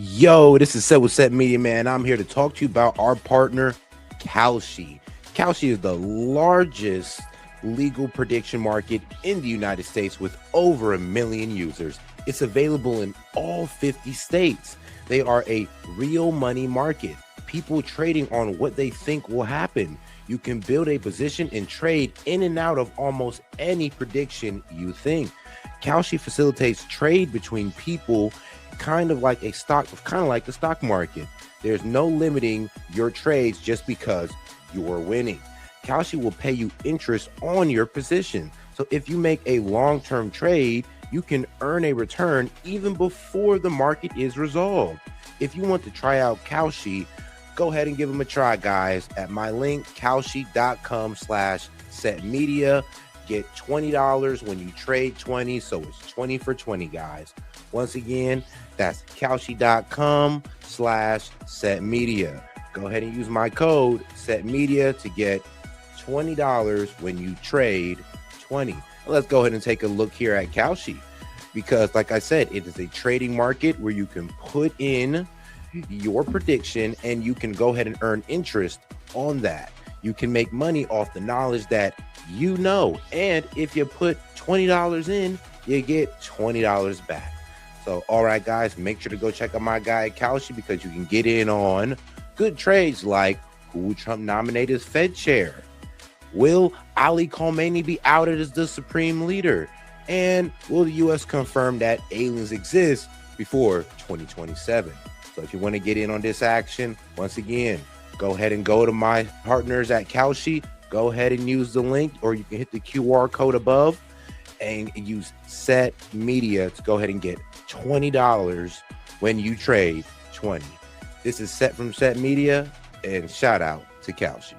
Yo, this is Set with Set Media, man. I'm here to talk to you about our partner, Kalshi. Kalshi is the largest legal prediction market in the United States with over 1 million users. It's available in all 50 states. They are a real money market, people trading on what they think will happen. You can build a position and trade in and out of almost any prediction you think. Kalshi facilitates trade between people kind of like the stock market. There's no limiting your trades just because you're winning. Kalshi will pay you interest on your position. So if you make a long-term trade, you can earn a return even before the market is resolved. If you want to try out Kalshi, go ahead and give them a try, guys, at my link, kalshi.com/setmedia. Get $20 when you trade 20, so it's 20 for 20, guys. Once again, that's kalshi.com/setmedia. Go ahead and use my code setmedia to get $20 when you trade 20. Let's go ahead and take a look here at Kalshi, because like I said, it is a trading market where you can put in your prediction and you can go ahead and earn interest on that. You can make money off the knowledge that you know, and if you put $20 in, you get $20 back. So all right, guys, make sure to go check out my guy at Kalshi, because you can get in on good trades like who will Trump nominate as Fed chair, will Ali Khamenei be outed as the supreme leader, and will the U.S. confirm that aliens exist before 2027. So if you want to get in on this action, once again, go ahead and go to my partners at Kalshi. Go ahead and use the link, or you can hit the QR code above and use Set Media to go ahead and get $20 when you trade 20. This is Set from Set Media, and shout out to Kalshi.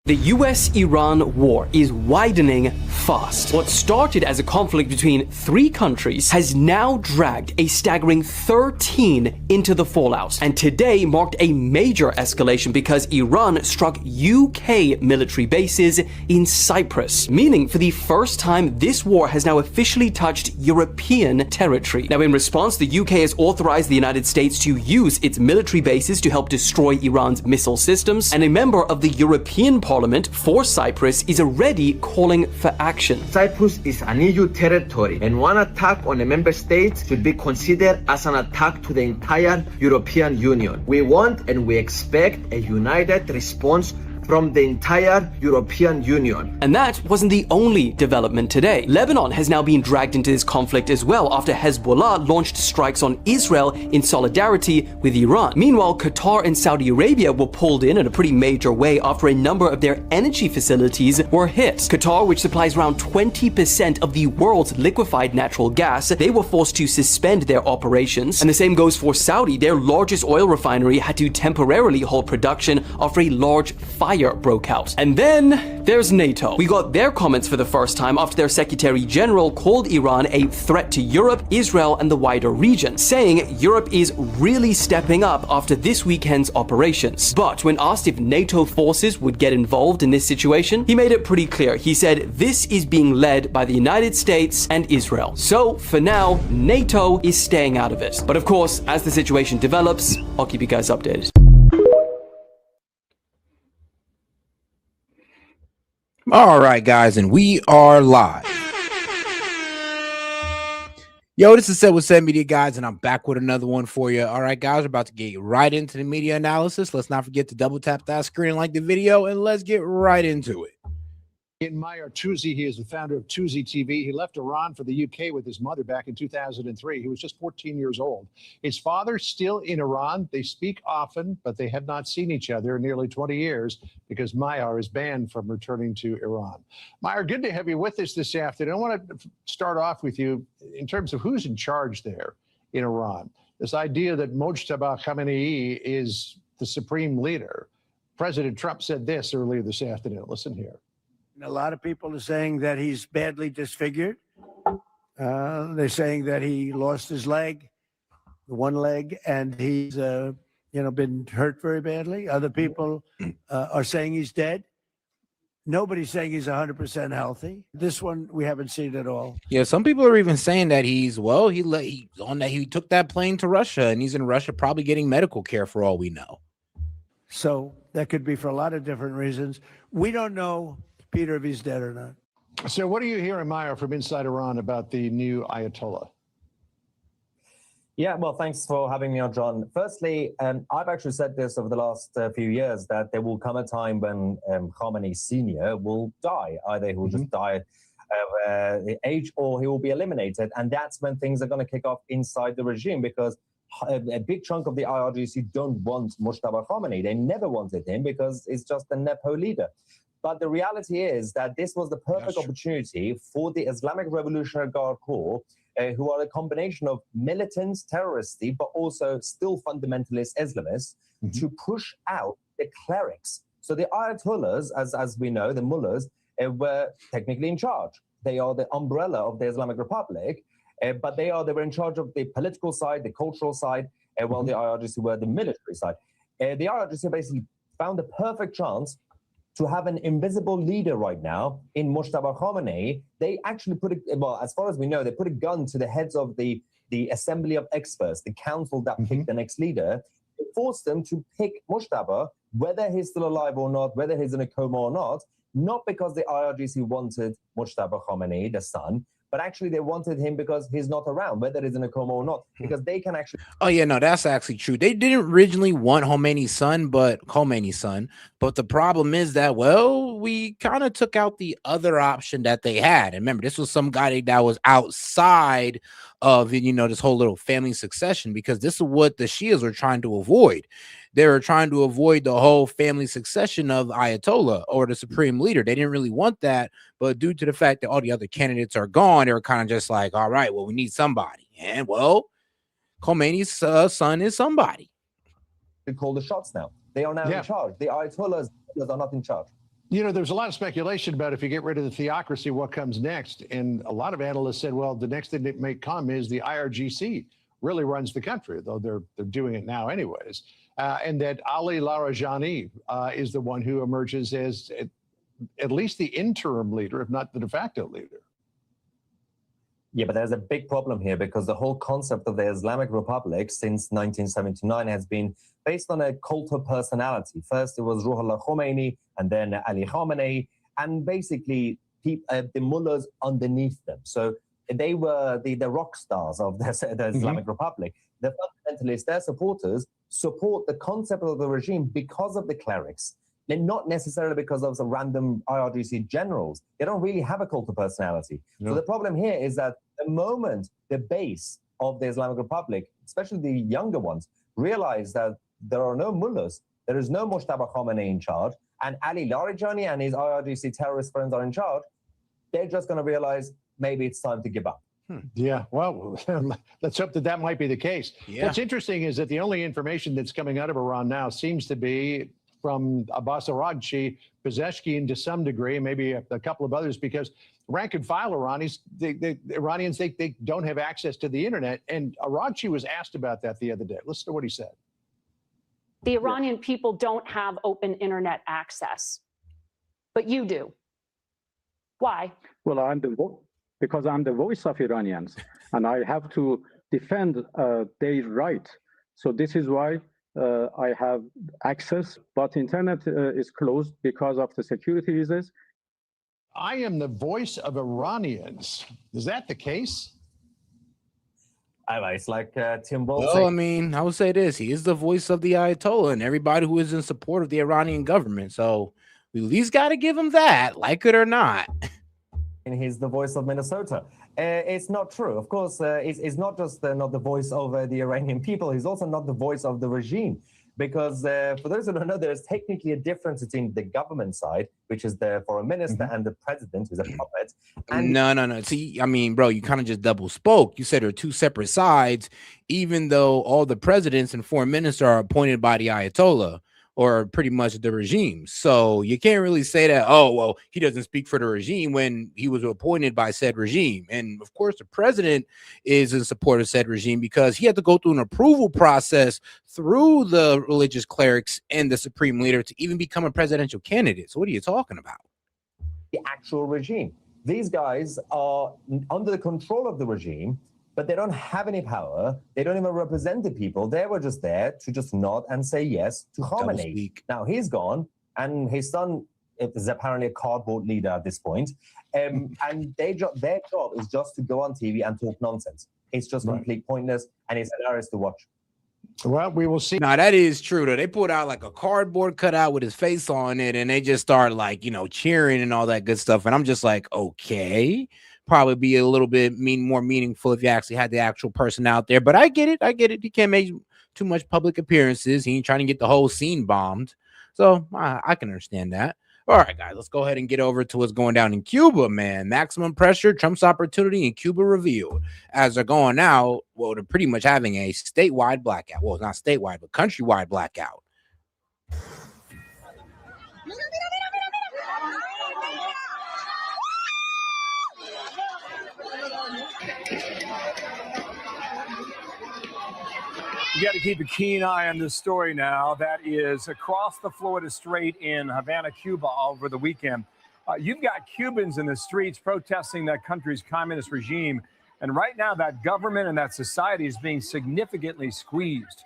The US-Iran war is widening fast. What started as a conflict between 3 countries has now dragged a staggering 13 into the fallout. And today marked a major escalation because Iran struck UK military bases in Cyprus, meaning for the first time this war has now officially touched European territory. Now, in response, the UK has authorized the United States to use its military bases to help destroy Iran's missile systems, and a member of the European Parliament for Cyprus is already calling for action. Cyprus is an EU territory, and one attack on a member state should be considered as an attack to the entire European Union. We want and we expect a united response from the entire European Union. And that wasn't the only development today. Lebanon has now been dragged into this conflict as well after Hezbollah launched strikes on Israel in solidarity with Iran. Meanwhile, Qatar and Saudi Arabia were pulled in a pretty major way after a number of their energy facilities were hit. Qatar, which supplies around 20% of the world's liquefied natural gas, they were forced to suspend their operations. And the same goes for Saudi. Their largest oil refinery had to temporarily halt production after a large fire broke out. And then there's NATO. We got their comments for the first time after their Secretary General called Iran a threat to Europe, Israel, and the wider region, saying Europe is really stepping up after this weekend's operations. But when asked if NATO forces would get involved in this situation, he made it pretty clear. He said this is being led by the United States and Israel. So for now, NATO is staying out of it. But of course, as the situation develops, I'll keep you guys updated. All right, guys, and we are live. Yo, this is Set with Set Media, guys, and I'm back with another one for you. All right, guys, we're about to get right into the media analysis. Let's not forget to double tap that screen and like the video, and let's get right into it. Meyer Tuzi, he is the founder of Tuzi TV. He left Iran for the UK with his mother back in 2003. He was just 14 years old. His father's still in Iran. They speak often, but they have not seen each other in nearly 20 years because Meyer is banned from returning to Iran. Meyer, good to have you with us this afternoon. I want to start off with you in terms of who's in charge there in Iran. This idea that Mojtaba Khamenei is the supreme leader. President Trump said this earlier this afternoon. Listen here. A lot of people are saying that he's badly disfigured. They're saying that he lost his leg, one leg, and he's, been hurt very badly. Other people are saying he's dead. Nobody's saying he's 100% healthy. This one, we haven't seen at all. Yeah, some people are even saying that he took that plane to Russia and he's in Russia probably getting medical care for all we know. So that could be for a lot of different reasons. We don't know, Peter, if he's dead or not. So what are you hearing, Maya, from inside Iran about the new Ayatollah? Yeah, well, thanks for having me on, John. Firstly, I've actually said this over the last few years that there will come a time when Khamenei Sr. will die. Either he will just die of age or he will be eliminated. And that's when things are going to kick off inside the regime, because a big chunk of the IRGC don't want Mustafa Khamenei. They never wanted him because it's just a Nepo leader. But the reality is that this was the perfect opportunity for the Islamic Revolutionary Guard Corps, who are a combination of militants, terrorists, but also still fundamentalist Islamists, to push out the clerics. So the Ayatollahs, as we know, the mullahs, were technically in charge. They are the umbrella of the Islamic Republic, but they were in charge of the political side, the cultural side, while the IRGC were the military side. The IRGC basically found the perfect chance to have an invisible leader right now in Mustafa Khamenei. They actually as far as we know, they put a gun to the heads of the assembly of experts, the council that picked the next leader. It forced them to pick Mustafa, whether he's still alive or not, whether he's in a coma or not because the IRGC wanted Mustafa Khamenei, the son, but actually they wanted him because he's not around, whether he's in a coma or not, because they can actually... Oh, yeah, no, that's actually true. They didn't originally want Khomeini's son, but the problem is that, well, we kind of took out the other option that they had. And remember, this was some guy that was outside of, this whole little family succession, because this is what the Shias were trying to avoid. They were trying to avoid the whole family succession of Ayatollah or the supreme leader. They didn't really want that, but due to the fact that all the other candidates are gone, they were kind of just like, all right, well, we need somebody. And, well, Khomeini's son is somebody. They call the shots now. They are now in charge. The Ayatollahs are not in charge. There's a lot of speculation about if you get rid of the theocracy, what comes next. And a lot of analysts said, well, the next thing that may come is the IRGC really runs the country, though they're doing it now anyways. And that Ali Larijani is the one who emerges as at least the interim leader, if not the de facto leader. Yeah, but there's a big problem here, because the whole concept of the Islamic Republic since 1979 has been based on a cult of personality. First, it was Ruhollah Khomeini, and then Ali Khamenei, and basically the mullahs underneath them. So they were the rock stars of the Islamic Republic. The fundamentalists, their supporters, support the concept of the regime because of the clerics, and not necessarily because of some random IRGC generals. They don't really have a cult of personality. So the problem here is that the moment the base of the Islamic Republic, especially the younger ones, realize that there are no mullahs, there is no Mustafa Khamenei in charge, and Ali Larijani and his IRGC terrorist friends are in charge, they're just going to realize maybe it's time to give up. Yeah, well, let's hope that might be the case. Yeah. What's interesting is that the only information that's coming out of Iran now seems to be from Abbas Araghchi, Pezeshkian to some degree, maybe a couple of others, because rank and file Iranians, Iranians, they don't have access to the internet. And Araghchi was asked about that the other day. Listen to what he said. The Iranian people don't have open internet access, but you do. Why? Well, because I'm the voice of Iranians, and I have to defend their right. So this is why I have access, but internet is closed because of the security reasons. I am the voice of Iranians. Is that the case? It's like Tim Walz. Well, I mean, I would say this. He is the voice of the Ayatollah and everybody who is in support of the Iranian government. So we at least got to give him that, like it or not. And he's the voice of Minnesota. It's not true. Of course, it's not just not the voice of the Iranian people. He's also not the voice of the regime. Because for those who don't know, there's technically a difference between the government side, which is the foreign minister, and the president, who's a puppet. And No. See, I mean, bro, you kind of just double spoke. You said there are two separate sides, even though all the presidents and foreign ministers are appointed by the Ayatollah, or pretty much the regime. So you can't really say that, oh, well, he doesn't speak for the regime when he was appointed by said regime. And of course, the president is in support of said regime because he had to go through an approval process through the religious clerics and the supreme leader to even become a presidential candidate. So what are you talking about? the actual regime. These guys are under the control of the regime, but they don't have any power. They don't even represent the people. They were just there to just nod and say yes to Khamenei. Now he's gone, and his son is apparently a cardboard leader at this point. And their job is just to go on TV and talk nonsense. It's just complete pointless, and it's hilarious to watch. Well, we will see. Now that is true though. They put out like a cardboard cutout with his face on it, and they just start like, you know, cheering and all that good stuff. And I'm just like, okay, probably be a little bit more meaningful if you actually had the actual person out there. But I get it. He can't make too much public appearances. He ain't trying to get the whole scene bombed. So I can understand that. All right, guys, let's go ahead and get over to what's going down in Cuba, man. Maximum pressure, Trump's opportunity in Cuba revealed. As they're going now, well, they're pretty much having a statewide blackout. Well, not statewide, but countrywide blackout. You got to keep a keen eye on this story now. That is across the Florida Strait in Havana, Cuba over the weekend. You've got Cubans in the streets protesting that country's communist regime. And right now, that government and that society is being significantly squeezed.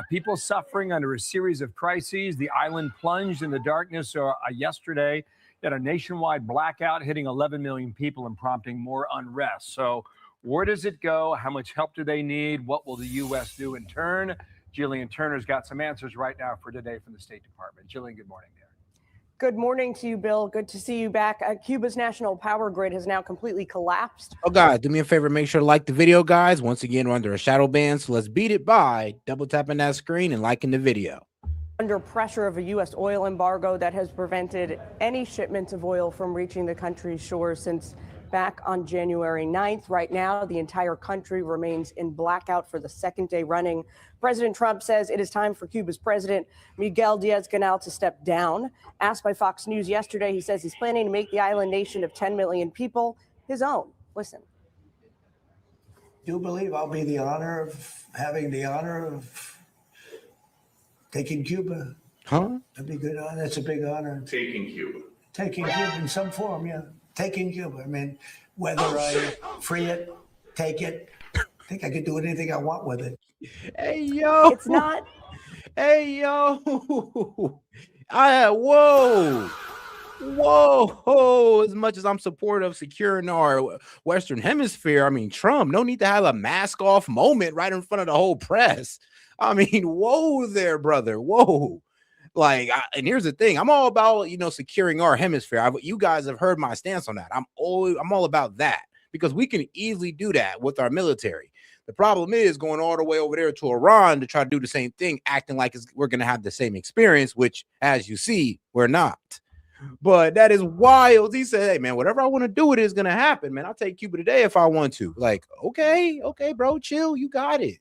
People suffering under a series of crises. The island plunged in the darkness yesterday. Had a nationwide blackout hitting 11 million people and prompting more unrest. So where does it go? How much help do they need? What will the U.S. do in turn? Jillian Turner's got some answers right now for today from the State Department. Jillian, good morning there. Good morning to you, Bill. Good to see you back. Cuba's national power grid has now completely collapsed. Oh, guys, do me a favor. Make sure to like the video, guys. Once again, we're under a shadow ban, so let's beat it by double tapping that screen and liking the video. Under pressure of a U.S. oil embargo that has prevented any shipments of oil from reaching the country's shores since back on January 9th. Right now, the entire country remains in blackout for the second day running. President Trump says it is time for Cuba's president, Miguel Diaz-Canel, to step down. Asked by Fox News yesterday, he says he's planning to make the island nation of 10 million people his own. Listen. Do you believe I'll be having the honor of taking Cuba? Huh? That'd be good. That's a big honor. Taking Cuba. Taking Cuba in some form, yeah. Taking Cuba. I mean, whether I free it, take it, I think I could do anything I want with it. Hey, yo. It's not. Hey, yo. Whoa. As much as I'm supportive of securing our Western Hemisphere, I mean, Trump, no need to have a mask off moment right in front of the whole press. I mean, whoa there, brother. Whoa. Like, and here's the thing. I'm all about, you know, securing our hemisphere. You guys have heard my stance on that. I'm all about that because we can easily do that with our military. The problem is going all the way over there to Iran to try to do the same thing, acting like we're going to have the same experience, which, as you see, we're not. But that is wild. He said, hey, man, whatever I want to do, it is going to happen, man. I'll take Cuba today if I want to. Like, okay, bro, chill. You got it.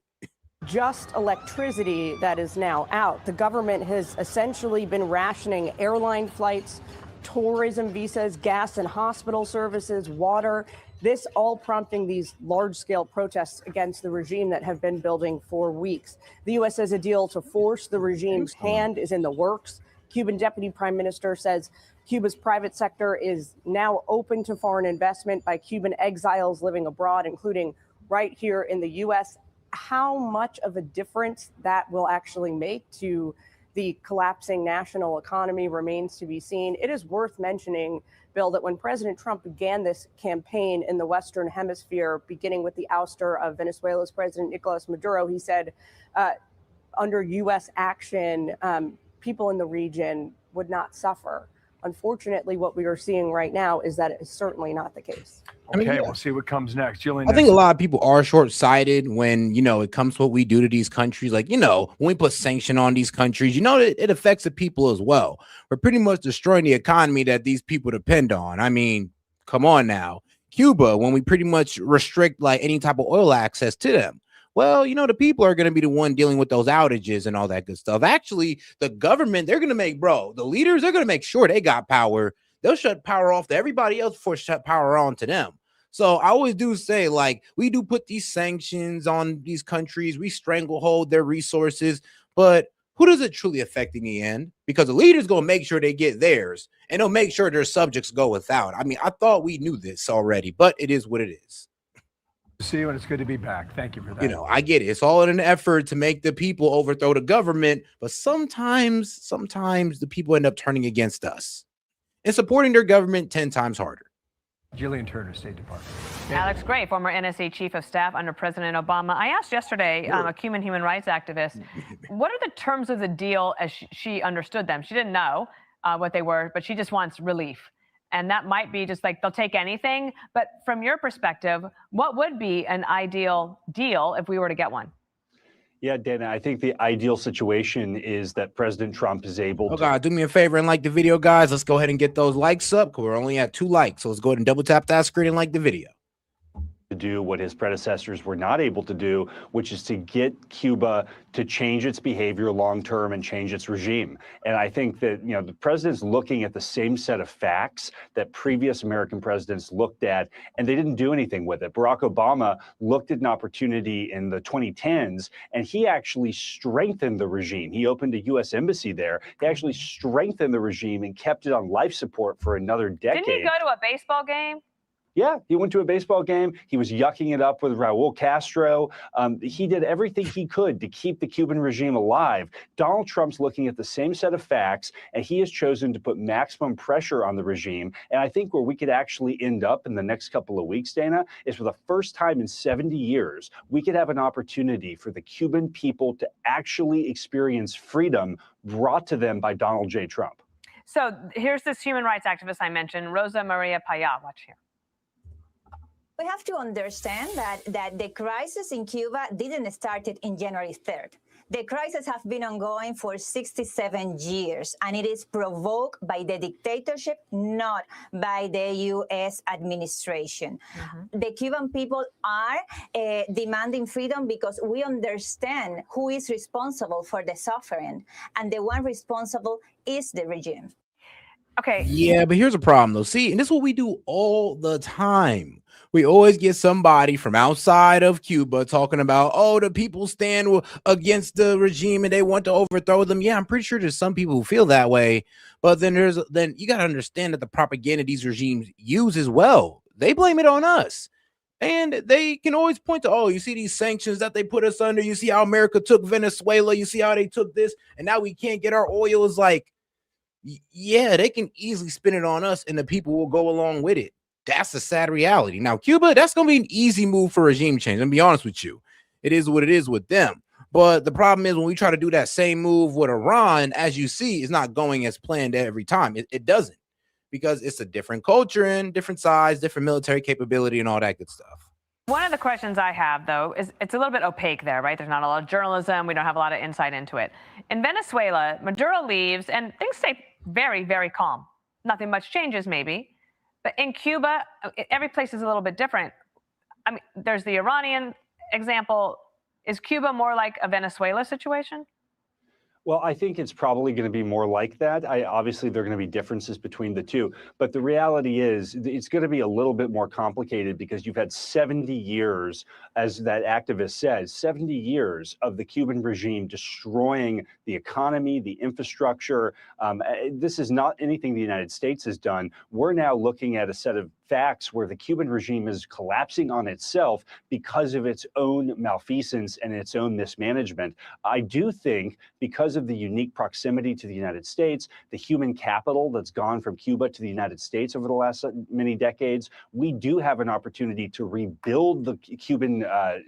Just electricity that is now out. The government has essentially been rationing airline flights, tourism visas, gas and hospital services, water. This all prompting these large-scale protests against the regime that have been building for weeks. The U.S. says a deal to force the regime's hand is in the works. Cuban Deputy Prime Minister says Cuba's private sector is now open to foreign investment by Cuban exiles living abroad, including right here in the U.S. How much of a difference that will actually make to the collapsing national economy remains to be seen. It is worth mentioning, Bill, that when President Trump began this campaign in the Western Hemisphere, beginning with the ouster of Venezuela's President Nicolas Maduro, he said under U.S. action, people in the region would not suffer. Unfortunately, what we are seeing right now is that it is certainly not the case. Okay, we'll see what comes next. Jillian, I think a lot of people are short-sighted when, you know, it comes to what we do to these countries. Like, you know, when we put sanction on these countries, you know, it affects the people as well. We're pretty much destroying the economy that these people depend on. I mean, come on now. Cuba, when we pretty much restrict like any type of oil access to them. Well, you know, the people are going to be the one dealing with those outages and all that good stuff. Actually, the government, they're going to make, the leaders, they're going to make sure they got power. They'll shut power off to everybody else before shut power on to them. So I always do say, like, we do put these sanctions on these countries. We stranglehold their resources. But who does it truly affect in the end? Because the leader's going to make sure they get theirs, and they'll make sure their subjects go without. I mean, I thought we knew this already, but it is what it is. See you, and it's good to be back. Thank you for that. You know, I get it. It's all in an effort to make the people overthrow the government, but sometimes the people end up turning against us and supporting their government 10 times harder. Jillian Turner, State Department. Alex Gray, former NSA chief of staff under President Obama. I asked yesterday a Cuban human rights activist, what are the terms of the deal as she understood them? She didn't know what they were, but she just wants relief. And that might be just like they'll take anything. But from your perspective, what would be an ideal deal if we were to get one? Yeah, Dana, I think the ideal situation is that President Trump is able to. God, do me a favor and like the video, guys. Let's go ahead and get those likes up, because we're only at 2 likes. So let's go ahead and double tap that screen and like the video. To do what his predecessors were not able to do, which is to get Cuba to change its behavior long term and change its regime. And I think that, you know, the president's looking at the same set of facts that previous American presidents looked at, and they didn't do anything with it. Barack Obama looked at an opportunity in the 2010s, and he actually strengthened the regime. He opened a U.S. embassy there. He actually strengthened the regime and kept it on life support for another decade. Didn't he go to a baseball game? Yeah, he went to a baseball game. He was yucking it up with Raul Castro. He did everything he could to keep the Cuban regime alive. Donald Trump's looking at the same set of facts, and he has chosen to put maximum pressure on the regime. And I think where we could actually end up in the next couple of weeks, Dana, is for the first time in 70 years, we could have an opportunity for the Cuban people to actually experience freedom brought to them by Donald J. Trump. So here's this human rights activist I mentioned, Rosa Maria Paya. Watch here. We have to understand that the crisis in Cuba didn't start it in January 3rd. The crisis has been ongoing for 67 years, and it is provoked by the dictatorship, not by the U.S. administration. The Cuban people are demanding freedom because we understand who is responsible for the suffering, and the one responsible is the regime. Okay. Yeah, but here's a problem, though. See, and this is what we do all the time. We always get somebody from outside of Cuba talking about, oh, the people stand against the regime and they want to overthrow them. Yeah, I'm pretty sure there's some people who feel that way. But then you got to understand that the propaganda these regimes use as well. They blame it on us. And they can always point to, oh, you see these sanctions that they put us under. You see how America took Venezuela. You see how they took this. And now we can't get our oil. Is like, yeah, they can easily spin it on us and the people will go along with it. That's the sad reality. Now, Cuba, that's going to be an easy move for regime change. I'm going to be honest with you. It is what it is with them. But the problem is when we try to do that same move with Iran, as you see, it's not going as planned every time. It doesn't, because it's a different culture and different size, different military capability and all that good stuff. One of the questions I have, though, is it's a little bit opaque there, right? There's not a lot of journalism. We don't have a lot of insight into it. In Venezuela, Maduro leaves and things stay very, very calm. Nothing much changes, maybe. But in Cuba, every place is a little bit different. I mean, there's the Iranian example. Is Cuba more like a Venezuela situation? Well, I think it's probably going to be more like that. Obviously, there are going to be differences between the two. But the reality is it's going to be a little bit more complicated because you've had 70 years, as that activist says, 70 years of the Cuban regime destroying the economy, the infrastructure. This is not anything the United States has done. We're now looking at a set of facts where the Cuban regime is collapsing on itself because of its own malfeasance and its own mismanagement. I do think because of the unique proximity to the United States, the human capital that's gone from Cuba to the United States over the last many decades, we do have an opportunity to rebuild the Cuban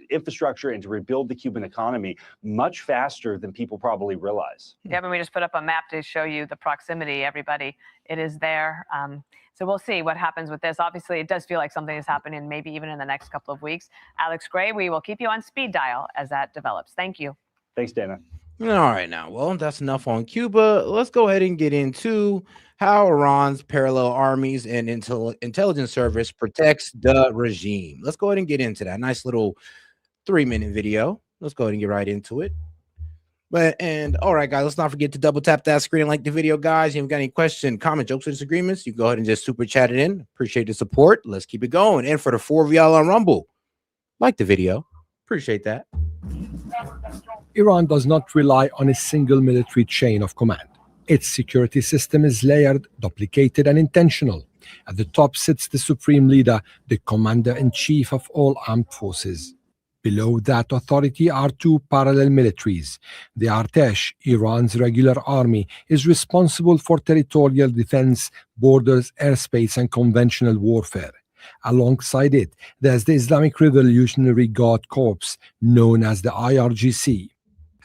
infrastructure and to rebuild the Cuban economy much faster than people probably realize. Yeah, but we just put up a map to show you the proximity, everybody. It is there. So we'll see what happens with this. Obviously, it does feel like something is happening, maybe even in the next couple of weeks. Alex Gray, we will keep you on speed dial as that develops. Thank you. Thanks, Dana. All right, now, well, that's enough on Cuba. Let's go ahead and get into how Iran's parallel armies and intelligence service protects the regime. Let's go ahead and get into that nice little 3-minute video. Let's go ahead and get right into it. All right, guys, let's not forget to double tap that screen and like the video, guys. If you've got any question, comment, jokes, or disagreements, you can go ahead and just super chat it in. Appreciate the support. Let's keep it going. And for the 4 of y'all on Rumble, like the video. Appreciate that. Iran does not rely on a single military chain of command. Its security system is layered, duplicated, and intentional. At the top sits the supreme leader, the commander-in-chief of all armed forces. Below that authority are two parallel militaries. The Artesh, Iran's regular army, is responsible for territorial defense, borders, airspace, and conventional warfare. Alongside it, there's the Islamic Revolutionary Guard Corps, known as the IRGC,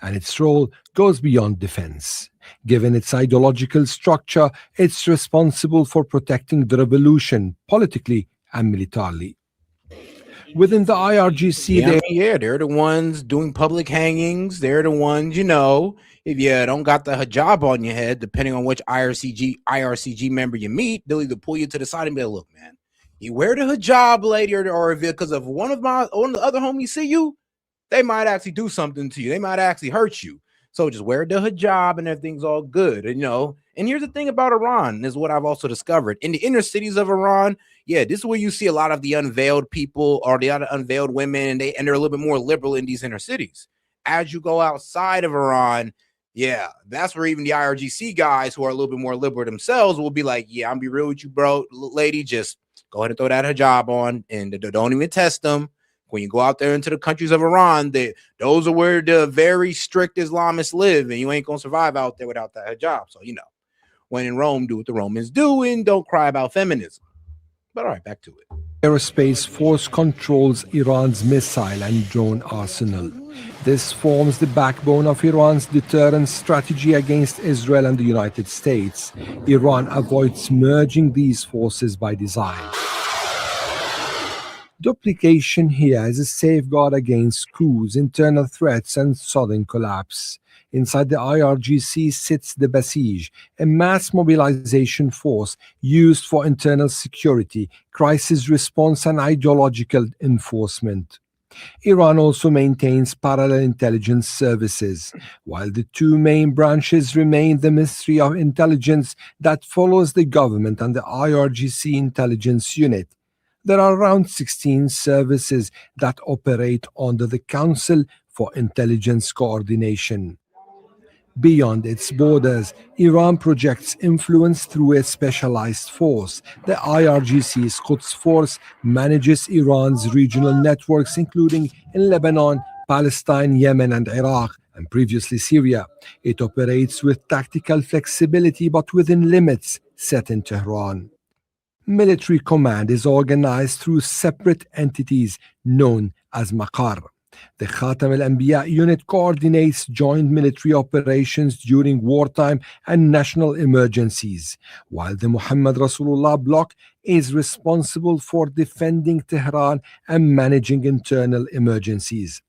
and its role goes beyond defense. Given its ideological structure, it's responsible for protecting the revolution politically and militarily. Within the IRGC, they're the ones doing public hangings. They're the ones, if you don't got the hijab on your head, depending on which IRCG member you meet, they'll either pull you to the side and be like, look, man, you wear the hijab, lady, or if because of one of the other homies see you, they might actually do something to you. They might actually hurt you. So just wear the hijab and everything's all good. And here's the thing about Iran, this is what I've also discovered. In the inner cities of Iran, this is where you see a lot of the unveiled people or the other unveiled women, and they're a little bit more liberal in these inner cities. As you go outside of Iran, that's where even the IRGC guys who are a little bit more liberal themselves will be like, I'm gonna be real with you, bro, lady, just go ahead and throw that hijab on and don't even test them. When you go out there into the countries of Iran, those are where the very strict Islamists live, and you ain't going to survive out there without that hijab. So, when in Rome, do what the Romans do and don't cry about feminism. But all right, back to it. Aerospace Force controls Iran's missile and drone arsenal. This forms the backbone of Iran's deterrence strategy against Israel and the United States. Iran avoids merging these forces by design. Duplication here is a safeguard against coups, internal threats, and sudden collapse. Inside the IRGC sits the Basij, a mass mobilization force used for internal security, crisis response, and ideological enforcement. Iran also maintains parallel intelligence services, while the two main branches remain the Ministry of Intelligence that follows the government and the IRGC intelligence unit. There are around 16 services that operate under the Council for Intelligence Coordination. Beyond its borders, Iran projects influence through a specialized force. The IRGC's Quds Force manages Iran's regional networks, including in Lebanon, Palestine, Yemen, and Iraq, and previously Syria. It operates with tactical flexibility but within limits set in Tehran. Military command is organized through separate entities known as Maqar. The Khatam al-Anbiya unit coordinates joint military operations during wartime and national emergencies, while the Muhammad Rasulullah bloc is responsible for defending Tehran and managing internal emergencies.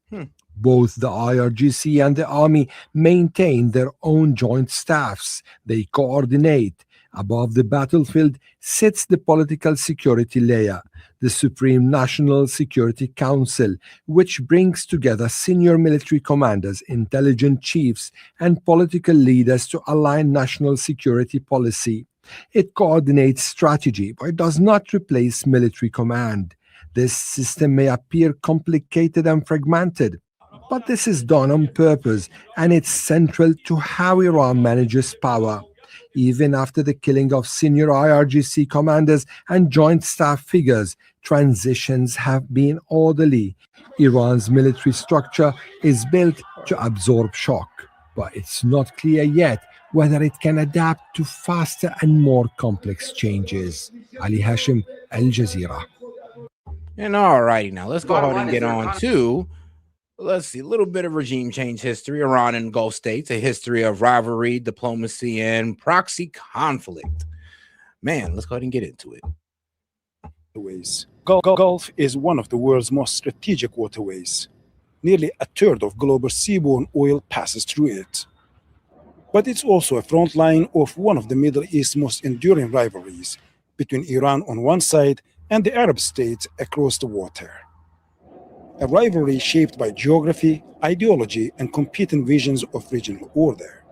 Both the IRGC and the army maintain their own joint staffs. They coordinate. Above the battlefield sits the political security layer, the Supreme National Security Council, which brings together senior military commanders, intelligence chiefs, and political leaders to align national security policy. It coordinates strategy, but it does not replace military command. This system may appear complicated and fragmented, but this is done on purpose, and it's central to how Iran manages power. Even after the killing of senior IRGC commanders and joint staff figures, transitions have been orderly. Iran's military structure is built to absorb shock, but it's not clear yet whether it can adapt to faster and more complex changes. Ali Hashim, Al Jazeera. And all righty, now let's go ahead and get on to, let's see, a little bit of regime change history. Iran and Gulf states, a history of rivalry, diplomacy, and proxy conflict. Man, let's go ahead and get into it. Gulf is one of the world's most strategic waterways. Nearly a third of global seaborne oil passes through it. But it's also a front line of one of the Middle East's most enduring rivalries between Iran on one side and the Arab states across the water. A rivalry shaped by geography, ideology, and competing visions of regional order.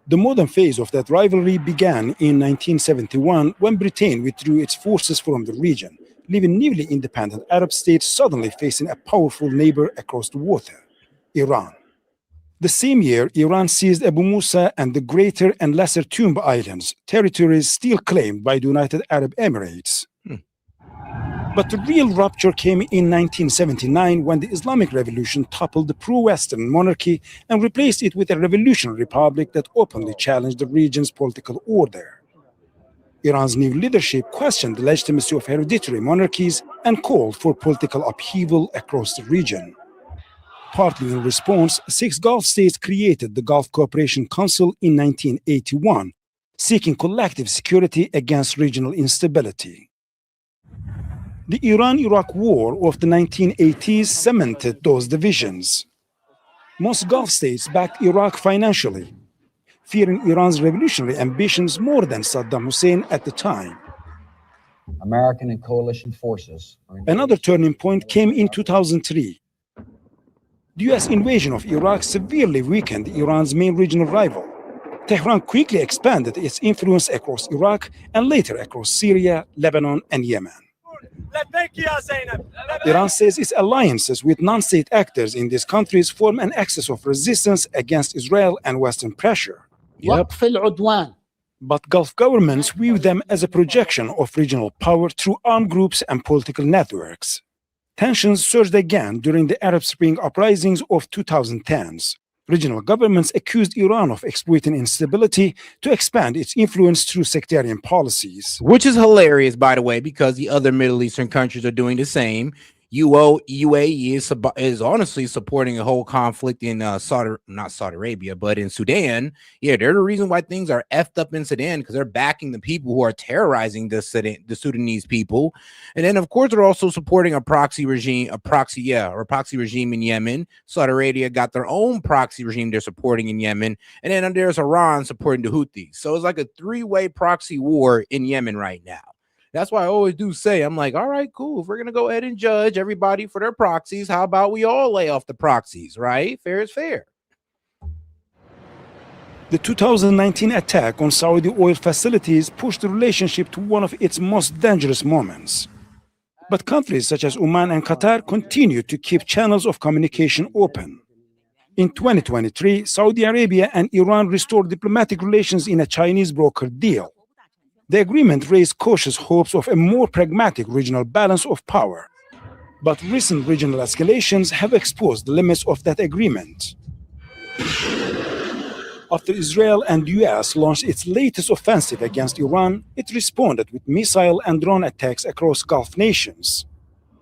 The modern phase of that rivalry began in 1971 when Britain withdrew its forces from the region, leaving newly independent Arab states suddenly facing a powerful neighbor across the water, Iran. The same year, Iran seized Abu Musa and the Greater and Lesser Tomb Islands, territories still claimed by the United Arab Emirates. But the real rupture came in 1979 when the Islamic Revolution toppled the pro-Western monarchy and replaced it with a revolutionary republic that openly challenged the region's political order. Iran's new leadership questioned the legitimacy of hereditary monarchies and called for political upheaval across the region. Partly in response, 6 Gulf states created the Gulf Cooperation Council in 1981, seeking collective security against regional instability. The Iran-Iraq War of the 1980s cemented those divisions. Most Gulf states backed Iraq financially, fearing Iran's revolutionary ambitions more than Saddam Hussein at the time. American and coalition forces. Another turning point came in 2003. The U.S. invasion of Iraq severely weakened Iran's main regional rival. Tehran quickly expanded its influence across Iraq and later across Syria, Lebanon, and Yemen. Iran says its alliances with non-state actors in these countries form an axis of resistance against Israel and Western pressure. But Gulf governments view them as a projection of regional power through armed groups and political networks. Tensions surged again during the Arab Spring uprisings of 2010s. Regional governments accused Iran of exploiting instability to expand its influence through sectarian policies. Which is hilarious, by the way, because the other Middle Eastern countries are doing the same. UAE is honestly supporting a whole conflict in not Saudi Arabia, but in Sudan. Yeah, they're the reason why things are effed up in Sudan, because they're backing the people who are terrorizing the Sudanese people. And then, of course, they're also supporting a proxy regime in Yemen. Saudi Arabia got their own proxy regime they're supporting in Yemen. And then there's Iran supporting the Houthis. So it's like a 3-way proxy war in Yemen right now. That's why I always do say, I'm like, all right, cool. If we're going to go ahead and judge everybody for their proxies, how about we all lay off the proxies, right? Fair is fair. The 2019 attack on Saudi oil facilities pushed the relationship to one of its most dangerous moments. But countries such as Oman and Qatar continue to keep channels of communication open. In 2023, Saudi Arabia and Iran restored diplomatic relations in a Chinese brokered deal. The agreement raised cautious hopes of a more pragmatic regional balance of power. But recent regional escalations have exposed the limits of that agreement. After Israel and the US launched its latest offensive against Iran, it responded with missile and drone attacks across Gulf nations.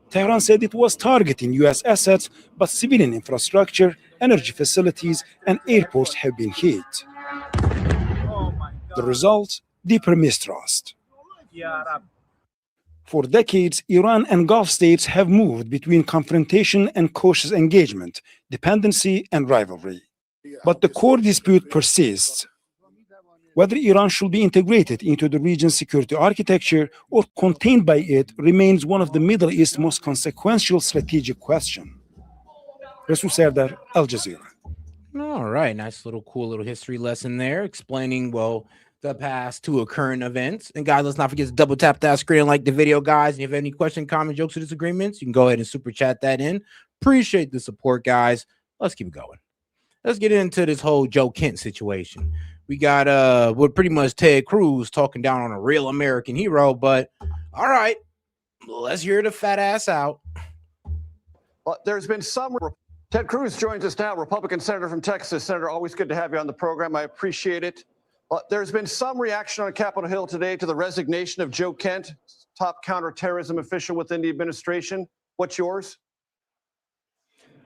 Tehran said it was targeting US assets, but civilian infrastructure, energy facilities, and airports have been hit. The result? Deeper mistrust. For decades, Iran and Gulf states have moved between confrontation and cautious engagement, dependency and rivalry. But the core dispute persists. Whether Iran should be integrated into the region's security architecture or contained by it remains one of the Middle East's most consequential strategic questions. Resul Serdar, Al Jazeera. All right, nice little cool little history lesson there, explaining, well, the past to current events. And guys, let's not forget to double tap that screen and like the video, guys. And if you have any questions, comments, jokes, or disagreements, you can go ahead and super chat that in. Appreciate the support, guys. Let's keep it going. Let's get into this whole Joe Kent situation. We got we're pretty much Ted Cruz talking down on a real American hero, but all right, let's hear the fat ass out. Well, there's been some. Ted Cruz joins us now, Republican senator from Texas. Senator, always good to have you on the program. I appreciate it. There's been some reaction on Capitol Hill today to the resignation of Joe Kent, top counterterrorism official within the administration. What's yours?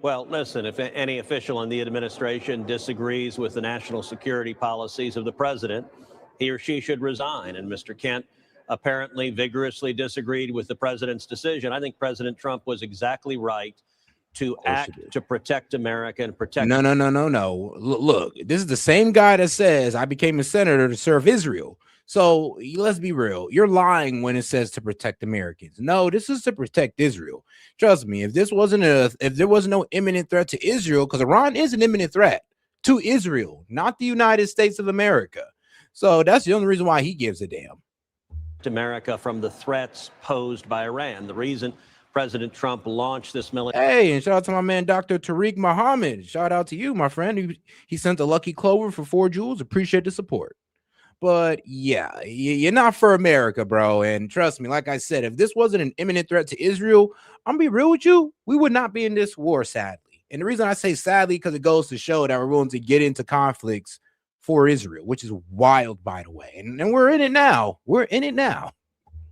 Well, listen, if any official in the administration disagrees with the national security policies of the president, he or she should resign. And Mr. Kent apparently vigorously disagreed with the president's decision. I think President Trump was exactly right to act to protect America and protect. No. Look, this is the same guy that says I became a senator to serve Israel. So let's be real. You're lying when it says to protect Americans. No, this is to protect Israel. Trust me. If there was no imminent threat to Israel, because Iran is an imminent threat to Israel, not the United States of America. So that's the only reason why he gives a damn. America from the threats posed by Iran. The reason President Trump launched this military. Hey, and shout out to my man, Dr. Tariq Muhammad. Shout out to you, my friend. He sent a lucky clover for 4 jewels. Appreciate the support. But yeah, you're not for America, bro. And trust me, like I said, if this wasn't an imminent threat to Israel, I'm gonna be real with you, we would not be in this war, sadly. And the reason I say sadly, because it goes to show that we're willing to get into conflicts for Israel, which is wild, by the way. And we're in it now. We're in it now.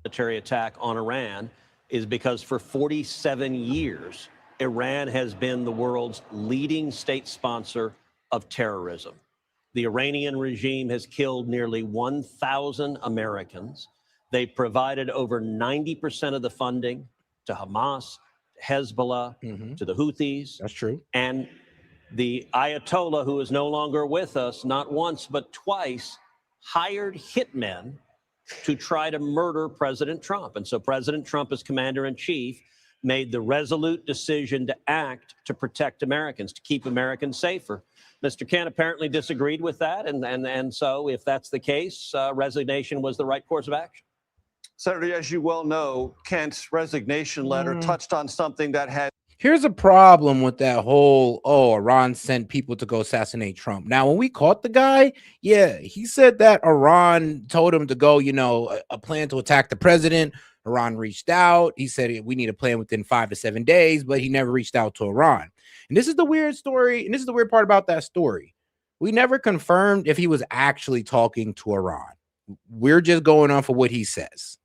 Military attack on Iran is because for 47 years, Iran has been the world's leading state sponsor of terrorism. The Iranian regime has killed nearly 1,000 Americans. They provided over 90% of the funding to Hamas, Hezbollah, to the Houthis. That's true. And the Ayatollah, who is no longer with us, not once but twice, hired hitmen to try to murder President Trump. And so President Trump, as commander-in-chief, made the resolute decision to act to protect Americans, to keep Americans safer. Mr. Kent apparently disagreed with that, and so if that's the case, resignation was the right course of action. Senator, as you well know, Kent's resignation letter touched on something that had. Here's a problem with that whole, Iran sent people to go assassinate Trump. Now, when we caught the guy, yeah, he said that Iran told him to go, a plan to attack the president. Iran reached out. He said we need a plan within 5 to 7 days, but he never reached out to Iran. And this is the weird story, and this is the weird part about that story. We never confirmed if he was actually talking to Iran. We're just going off of what he says,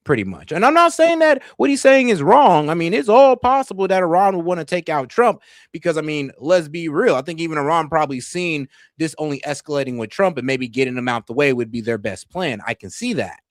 pretty much. And I'm not saying that what he's saying is wrong. I mean, it's all possible that Iran would want to take out Trump because, I mean, let's be real. I think even Iran probably seen this only escalating with Trump, and maybe getting him out the way would be their best plan. I can see that.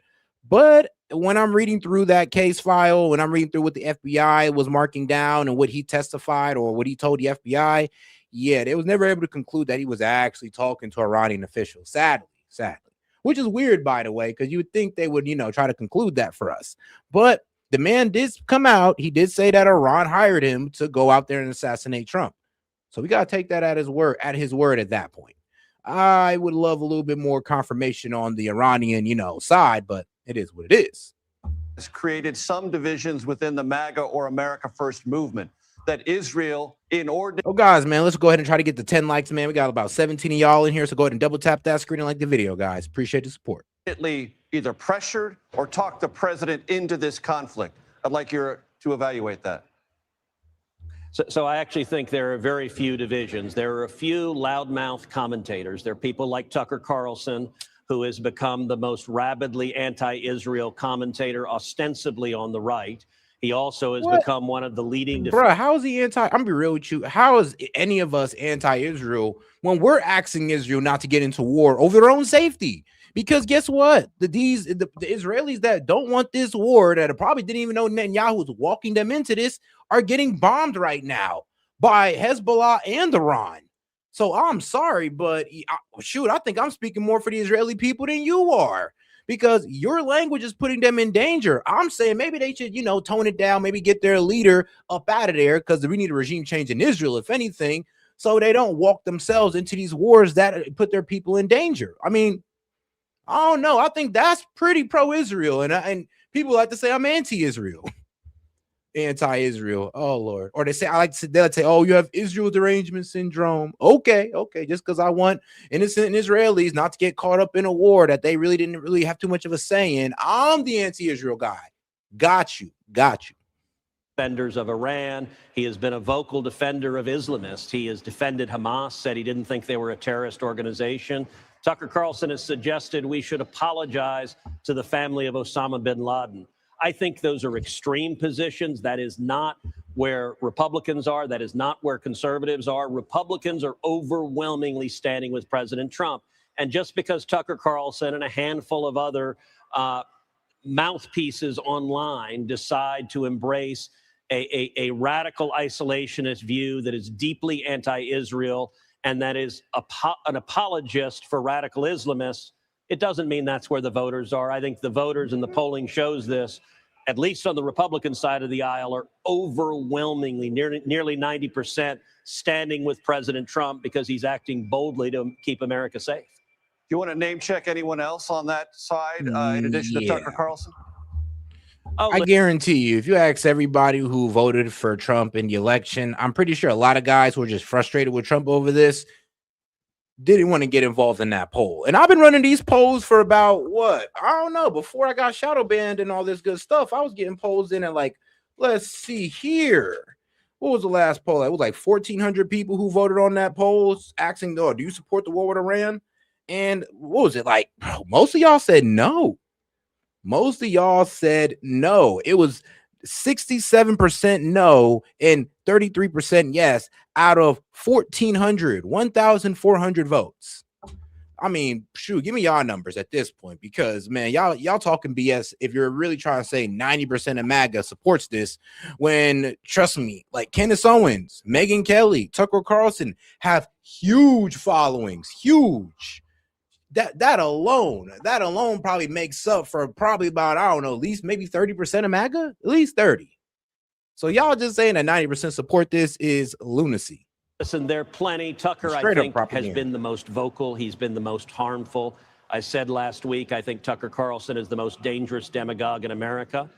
But when I'm reading through that case file, when I'm reading through what the FBI was marking down and what he testified or what he told the FBI, yeah, they was never able to conclude that he was actually talking to Iranian officials. Sadly, which is weird, by the way, because you would think they would, try to conclude that for us. But the man did come out. He did say that Iran hired him to go out there and assassinate Trump. So we got to take that at his word at that point. I would love a little bit more confirmation on the Iranian, side, but it is what it is. Has created some divisions within the MAGA or America First movement that Israel, in order. Oh, guys, man, let's go ahead and try to get the 10 likes, man. We got about 17 of y'all in here, so go ahead and double tap that screen and like the video, guys. Appreciate the support. Either pressured or talked the president into this conflict. I'd like you to evaluate that. So I actually think there are very few divisions. There are a few loudmouth commentators. There are people like Tucker Carlson, who has become the most rabidly anti-Israel commentator, ostensibly on the right. He also has become one of the leading. Bro, how is he anti? I'm gonna be real with you. How is any of us anti-Israel when we're asking Israel not to get into war over their own safety? Because guess what? The Israelis that don't want this war, that probably didn't even know Netanyahu was walking them into this, are getting bombed right now by Hezbollah and Iran. So I'm sorry, but shoot, I think I'm speaking more for the Israeli people than you are, because your language is putting them in danger. I'm saying maybe they should, tone it down, maybe get their leader up out of there, because we need a regime change in Israel, if anything, so they don't walk themselves into these wars that put their people in danger. I mean, I don't know. I think that's pretty pro-Israel, and people like to say I'm anti-Israel. Anti-Israel. Oh Lord. Or they'll say, oh, you have Israel derangement syndrome. Okay, just because I want innocent Israelis not to get caught up in a war that they really didn't really have too much of a say in. I'm the anti-Israel guy. Got you. Defenders of Iran. He has been a vocal defender of Islamists. He has defended Hamas, said he didn't think they were a terrorist organization. Tucker Carlson has suggested we should apologize to the family of Osama bin Laden. I think those are extreme positions. That is not where Republicans are. That is not where conservatives are. Republicans are overwhelmingly standing with President Trump. And just because Tucker Carlson and a handful of other mouthpieces online decide to embrace a radical isolationist view that is deeply anti-Israel and that is an apologist for radical Islamists, it doesn't mean that's where the voters are. I think the voters, and the polling shows this, at least on the Republican side of the aisle, are overwhelmingly, nearly 90%, standing with President Trump because he's acting boldly to keep America safe. Do you want to name check anyone else on that side in addition to Tucker Carlson? I guarantee you, if you ask everybody who voted for Trump in the election, I'm pretty sure a lot of guys who are just frustrated with Trump over this didn't want to get involved in that poll. And I've been running these polls for about what? I don't know. Before I got shadow banned and all this good stuff, I was getting polls in at like, let's see here. What was the last poll? It was like 1,400 people who voted on that poll asking, oh, do you support the war with Iran? And what was it like? Bro, most of y'all said no. Most of y'all said no. It was 67% no and 33% yes out of 1,400 votes. I mean, shoot, give me y'all numbers at this point, because man, y'all talking BS if you're really trying to say 90% of MAGA supports this, when trust me, like Candace Owens, Megyn Kelly, Tucker Carlson have huge followings, huge. That alone probably makes up for probably about, I don't know, at least maybe 30% of MAGA, at least 30. So y'all just saying that 90% support this is lunacy. Listen, there are plenty. Tucker, I think, has been the most vocal. He's been the most harmful. I said last week, I think Tucker Carlson is the most dangerous demagogue in America.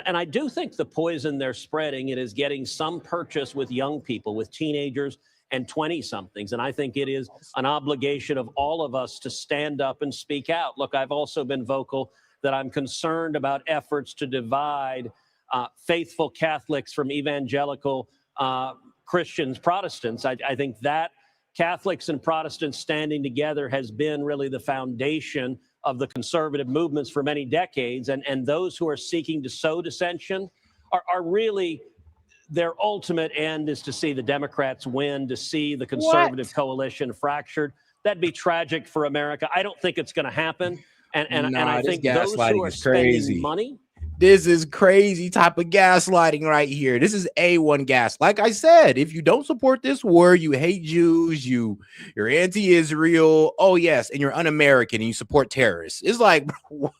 And I do think the poison they're spreading, it is getting some purchase with young people, with teenagers and 20-somethings. And I think it is an obligation of all of us to stand up and speak out. Look, I've also been vocal that I'm concerned about efforts to divide faithful Catholics from evangelical Christians, Protestants. I think that Catholics and Protestants standing together has been really the foundation of the conservative movements for many decades. And those who are seeking to sow dissension are really, their ultimate end is to see the Democrats win, to see the conservative coalition fractured. That'd be tragic for America. I don't think it's going to happen. And I think those who are spending money. This is crazy type of gaslighting right here. This is A1 gas. Like I said, if you don't support this war, you hate Jews, you're anti-Israel. Oh, yes. And you're un-American and you support terrorists. It's like, what?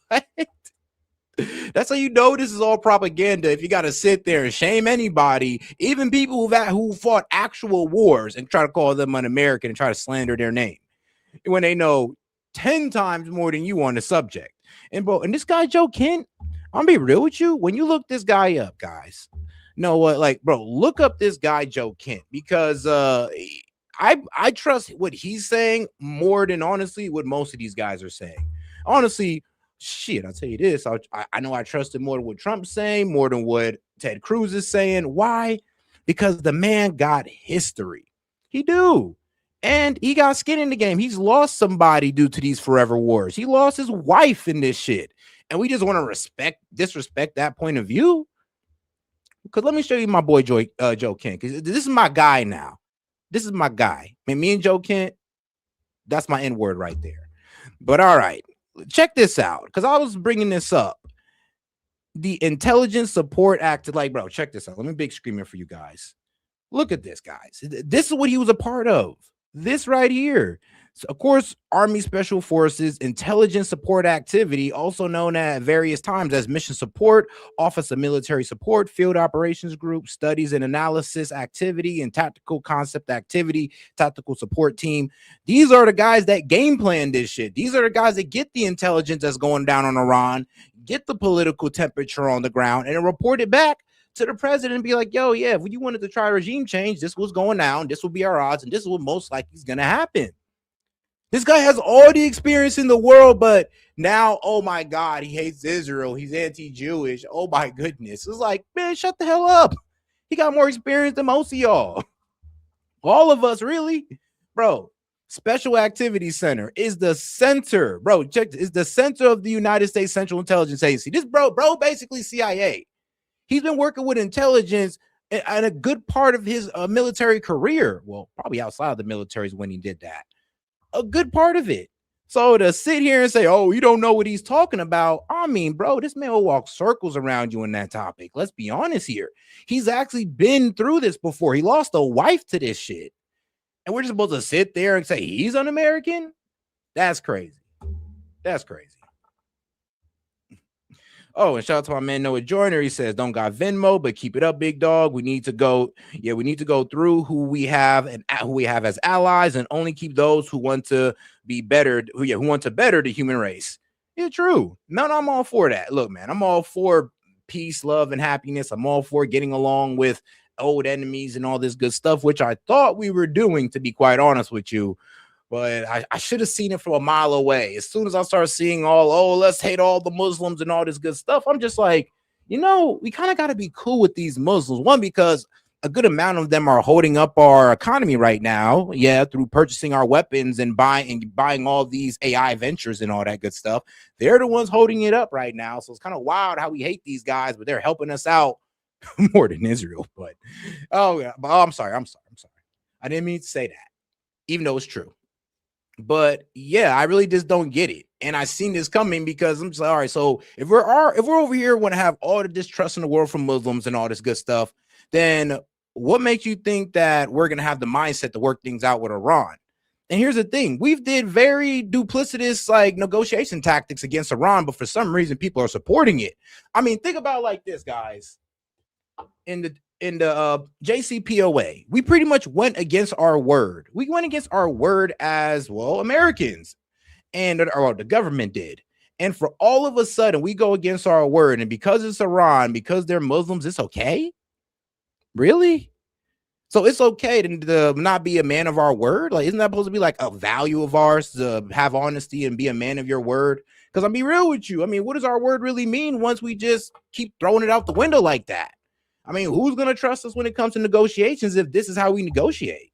That's how you know this is all propaganda. If you got to sit there and shame anybody, even people who fought actual wars, and try to call them un-American and try to slander their name when they know 10 times more than you on the subject. And this guy, Joe Kent, I'm gonna be real with you. When you look this guy up, guys, know what? Like, bro, look up this guy, Joe Kent, because I trust what he's saying more than honestly what most of these guys are saying. Honestly, shit, I'll tell you this. I know I trust him more than what Trump's saying, more than what Ted Cruz is saying. Why? Because the man got history. He do. And he got skin in the game. He's lost somebody due to these forever wars. He lost his wife in this shit. And we just want to disrespect that point of view. Because let me show you my boy Joe Kent. Because this is my guy now. This is my guy. I mean, me and Joe Kent, that's my N-word right there. But all right, check this out. Because I was bringing this up. The Intelligence Support Act. Like, bro, check this out. Let me big screen it for you guys. Look at this, guys. This is what he was a part of. This right here. So, of course, Army Special Forces Intelligence Support Activity, also known at various times as Mission Support, Office of Military Support, Field Operations Group, Studies and Analysis Activity, and Tactical Concept Activity, Tactical Support Team. These are the guys that game plan this shit. These are the guys that get the intelligence that's going down on Iran, get the political temperature on the ground, and report it back to the president and be like, yo, yeah, if you wanted to try regime change, this was going down, this will be our odds, and this is what most likely is going to happen. This guy has all the experience in the world, but now, oh my God, he hates Israel. He's anti-Jewish. Oh my goodness. It's like, man, shut the hell up. He got more experience than most of y'all. All of us, really. Bro, Special Activities Center is the center. Bro, check, is the center of the United States Central Intelligence Agency. This bro basically CIA. He's been working with intelligence and a good part of his military career. Well, probably outside of the military is when he did that. A good part of it. So to sit here and say, oh, you don't know what he's talking about. I mean, bro, this man will walk circles around you in that topic. Let's be honest here. He's actually been through this before. He lost a wife to this shit. And we're just supposed to sit there and say he's un-American? That's crazy. That's crazy. Oh, and shout out to my man Noah Joyner. He says, don't got Venmo, but keep it up, big dog. We need to go. Yeah, we need to go through who we have and who we have as allies, and only keep those who want to be better, who want to better the human race. Yeah, true. Man, I'm all for that. Look, man, I'm all for peace, love, and happiness. I'm all for getting along with old enemies and all this good stuff, which I thought we were doing, to be quite honest with you. But I should have seen it from a mile away. As soon as I start seeing let's hate all the Muslims and all this good stuff, I'm just like, we kind of got to be cool with these Muslims. One, because a good amount of them are holding up our economy right now, through purchasing our weapons and buying all these AI ventures and all that good stuff. They're the ones holding it up right now. So it's kind of wild how we hate these guys, but they're helping us out more than Israel. But I'm sorry. I didn't mean to say that, even though it's true. But yeah, I really just don't get it. And I seen this coming because I'm just like, all right, so if we're over here want to have all the distrust in the world from Muslims and all this good stuff, then what makes you think that we're going to have the mindset to work things out with Iran? And here's the thing. We've did very duplicitous negotiation tactics against Iran, but for some reason people are supporting it. I mean, think about it like this, guys. In the JCPOA, we pretty much went against our word. We went against our word as Americans, and the government did. And for all of a sudden, we go against our word, and because it's Iran, because they're Muslims, it's okay. Really? So it's okay to not be a man of our word? Like, isn't that supposed to be like a value of ours, to have honesty and be a man of your word? Because I'll be real with you. I mean, what does our word really mean once we just keep throwing it out the window like that? I mean, who's going to trust us when it comes to negotiations if this is how we negotiate?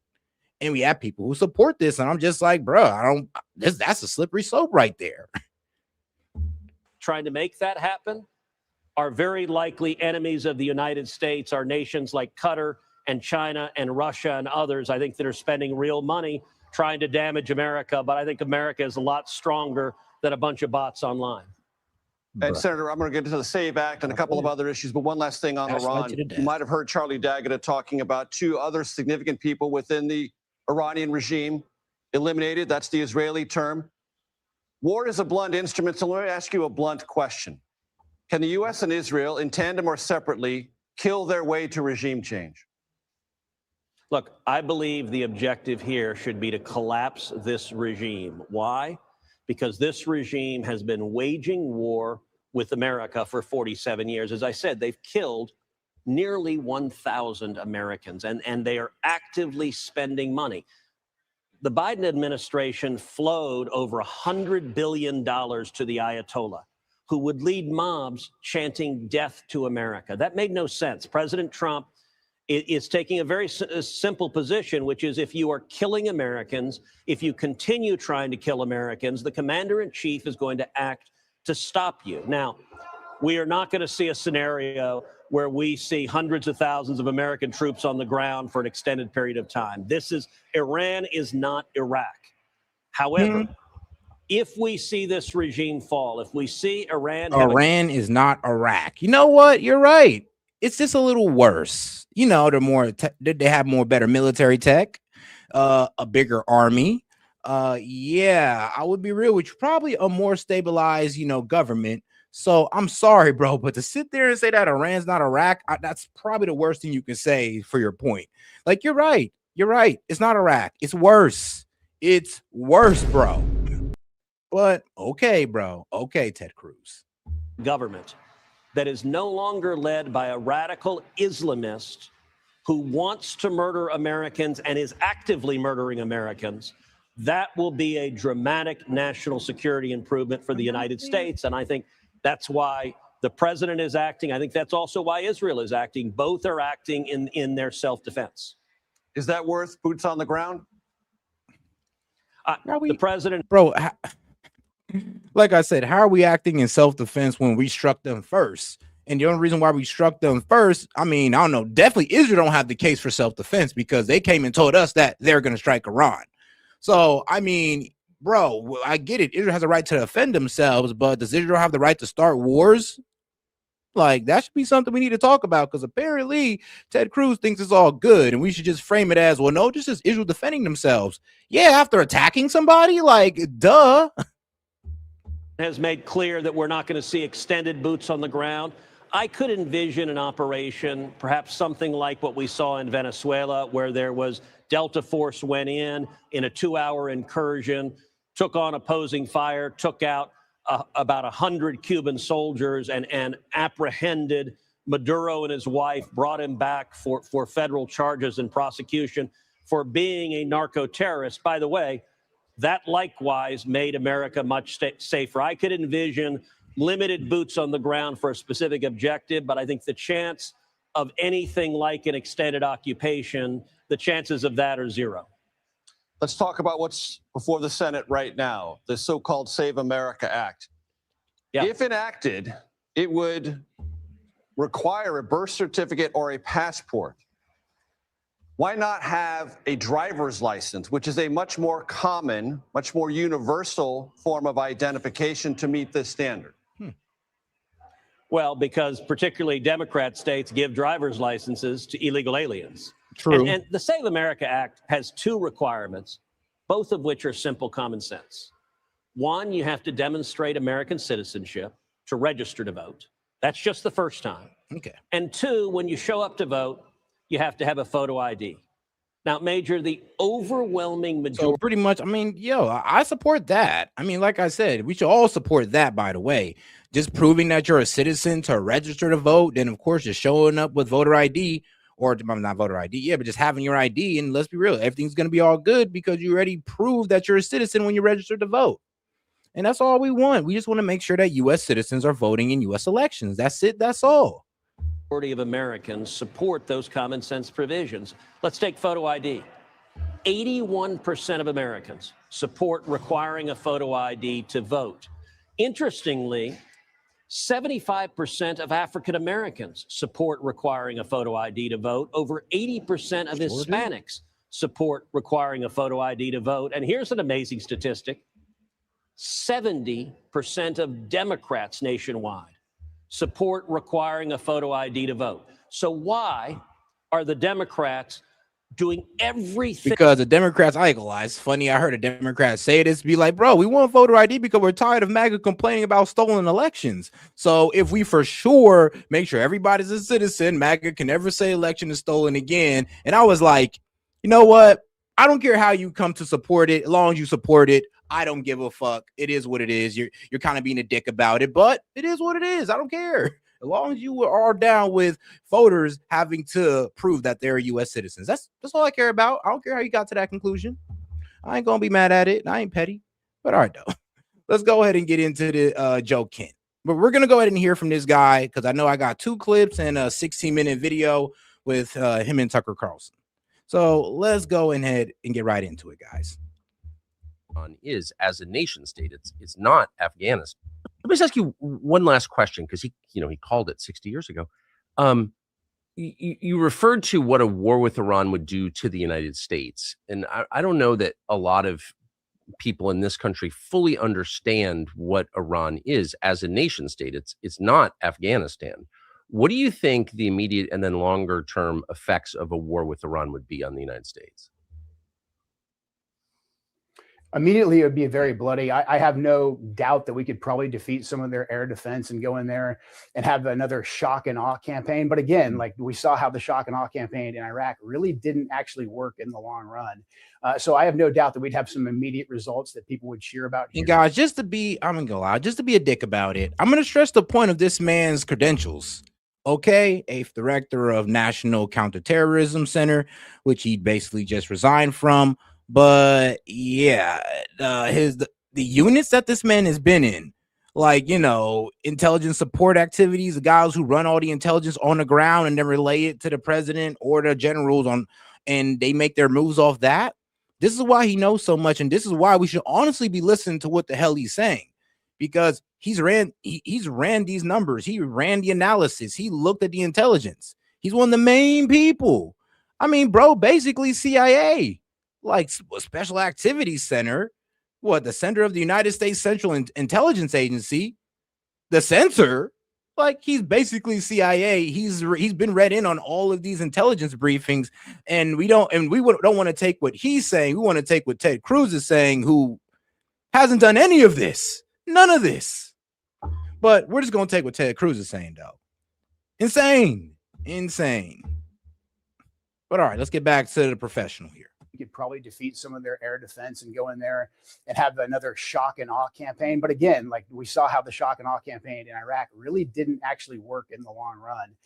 And we have people who support this, and I'm just like, bro, that's a slippery slope right there. Trying to make that happen are very likely enemies of the United States, are nations like Qatar and China and Russia and others, I think, that are spending real money trying to damage America. But I think America is a lot stronger than a bunch of bots online. And Senator, I'm going to get into the SAVE Act and a couple of other issues, but one last thing on Iran. You might have heard Charlie Daggett talking about two other significant people within the Iranian regime eliminated. That's the Israeli term. War is a blunt instrument, so let me ask you a blunt question. Can the U.S. and Israel, in tandem or separately, kill their way to regime change? Look, I believe the objective here should be to collapse this regime. Why? Because this regime has been waging war with America for 47 years. As I said, they've killed nearly 1,000 Americans, and they are actively spending money. The Biden administration flowed over $100 billion to the Ayatollah, who would lead mobs chanting death to America. That made no sense. President Trump is taking a very simple position, which is if you are killing Americans, if you continue trying to kill Americans, the commander-in-chief is going to act to stop you. Now, we are not going to see a scenario where we see hundreds of thousands of American troops on the ground for an extended period of time. Iran is not Iraq. However, if we see this regime fall, if we see Iran is not Iraq. You know what? You're right. It's just a little worse. They have better military tech, a bigger army. I would be real with you, probably a more stabilized, government. So I'm sorry, bro, but to sit there and say that Iran's not Iraq, that's probably the worst thing you can say for your point. Like, you're right. It's not Iraq. It's worse. It's worse, bro. But okay, bro. Okay, Ted Cruz. Government that is no longer led by a radical Islamist who wants to murder Americans and is actively murdering Americans, that will be a dramatic national security improvement for the United States. And I think that's why the president is acting. I think that's also why Israel is acting. Both are acting in their self-defense. Is that worth boots on the ground? The president... Bro, like I said, how are we acting in self-defense when we struck them first? And the only reason why we struck them first, I mean, I don't know, definitely Israel don't have the case for self-defense because they came and told us that they're going to strike Iran. So, I mean, bro, I get it. Israel has a right to defend themselves, but does Israel have the right to start wars? Like, that should be something we need to talk about because apparently Ted Cruz thinks it's all good and we should just frame it as, well, no, this is Israel defending themselves. Yeah, after attacking somebody, like, duh. Has made clear that we're not going to see extended boots on the ground. I could envision an operation, perhaps something like what we saw in Venezuela, where there was Delta Force went in a 2-hour incursion, took on opposing fire, took out about 100 Cuban soldiers and apprehended Maduro and his wife, brought him back for federal charges and prosecution for being a narco-terrorist. By the way, that likewise made America much safer. I could envision limited boots on the ground for a specific objective, but I think the chance of anything like an extended occupation, the chances of that are zero. Let's talk about what's before the Senate right now, the so-called Save America Act. Yeah. If enacted, it would require a birth certificate or a passport. Why not have a driver's license, which is a much more common, much more universal form of identification to meet this standard? Well, because particularly Democrat states give driver's licenses to illegal aliens. True. And the Save America Act has two requirements, both of which are simple common sense. One, you have to demonstrate American citizenship to register to vote. That's just the first time. Okay. And two, when you show up to vote, you have to have a photo ID. Now, Major, the overwhelming majority. So pretty much, I mean, I support that. I mean, like I said, we should all support that, by the way. Just proving that you're a citizen to register to vote, then, of course, just showing up with voter ID, or not voter ID, but just having your ID. And let's be real, everything's going to be all good because you already proved that you're a citizen when you register to vote. And that's all we want. We just want to make sure that U.S. citizens are voting in U.S. elections. That's it. That's all. Majority of Americans support those common sense provisions. Let's take photo ID. 81% of Americans support requiring a photo ID to vote. Interestingly, 75% of African Americans support requiring a photo ID to vote. Over 80% of Hispanics support requiring a photo ID to vote. And here's an amazing statistic. 70% of Democrats nationwide support requiring a photo ID to vote. So why are the Democrats doing everything? Because the Democrats, I ain't gonna lie, it's funny. I heard a Democrat say this, be like, bro, we want voter ID because we're tired of MAGA complaining about stolen elections. So if we for sure make sure everybody's a citizen, MAGA can never say election is stolen again. And I was like, you know what? I don't care how you come to support it, as long as you support it. I don't give a fuck. It is what it is. You're kind of being a dick about it, but it is what it is. I don't care. As long as you are down with voters having to prove that they're U.S. citizens. That's all I care about. I don't care how you got to that conclusion. I ain't going to be mad at it. I ain't petty. But all right, though. Let's go ahead and get into the Joe Kent. But we're going to go ahead and hear from this guy because I know I got 2 clips and a 16-minute video with him and Tucker Carlson. So let's go ahead and get right into it, guys. Is as a nation state, it's not Afghanistan. Let me just ask you one last question, because he called it 60 years ago. You referred to what a war with Iran would do to the United States, and I don't know that a lot of people in this country fully understand what Iran is as a nation state. It's not Afghanistan. What do you think the immediate and then longer term effects of a war with Iran would be on the United States? Immediately, it would be very bloody. I have no doubt that we could probably defeat some of their air defense and go in there and have another shock and awe campaign. But again, like we saw how the shock and awe campaign in Iraq really didn't actually work in the long run. So I have no doubt that we'd have some immediate results that people would cheer about. And guys, just to be a dick about it, I'm going to stress the point of this man's credentials. Okay, 8th director of National Counterterrorism Center, which he basically just resigned from. But yeah, the units that this man has been in, like, intelligence support activities, the guys who run all the intelligence on the ground and then relay it to the president or the generals and they make their moves off that. This is why he knows so much. And this is why we should honestly be listening to what the hell he's saying, because he's ran these numbers. He ran the analysis. He looked at the intelligence. He's one of the main people. I mean, bro, basically CIA. Like Special Activities Center, the center of the United States Central Intelligence Agency, the censor, like he's basically CIA. He's been read in on all of these intelligence briefings, and we don't want to take what he's saying. We want to take what Ted Cruz is saying, who hasn't done any of this, none of this. But we're just gonna take what Ted Cruz is saying, though. Insane. But all right, let's get back to the professional here. could probably defeat some of their air defense and go in there and have another shock and awe campaign. But again, like we saw how the shock and awe campaign in Iraq really didn't actually work in the long run.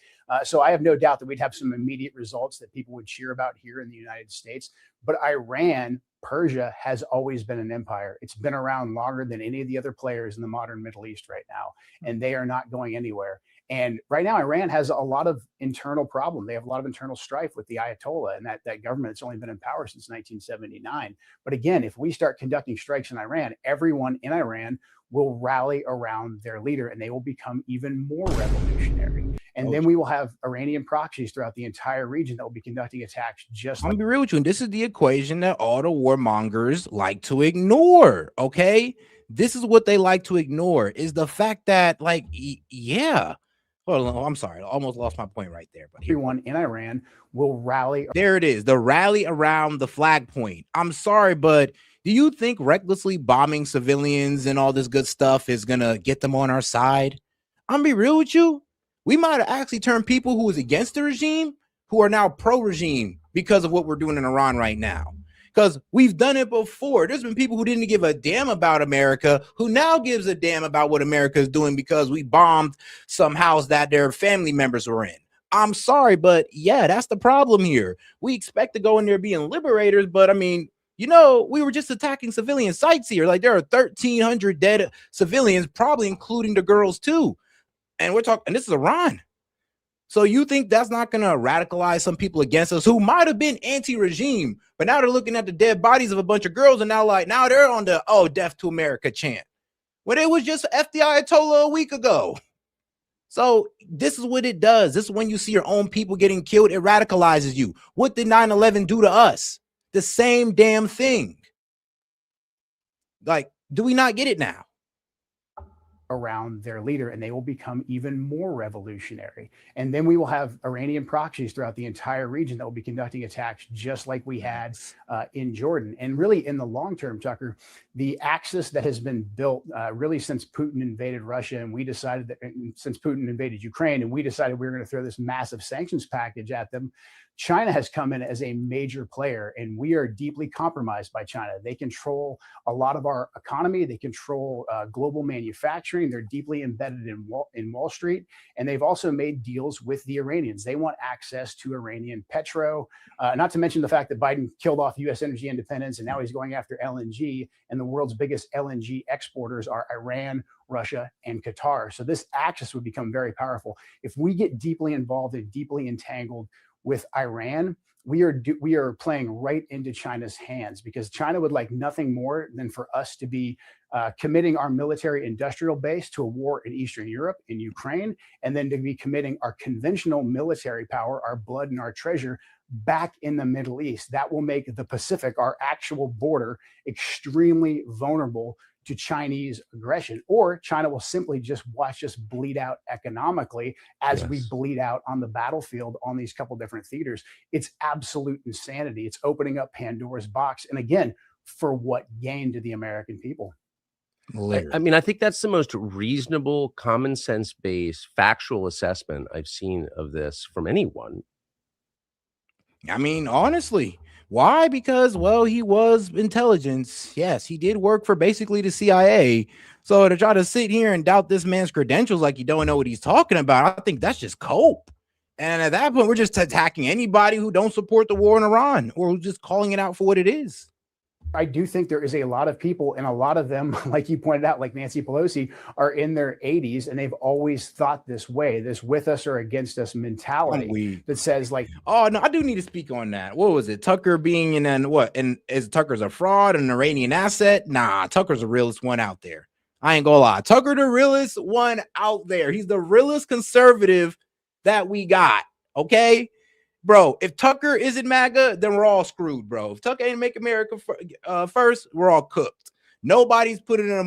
So I have no doubt that we'd have some immediate results that people would cheer about here in the United States. But Iran, Persia has always been an empire. It's been around longer than any of the other players in the modern Middle East right now, and they are not going anywhere. And right now, Iran has a lot of internal problem. They have a lot of internal strife with the Ayatollah and that government that's only been in power since 1979. But again, if we start conducting strikes in Iran, everyone in Iran will rally around their leader and they will become even more revolutionary. And then we will have Iranian proxies throughout the entire region that will be conducting attacks just I'm like. gonna be real with you, and this is the equation that all the warmongers like to ignore. Okay, this is what they like to ignore is the fact that, like, yeah. Hold on, I'm sorry, I almost lost my point right there. But everyone in Iran will rally. There it is, the rally around the flag point. I'm sorry, but do you think recklessly bombing civilians and all this good stuff is gonna get them on our side? I'm gonna be real with you. We might have actually turned people who was against the regime who are now pro-regime because of what we're doing in Iran right now. Because we've done it before. There's been people who didn't give a damn about America who now gives a damn about what America is doing because we bombed some house that their family members were in. I'm sorry, but yeah, that's the problem here. We expect to go in there being liberators, but I mean, you know, we were just attacking civilian sites here. Like there are 1,300 dead civilians, probably including the girls too. And we're talking, and this is Iran. So you think that's not going to radicalize some people against us who might have been anti-regime, but now they're looking at the dead bodies of a bunch of girls and now they're on the, oh, death to America chant. When it was just FDI Ayatollah a week ago. So this is what it does. This is when you see your own people getting killed, it radicalizes you. What did 9/11 do to us? The same damn thing. Like, do we not get it now? Around their leader and they will become even more revolutionary. And then we will have Iranian proxies throughout the entire region that will be conducting attacks just like we had in Jordan. And really in the long term, Tucker, the axis that has been built really since Putin invaded Russia and we decided that since Putin invaded Ukraine and we decided we were going to throw this massive sanctions package at them, China has come in as a major player and we are deeply compromised by China. They control a lot of our economy. They control global manufacturing. They're deeply embedded in Wall Street. And they've also made deals with the Iranians. They want access to Iranian petro, not to mention the fact that Biden killed off U.S. energy independence and now he's going after LNG. And the world's biggest LNG exporters are Iran, Russia, and Qatar. So this axis would become very powerful. If we get deeply involved and deeply entangled with Iran, we are playing right into China's hands because China would like nothing more than for us to be committing our military industrial base to a war in Eastern Europe, in Ukraine, and then to be committing our conventional military power, our blood and our treasure back in the Middle East. That will make the Pacific, our actual border, extremely vulnerable to Chinese aggression, or China will simply just watch us bleed out economically as we bleed out on the battlefield on these couple different theaters. It's absolute insanity. It's opening up Pandora's box. And again, for what gain to the American people? I mean, I think that's the most reasonable, common sense based, factual assessment I've seen of this from anyone. I mean, honestly, why? Because, well, he was intelligence. Yes, he did work for basically the CIA. So to try to sit here and doubt this man's credentials like you don't know what he's talking about, I think that's just cope. And at that point, we're just attacking anybody who don't support the war in Iran or who's just calling it out for what it is. I do think there is a lot of people, and a lot of them, like you pointed out, like Nancy Pelosi, are in their 80s, and they've always thought this way, this with us or against us mentality that says like, oh no, I do need to speak on that. What was it? Tucker being in and what? And is Tucker's a fraud, an Iranian asset? Nah, Tucker's the realest one out there. I ain't gonna lie. Tucker, the realest one out there. He's the realest conservative that we got. Okay. Bro, if Tucker isn't MAGA, then we're all screwed, bro. If Tucker ain't make America first, we're all cooked. Nobody's putting in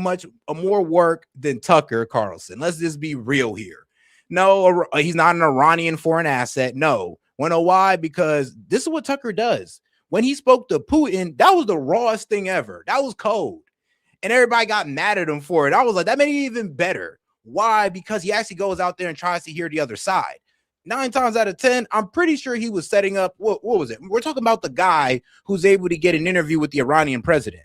more work than Tucker Carlson. Let's just be real here. No, he's not an Iranian foreign asset. No. Want to know why? Because this is what Tucker does. When he spoke to Putin, that was the rawest thing ever. That was cold. And everybody got mad at him for it. I was like, that made it even better. Why? Because he actually goes out there and tries to hear the other side. 9 times out of 10, I'm pretty sure he was setting up, what was it? We're talking about the guy who's able to get an interview with the Iranian president.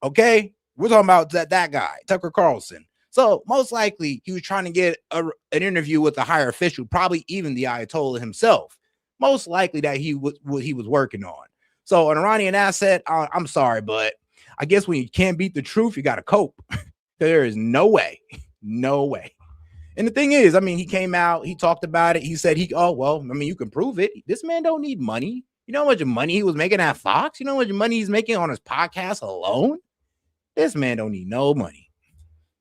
Okay? We're talking about that guy, Tucker Carlson. So most likely he was trying to get an interview with a higher official, probably even the Ayatollah himself. Most likely that he was what he was working on. So an Iranian asset, I'm sorry, but I guess when you can't beat the truth, you got to cope. There is no way. No way. And the thing is, I mean, he came out, he talked about it. He said you can prove it. This man don't need money. You know how much money he was making at Fox? You know how much money he's making on his podcast alone? This man don't need no money.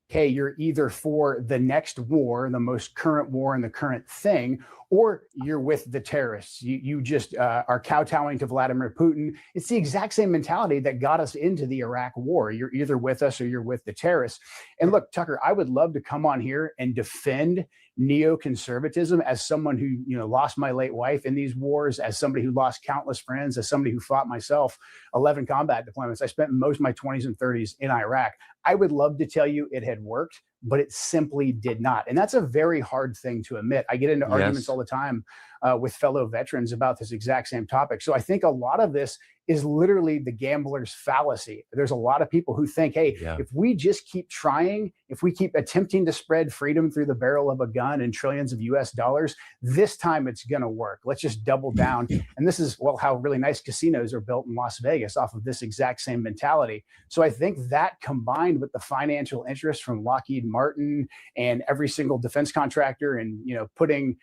Hey, you're either for the next war, the most current war and the current thing, or you're with the terrorists. You just are kowtowing to Vladimir Putin. It's the exact same mentality that got us into the Iraq war. You're either with us or you're with the terrorists. And look, Tucker, I would love to come on here and defend neoconservatism as someone who, lost my late wife in these wars, as somebody who lost countless friends, as somebody who fought myself 11 combat deployments. I spent most of my 20s and 30s in Iraq. I would love to tell you it had worked, but it simply did not. And that's a very hard thing to admit. I get into arguments all the time with fellow veterans about this exact same topic. So I think a lot of this is literally the gambler's fallacy. There's a lot of people who think, hey, if we just keep trying, if we keep attempting to spread freedom through the barrel of a gun and trillions of US dollars, this time it's going to work. Let's just double down. And this is, how really nice casinos are built in Las Vegas off of this exact same mentality. So I think that combined with the financial interest from Lockheed Martin and every single defense contractor and, putting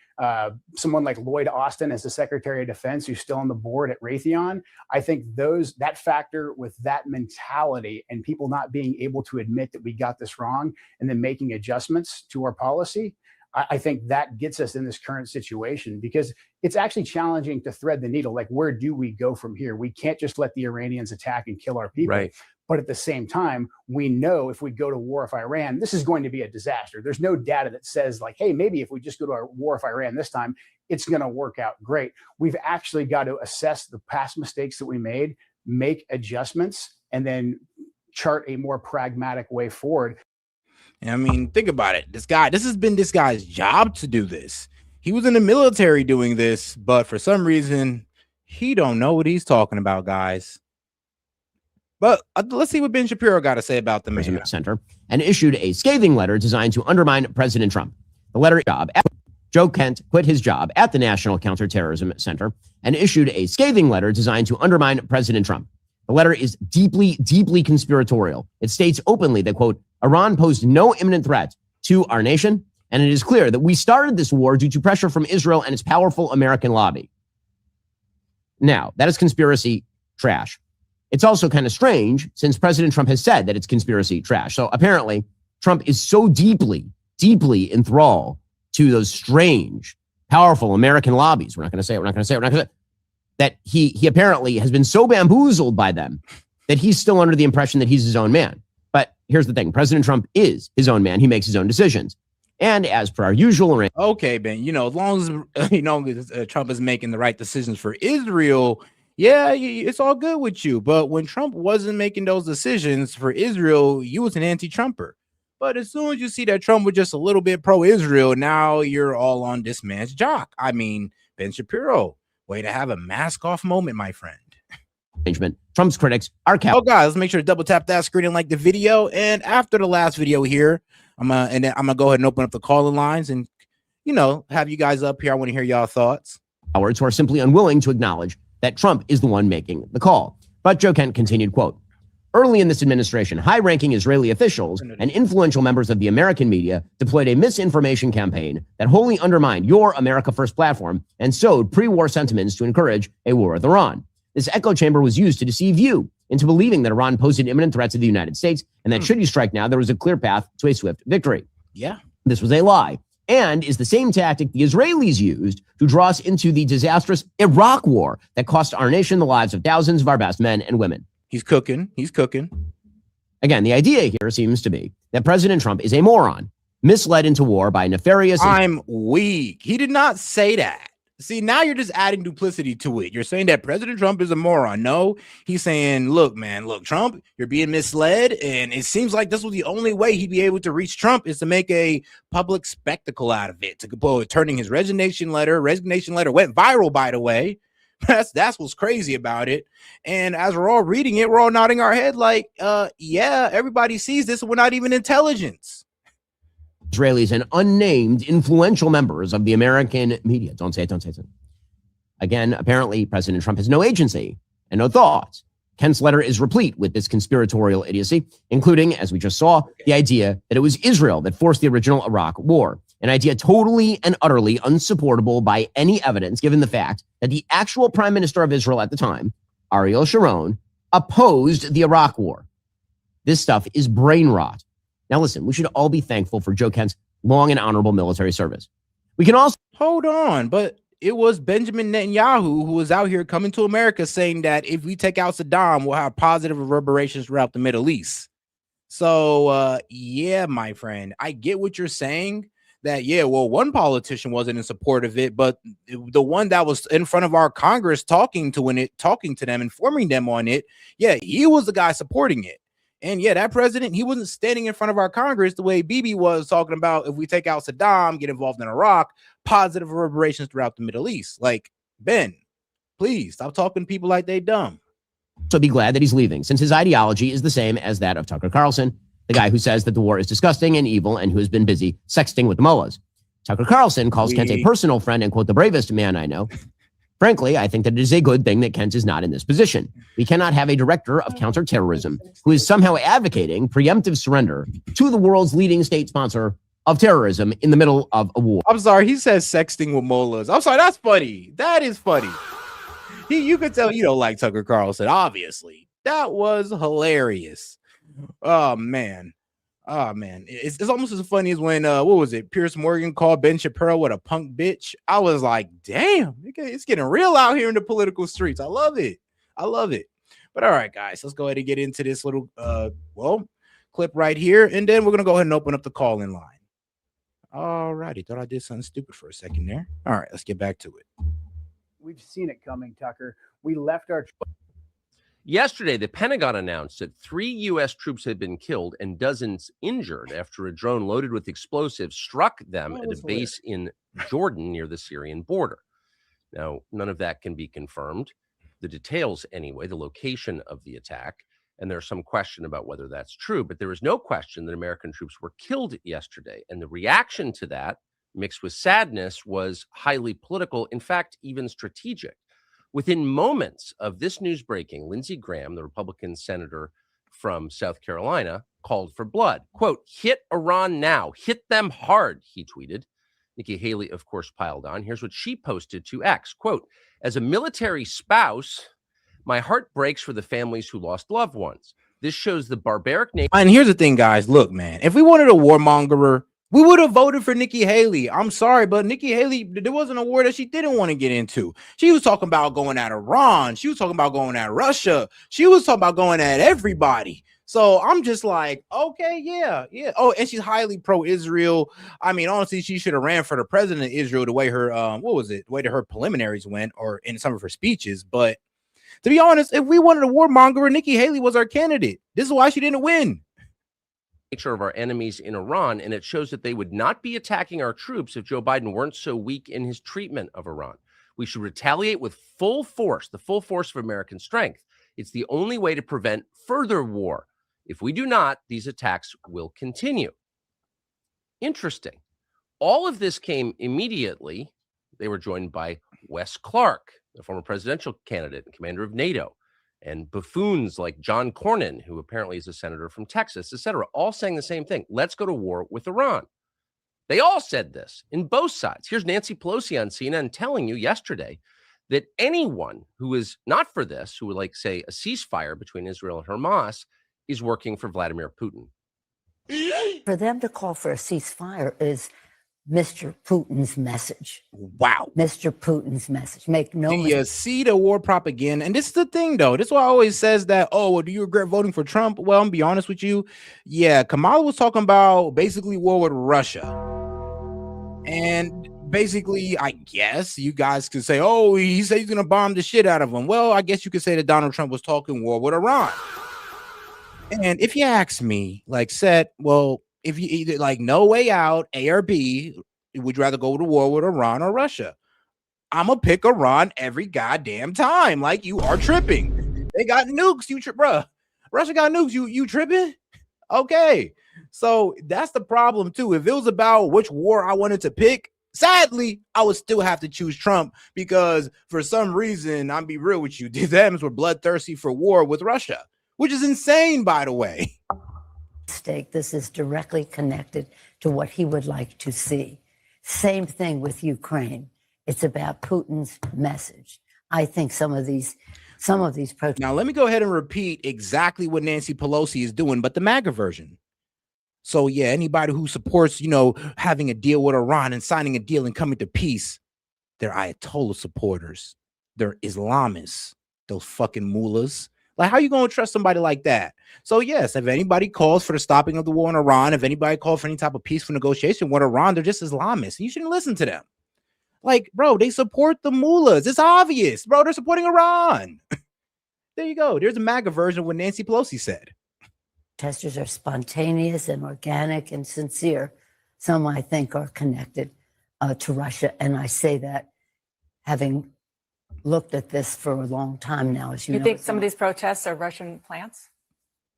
someone like Lloyd Austin as the Secretary of Defense, who's still on the board at Raytheon, I think that factor with that mentality and people not being able to admit that we got this wrong and then making adjustments to our policy, I think that gets us in this current situation because it's actually challenging to thread the needle. Like, where do we go from here? We can't just let the Iranians attack and kill our people. Right. But at the same time, we know if we go to war with Iran, this is going to be a disaster. There's no data that says like, hey, maybe if we just go to a war with Iran this time, it's going to work out great. We've actually got to assess the past mistakes that we made, make adjustments, and then chart a more pragmatic way forward. I mean, think about it. This has been this guy's job to do this. He was in the military doing this, but for some reason, he don't know what he's talking about, guys. But let's see what Ben Shapiro got to say about the man. Center and issued a scathing letter designed to undermine President Trump. The letter Joe Kent quit his job at the National Counterterrorism Center and issued a scathing letter designed to undermine President Trump. The letter is deeply, deeply conspiratorial. It states openly that, quote, Iran posed no imminent threat to our nation, and it is clear that we started this war due to pressure from Israel and its powerful American lobby. Now, that is conspiracy trash. It's also kind of strange since President Trump has said that it's conspiracy trash. So apparently Trump is so deeply, deeply enthralled to those strange, powerful American lobbies. We're not going to say it. That he apparently has been so bamboozled by them that he's still under the impression that he's his own man. But here's the thing. President Trump is his own man. He makes his own decisions. And as per our usual arrangement. Okay, Ben, as long as, Trump is making the right decisions for Israel, yeah, it's all good with you. But when Trump wasn't making those decisions for Israel, you was an anti-Trumper. But as soon as you see that Trump was just a little bit pro-Israel, now you're all on this man's jock. I mean, Ben Shapiro, way to have a mask off moment, my friend. Trump's critics are Oh, guys, let's make sure to double tap that screen and like the video. And after the last video here, I'm gonna go ahead and open up the call-in lines and, have you guys up here. I want to hear y'all thoughts. Cowards who are simply unwilling to acknowledge that Trump is the one making the call. But Joe Kent continued, quote, early in this administration, high-ranking Israeli officials and influential members of the American media deployed a misinformation campaign that wholly undermined your America First platform and sowed pre-war sentiments to encourage a war with Iran. This echo chamber was used to deceive you into believing that Iran posed an imminent threat to the United States and that should you strike now, there was a clear path to a swift victory. Yeah. This was a lie and is the same tactic the Israelis used to draw us into the disastrous Iraq war that cost our nation the lives of thousands of our best men and women. He's cooking. Again, the idea here seems to be that President Trump is a moron, misled into war by nefarious... I'm weak. He did not say that. See, now you're just adding duplicity to it. You're saying that President Trump is a moron. No, he's saying, look, man, look, Trump, you're being misled. And it seems like this was the only way he'd be able to reach Trump is to make a public spectacle out of it, turning his resignation letter went viral, by the way. That's what's crazy about it. And as we're all reading it, we're all nodding our head like, yeah, everybody sees this. We're not even intelligence. Israelis and unnamed influential members of the American media. Don't say it, don't say it. Again, apparently President Trump has no agency and no thoughts. Kent's letter is replete with this conspiratorial idiocy, including, as we just saw, the idea that it was Israel that forced the original Iraq war, an idea totally and utterly unsupportable by any evidence, given the fact that the actual prime minister of Israel at the time, Ariel Sharon, opposed the Iraq war. This stuff is brain rot. Now, listen, we should all be thankful for Joe Kent's long and honorable military service. We can also... Hold on, but it was Benjamin Netanyahu who was out here coming to America saying that if we take out Saddam, we'll have positive reverberations throughout the Middle East. So, yeah, my friend, I get what you're saying. That, yeah, well, one politician wasn't in support of it, but the one that was in front of our Congress talking to them, informing them on it, yeah, he was the guy supporting it. And yeah, that president, he wasn't standing in front of our Congress the way Bibi was talking about if we take out Saddam, get involved in Iraq, positive reverberations throughout the Middle East. Like, Ben, please stop talking to people like they dumb. So be glad that he's leaving, since his ideology is the same as that of Tucker Carlson, the guy who says that the war is disgusting and evil and who has been busy sexting with the mullahs. Tucker Carlson calls Kent a personal friend and, quote, the bravest man I know. Frankly, I think that it is a good thing that Kent is not in this position. We cannot have a director of counterterrorism who is somehow advocating preemptive surrender to the world's leading state sponsor of terrorism in the middle of a war. I'm sorry, he says sexting with mullahs. I'm sorry, that's funny. That is funny. You could tell you don't like Tucker Carlson, obviously. That was hilarious. Oh, man. It's almost as funny as when what was it? Pierce Morgan called Ben Shapiro what a punk bitch. I was like, damn, it's getting real out here in the political streets. I love it. But all right, guys, let's go ahead and get into this little clip right here, and then we're gonna go ahead and open up the call-in line. All righty, thought I did something stupid for a second there. All right, let's get back to it. We've seen it coming, Tucker. We left our... Yesterday, the Pentagon announced that 3 U.S. troops had been killed and dozens injured after a drone loaded with explosives struck them at a base in Jordan near the Syrian border. Now, none of that can be confirmed. The details, anyway, the location of the attack, and there's some question about whether that's true, but there is no question that American troops were killed yesterday. And the reaction to that, mixed with sadness, was highly political, in fact, even strategic. Within moments of this news breaking, Lindsey Graham, the Republican senator from South Carolina, called for blood. Quote, hit Iran now, hit them hard, he tweeted. Nikki Haley, of course, piled on. Here's what she posted to X. Quote, as a military spouse, my heart breaks for the families who lost loved ones. This shows the barbaric nature. And here's the thing, guys. Look, man, if we wanted a warmonger, we would have voted for Nikki Haley. I'm sorry, but Nikki Haley, there wasn't a war that she didn't want to get into. She was talking about going at Iran. She was talking about going at Russia. She was talking about going at everybody. So I'm just like, okay, yeah. Oh, and she's highly pro-Israel. I mean, honestly, she should have ran for the president of Israel the way her, the way that her preliminaries went, or in some of her speeches. But to be honest, if we wanted a warmonger, Nikki Haley was our candidate. This is why she didn't win. Nature of our enemies in Iran, and it shows that they would not be attacking our troops if Joe Biden weren't so weak in his treatment of Iran. We should retaliate with full force, the full force of American strength. It's the only way to prevent further war. If we do not, these attacks will continue. Interesting. All of this came immediately. They were joined by Wes Clark, the former presidential candidate and commander of NATO, and buffoons like John Cornyn, who apparently is a senator from Texas, etc., all saying the same thing. Let's go to war with Iran. They all said this in both sides. Here's Nancy Pelosi on CNN telling you yesterday that anyone who is not for this, who would like, say, a ceasefire between Israel and Hamas, is working for Vladimir Putin. For them to call for a ceasefire is Mr. Putin's message. Wow. Mr. Putin's message. Make no mistake. You see the war propaganda. And this is the thing, though. This is why I always says that, oh, well, do you regret voting for Trump? Well, I'm gonna be honest with you. Yeah, Kamala was talking about basically war with Russia. And basically, I guess you guys could say, oh, he said he's going to bomb the shit out of them. Well, I guess you could say that Donald Trump was talking war with Iran. And if you ask me, like, Set, well, if you either like no way out, A or B, would you rather go to war with Iran or Russia? I'm gonna pick Iran every goddamn time. Like, you are tripping. They got nukes. Bruh. Russia got nukes. You tripping? Okay. So that's the problem too. If it was about which war I wanted to pick, sadly, I would still have to choose Trump because for some reason, I'm be real with you, the Dems were bloodthirsty for war with Russia, which is insane, by the way. This is directly connected to what he would like to see. Same thing with Ukraine. It's about Putin's message. I think some of these protests. Now, let me go ahead and repeat exactly what Nancy Pelosi is doing, but the MAGA version. So, yeah, anybody who supports, having a deal with Iran and signing a deal and coming to peace, they're Ayatollah supporters. They're Islamists, those fucking mullahs. Like, how you going to trust somebody like that? So, yes, if anybody calls for the stopping of the war in Iran, if anybody calls for any type of peaceful negotiation with Iran, they're just Islamists. And you shouldn't listen to them. Like, bro, they support the mullahs. It's obvious, bro. They're supporting Iran. There you go. There's a MAGA version of what Nancy Pelosi said. Protesters are spontaneous and organic and sincere. Some, I think, are connected to Russia. And I say that having looked at this for a long time now. As you know, think some of these protests are Russian plants?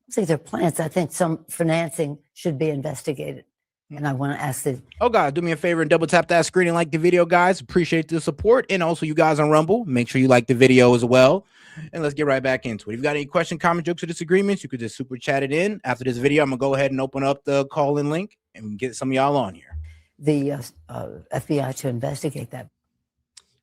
I think they're plants. I think some financing should be investigated. And I want to ask the... Oh, God, do me a favor and double tap that screen and like the video, guys. Appreciate the support. And also you guys on Rumble, make sure you like the video as well. And let's get right back into it. If you got any question, comment, jokes, or disagreements, you could just super chat it in. After this video, I'm going to go ahead and open up the call-in link and get some of y'all on here. The FBI to investigate that.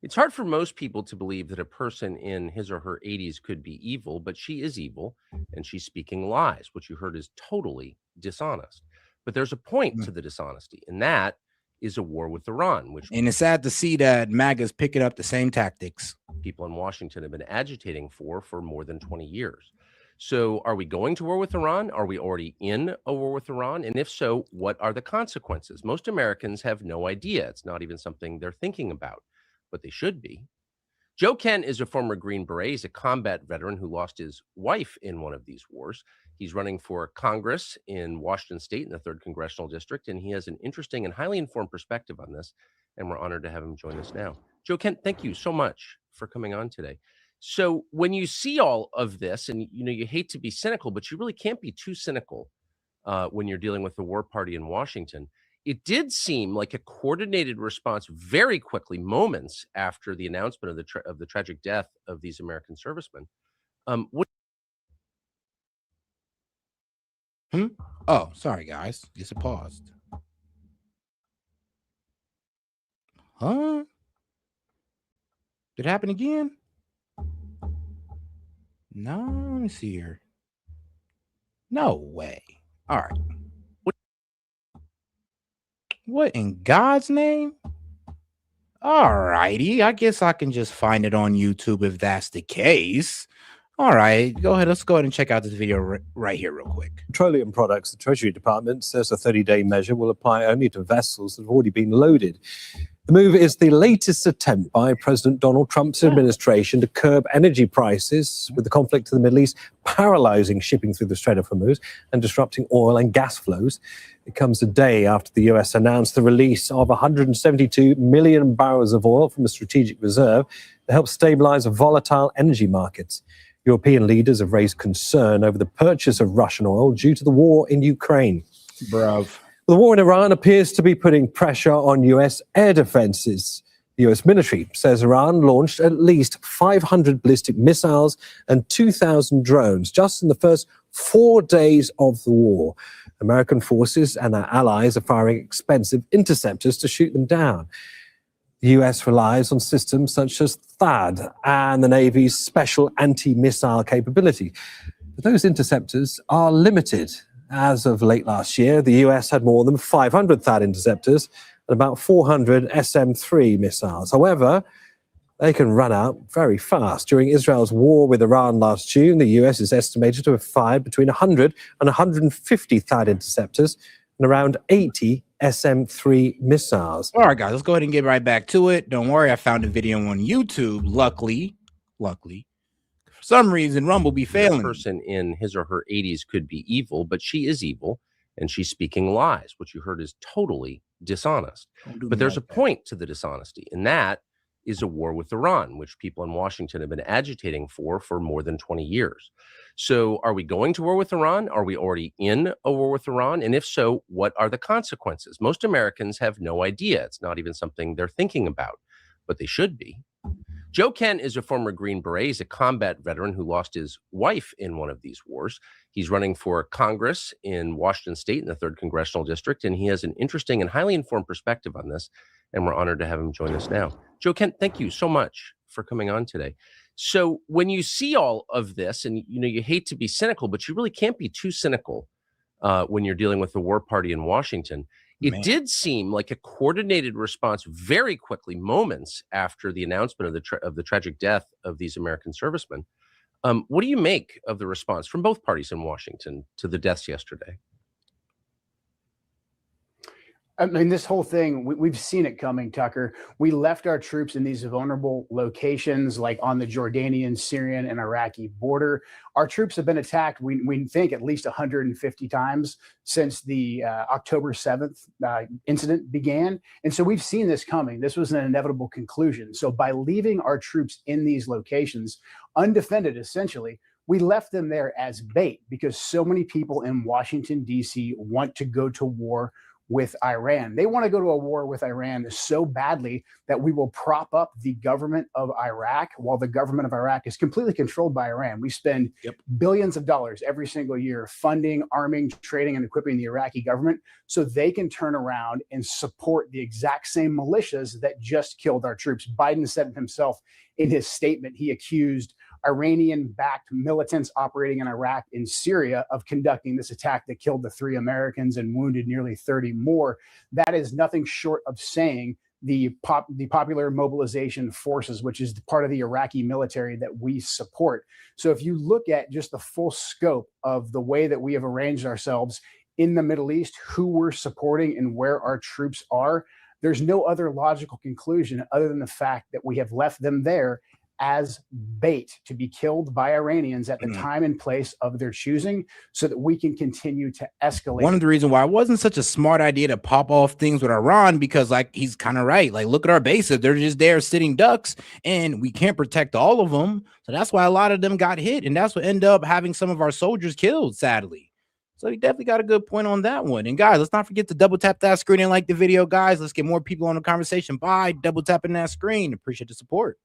It's hard for most people to believe that a person in his or her 80s could be evil, but she is evil, and she's speaking lies. What you heard is totally dishonest. But there's a point to the dishonesty, and that is a war with Iran. And it's sad to see that MAGA's picking up the same tactics people in Washington have been agitating for more than 20 years. So are we going to war with Iran? Are we already in a war with Iran? And if so, what are the consequences? Most Americans have no idea. It's not even something they're thinking about, but they should be. Joe Kent is a former Green Beret. He's a combat veteran who lost his wife in one of these wars. He's running for Congress in Washington State in the 3rd Congressional District, and he has an interesting and highly informed perspective on this, and we're honored to have him join us now. Joe Kent, thank you so much for coming on today. So when you see all of this, and you hate to be cynical, but you really can't be too cynical when you're dealing with the war party in Washington. It did seem like a coordinated response very quickly, moments after the announcement of the tragic death of these American servicemen. Oh, sorry, guys. Just paused. Huh? Did it happen again? No, let me see here. No way. All right. What in God's name? All righty. I guess I can just find it on YouTube if that's the case. All right. Go ahead. Let's go ahead and check out this video right here real quick. Petroleum products, the Treasury Department says a 30-day measure will apply only to vessels that have already been loaded. The move is the latest attempt by President Donald Trump's administration to curb energy prices, with the conflict in the Middle East paralyzing shipping through the Strait of Hormuz and disrupting oil and gas flows. It comes a day after the U.S. announced the release of 172 million barrels of oil from a strategic reserve to help stabilize volatile energy markets. European leaders have raised concern over the purchase of Russian oil due to the war in Ukraine. Bruv. The war in Iran appears to be putting pressure on U.S. air defenses. The U.S. military says Iran launched at least 500 ballistic missiles and 2,000 drones just in the first 4 days of the war. American forces and their allies are firing expensive interceptors to shoot them down. The U.S. relies on systems such as THAAD and the Navy's special anti-missile capability. But those interceptors are limited. As of late last year, the U.S. had more than 500 THAAD interceptors and about 400 SM-3 missiles. However, they can run out very fast. During Israel's war with Iran last June, the U.S. is estimated to have fired between 100 and 150 THAAD interceptors and around 80 SM-3 missiles. All right, guys, let's go ahead and get right back to it. Don't worry, I found a video on YouTube. Luckily, for some reason, Rumble be failing. A person in his or her 80s could be evil, but she is evil, and she's speaking lies. What you heard is totally dishonest. But there's a point to the dishonesty, and that is a war with Iran, which people in Washington have been agitating for more than 20 years. So are we going to war with Iran? Are we already in a war with Iran? And if so, what are the consequences? Most Americans have no idea. It's not even something they're thinking about, but they should be. Joe Kent is a former Green Beret. He's a combat veteran who lost his wife in one of these wars. He's running for Congress in Washington State in the 3rd Congressional District, and he has an interesting and highly informed perspective on this, and we're honored to have him join us now. Joe Kent, thank you so much for coming on today. So when you see all of this, and you hate to be cynical, but you really can't be too cynical when you're dealing with the war party in Washington. It did seem like a coordinated response very quickly, moments after the announcement of the tragic death of these American servicemen. What do you make of the response from both parties in Washington to the deaths yesterday? I mean, this whole thing, we've seen it coming, Tucker. We left our troops in these vulnerable locations, like on the Jordanian, Syrian, and Iraqi border. Our troops have been attacked, we think, at least 150 times since the October 7th incident began. And so we've seen this coming. This was an inevitable conclusion. So by leaving our troops in these locations, undefended, essentially, we left them there as bait because so many people in Washington, D.C. want to go to war with Iran. They want to go to a war with Iran so badly that we will prop up the government of Iraq while the government of Iraq is completely controlled by Iran. We spend billions of dollars every single year funding, arming, training, and equipping the Iraqi government so they can turn around and support the exact same militias that just killed our troops. Biden said it himself in his statement. He accused Iranian-backed militants operating in Iraq and Syria of conducting this attack that killed the 3 Americans and wounded nearly 30 more. That is nothing short of saying the Popular Mobilization Forces, which is part of the Iraqi military that we support. So if you look at just the full scope of the way that we have arranged ourselves in the Middle East, who we're supporting and where our troops are, there's no other logical conclusion other than the fact that we have left them there as bait to be killed by Iranians at the time and place of their choosing so that we can continue to escalate. One of the reasons why it wasn't such a smart idea to pop off things with Iran, because like he's kind of right. Like, look at our bases. They're just there sitting ducks and we can't protect all of them. So that's why a lot of them got hit. And that's what ended up having some of our soldiers killed, sadly. So you definitely got a good point on that one. And guys, let's not forget to double tap that screen and like the video, guys. Let's get more people on the conversation by double tapping that screen. Appreciate the support.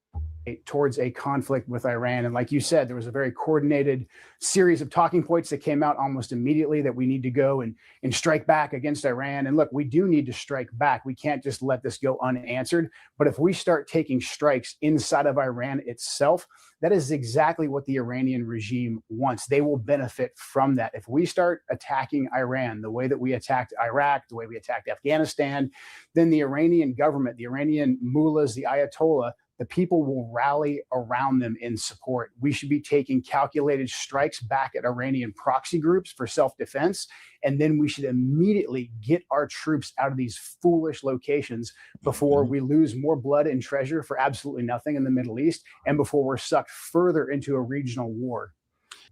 Towards a conflict with Iran. And like you said, there was a very coordinated series of talking points that came out almost immediately that we need to go and strike back against Iran. And look, we do need to strike back. We can't just let this go unanswered. But if we start taking strikes inside of Iran itself, that is exactly what the Iranian regime wants. They will benefit from that. If we start attacking Iran the way that we attacked Iraq, the way we attacked Afghanistan, then the Iranian government, the Iranian mullahs, the Ayatollah, the people will rally around them in support. We should be taking calculated strikes back at Iranian proxy groups for self-defense, and then we should immediately get our troops out of these foolish locations before we lose more blood and treasure for absolutely nothing in the Middle East, and before we're sucked further into a regional war.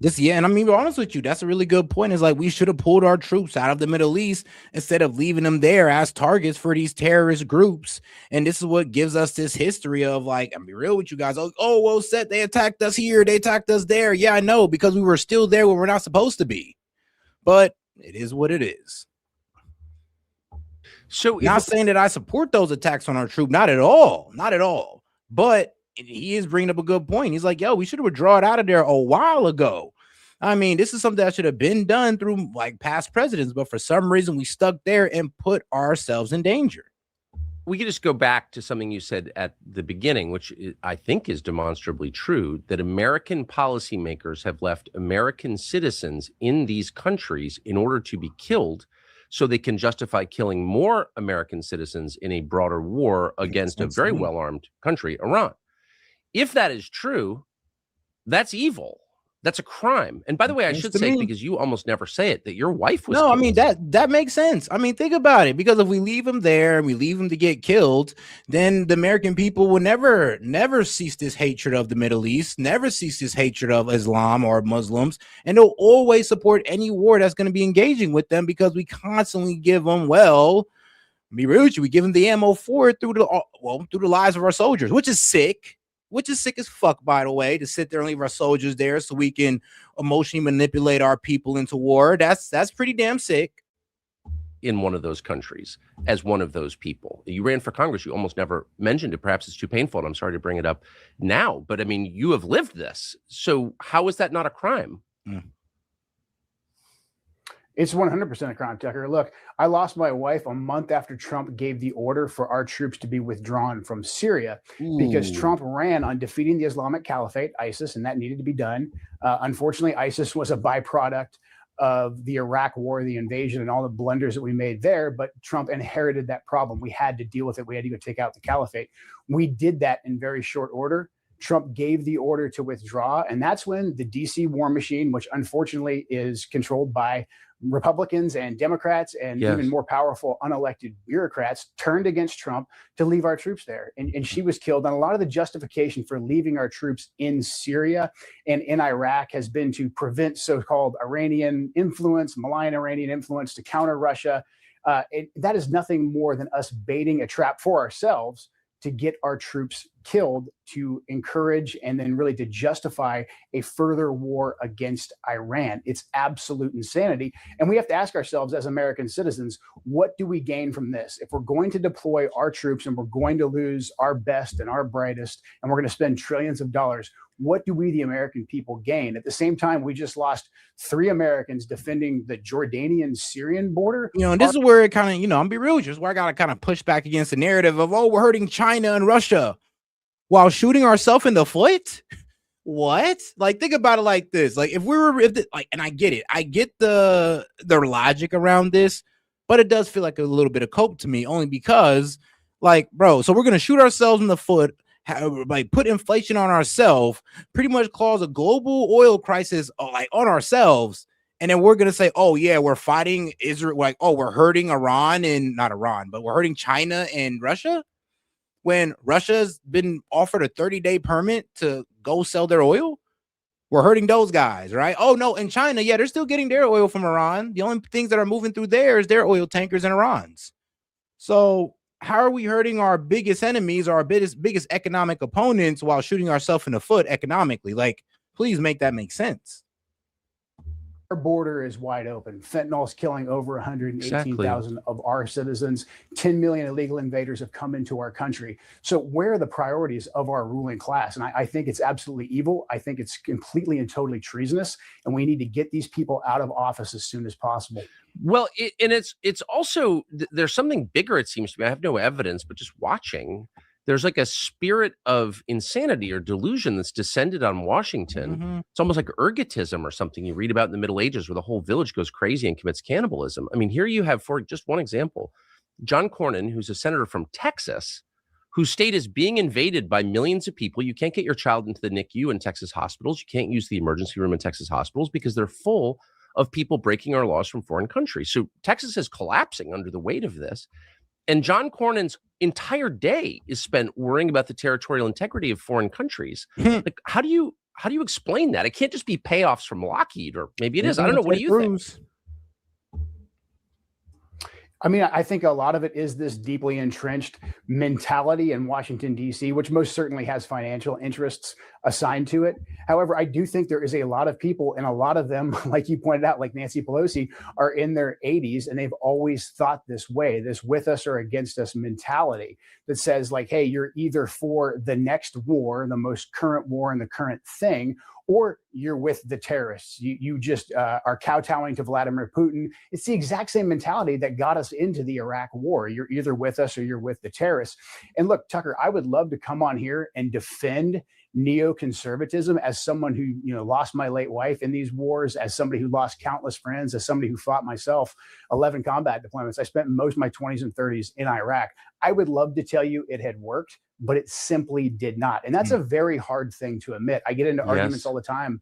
And I mean, to be honest with you, that's a really good point. Is like we should have pulled our troops out of the Middle East instead of leaving them there as targets for these terrorist groups. And this is what gives us this history of like, I'm be real with you guys. Oh, well, S.E.T, they attacked us here, they attacked us there. Yeah, I know, because we were still there where we're not supposed to be. But it is what it is. So not saying that I support those attacks on our troop, not at all, but he is bringing up a good point. He's like, yo, we should have withdrawn out of there a while ago. I mean, this is something that should have been done through like past presidents, but for some reason we stuck there and put ourselves in danger. We could just go back to something you said at the beginning, which I think is demonstrably true, that American policymakers have left American citizens in these countries in order to be killed so they can justify killing more American citizens in a broader war against a very well-armed country, Iran. If that is true, that's evil. That's a crime. And by the way, I Seems should to say, me. because you almost never say it, that your wife was No, I killed. mean that makes sense. I mean, think about it. Because if we leave them there and we leave them to get killed, then the American people will never cease this hatred of the Middle East, never cease this hatred of Islam or Muslims, and they'll always support any war that's going to be engaging with them because we constantly give them, well, be real with you, we give them the ammo for it through the lives of our soldiers, which is sick. Which is sick as fuck, by the way, to sit there and leave our soldiers there so we can emotionally manipulate our people into war. That's pretty damn sick. In one of those countries, as one of those people. You ran for Congress. You almost never mentioned it. Perhaps it's too painful, and I'm sorry to bring it up now. But I mean, you have lived this. So how is that not a crime? It's 100% a crime, Tucker. Look, I lost my wife a month after Trump gave the order for our troops to be withdrawn from Syria because Trump ran on defeating the Islamic Caliphate, ISIS, and that needed to be done. Unfortunately, ISIS was a byproduct of the Iraq war, the invasion, and all the blunders that we made there. But Trump inherited that problem. We had to deal with it. We had to go take out the caliphate. We did that in very short order. Trump gave the order to withdraw. And that's when the DC war machine, which unfortunately is controlled by Republicans and Democrats and even more powerful unelected bureaucrats, turned against Trump to leave our troops there. And she was killed. And a lot of the justification for leaving our troops in Syria and in Iraq has been to prevent so-called Iranian influence, malign Iranian influence, to counter Russia. That is nothing more than us baiting a trap for ourselves to get our troops killed, to encourage and then really to justify a further war against Iran. It's absolute insanity. And we have to ask ourselves as American citizens, what do we gain from this? If we're going to deploy our troops and we're going to lose our best and our brightest, and we're going to spend trillions of dollars, what do we, the American people, gain? At the same time, we just lost 3 Americans defending the Jordanian-Syrian border. You know, and this is where it kind of, you know, I'm be real with you, this is where I got to kind of push back against the narrative of, oh, we're hurting China and Russia while shooting ourselves in the foot. What? Like, think about it like this. Like, and I get it. I get the logic around this, but it does feel like a little bit of cope to me, only because, like, bro, so we're going to shoot ourselves in the foot, like put inflation on ourselves, pretty much cause a global oil crisis like on ourselves, and then we're gonna say, oh yeah, we're fighting Israel, like, oh, we're hurting Iran and not Iran, but we're hurting China and Russia, when Russia's been offered a 30-day permit to go sell their oil. We're hurting those guys, right? Oh no, in China, yeah, they're still getting their oil from Iran. The only things that are moving through there is their oil tankers and Iran's. So how are we hurting our biggest enemies, our biggest economic opponents, while shooting ourselves in the foot economically? Like, please make that make sense. Our border is wide open. Fentanyl is killing over 118,000 of our citizens. 10 million illegal invaders have come into our country. So where are the priorities of our ruling class? And I think it's absolutely evil. I think it's completely and totally treasonous. And we need to get these people out of office as soon as possible. Well, it's also, there's something bigger, it seems to me. I have no evidence, but just watching, there's like a spirit of insanity or delusion that's descended on Washington. It's almost like ergotism or something you read about in the Middle Ages, where the whole village goes crazy and commits cannibalism. I mean, here you have, for just one example, John Cornyn, who's a senator from Texas, whose state is being invaded by millions of people. You can't get your child into the NICU in Texas hospitals. You can't use the emergency room in Texas hospitals because they're full of people breaking our laws from foreign countries. So Texas is collapsing under the weight of this. And John Cornyn's entire day is spent worrying about the territorial integrity of foreign countries. Like, how do you explain that? It can't just be payoffs from Lockheed, or maybe it is. I don't know. What do you think? I mean, I think a lot of it is this deeply entrenched mentality in Washington, D.C., which most certainly has financial interests assigned to it. However, I do think there is a lot of people, and a lot of them, like you pointed out, like Nancy Pelosi, are in their 80s, and they've always thought this way, this with us or against us mentality that says, like, hey, you're either for the next war, the most current war and the current thing, or you're with the terrorists. You just are kowtowing to Vladimir Putin. It's the exact same mentality that got us into the Iraq war. You're either with us or you're with the terrorists. And look, Tucker, I would love to come on here and defend neoconservatism, as someone who, lost my late wife in these wars, as somebody who lost countless friends, as somebody who fought myself 11 combat deployments. I spent most of my 20s and 30s in Iraq. I would love to tell you it had worked, but it simply did not. And that's a very hard thing to admit. I get into arguments all the time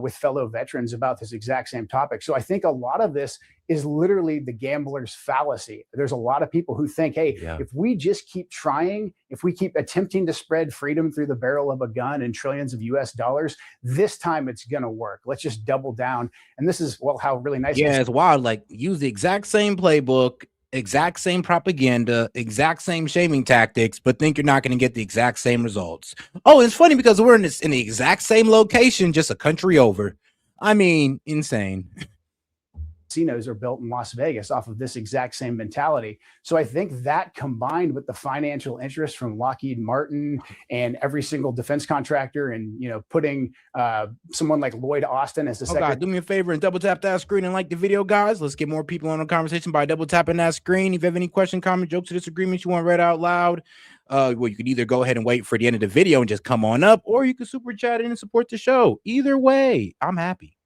with fellow veterans about this exact same topic. So I think a lot of this is literally the gambler's fallacy. There's a lot of people who think, hey, if we just keep trying, if we keep attempting to spread freedom through the barrel of a gun and trillions of US dollars, this time it's going to work. Let's just double down. And this is, well, how really nice. Yeah, it's wild. Like, use the exact same playbook, exact same propaganda, exact same shaming tactics, but think you're not going to get the exact same results. Oh, it's funny because we're in the exact same location, just a country over. I mean, insane. Casinos are built in Las Vegas off of this exact same mentality. So I think that, combined with the financial interest from Lockheed Martin and every single defense contractor, and putting someone like Lloyd Austin as the secretary. God, do me a favor and double tap that screen and like the video, guys. Let's get more people on the conversation by double tapping that screen. If you have any question, comment, jokes, or disagreements you want read out loud, well, you could either go ahead and wait for the end of the video and just come on up, or you can super chat in and support the show. Either way, I'm happy.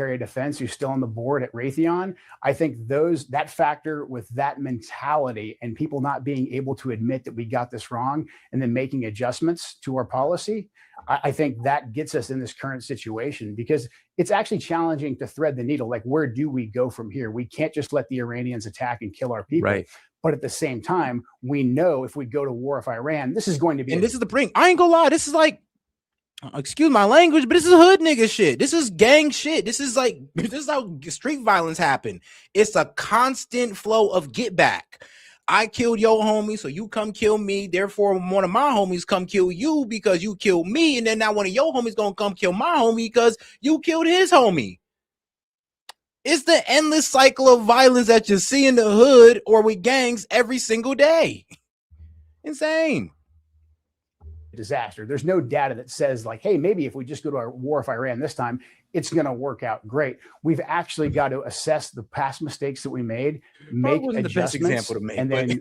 Of Defense, who's still on the board at Raytheon. I think that factor with that mentality and people not being able to admit that we got this wrong and then making adjustments to our policy, I think that gets us in this current situation, because it's actually challenging to thread the needle. Like, where do we go from here? We can't just let the Iranians attack and kill our people. Right. But at the same time, we know if we go to war with Iran, this is going to be. And this is the brink. I ain't gonna lie. This is like, excuse my language, but this is hood nigga shit. This is gang shit. This is how street violence happen. It's a constant flow of get back. I killed your homie, so you come kill me. Therefore, one of my homies come kill you because you killed me. And then now one of your homies gonna come kill my homie because you killed his homie. It's the endless cycle of violence that you see in the hood or with gangs every single day. Insane. Disaster. There's no data that says, like, hey, maybe if we just go to our war with Iran this time, it's going to work out great. We've actually got to assess the past mistakes that we made, make adjustments, and then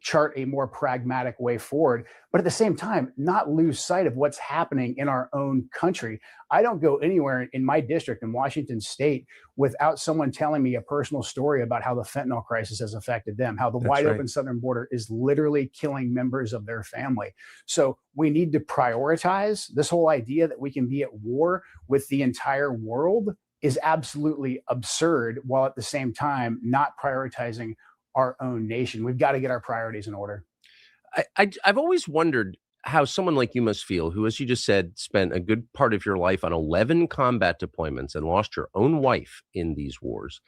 chart a more pragmatic way forward. But at the same time, not lose sight of what's happening in our own country. I don't go anywhere in my district in Washington State without someone telling me a personal story about how the fentanyl crisis has affected them, how the wide open southern border is literally killing members of their family. So we need to prioritize. This whole idea that we can be at war with the entire world is absolutely absurd, while at the same time not prioritizing our own nation. We've got to get our priorities in order. I've always wondered how someone like you must feel, who, as you just said, spent a good part of your life on 11 combat deployments and lost your own wife in these wars,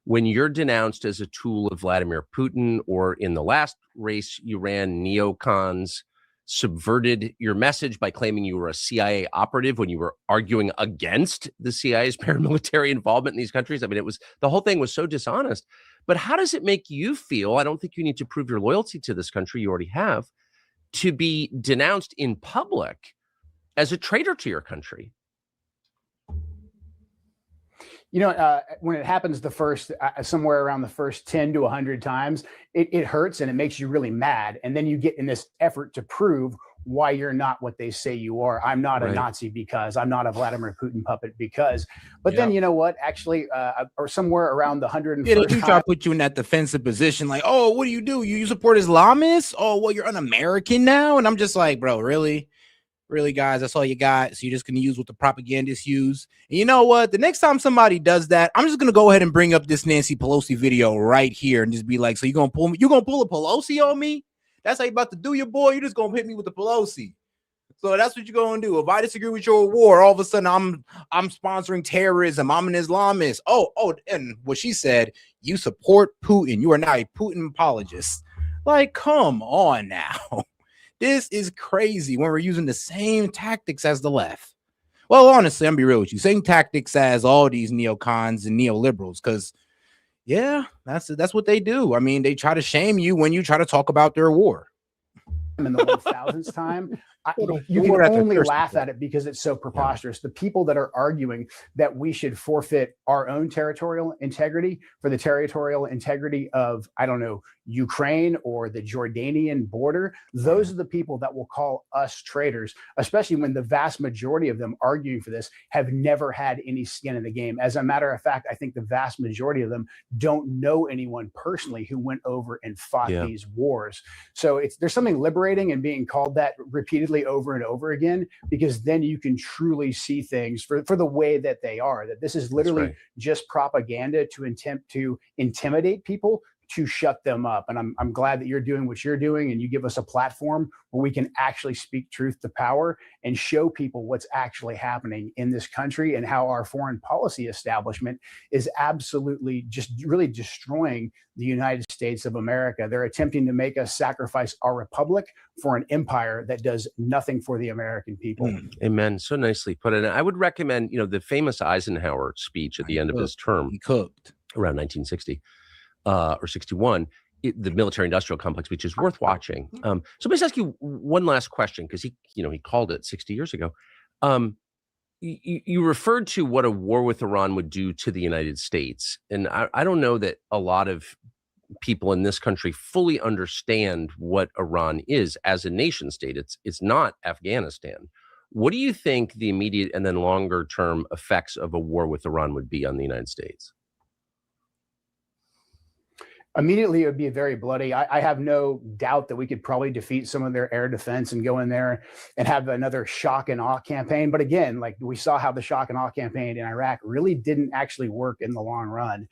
when you're denounced as a tool of Vladimir Putin, or in the last race you ran, neocons subverted your message by claiming you were a CIA operative when you were arguing against the CIA's paramilitary involvement in these countries. I mean, the whole thing was so dishonest. But how does it make you feel? I don't think you need to prove your loyalty to this country. You already have, to be denounced in public as a traitor to your country. When it happens the first, somewhere around the first 10 to 100 times, it hurts and it makes you really mad. And then you get in this effort to prove why you're not what they say you are. I'm not a Nazi because, I'm not a Vladimir Putin puppet because. But then, you know what? Actually, or somewhere around the 101st they try to put you in that defensive position, like, oh, what do? You support Islamists? Oh, well, you're un-American now? And I'm just like, bro, really? Really, guys, that's all you got. So you're just going to use what the propagandists use. And you know what? The next time somebody does that, I'm just going to go ahead and bring up this Nancy Pelosi video right here and just be like, so you're going to pull me? You're going to pull a Pelosi on me? That's how you about to do your boy? You're just going to hit me with the Pelosi. So that's what you're going to do. If I disagree with your war, all of a sudden I'm sponsoring terrorism. I'm an Islamist. Oh, and what she said, you support Putin. You are now a Putin apologist. Like, come on now. This is crazy when we're using the same tactics as the left. Well, honestly, I'm gonna be real with you. Same tactics as all these neocons and neoliberals, because yeah, that's what they do. I mean, they try to shame you when you try to talk about their war. In the 1000th time, You can only laugh at it because it's so preposterous. The people that are arguing that we should forfeit our own territorial integrity for the territorial integrity of, I don't know, Ukraine or the Jordanian border, those are the people that will call us traitors, especially when the vast majority of them arguing for this have never had any skin in the game. As a matter of fact, I think the vast majority of them don't know anyone personally who went over and fought these wars. So there's something liberating in being called that repeatedly over and over again, because then you can truly see things for the way that they are, that this is literally just propaganda to attempt to intimidate people, to shut them up. And I'm glad that you're doing what you're doing, and you give us a platform where we can actually speak truth to power and show people what's actually happening in this country and how our foreign policy establishment is absolutely just really destroying the United States of America. They're attempting to make us sacrifice our republic for an empire that does nothing for the American people. Amen. So nicely put. And I would recommend, the famous Eisenhower speech at the end of his term, he cooked around 1960. Or 61, the military-industrial complex, which is worth watching. So let me just ask you one last question, because he called it 60 years ago. You referred to what a war with Iran would do to the United States, and I don't know that a lot of people in this country fully understand what Iran is as a nation state. It's not Afghanistan. What do you think the immediate and then longer-term effects of a war with Iran would be on the United States? Immediately, it would be very bloody. I have no doubt that we could probably defeat some of their air defense and go in there and have another shock and awe campaign. But again, like we saw how the shock and awe campaign in Iraq really didn't actually work in the long run.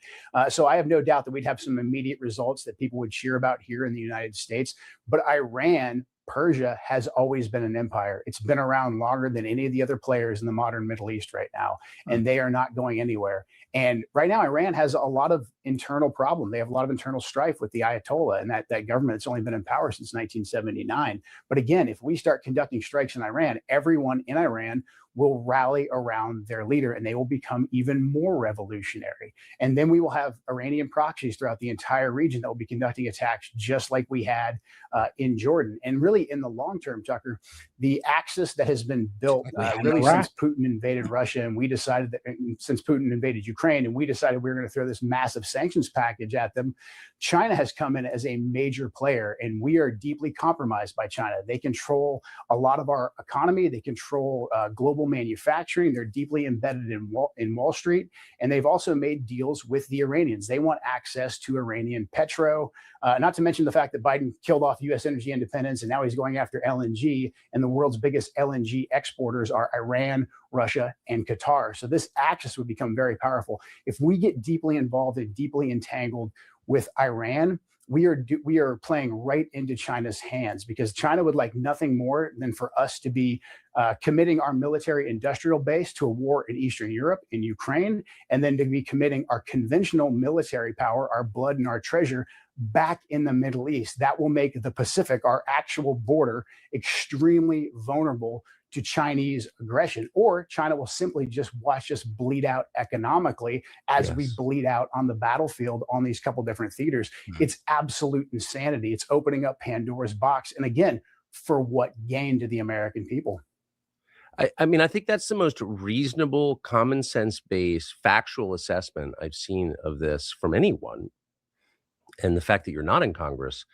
So I have no doubt that we'd have some immediate results that people would cheer about here in the United States. But Iran, Persia has always been an empire. It's been around longer than any of the other players in the modern Middle East right now, and they are not going anywhere. And right now, Iran has a lot of internal problem. They have a lot of internal strife with the Ayatollah and that government that's only been in power since 1979. But again, if we start conducting strikes in Iran, everyone in Iran will rally around their leader, and they will become even more revolutionary. And then we will have Iranian proxies throughout the entire region that will be conducting attacks just like we had in Jordan. And really, in the long term, Tucker, the axis that has been built really since Putin invaded Russia, and we decided that since Putin invaded Ukraine, and we decided we were going to throw this massive sanctions package at them, China has come in as a major player, and we are deeply compromised by China. They control a lot of our economy. They control global manufacturing. They're deeply embedded in Wall Street, and they've also made deals with the Iranians. They want access to Iranian petro, not to mention the fact that Biden killed off U.S. energy independence, and now he's going after LNG, and the world's biggest LNG exporters are Iran, Russia, and Qatar. So this axis would become very powerful. If we get deeply involved and deeply entangled with Iran, we are playing right into China's hands, because China would like nothing more than for us to be committing our military industrial base to a war in Eastern Europe, in Ukraine, and then to be committing our conventional military power, our blood and our treasure, back in the Middle East. That will make the Pacific, our actual border, extremely vulnerable to Chinese aggression, or China will simply just watch us bleed out economically as we bleed out on the battlefield on these couple different theaters. It's absolute insanity. It's opening up Pandora's box. And again, for what gain to the American people? I mean, I think that's the most reasonable, common sense based, factual assessment I've seen of this from anyone. And the fact that you're not in Congress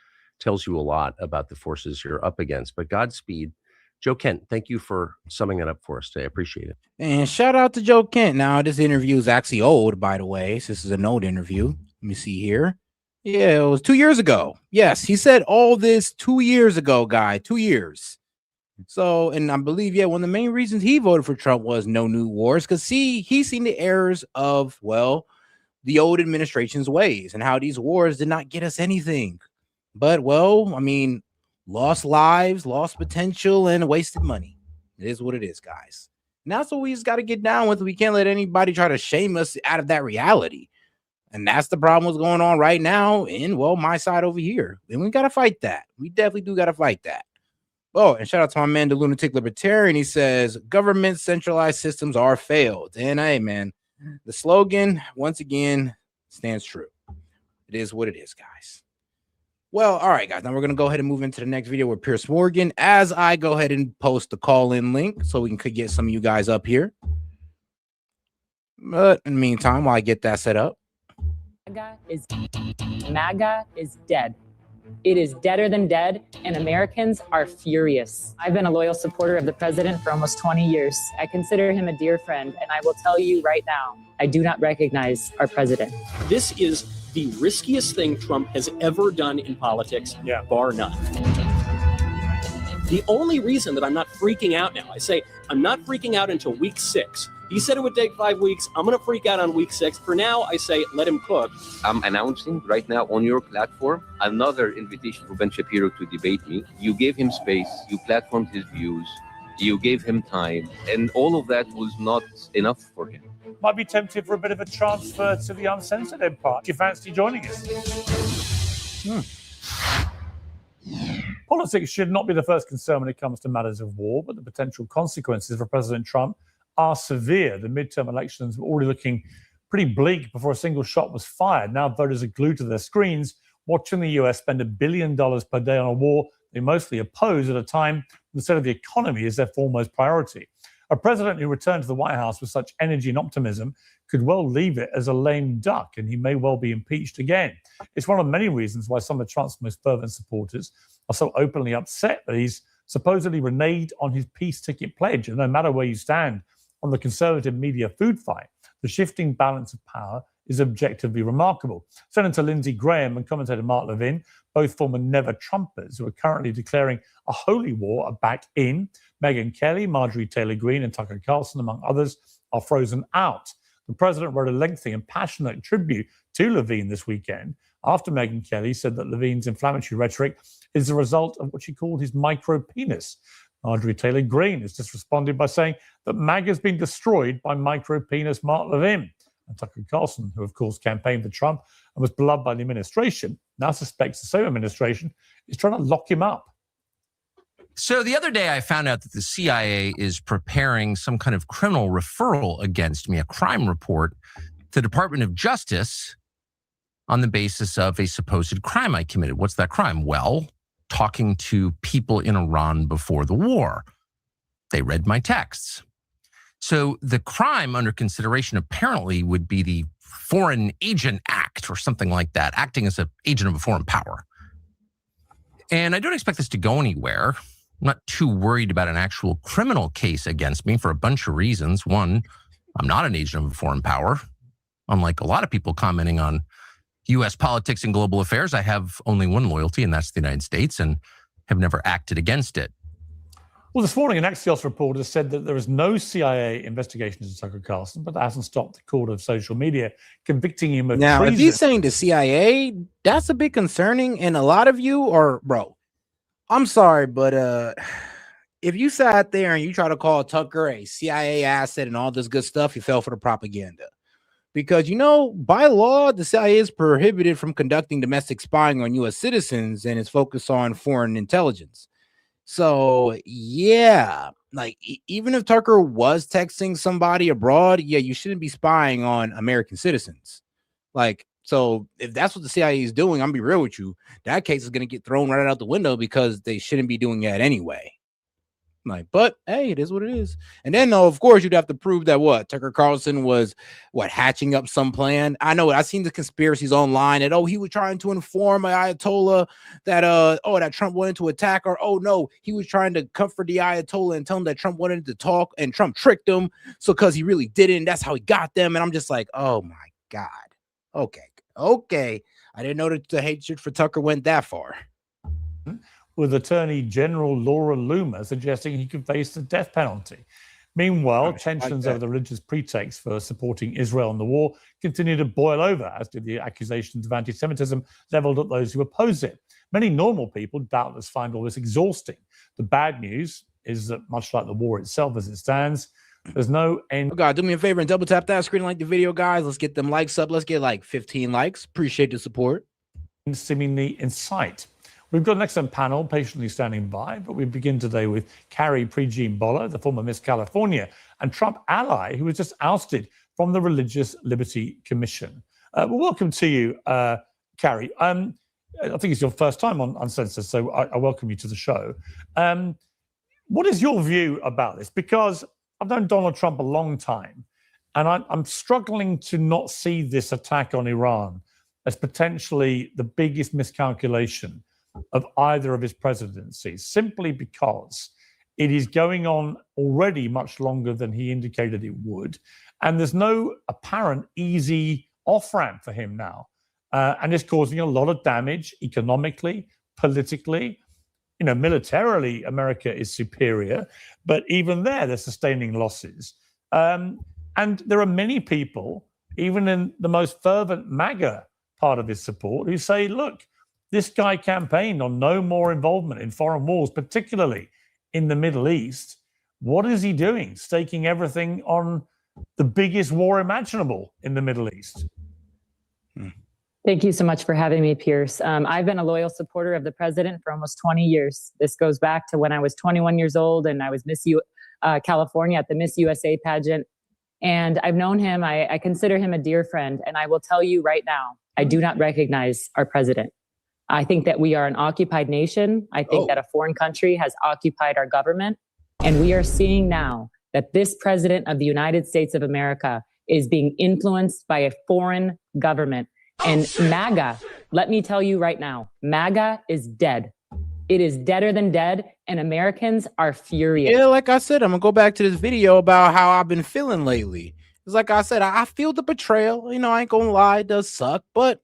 tells you a lot about the forces you're up against. But Godspeed. Joe Kent, thank you for summing that up for us today. I appreciate it. And shout out to Joe Kent. Now, this interview is actually old, by the way. So this is an old interview. Let me see here. Yeah, it was 2 years ago. Yes, he said all this 2 years ago, guy. 2 years. So, and I believe, one of the main reasons he voted for Trump was no new wars, because he's seen the errors of, the old administration's ways and how these wars did not get us anything. But, lost lives, lost potential, and wasted money. It is what it is, guys. And that's what we just got to get down with. We can't let anybody try to shame us out of that reality. And that's the problem what's going on right now in, my side over here. And we got to fight that. We definitely do got to fight that. Oh, and shout out to my man, the Lunatic Libertarian. He says, government centralized systems are failed. And hey, man, the slogan, once again, stands true. It is what it is, guys. Well, all right, guys. Now we're going to go ahead and move into the next video with Pierce Morgan as I go ahead and post the call-in link so we can get some of you guys up here. But in the meantime, while I get that set up. MAGA is dead. It is deader than dead, and Americans are furious. I've been a loyal supporter of the president for almost 20 years. I consider him a dear friend, and I will tell you right now, I do not recognize our president. This is the riskiest thing Trump has ever done in politics, bar none. The only reason that I'm not freaking out now, I say I'm not freaking out until week 6. He said it would take 5 weeks. I'm going to freak out on week 6. For now, I say let him cook. I'm announcing right now on your platform another invitation for Ben Shapiro to debate me. You gave him space. You platformed his views. You gave him time. And all of that was not enough for him. Might be tempted for a bit of a transfer to the uncensored empire. Do you fancy joining us? Politics should not be the first concern when it comes to matters of war, but the potential consequences for President Trump are severe. The midterm elections were already looking pretty bleak before a single shot was fired. Now voters are glued to their screens, watching the US spend $1 billion per day on a war they mostly oppose at a time when the state of the economy is their foremost priority. A president who returned to the White House with such energy and optimism could well leave it as a lame duck, and he may well be impeached again. It's one of many reasons why some of Trump's most fervent supporters are so openly upset that he's supposedly reneged on his peace ticket pledge. And no matter where you stand on the conservative media food fight, the shifting balance of power is objectively remarkable. Senator Lindsey Graham and commentator Mark Levin, both former Never Trumpers who are currently declaring a holy war, are back in. Megyn Kelly, Marjorie Taylor Greene, and Tucker Carlson, among others, are frozen out. The president wrote a lengthy and passionate tribute to Levine this weekend after Megyn Kelly said that Levine's inflammatory rhetoric is the result of what she called his micro penis. Marjorie Taylor Greene has just responded by saying that MAGA has been destroyed by micro penis Mark Levin. And Tucker Carlson, who of course campaigned for Trump and was beloved by the administration, now suspects the same administration is trying to lock him up. So the other day I found out that the CIA is preparing some kind of criminal referral against me, a crime report to the Department of Justice on the basis of a supposed crime I committed. What's that crime? Well, talking to people in Iran before the war. They read my texts. So the crime under consideration apparently would be the Foreign Agent Act or something like that, acting as an agent of a foreign power. And I don't expect this to go anywhere. I'm not too worried about an actual criminal case against me for a bunch of reasons. One, I'm not an agent of a foreign power. Unlike a lot of people commenting on U.S. politics and global affairs, I have only one loyalty, and that's the United States, and have never acted against it. Well, this morning, an Axios reporter said that there is no CIA investigation into Tucker Carlson, but that hasn't stopped the court of social media convicting him of Now, treason. if he's saying the CIA, that's a bit concerning. And a lot of you are, bro, I'm sorry, but if you sat there and you try to call Tucker a CIA asset and all this good stuff, you fell for the propaganda. Because, you know, by law, the CIA is prohibited from conducting domestic spying on U.S. citizens and is focused on foreign intelligence. So, yeah, like even if Tucker was texting somebody abroad, yeah, you shouldn't be spying on American citizens. Like, so if that's what the CIA is doing, I'm gonna be real with you, that case is going to get thrown right out the window because they shouldn't be doing that anyway. Like, but hey, it is what it is. And then, though, of course, you'd have to prove that what Tucker Carlson was hatching up some plan. I know I've seen the conspiracies online that he was trying to inform an Ayatollah that that Trump wanted to attack, or no, he was trying to comfort the Ayatollah and tell him that Trump wanted to talk and Trump tricked him. So because he really didn't, that's how he got them. And I'm just like, oh my God. Okay. I didn't know that the hatred for Tucker went that far. With Attorney General Laura Loomer suggesting he could face the death penalty. Meanwhile, tensions over the religious pretext for supporting Israel in the war continue to boil over, as did the accusations of anti-Semitism leveled at those who oppose it. Many normal people doubtless find all this exhausting. The bad news is that much like the war itself as it stands, there's no end. Oh God, do me a favor and double tap that screen, like the video, guys. Let's get them likes up. Let's get like 15 likes. Appreciate the support. Seemingly in sight. We've got an excellent panel patiently standing by, but we begin today with Carrie Prejean-Boller, the former Miss California and Trump ally who was just ousted from the Religious Liberty Commission. Well, welcome to you, Carrie. I think it's your first time on Uncensored, so I welcome you to the show. What is your view about this? Because I've known Donald Trump a long time, and I'm struggling to not see this attack on Iran as potentially the biggest miscalculation of either of his presidencies, simply because it is going on already much longer than he indicated it would. And there's no apparent easy off-ramp for him now. And it's causing a lot of damage economically, politically. You know, militarily, America is superior, but even there, they're sustaining losses. And there are many people, even in the most fervent MAGA part of his support, who say, look, this guy campaigned on no more involvement in foreign wars, particularly in the Middle East. What is he doing? Staking everything on the biggest war imaginable in the Middle East. Thank you so much for having me, Pierce. I've been a loyal supporter of the president for almost 20 years. This goes back to when I was 21 years old and I was Miss California at the Miss USA pageant. And I've known him. I consider him a dear friend. And I will tell you right now, I do not recognize our president. I think that we are an occupied nation. I think that a foreign country has occupied our government. And we are seeing now that this president of the United States of America is being influenced by a foreign government. And MAGA, let me tell you right now, MAGA is dead. It is deader than dead, and Americans are furious. Yeah, like I said, I'm gonna go back to this video about how I've been feeling lately. It's like I said, I feel the betrayal. You know, I ain't gonna lie, it does suck, but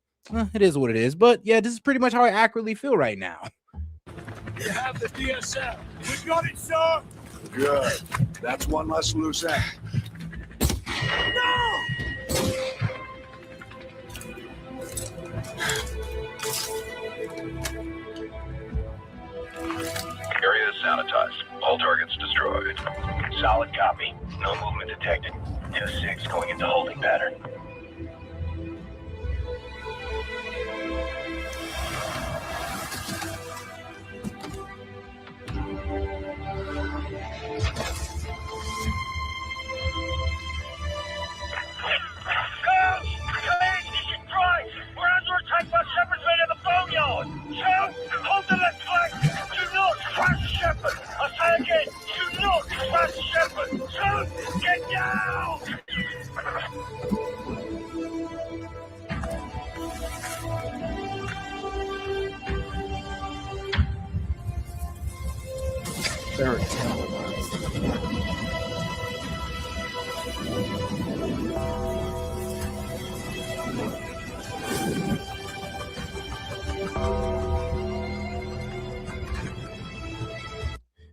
it is what it is. But yeah, this is pretty much how I accurately feel right now. You have the DSL. We got it, sir. Good. That's one less loose end. No! Area is sanitized. All targets destroyed. Solid copy. No movement detected. 2-6 going into holding pattern. Very terrible.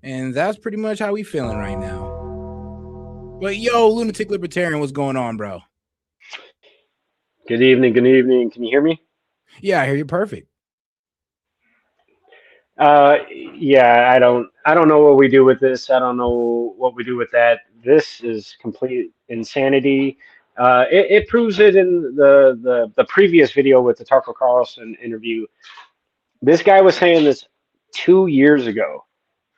And that's pretty much how we feeling right now. But yo, Lunatic Libertarian, what's going on, bro? Good evening. Good evening. Can you hear me? Yeah, I hear you perfect. Yeah, I don't know what we do with this. I don't know what we do with that. This is complete insanity. It proves it in the previous video with the Tucker Carlson interview. This guy was saying this 2 years ago,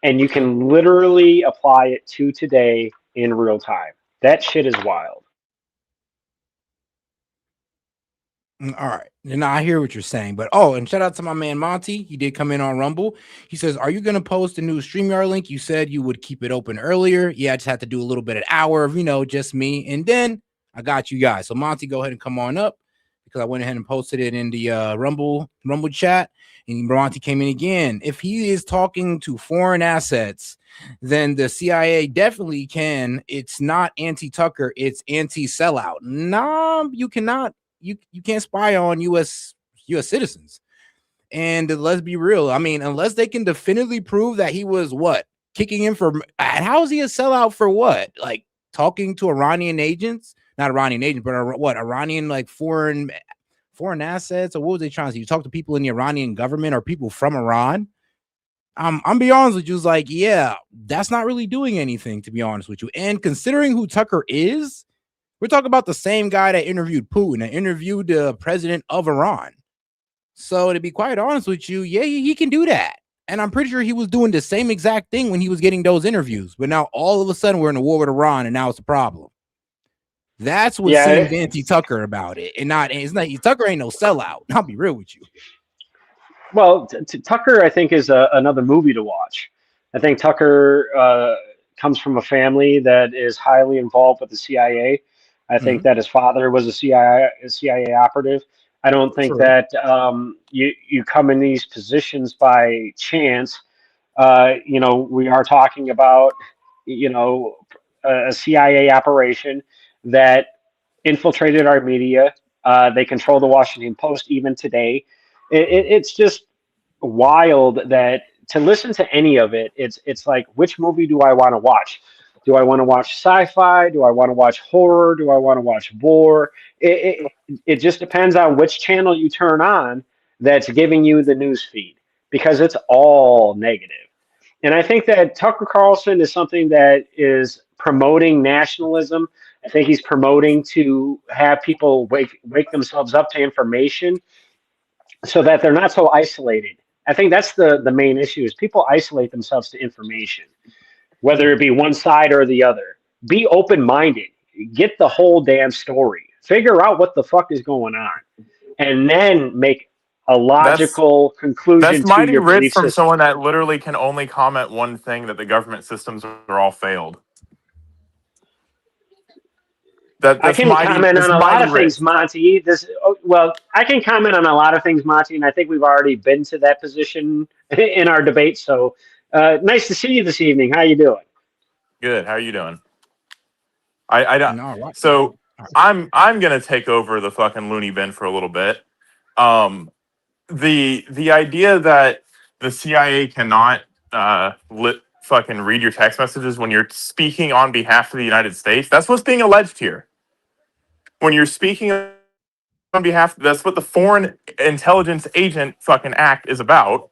and you can literally apply it to today in real time. That shit is wild. All right. Now I hear what you're saying, but and shout out to my man Monty. He did come in on Rumble. He says, "Are you going to post a new StreamYard link? You said you would keep it open earlier." Yeah, I just had to do a little bit of hour of, just me. And then I got you guys. So Monty, go ahead and come on up because I went ahead and posted it in the Rumble chat. And Monty came in again. If he is talking to foreign assets, then the CIA definitely can. It's not anti-Tucker. It's anti-sellout. Nah, you cannot. You can't spy on U.S. citizens. And let's be real. I mean, unless they can definitively prove that he was kicking in for, how is he a sellout for what? Like talking to Iranian agents, not Iranian agents, but Iranian like foreign assets, or what was they trying to do? You talk to people in the Iranian government or people from Iran. I'm be honest with you, it's like, yeah, that's not really doing anything, to be honest with you. And considering who Tucker is, we're talking about the same guy that interviewed Putin, that interviewed the president of Iran. So to be quite honest with you, yeah, he can do that. And I'm pretty sure he was doing the same exact thing when he was getting those interviews. But now all of a sudden we're in a war with Iran, and now it's a problem. That's what seems anti-Tucker about it. And it's not Tucker ain't no sellout. I'll be real with you. Well, Tucker, I think, is another movie to watch. I think Tucker comes from a family that is highly involved with the CIA. I think Mhm. that his father was a CIA operative. I don't think True. that you come in these positions by chance. We are talking about you know a CIA operation that infiltrated our media. They control the Washington Post even today. It's just wild that to listen to any of it, it's like, which movie do I want to watch? Do I want to watch sci-fi? Do I want to watch horror? Do I want to watch war? It just depends on which channel you turn on that's giving you the news feed, because it's all negative. And I think that Tucker Carlson is something that is promoting nationalism. I think he's promoting to have people wake themselves up to information so that they're not so isolated. I think that's the main issue is people isolate themselves to information, whether it be one side or the other. Be open minded. Get the whole damn story. Figure out what the fuck is going on, and then make a That's logical conclusion to mighty your rich belief from system. someone that literally can only comment one thing, that the government systems are all failed. I can comment That's on a lot mighty of rich. things, Monty. I can comment on a lot of things, Monty, and I think we've already been to that position in our debate. So, nice to see you this evening. How you doing? Good. How are you doing? I don't. No, right. So I'm gonna take over the fucking loony bin for a little bit. The idea that the CIA cannot fucking read your text messages when you're speaking on behalf of the United States. That's what's being alleged here. When you're speaking on behalf, that's what the Foreign Intelligence Agent fucking Act is about,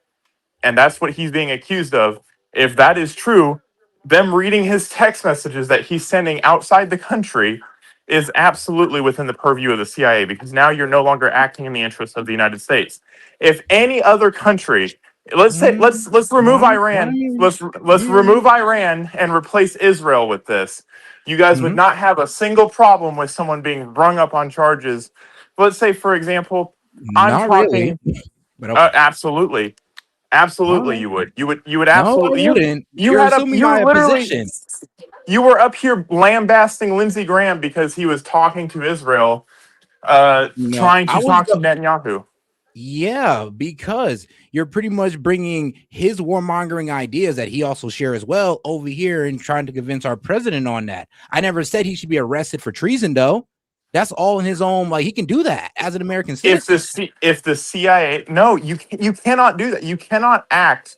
and that's what he's being accused of. If that is true, them reading his text messages that he's sending outside the country is absolutely within the purview of the CIA, because now you're no longer acting in the interest of the United States. If any other country, let's say let's remove Iran, let's remove Iran and replace Israel with this, you guys would not have a single problem with someone being rung up on charges. Let's say, for example, I'm Not really. talking. But okay. Absolutely. Absolutely, Right. you would. You would No, I absolutely. wouldn't. You You're had a. assuming You my literally. position. You were up here lambasting Lindsey Graham because he was talking to Israel, No, trying I to was. talk to Netanyahu. Yeah, because you're pretty much bringing his warmongering ideas that he also shares as well over here and trying to convince our president on that. I never said he should be arrested for treason, though. That's all in his own. Like, he can do that as an American citizen. If the CIA, no, you cannot do that. You cannot act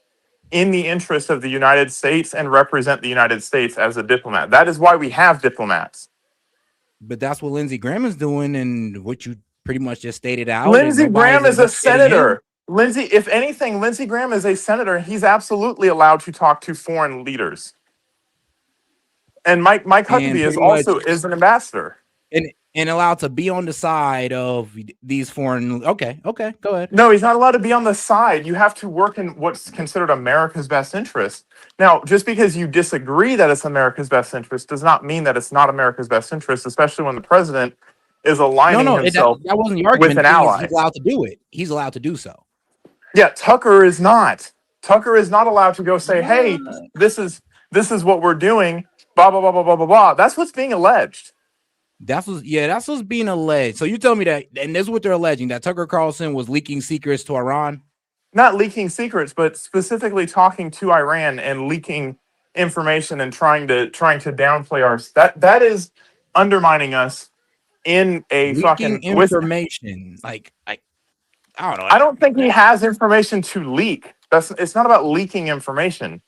in the interest of the United States and represent the United States as a diplomat. That is why we have diplomats. But that's what Lindsey Graham is doing, and what you pretty much just stated out. And Lindsey nobody's Graham is a investigating him. senator. If anything, Lindsey Graham is a senator. He's absolutely allowed to talk to foreign leaders. And Mike Huckabee is also an ambassador. And allowed to be on the side of these foreign. Okay, go ahead. No, he's not allowed to be on the side. You have to work in what's considered America's best interest. Now, just because you disagree that it's America's best interest does not mean that it's not America's best interest, especially when the president is aligning himself that wasn't the argument. with an ally. He's allowed to do it. He's allowed to do so. Yeah, Tucker is not. Tucker is not allowed to go say, "Hey, this is what we're doing." Blah blah blah blah blah blah blah. That's what's being alleged. That's what's being alleged. So you tell me that, and this is what they're alleging, that Tucker Carlson was leaking secrets to Iran. Not leaking secrets, but specifically talking to Iran and leaking information and trying to downplay our that is undermining us in a leaking fucking information. Like I don't know. I don't think he has information to leak. It's not about leaking information.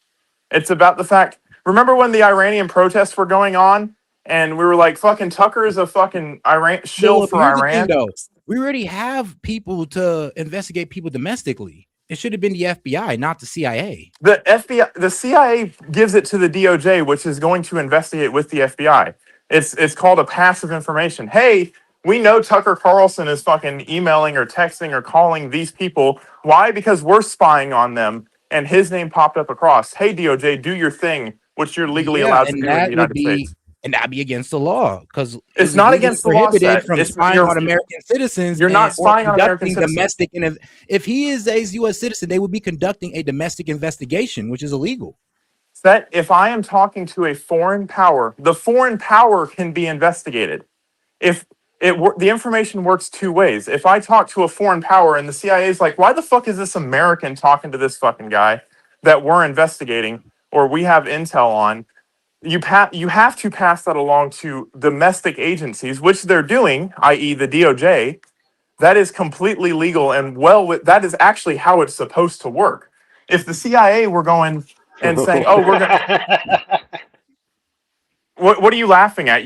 It's about the fact. Remember when the Iranian protests were going on, and we were like, "Fucking Tucker is a fucking shill for Here's the Iran." thing, though. We already have people to investigate people domestically. It should have been the FBI, not the CIA. The FBI, the CIA gives it to the DOJ, which is going to investigate with the FBI. It's called a passive information. Hey, we know Tucker Carlson is fucking emailing or texting or calling these people. Why? Because we're spying on them, and his name popped up across. Hey, DOJ, do your thing, which you're legally allowed to do in the United States. and that'd be against the law because It's not against the law, prohibited Seth. from It's spying you're on American citizens you're not or spying on American conducting citizens. domestic. And if he is a U.S. citizen, they would be conducting a domestic investigation, which is illegal. That if I am talking to a foreign power, the foreign power can be investigated. If the information works two ways. If I talk to a foreign power and the CIA is like, why the fuck is this American talking to this fucking guy that we're investigating or we have intel on? You have to pass that along to domestic agencies, which they're doing, i.e. the DOJ. That is completely legal and that is actually how it's supposed to work. If the CIA were going and saying, "Oh, we're going," what are you laughing at?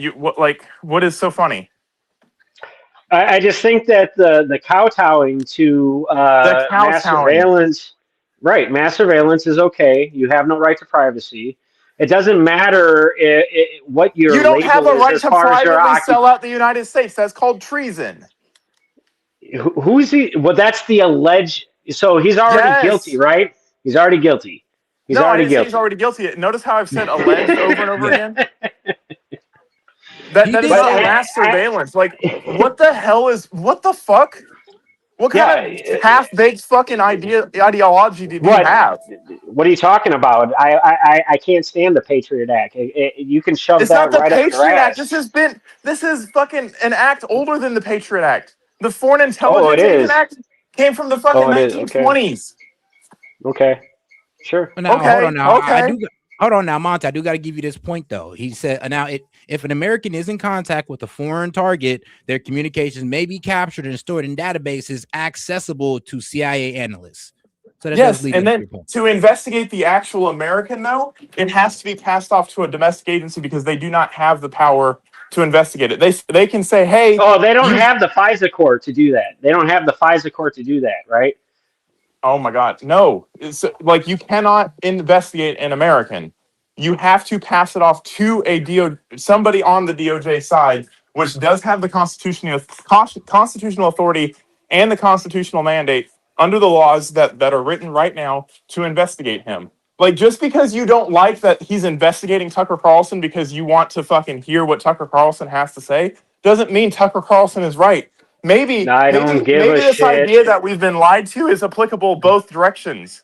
What is so funny? I just think that the kowtowing to The mass kowtowing. surveillance, right? Mass surveillance is okay. You have no right to privacy. It doesn't matter what your You don't have label a is right as to far as your privately sell out the United States. That's called treason. Who's he? Well, that's the alleged. So he's already guilty, Yes. right? He's already guilty. He's No, I already didn't say he's guilty. already guilty. Notice how I've said alleged over and over Yeah. again. That is not mass surveillance. Like, what the hell is? What the fuck? What kind of half-baked fucking ideology did you have? What are you talking about? I can't stand the Patriot Act. You can shove It's that not the right up your Patriot Act. ass. This is fucking an act older than the Patriot Act. The Foreign Oh, it Intelligence Agent is. Act came from the fucking Oh, it is. Okay. 1920s. Okay. Sure. But now, hold on now. Okay. Hold on now, Monty. I do got to give you this point though. He said, now if an American is in contact with a foreign target, their communications may be captured and stored in databases accessible to CIA analysts. So that Yes, does lead and into then your point. to investigate the actual American, though, it has to be passed off to a domestic agency because they do not have the power to investigate it. They can say, hey. Oh, they don't have the FISA court to do that. They don't have the FISA court to do that, right? Oh my God, no! It's like you cannot investigate an American. You have to pass it off to somebody on the DOJ side, which does have the constitutional authority and the constitutional mandate under the laws that are written right now to investigate him. Like, just because you don't like that he's investigating Tucker Carlson because you want to fucking hear what Tucker Carlson has to say, doesn't mean Tucker Carlson is right. Maybe this shit. idea that we've been lied to is applicable both directions.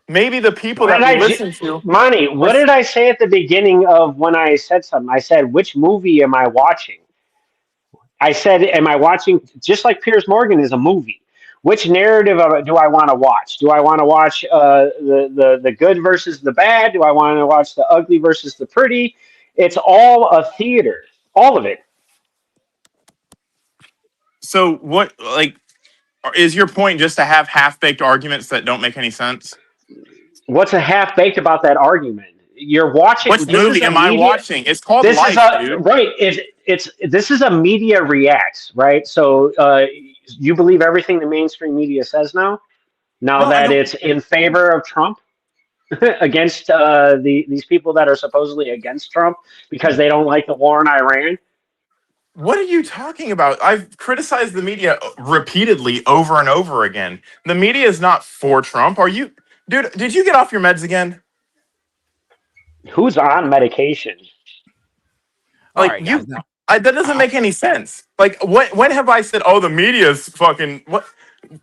Maybe the people that we listen to. Monty, what did I say at the beginning of when I said something? I said, which movie am I watching? I said, am I watching, just like Piers Morgan is a movie. Which narrative do I want to watch? Do I want to watch the good versus the bad? Do I want to watch the ugly versus the pretty? It's all a theater, all of it. So what, like, is your point just to have half-baked arguments that don't make any sense? What's a half-baked about that argument? You're watching. Which movie am I watching? It's called Life, dude. Right. This is a media reacts, right? So you believe everything the mainstream media says now? Now that it's in favor of Trump against these people that are supposedly against Trump because they don't like the war in Iran? What are you talking about? I've criticized the media repeatedly over and over again. The media is not for Trump. Are you, dude? Did you get off your meds again? Who's on medication? Like that doesn't make any sense. Like when have I said, "Oh, the media's fucking what"?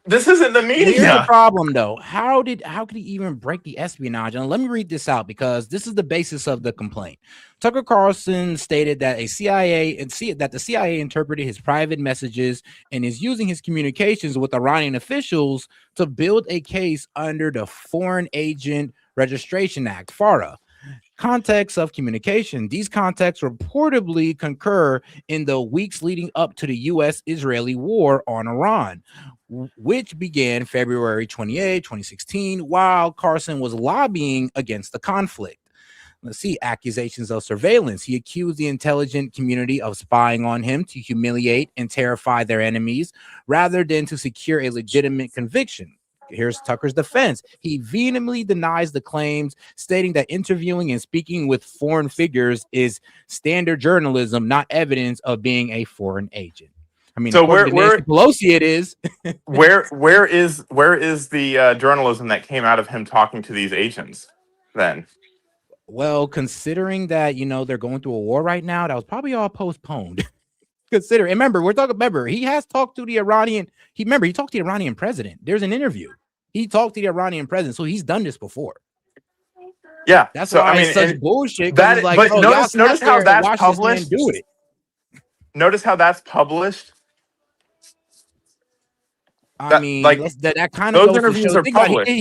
This isn't the media. Here's the problem, though. How could he even break the espionage? And let me read this out because this is the basis of the complaint. Tucker Carlson stated that the CIA interpreted his private messages and is using his communications with Iranian officials to build a case under the Foreign Agent Registration Act, FARA. Context of communication. These contexts reportedly concur in the weeks leading up to the U.S.-Israeli war on Iran, which began February 28, 2016, while Carlson was lobbying against the conflict. Let's see, accusations of surveillance. He accused the intelligence community of spying on him to humiliate and terrify their enemies rather than to secure a legitimate conviction. Here's Tucker's defense. He vehemently denies the claims, stating that interviewing and speaking with foreign figures is standard journalism, not evidence of being a foreign agent. I mean, so where Pelosi it is. where is the journalism that came out of him talking to these agents then? Well, considering that, they're going through a war right now, that was probably all postponed. Consider, and remember, he has talked to the Iranian, he talked to the Iranian president. There's an interview. He talked to the Iranian president, so he's done this before. Yeah. That's so why I mean, it's such and bullshit. that, It's like, but bro, notice how and that's watch this man published. do it. Notice how that's published. I mean, that kind of those goes to interviews show. are Think about published. it.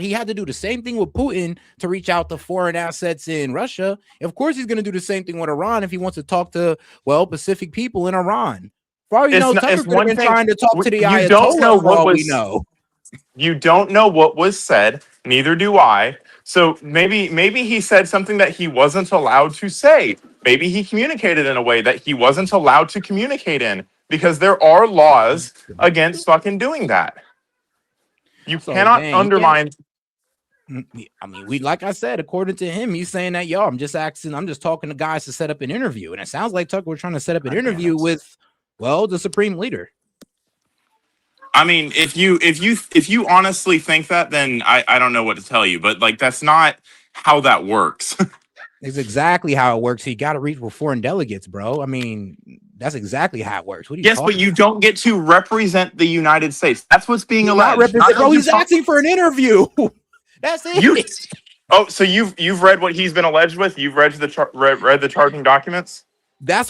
He had to do the same thing with Putin to reach out to foreign assets in Russia. Of course, he's going to do the same thing with Iran if he wants to talk to Pacific people in Iran. For all you know, Tucker could have been trying to talk to the Ayatollah. Don't know for all we know. You don't know what was said. Neither do I. So maybe he said something that he wasn't allowed to say. Maybe he communicated in a way that he wasn't allowed to communicate because there are laws against fucking doing that. You cannot undermine. I mean, like I said, according to him, he's saying that, I'm just talking to guys to set up an interview. And it sounds like Tucker was trying to set up an interview with, the Supreme Leader. I mean, if you honestly think that, then I don't know what to tell you. But that's not how that works. It's exactly how it works. He got to reach with foreign delegates, bro. I mean, that's exactly how it works. What are you yes, but you don't get to represent the United States. That's what's being alleged. Bro, he's asking for an interview. That's it. So you've read what he's been alleged with? You've read the charging documents? That's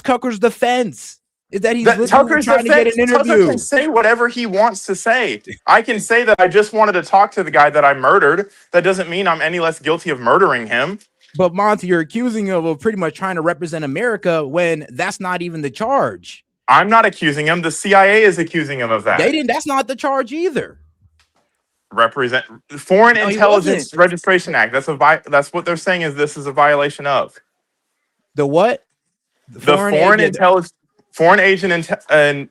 Tucker's defense. Is that he's Tucker's trying to get an interview? Tucker can say whatever he wants to say. I can say that I just wanted to talk to the guy that I murdered. That doesn't mean I'm any less guilty of murdering him. But Monty, you're accusing him of pretty much trying to represent America when that's not even the charge. I'm not accusing him. The CIA is accusing him of that. That's not the charge either. Represent Foreign Intelligence Registration Act. That's what they're saying is this is a violation of. The what? The Foreign Agent and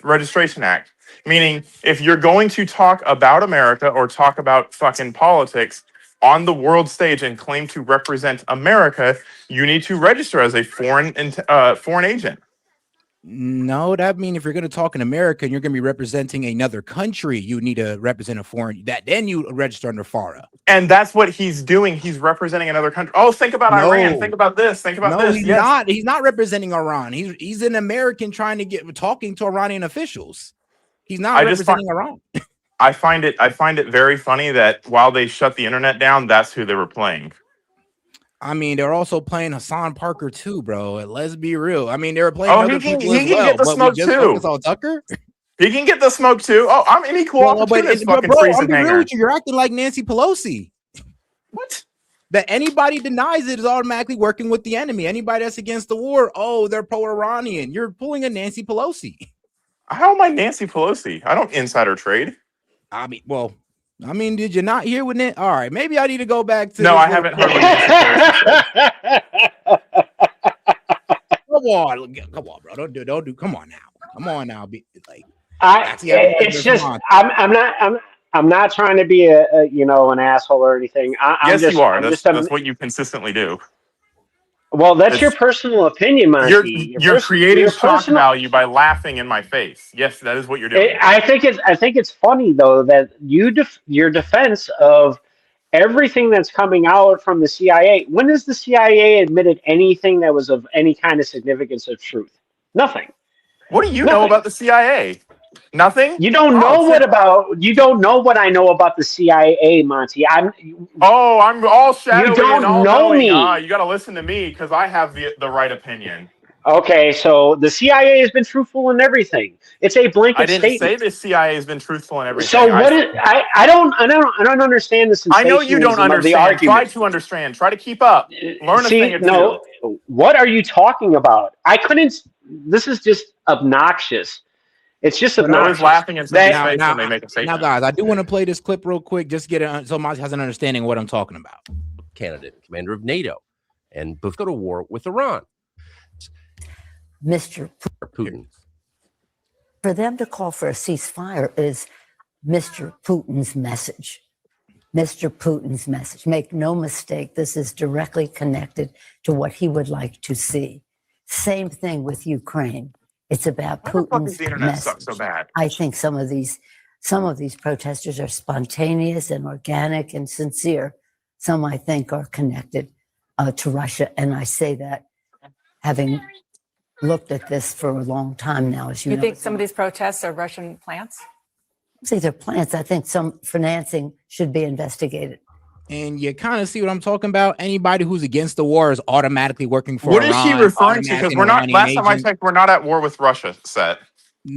Registration Act. Meaning, if you're going to talk about America or talk about fucking politics on the world stage and claim to represent America, you need to register as a foreign agent. No, that means if you're going to talk in America and you're going to be representing another country, you need to represent a foreign. Then you register under FARA. And that's what he's doing. He's representing another country. Oh, think about Iran. Think about this. Think about this. He's not. He's not representing Iran. He's an American trying to talking to Iranian officials. He's not representing Iran. I find it very funny that while they shut the internet down, that's who they were playing. I mean, they're also playing Hassan Parker too, bro. Let's be real. I mean, they were playing. Oh, he can get the smoke too. Tucker. He can get the smoke too. Oh, I'm an equal opportunist. Fucking freezing hanger. You're acting like Nancy Pelosi. What? That anybody denies it is automatically working with the enemy. Anybody that's against the war, they're pro-Iranian. You're pulling a Nancy Pelosi. How am I Nancy Pelosi? I don't insider trade. I mean, did you not hear what All right, maybe I need to go back to. No, I haven't heard what Come on, bro. Don't do. Come on now. I'm not trying to be an asshole or anything. You are. That's what you consistently do. Well, that's your personal opinion, Monty. You're creating shock value by laughing in my face. Yes, that is what you're doing. I think it's funny though that your defense of everything that's coming out from the CIA. When has the CIA admitted anything that was of any kind of significance of truth? Nothing. What do you know about the CIA? Nothing. You don't know what I know about the CIA, Monty. I'm all shadowy. You don't and know me. You got to listen to me because I have the right opinion. Okay, so the CIA has been truthful in everything. It's a blanket statement. I didn't say the CIA has been truthful in everything. So I don't understand the sensationalism. I know you don't understand. Try to understand. Try to keep up. Learn a thing or two. No, what are you talking about? This is just obnoxious. It's just obnoxious. Laughing in somebody's face when they make a statement. Now, guys, I do want to play this clip real quick, just get it so Monty has an understanding of what I'm talking about. Candidate, commander of NATO, and both go to war with Iran. Mr. Putin. For them to call for a ceasefire is Mr. Putin's message. Mr. Putin's message. Make no mistake, this is directly connected to what he would like to see. Same thing with Ukraine. It's about Putin's message. So bad. I think some of these protesters are spontaneous and organic and sincere. some I think are connected to Russia. And I say that having looked at this for a long time now, as you You know. think some of these protests are Russian plants? See, they're plants. I think some financing should be investigated. And you kind of see what I'm talking about. Anybody who's against the war is automatically working for What Iran. is she referring to? Because automatically we're an not. Iranian Last time I agent. checked, we're not at war with Russia. Set.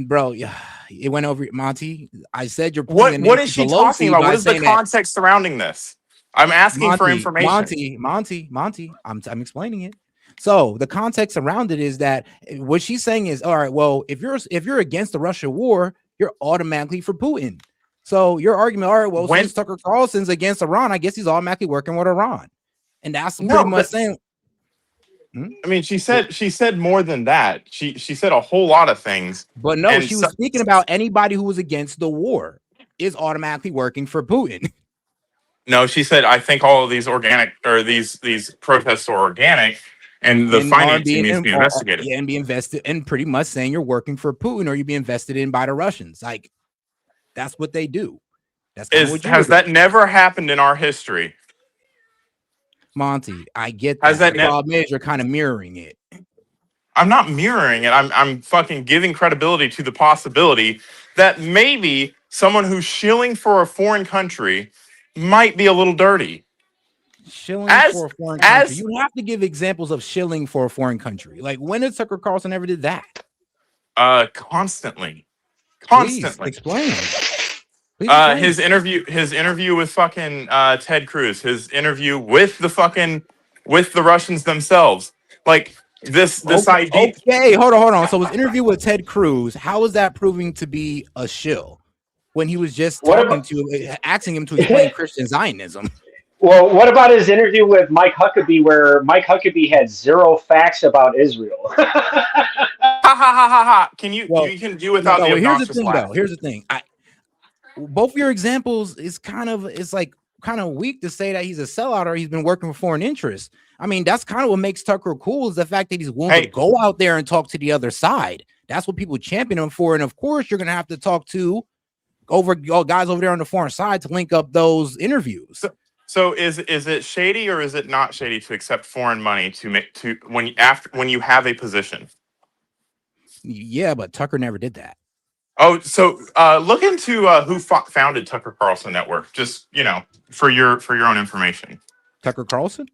Bro, yeah, it went over Monty. I said you're What is she talking about? What is the context surrounding this? I'm asking for information. Monty. I'm explaining it. So the context around it is that what she's saying is, all right, well, if you're against the Russia war, you're automatically for Putin. So your argument, all right, well, since Tucker Carlson's against Iran, I guess he's automatically working with Iran, and that's pretty much saying. I mean, she said more than that. She said a whole lot of things. But no, she was speaking about anybody who was against the war is automatically working for Putin. No, she said, I think all of these organic or these protests are organic and the financing needs to be investigated. Yeah, and be invested, and pretty much saying you're working for Putin or you be invested in by the Russians. Like, that's what they do. That's Has that never happened in our history? Monty, I get that. Has that the problem is you're kind of mirroring it. I'm not mirroring it. I'm fucking giving credibility to the possibility that maybe someone who's shilling for a foreign country might be a little dirty. Shilling for a foreign country. You have to give examples of shilling for a foreign country. Like, when did Tucker Carlson ever did that? Constantly. Please explain. His interview with fucking Ted Cruz, his interview with the Russians themselves. Like this idea. Okay, hold on. So his interview with Ted Cruz, how is that proving to be a shill when he was just asking him to explain Christian Zionism? Well, what about his interview with Mike Huckabee, where Mike Huckabee had zero facts about Israel? Can you can do without the here's the thing, laugh. though. Here's the thing. Both of your examples is kind of weak to say that he's a sellout or he's been working for foreign interests. I mean, that's kind of what makes Tucker cool, is the fact that he's willing to go out there and talk to the other side. That's what people champion him for. And of course, you're going to have to talk to guys over there on the foreign side to link up those interviews. So is it shady or is it not shady to accept foreign money when you have a position? Yeah, but Tucker never did that. Oh, so look into who founded Tucker Carlson Network. Just for your own information. Tucker Carlson?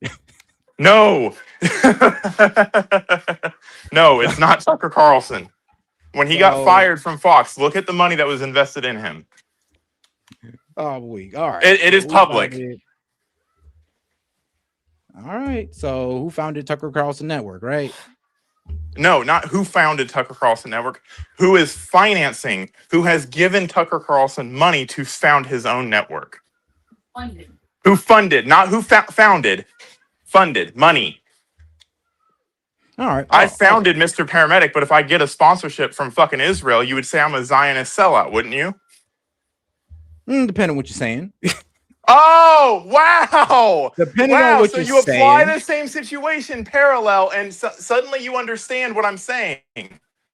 No, no, it's not Tucker Carlson. When he got fired from Fox, look at the money that was invested in him. Oh, boy. All right. It is public. All right. So who founded Tucker Carlson Network, right? No, not who founded Tucker Carlson Network. Who is financing, who has given Tucker Carlson money to found his own network. Funded. Who funded, not who founded. Funded. Money. All right. I founded Mr. Paramedic, but if I get a sponsorship from fucking Israel, you would say I'm a Zionist sellout, wouldn't you? Depending on what you're saying. Oh, wow. Depending on what so you're you apply saying. the same situation parallel and suddenly you understand what I'm saying.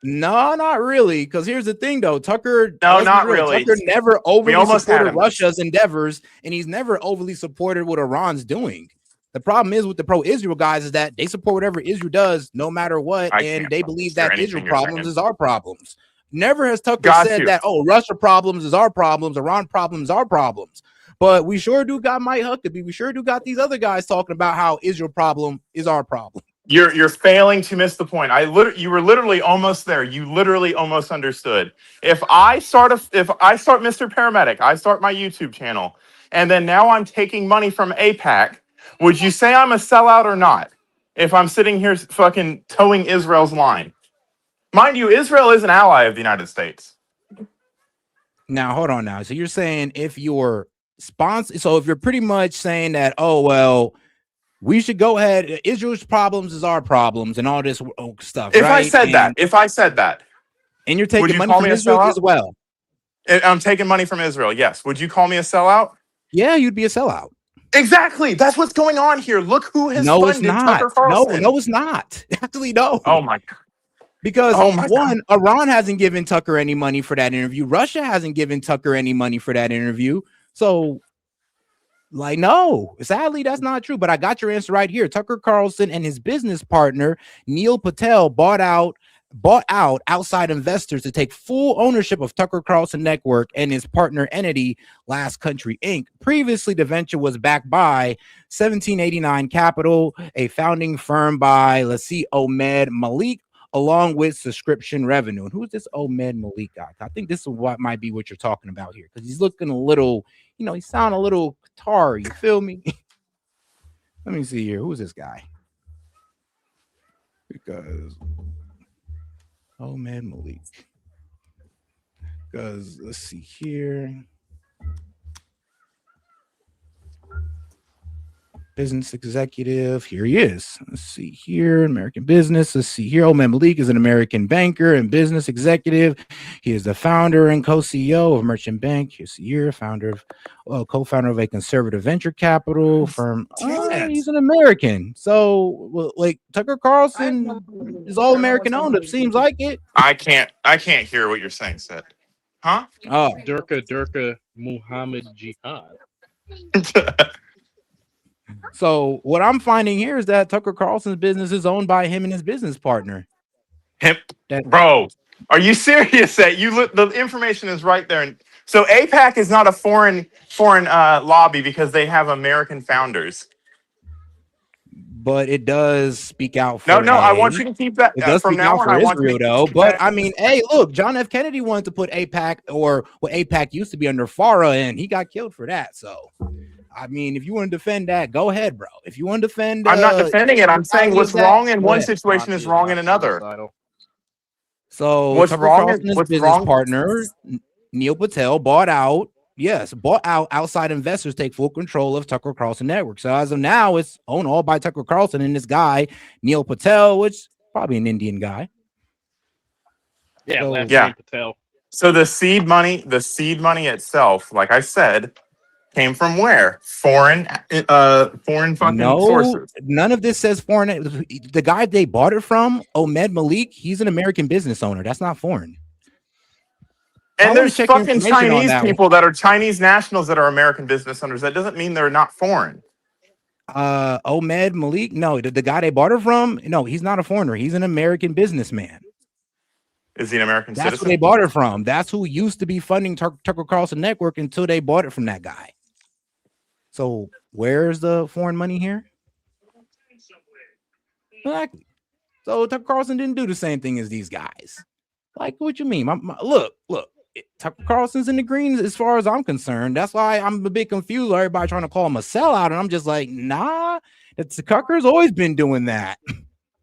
No, not really. Because here's the thing, though. Tucker, no, not really. Tucker never overly supported him. Russia's endeavors, and he's never overly supported what Iran's doing. The problem is with the pro-Israel guys is that they support whatever Israel does, no matter what, and they believe that Israel problems is our problems. Never has Tucker said that, Russia problems is our problems, Iran problems are problems. But we sure do got Mike Huckabee. We sure do got these other guys talking about how Israel problem is our problem. You're failing to miss the point. You were literally almost there. You literally almost understood. If I start Mr. Paramedic, I start my YouTube channel, and then now I'm taking money from AIPAC, would you say I'm a sellout or not? If I'm sitting here fucking towing Israel's line. Mind you, Israel is an ally of the United States. Now, hold on now. So you're saying if you're if you're pretty much saying that, we should go ahead, Israel's problems is our problems and all this stuff. If right? I said that, and you're taking money from Israel as well. I'm taking money from Israel. Yes. Would you call me a sellout? Yeah, you'd be a sellout. Exactly. That's what's going on here. Look who has funded Tucker Carlson. No, it's not. Actually, no. Oh my God. Because Iran hasn't given Tucker any money for that interview. Russia hasn't given Tucker any money for that interview. So Like, no, sadly, that's not true. But I got your answer right here. Tucker Carlson and his business partner, Neil Patel, bought out outside investors to take full ownership of Tucker Carlson Network and his partner entity, Last Country Inc. Previously, the venture was backed by 1789 Capital, a founding firm by, let's see, Ahmed Malik, along with subscription revenue. And who's this Ahmed Malik guy? I think this is what might be what you're talking about here, because he's looking a little, he sound a little Qatar. You feel me? Let me see here. Who's this guy? Because Ahmed Malik. Because let's see here. Business executive. Here he is. Let's see here. American business. Let's see here. Ahmed Malik is an American banker and business executive. He is the founder and co-CEO of Merchant Bank. Here's here. Co-founder of a conservative venture capital firm. He's an American. So, like, Tucker Carlson is all American owned. It seems like it. I can't hear what you're saying, Seth. Huh? Oh, Durka Muhammad Jihad. So what I'm finding here is that Tucker Carlson's business is owned by him and his business partner. Bro, are you serious? That you look, the information is right there. And so AIPAC is not a foreign lobby because they have American founders. But it does speak out for I want you to keep that. It does from speak now out on, for I want you Israel, to though. keep But that. I mean, hey, look, John F. Kennedy wanted to put AIPAC, or what AIPAC used to be, under FARA, and he got killed for that. So, I mean, if you want to defend that, go ahead, bro. If you want to defend, I'm not defending it. I'm saying what's wrong in one situation situation is wrong in another. So What's Tucker wrong? Carlson, his What's business wrong? partner, Neil Patel, bought out outside investors take full control of Tucker Carlson Network. So as of now, it's owned all by Tucker Carlson and this guy, Neil Patel, which is probably an Indian guy. Yeah, So, last name Patel. So the seed money itself, like I said, came from where? Foreign fucking sources. None of this says foreign. The guy they bought it from, Ahmed Malik, he's an American business owner. That's not foreign. And there's fucking Chinese people that are Chinese nationals that are American business owners. That doesn't mean they're not foreign. Ahmed Malik, no, the guy they bought it from, no, he's not a foreigner. He's an American businessman. Is he an American That's citizen? who they bought it from. That's who used to be funding Tucker Carlson Network until they bought it from that guy. So where's the foreign money here? Exactly. So Tucker Carlson didn't do the same thing as these guys. Like, what you mean? Look. Tucker Carlson's in the green as far as I'm concerned. That's why I'm a bit confused. Everybody trying to call him a sellout, and I'm just like, nah. Tucker's always been doing that.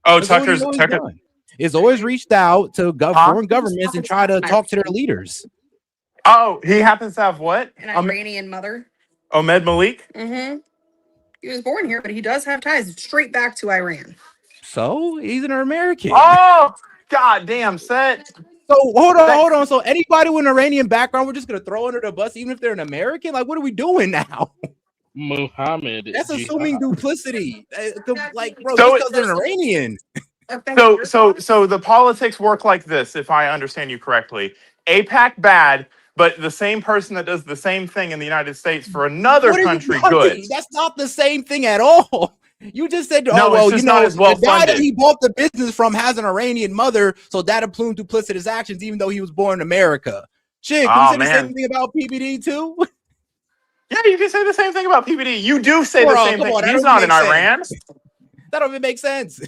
Oh, Tucker is always reached out to foreign governments and try to talk to their leaders. Oh, he happens to have what? An Iranian mother. Ahmed Malik? Mm-hmm. He was born here, but he does have ties straight back to Iran. So he's an American. Oh, god damn, Set. So hold on. So anybody with an Iranian background, we're just gonna throw under the bus, even if they're an American? Like, what are we doing now? Muhammad. That's assuming duplicity. Like, bro, So just because they're an Iranian. So the politics work like this, if I understand you correctly. AIPAC bad, but the same person that does the same thing in the United States for another country good. That's not the same thing at all. You just said, No, it's just not as well the guy that funded. he bought the business from has an Iranian mother, so that approved duplicitous actions, even though he was born in America. Shit, can you say the same thing about PBD too? Yeah, you can say the same thing about PBD. You do say Bro, the same come thing. on, that He's don't not in make sense. Iran. That don't even make sense.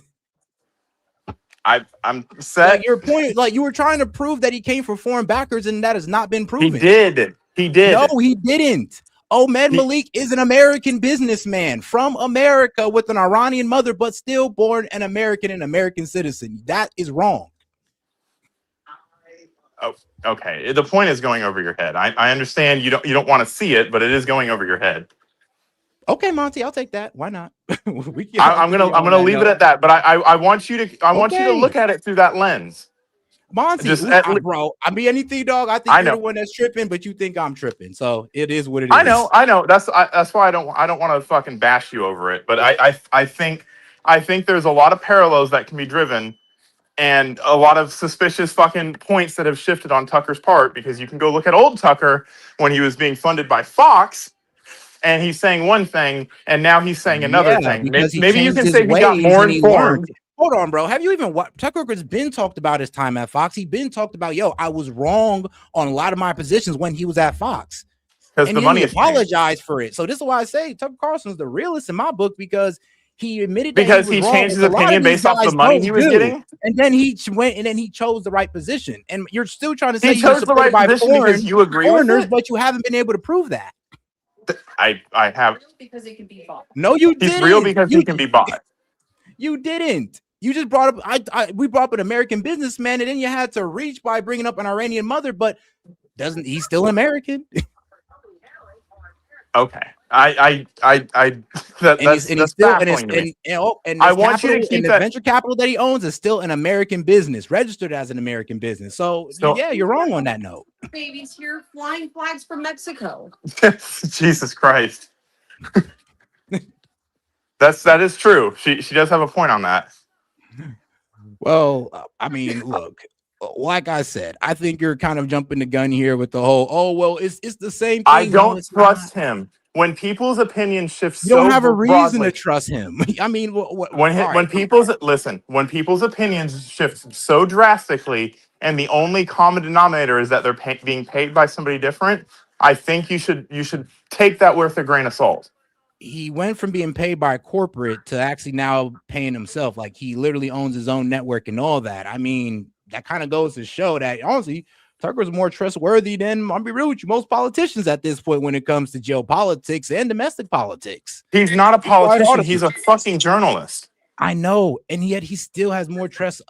I'm set. Like, your point, like, you were trying to prove that he came from foreign backers, and that has not been proven. He did. No, he didn't. Ahmed Malik is an American businessman from America with an Iranian mother, but still born an American and American citizen. That is wrong. Oh, okay. The point is going over your head. I understand you don't want to see it, but it is going over your head. Okay, Monty, I'll take that. Why not? I'm gonna leave it at that. But I want you to look at it through that lens. Monty, bro, I mean, anything, dog. I think you're the one that's tripping, but you think I'm tripping. So it is what it is. I know. That's why I don't want to fucking bash you over it. But I think there's a lot of parallels that can be driven, and a lot of suspicious fucking points that have shifted on Tucker's part, because you can go look at old Tucker when he was being funded by Fox, and he's saying one thing, and now he's saying another Yeah, thing. because he Maybe you changed can his say he got ways more and he learned. informed. Hold on, bro. Have you even watched? Tucker has been talked about his time at Fox. He's been talked about, yo, I was wrong on a lot of my positions when he was at Fox. Because And the then money he has changed. apologized for it. So this is why I say Tucker Carlson's the realest in my book, because he admitted that Because he he was wrong, changed his which a lot of opinion these based off the guys money don't he was do. getting. And then he went and then he chose the right position. And you're still trying to say He you're chose the supported right by position because you agree with foreigners, it. but you haven't been able to prove that. I have. Because he can be bought. No, you He's didn't. real because he can be bought. You didn't. You just brought up. We brought up an American businessman, and then you had to reach by bringing up an Iranian mother. But doesn't he's still an American? Okay. That's baffling to me. And I this want you to capital keep and the that. venture capital that he owns is still an American business, registered as an American business. So yeah, you're wrong on that note. Babies here flying flags from Mexico. Jesus Christ. That is true. She does have a point on that. Well, I mean, look, like I said, I think you're kind of jumping the gun here with the whole, oh, well, it's the same thing. I No, don't it's trust not. him. When people's opinions shift You don't so have a reason broadly, to trust him. I mean, when people's opinions shift so drastically, and the only common denominator is that they're being paid by somebody different, I think you should take that with a grain of salt. He went from being paid by a corporate to actually now paying himself. Like he literally owns his own network and all that. I mean, that kind of goes to show that honestly, Tucker's more trustworthy than, I'll be real with you, most politicians at this point when it comes to geopolitics and domestic politics. He's not a politician. He's a fucking journalist. I know, and yet he still has more trust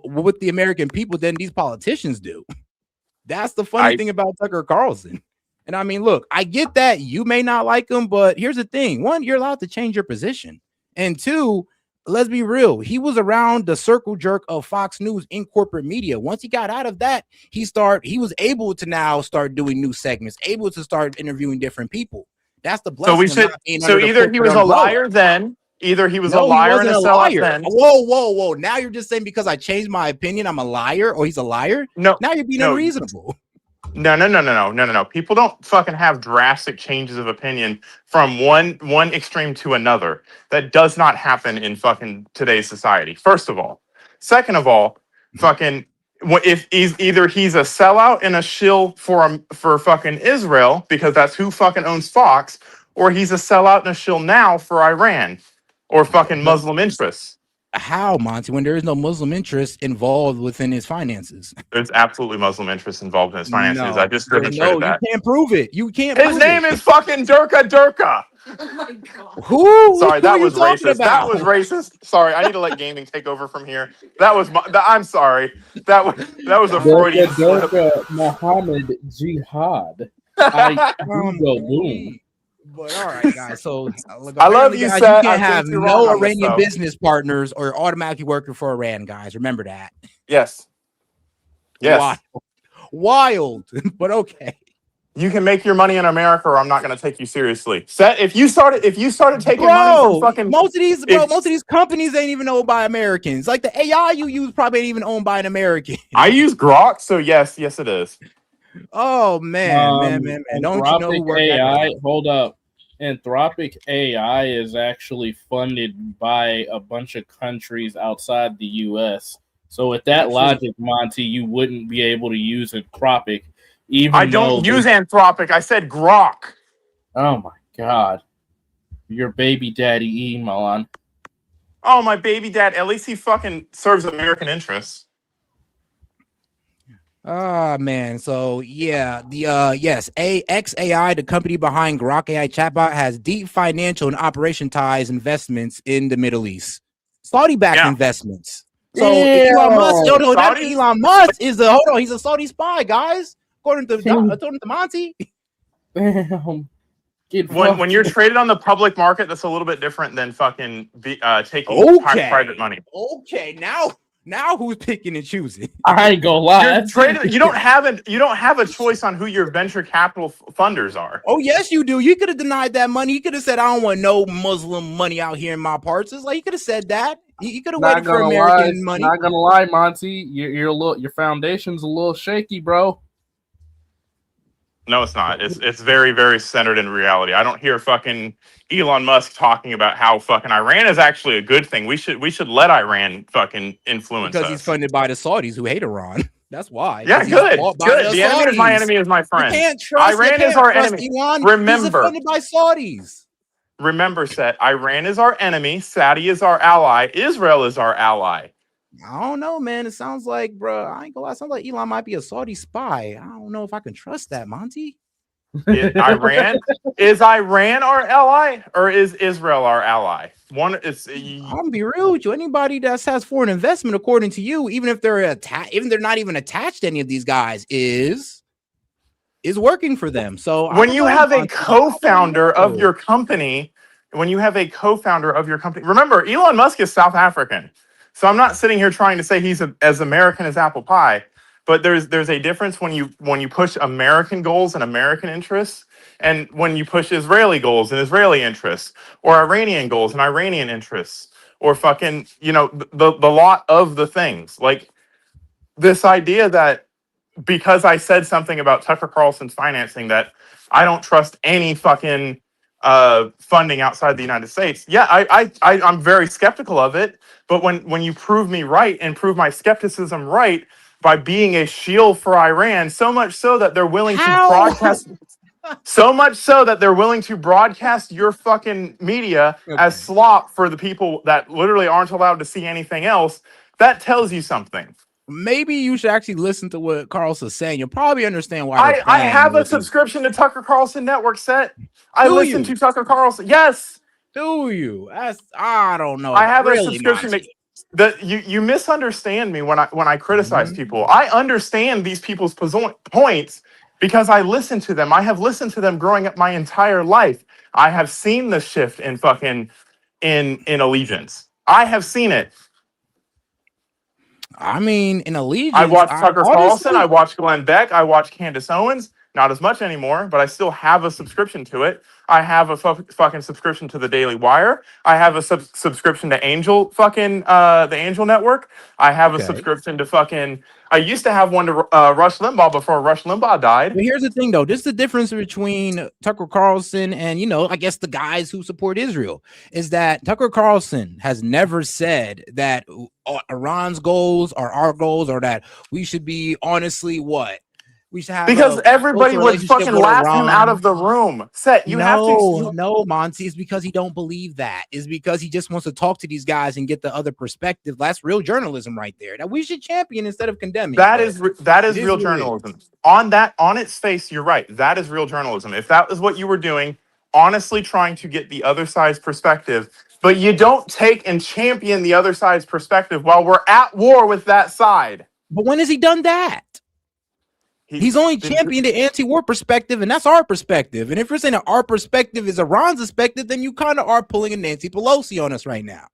with the American people than these politicians do. That's the funny thing about Tucker Carlson. And I mean, look, I get that you may not like him, but here's the thing. One, you're allowed to change your position. And two, let's be real. He was around the circle jerk of Fox News in corporate media. Once he got out of that, he was able to now start doing new segments, able to start interviewing different people. That's the blessing. So either he was a liar then, either he was a liar and a sellout then. Whoa. Now you're just saying because I changed my opinion, I'm a liar, or he's a liar? No. Now you're being unreasonable. No. People don't fucking have drastic changes of opinion from one extreme to another. That does not happen in fucking today's society. First of all. Second of all, fucking if he's a sellout and a shill for fucking Israel, because that's who fucking owns Fox, or he's a sellout and a shill now for Iran or fucking Muslim interests. How, Monty, when there is no Muslim interest involved within his finances? There's absolutely Muslim interest involved in his finances. I just demonstrated that. You can't prove it. You can't. His name is fucking Durka. Oh my god. Sorry, that was racist. About? That was racist. Sorry, I need to let gaming take over from here. That was I'm sorry. That was a Freudian slip. Muhammad Jihad. I go boom. But all right, guys. So look, I love you, guys. Seth. You can't have you're no wrong on this, Iranian though. business partners or automatically working for Iran, guys. Remember that. Yes. Wild. But okay. You can make your money in America, or I'm not going to take you seriously. Seth, if you started taking money from fucking most of these companies ain't even owned by Americans. Like the AI you use probably ain't even owned by an American. I use Grok, so yes, it is. Oh man. Don't you know who AI? Hold up. Anthropic AI is actually funded by a bunch of countries outside the U.S. So with that logic, Monty, you wouldn't be able to use Anthropic. I don't use Anthropic. I said Grok. Oh my god. Your baby daddy Elon. Oh, my baby dad. At least he fucking serves American interests. Man. So yeah, the XAI, the company behind Grok AI chatbot, has deep financial and operation ties investments in the Middle East. Saudi-backed investments. So Elon Musk, Elon Musk is he's a Saudi spy, guys. According to Monty. Damn. When you're traded on the public market, that's a little bit different than fucking taking private money. Okay, now who's picking and choosing? I ain't gonna lie. You don't have a choice on who your venture capital funders are. Oh yes, you do. You could have denied that money. You could have said, "I don't want no Muslim money out here in my parts." It's like you could have said that. You could have waited for American money. Not gonna lie, Monty. Your foundation's a little shaky, bro. No, it's not. It's very, very centered in reality. I don't hear fucking Elon Musk talking about how fucking Iran is actually a good thing. We should let Iran fucking influence Because us. he's funded by the Saudis who hate Iran. That's why. Yeah, 'Cause he's good. bought by Good. the The enemy is my Saudis. enemy is my friend. You can't trust enemy. Elon. He's Remember, funded by Saudis. remember, Set. Iran is our enemy. Saudi is our ally. Israel is our ally. I don't know, man. It sounds like, bro, I ain't gonna lie. It sounds like Elon might be a Saudi spy. I don't know if I can trust that, Monty. Is Iran our ally or is Israel our ally? One is. I'm gonna be real with you. Anybody that has foreign investment, according to you, even if they're not even attached to any of these guys, is working for them. So when you have a co-founder of your company, remember Elon Musk is South African. So I'm not sitting here trying to say he's as American as apple pie, but there's a difference when you push American goals and American interests, and when you push Israeli goals and Israeli interests, or Iranian goals and Iranian interests, or fucking the lot of the things. Like this idea that because I said something about Tucker Carlson's financing that I don't trust any fucking funding outside the United States. Yeah, I'm very skeptical of it. But when you prove me right and prove my skepticism right by being a shield for Iran, so much so that they're willing to broadcast. So much so that they're willing to broadcast your fucking media as slop for the people that literally aren't allowed to see anything else. That tells you something. Maybe you should actually listen to what Carlson's saying. You'll probably understand why. I have a subscription to Tucker Carlson Network Set. I listen to Tucker Carlson. Yes. Do you? I don't know. I have really a subscription. You misunderstand me when I criticize people. I understand these people's points because I listen to them. I have listened to them growing up my entire life. I have seen the shift in fucking in allegiance. I have seen it. I mean, in allegiance, I watched Tucker Carlson. honestly, I watched Glenn Beck. I watched Candace Owens. Not as much anymore, but I still have a subscription to it. I have a fucking subscription to the Daily Wire. I have a subscription to Angel the Angel Network. I have a subscription to fucking. I used to have one to Rush Limbaugh before Rush Limbaugh died. But here's the thing, though. This is the difference between Tucker Carlson and, I guess the guys who support Israel is that Tucker Carlson has never said that Iran's goals are our goals or that we should be honestly what? We should have because everybody would fucking laugh him out of the room. Have to. No, Monty. It's because he don't believe that. It's because he just wants to talk to these guys and get the other perspective. That's real journalism right there. That we should champion instead of condemning. That is real journalism. On its face, you're right. That is real journalism. If that was what you were doing, honestly trying to get the other side's perspective, but you don't take and champion the other side's perspective while we're at war with that side. But when has he done that? He's only championed the anti-war perspective, and that's our perspective. And if you're saying that our perspective is Iran's perspective, then you kind of are pulling a Nancy Pelosi on us right now.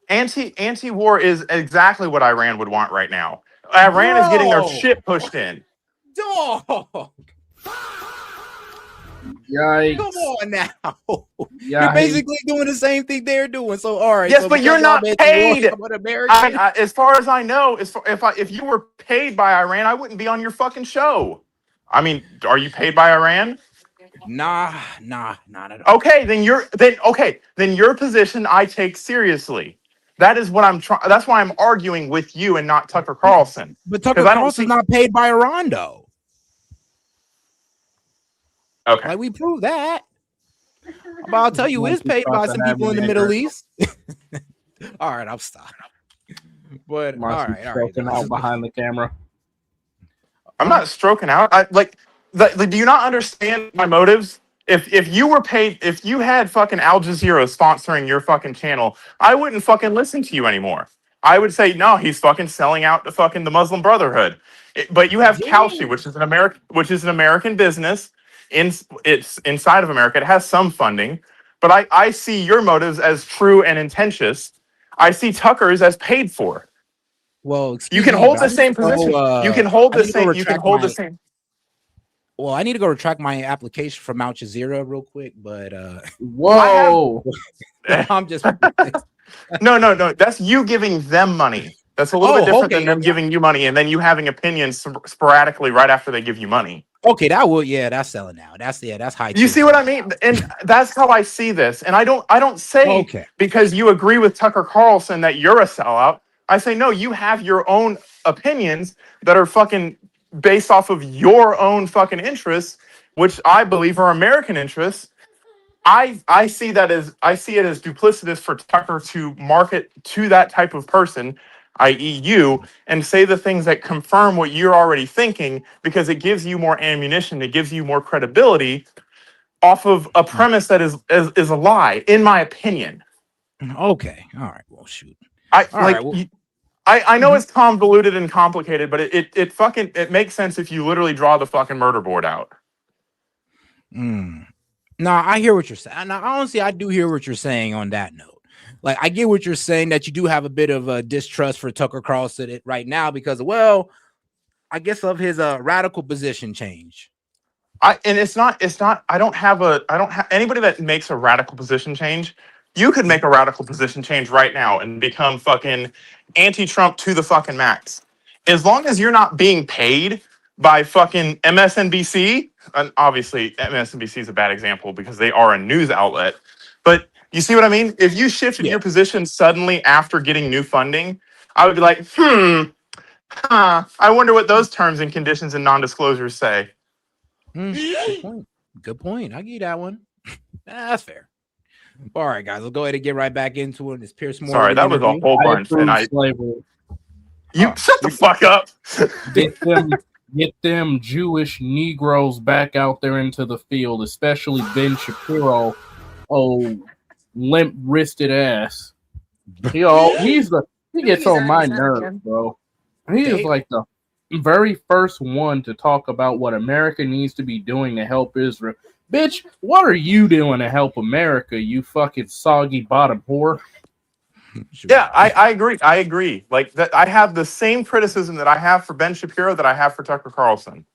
Anti-war is exactly what Iran would want right now. Iran is getting their shit pushed in. Dog. Yikes. Come on now. You're basically doing the same thing they're doing. So, all right. Yes, so but you're not paid. As far as I know, if you were paid by Iran, I wouldn't be on your fucking show. I mean, are you paid by Iran? Nah, not at all. Okay, then your position I take seriously. That is what I'm trying. That's why I'm arguing with you and not Tucker Carlson. But Tucker Carlson's not paid by Iran, though. Okay. Like we proved that. But I'll tell you, is paid by some people in the Middle East. All right, I'll stop. But all right. Out behind the camera. I'm not stroking out. Do you not understand my motives? If you were paid, if you had fucking Al Jazeera sponsoring your fucking channel, I wouldn't fucking listen to you anymore. I would say no, he's fucking selling out to fucking the Muslim Brotherhood. But you have Kalshi, which is an American business. It's inside of America. It has some funding, but I see your motives as true and intentions. I see Tucker's as paid for. Well, you can hold the same position. You can hold the same. You can hold the same. Well, I need to go retract my application from Al Jazeera real quick, but whoa, I'm just no. That's you giving them money. That's a little bit different than Okay. them giving you money and then you having opinions sporadically right after they give you money. Okay, that's selling now. That's high. You see what I mean? And that's how I see this. And I don't say because you agree with Tucker Carlson that you're a sellout. I say no, you have your own opinions that are fucking based off of your own fucking interests, which I believe are American interests. I see it as duplicitous for Tucker to market to that type of person, i.e. you, and say the things that confirm what you're already thinking because it gives you more ammunition, it gives you more credibility off of a premise that is a lie, in my opinion. Okay. All right. Well, shoot. I know it's convoluted and complicated, but it makes sense if you literally draw the fucking murder board out. No, I hear what you're saying. Now, honestly, I do hear what you're saying on that note. Like, I get what you're saying, that you do have a bit of a distrust for Tucker Carlson right now because, well, I guess of his radical position change. It's not. I don't have anybody that makes a radical position change. You could make a radical position change right now and become fucking anti-Trump to the fucking max. As long as you're not being paid by fucking MSNBC, and obviously MSNBC is a bad example because they are a news outlet. But you see what I mean? If you shifted your position suddenly after getting new funding, I would be like, I wonder what those terms and conditions and non-disclosures say. Good point. Good point. I'll give you that one. That's fair. All right, guys, we'll go ahead and get right back into it. This Pierce Morgan. Sorry, that was a whole bunch. Shut the fuck up. Get them Jewish Negroes back out there into the field, especially Ben Shapiro, limp-wristed ass. He gets on my nerves, bro. He is like the very first one to talk about what America needs to be doing to help Israel. Bitch, what are you doing to help America, you fucking soggy bottom whore? Yeah, I agree. Like that, I have the same criticism that I have for Ben Shapiro that I have for Tucker Carlson.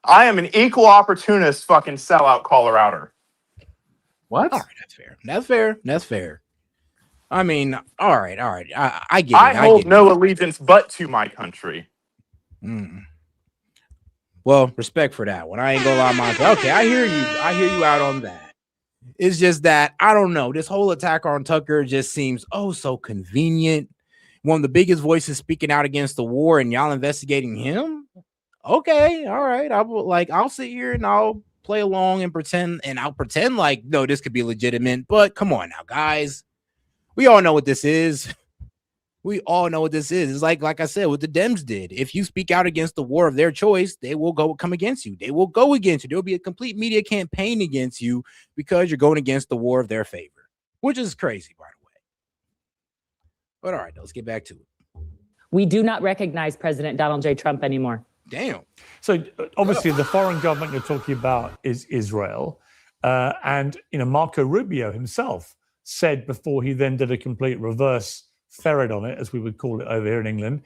I am an equal opportunist fucking sellout caller outer. What? All right, that's fair. That's fair. I mean, all right. I get it. I hold no allegiance but to my country. Well, respect for that one. I ain't gonna lie, Monte. Okay, I hear you out on that. It's just that I don't know. This whole attack on Tucker just seems so convenient. One of the biggest voices speaking out against the war, and y'all investigating him. Okay, all right. I'll sit here and I'll play along and pretend, like no, this could be legitimate. But come on now, guys. We all know what this is. It's like I said, what the Dems did. If you speak out against the war of their choice, they will come against you. They will go against you. There will be a complete media campaign against you because you're going against the war of their favor, which is crazy, by the way. But all right, let's get back to it. We do not recognize President Donald J. Trump anymore. Damn. So obviously the foreign government you're talking about is Israel. And Marco Rubio himself said before he then did a complete reverse ferret on it, as we would call it over here in England,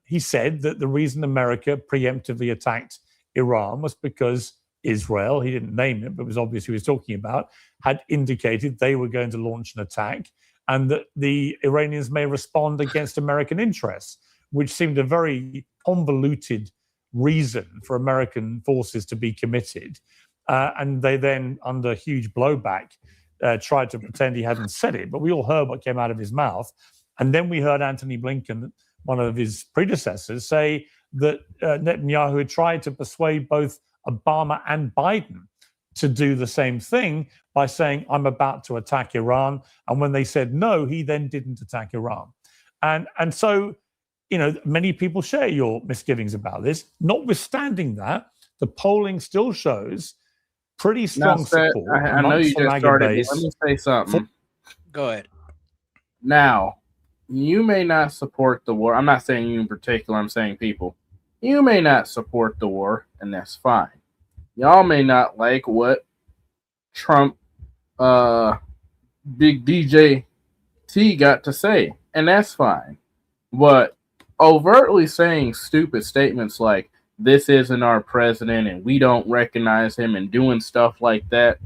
he said that the reason America preemptively attacked Iran was because Israel, he didn't name it, but it was obvious he was talking about, had indicated they were going to launch an attack and that the Iranians may respond against American interests, which seemed a very convoluted reason for American forces to be committed. And they then, under huge blowback, tried to pretend he hadn't said it, but we all heard what came out of his mouth. And then we heard Antony Blinken, one of his predecessors, say that Netanyahu had tried to persuade both Obama and Biden to do the same thing by saying, I'm about to attack Iran. And when they said no, he then didn't attack Iran. And so, many people share your misgivings about this. Notwithstanding that, the polling still shows pretty strong support. I know you just started. Let me say something. Go ahead. Now, you may not support the war. I'm not saying you in particular. I'm saying people. You may not support the war, and that's fine. Y'all may not like what Trump, Big DJ T got to say, and that's fine. But overtly saying stupid statements like, this isn't our president and we don't recognize him, and doing stuff like that,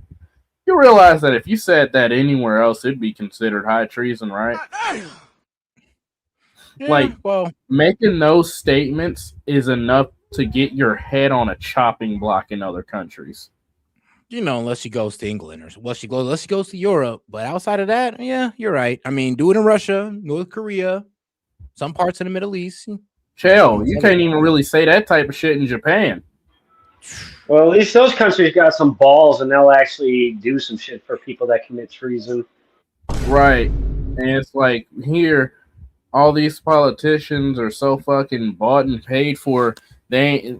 you realize that if you said that anywhere else, it'd be considered high treason, right? Like, well, making those statements is enough to get your head on a chopping block in other countries. Unless she goes to England or unless she goes to Europe. But outside of that, yeah, you're right. I mean, do it in Russia, North Korea, some parts of the Middle East. Chill, you can't even really say that type of shit in Japan. Well, at least those countries got some balls, and they'll actually do some shit for people that commit treason. Right. And it's like, here, all these politicians are so fucking bought and paid for. They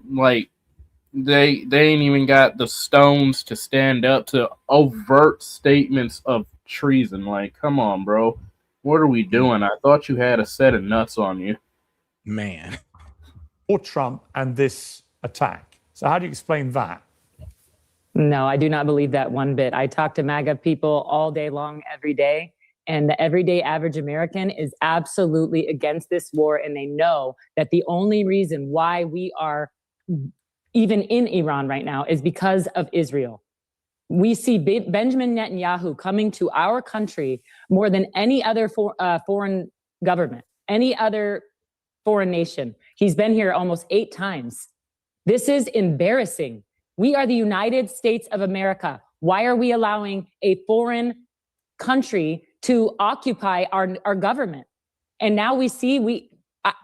ain't even got the stones to stand up to overt statements of treason. Like, come on, bro. What are we doing? I thought you had a set of nuts on you. Man. Or Trump and this attack. So how do you explain that? No, I do not believe that one bit. I talk to MAGA people all day long, every day. And the everyday average American is absolutely against this war. And they know that the only reason why we are even in Iran right now is because of Israel. We see Benjamin Netanyahu coming to our country more than any other foreign government, any other foreign nation. He's been here almost 8 times. This is embarrassing. We are the United States of America. Why are we allowing a foreign country to occupy our government? And now we see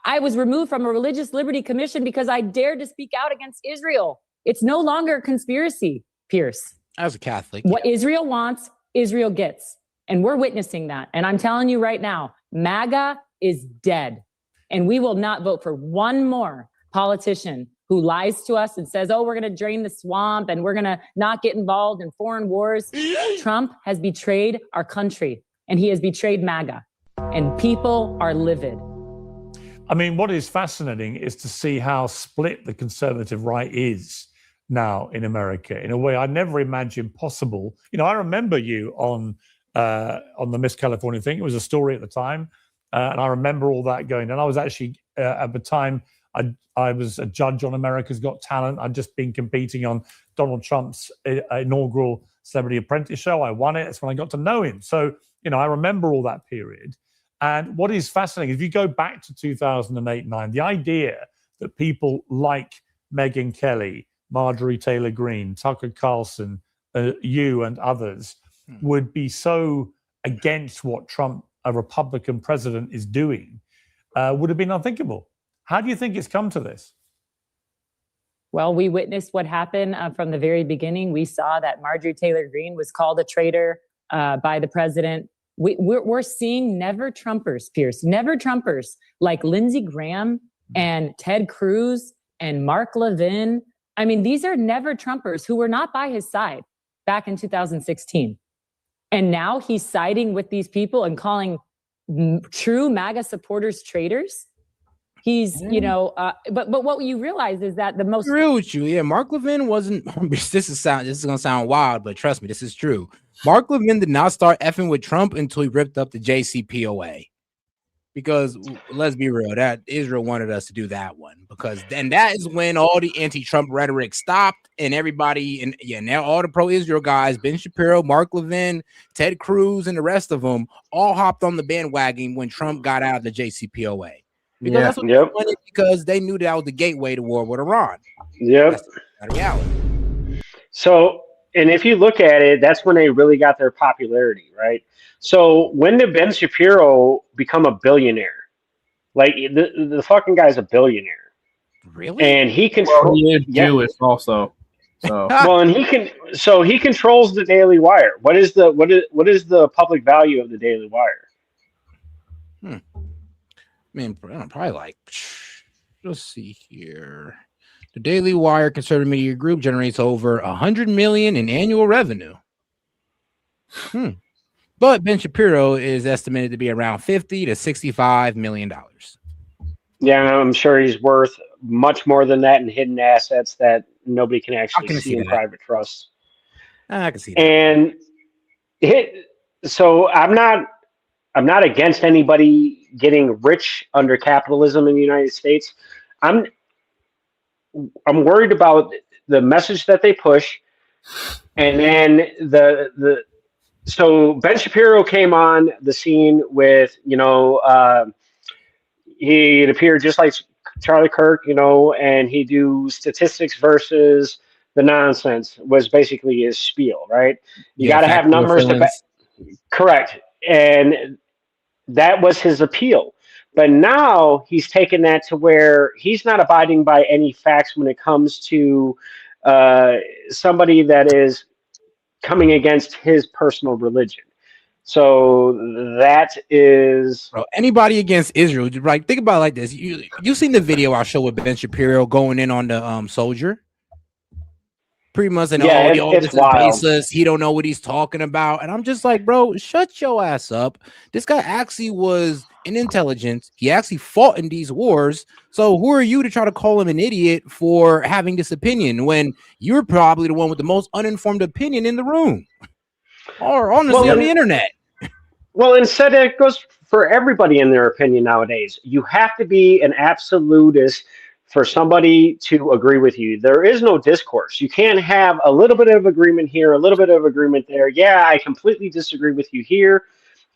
I was removed from a religious liberty commission because I dared to speak out against Israel. It's no longer a conspiracy, Pierce. As a Catholic. What Israel wants, Israel gets. And we're witnessing that. And I'm telling you right now, MAGA is dead. And we will not vote for one more politician who lies to us and says, oh, we're going to drain the swamp and we're going to not get involved in foreign wars. Trump has betrayed our country and he has betrayed MAGA. And people are livid. I mean, what is fascinating is to see how split the conservative right is now in America in a way I never imagined possible. I remember you on the Miss California thing. It was a story at the time. And I remember all that going. And I was actually, at the time, I was a judge on America's Got Talent. I'd just been competing on Donald Trump's inaugural Celebrity Apprentice show. I won it. That's when I got to know him. So, I remember all that period. And what is fascinating, if you go back to 2008-9, the idea that people like Megyn Kelly, Marjorie Taylor Greene, Tucker Carlson, you and others would be so against what Trump, a Republican president, is doing, would have been unthinkable. How do you think it's come to this? Well, we witnessed what happened from the very beginning. We saw that Marjorie Taylor Greene was called a traitor by the president. We're seeing never Trumpers, Pierce, never Trumpers like Lindsey Graham and Ted Cruz and Mark Levin. I mean, these are never Trumpers who were not by his side back in 2016. And now he's siding with these people and calling true MAGA supporters traitors. He's, but what you realize is that the most real with you, yeah. Mark Levin wasn't. This is gonna sound wild, but trust me, this is true. Mark Levin did not start effing with Trump until he ripped up the JCPOA. Because let's be real, that Israel wanted us to do that one. Because then that is when all the anti-Trump rhetoric stopped, and everybody, and now all the pro-Israel guys, Ben Shapiro, Mark Levin, Ted Cruz, and the rest of them all hopped on the bandwagon when Trump got out of the JCPOA. Because that's what they wanted, because they knew that was the gateway to war with Iran. Yep. That's reality. So, and if you look at it, that's when they really got their popularity, right? So when did Ben Shapiro become a billionaire? Like the fucking guy's a billionaire. Really? And he controls. Well, he is Jewish also. So well, and he controls the Daily Wire. What is the public value of the Daily Wire? I mean, probably like, let's see here. The Daily Wire conservative media group generates over $100 million in annual revenue. But Ben Shapiro is estimated to be around $50 to $65 million. Yeah, I'm sure he's worth much more than that in hidden assets that nobody can actually see in private trusts. I can see that. And so I'm not against anybody getting rich under capitalism in the United States. I'm worried about the message that they push, and then so Ben Shapiro came on the scene with he'd appear just like Charlie Kirk, you know, and he'd do statistics versus the nonsense was basically his spiel, right? You Yeah, got to have factual numbers to back. feelings. Correct. And that was his appeal. But now he's taken that to where he's not abiding by any facts when it comes to somebody that is coming against his personal religion. So that is Bro, anybody against Israel, like think about it like this. You seen the video I showed with Ben Shapiro going in on the soldier? Pretty much saying, yeah, oh, it's this is wild. baseless. He don't know what he's talking about. And I'm just like, bro, shut your ass up. This guy actually was in intelligence. He actually fought in these wars. So who are you to try to call him an idiot for having this opinion when you're probably the one with the most uninformed opinion in the room? Or honestly, on the internet. Well, instead, it goes for everybody in their opinion nowadays. You have to be an absolutist for somebody to agree with you. There is no discourse. You can't have a little bit of agreement here, a little bit of agreement there. Yeah, I completely disagree with you here,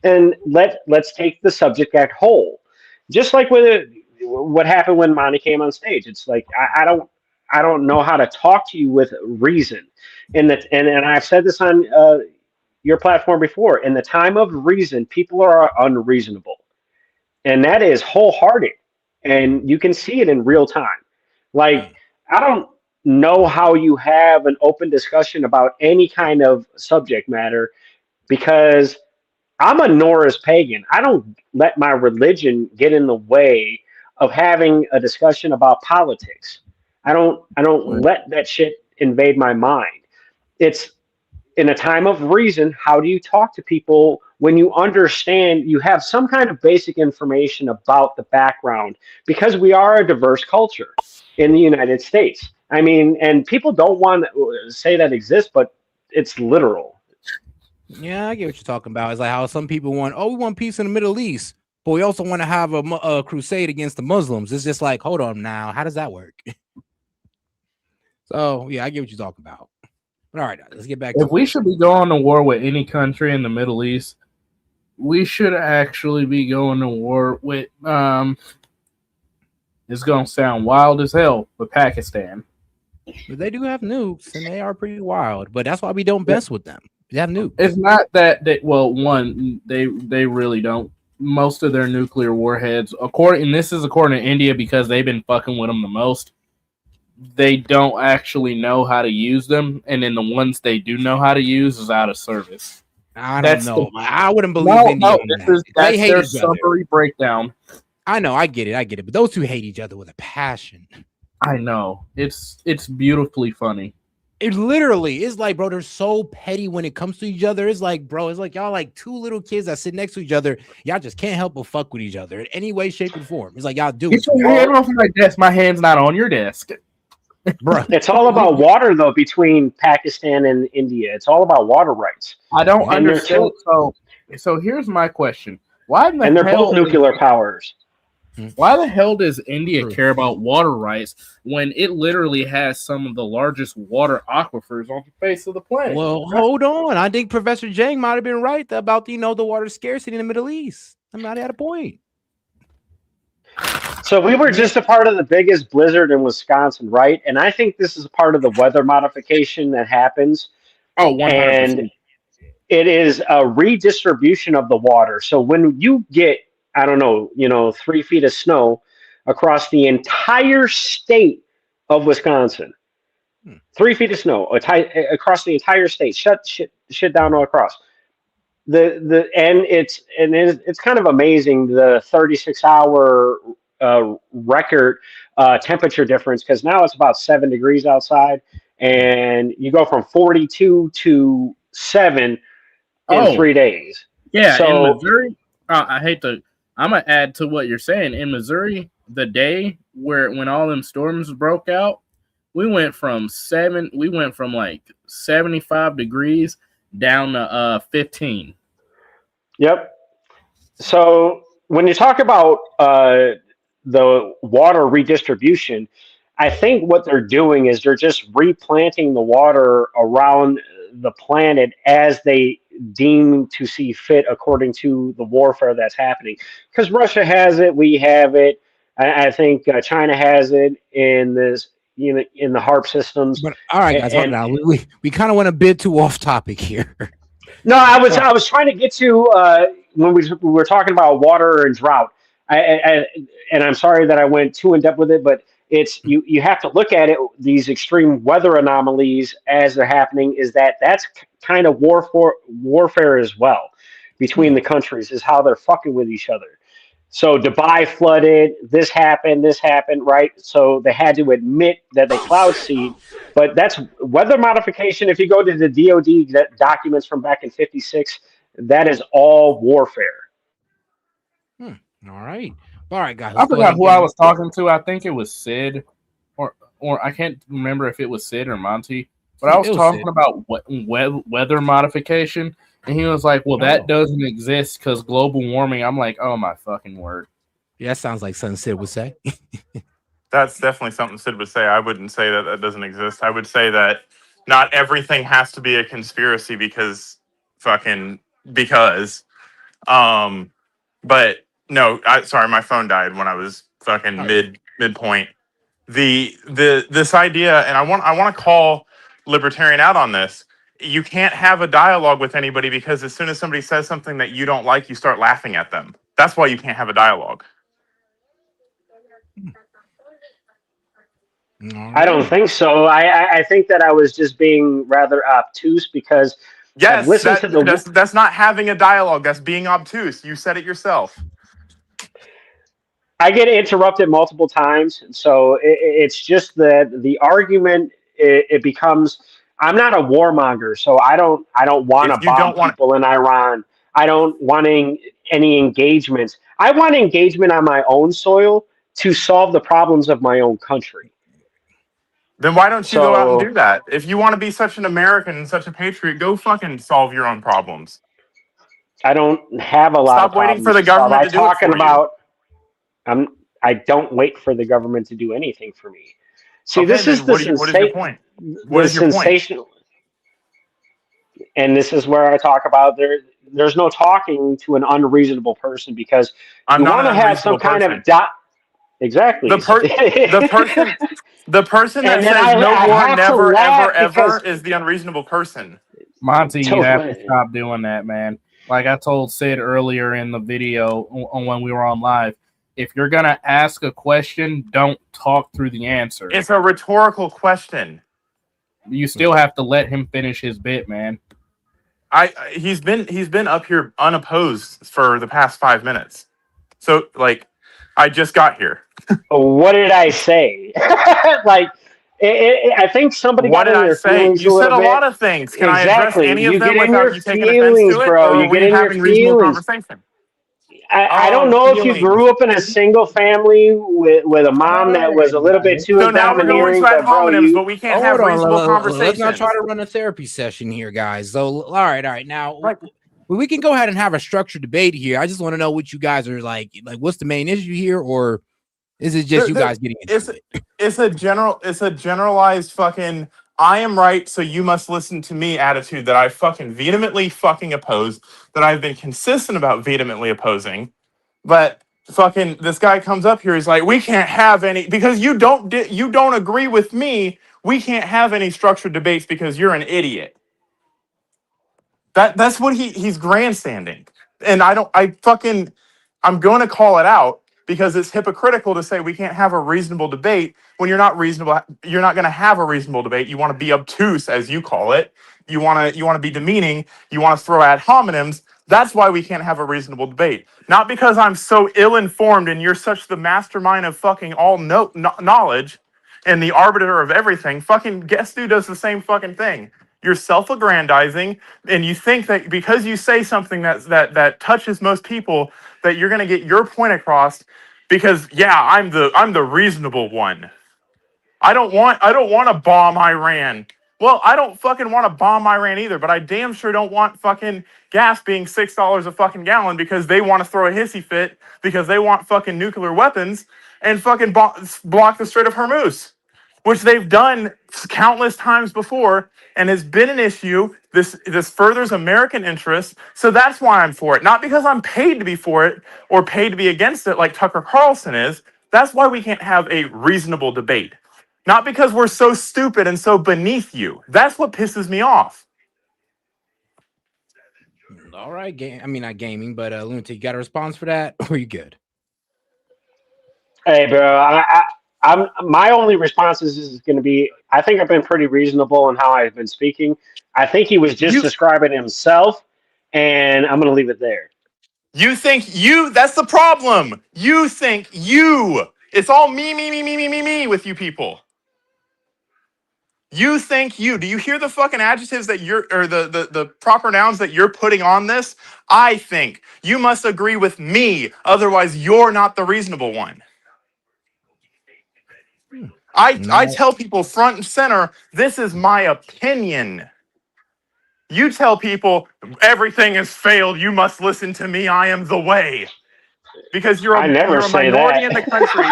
and let's take the subject at whole. Just like with what happened when Monty came on stage. It's like I don't know how to talk to you with reason. And I've said this on your platform before. In the time of reason, people are unreasonable, and that is wholehearted, and you can see it in real time. Like, I don't know how you have an open discussion about any kind of subject matter because I'm a Norris pagan. I don't let my religion get in the way of having a discussion about politics. I don't let that shit invade my mind. It's in a time of reason, how do you talk to people when you understand you have some kind of basic information about the background? Because we are a diverse culture in the United States. I mean, and people don't want to say that exists, but it's literal. Yeah, I get what you're talking about. It's like how some people we want peace in the Middle East, but we also want to have a crusade against the Muslims. It's just like, hold on now, how does that work? So yeah, I get what you're talking about. But all right, let's get back to If we should be going to war with any country in the Middle East, we should actually be going to war with it's gonna sound wild as hell, but Pakistan. But they do have nukes, and they are pretty wild. But that's why we don't mess with them. They have nukes. It's not that they really don't. Most of their nuclear warheads, this is according to India because they've been fucking with them the most. They don't actually know how to use them, and then the ones they do know how to use is out of service. I don't know. I wouldn't believe India. That's their summary breakdown. I know, I get it. But those two hate each other with a passion. I know. It's beautifully funny. It literally is like, bro, they're so petty when it comes to each other. It's like, bro, it's like y'all like two little kids that sit next to each other. Y'all just can't help but fuck with each other in any way, shape, or form. It's like y'all do it. Get your hand off my desk. My hand's not on your desk. Bro. It's all about water, though, between Pakistan and India. It's all about water rights. I don't understand. So here's my question: Why and they're both nuclear powers. Why the hell does India care about water rights when it literally has some of the largest water aquifers on the face of the planet? Well, hold on. I think Professor Jang might have been right about the water scarcity in the Middle East. I'm not at a point. So we were just a part of the biggest blizzard in Wisconsin, right? And I think this is a part of the weather modification that happens. Oh, 100%. And it is a redistribution of the water. So when you get, 3 feet of snow across the entire state of Wisconsin, 3 feet of snow across the entire state, shit down all across. It's kind of amazing the 36-hour record temperature difference, because now it's about 7 degrees outside, and you go from 42 to 7 in 3 days. Yeah, so in Missouri, I'm gonna add to what you're saying. In Missouri, the day when all them storms broke out, we went from like 75 degrees down to 15. Yep. So when you talk about the water redistribution, I think what they're doing is they're just replanting the water around the planet as they deem to see fit according to the warfare that's happening. Because Russia has it, we have it. I think China has it in this, in the HARP systems. But all right, guys, hold it And out. We kind of went a bit too off topic here. no, I was trying to get to when we were talking about water and drought. And I'm sorry that I went too in depth with it, but it's you have to look at it. These extreme weather anomalies as they're happening that's kind of warfare as well between the countries is how they're fucking with each other. So Dubai flooded. This happened. Right? So they had to admit that they cloud seed, but that's weather modification. If you go to the DoD documents from back in '56, that is all warfare. All right, guys. I forgot who I was talking to. I think it was Sid, or I can't remember if it was Sid or Monty. But I was talking about weather modification. And he was like, well, that doesn't exist because global warming. I'm like, oh, my fucking word. Yeah, that sounds like something Sid would say. That's definitely something Sid would say. I wouldn't say that that doesn't exist. I would say that not everything has to be a conspiracy because. But no, sorry, my phone died when I was fucking midpoint. This idea, and I want to call libertarian out on this. You can't have a dialogue with anybody because as soon as somebody says something that you don't like, you start laughing at them. That's why you can't have a dialogue. I don't think so. I think that I was just being rather obtuse because yes, that's not having a dialogue. That's being obtuse. You said it yourself. I get interrupted multiple times, so it's just that the argument it becomes. I'm not a warmonger, so I don't want to bomb people in Iran. I don't want any engagements. I want engagement on my own soil to solve the problems of my own country. Then why don't you go out and do that? If you want to be such an American and such a patriot, go fucking solve your own problems. I don't have a lot of problems. Stop waiting for the government to do it for you. I don't wait for the government to do anything for me. See, okay, this is the what is your point? What is your sensational. And this is where I talk about there's no talking to an unreasonable person because you want to have some kind of exactly. The person that says no war, never, ever, ever is the unreasonable person. Monty, you have to stop doing that, man. Like I told Sid earlier in the video when we were on live, if you're going to ask a question, don't talk through the answer. It's a rhetorical question. You still have to let him finish his bit, man. He's been up here unopposed for the past 5 minutes. So, like, I just got here. What did I say? I think somebody got in their feelings. You said a lot of things. Can I address any of them without you taking offense to it? Bro. Or are we having reasonable conversation? I don't know if you grew up in a single family with a mom that was a little bit too domineering. But we can't have reasonable conversations. Let's not try to run a therapy session here, guys. So, all right. Now, we can go ahead and have a structured debate here. I just want to know what you guys are like. Like, what's the main issue here, or is it just you guys getting into it? It's a generalized fucking I am right, so you must listen to me attitude that I fucking vehemently fucking oppose, that I've been consistent about vehemently opposing. But fucking this guy comes up here, he's like, we can't have any because you don't agree with me. We can't have any structured debates because you're an idiot. That's what he's grandstanding, and I'm going to call it out. Because it's hypocritical to say we can't have a reasonable debate when you're not reasonable. You're not going to have a reasonable debate. You want to be obtuse, as you call it. You want to be demeaning. You want to throw ad hominems. That's why we can't have a reasonable debate. Not because I'm so ill-informed and you're such the mastermind of fucking all knowledge and the arbiter of everything. Fucking guess who does the same fucking thing? You're self-aggrandizing, and you think that because you say something that touches most people, that you're going to get your point across. Because I'm the reasonable one. I don't want to bomb Iran. Well, I don't fucking want to bomb Iran either, but I damn sure don't want fucking gas being $6 a fucking gallon because they want to throw a hissy fit because they want fucking nuclear weapons and fucking block the Strait of Hormuz, which they've done countless times before and has been an issue This furthers American interests, so that's why I'm for it. Not because I'm paid to be for it or paid to be against it like Tucker Carlson is. That's why we can't have a reasonable debate. Not because we're so stupid and so beneath you. That's what pisses me off. All right, I mean, not gaming, but Lunatic, you got a response for that? Or you good? Hey, bro, I'm my only response is going to be I think I've been pretty reasonable in how I've been speaking. I think he was just describing himself, and I'm going to leave it there. You think that's the problem. You think it's all me with you people. You think you. Do you hear the fucking adjectives that you're, or the proper nouns that you're putting on this? I think. You must agree with me. Otherwise, you're not the reasonable one. I tell people front and center, this is my opinion. You tell people everything has failed. You must listen to me. I am the way. Because you're I never a say minority that. in the country.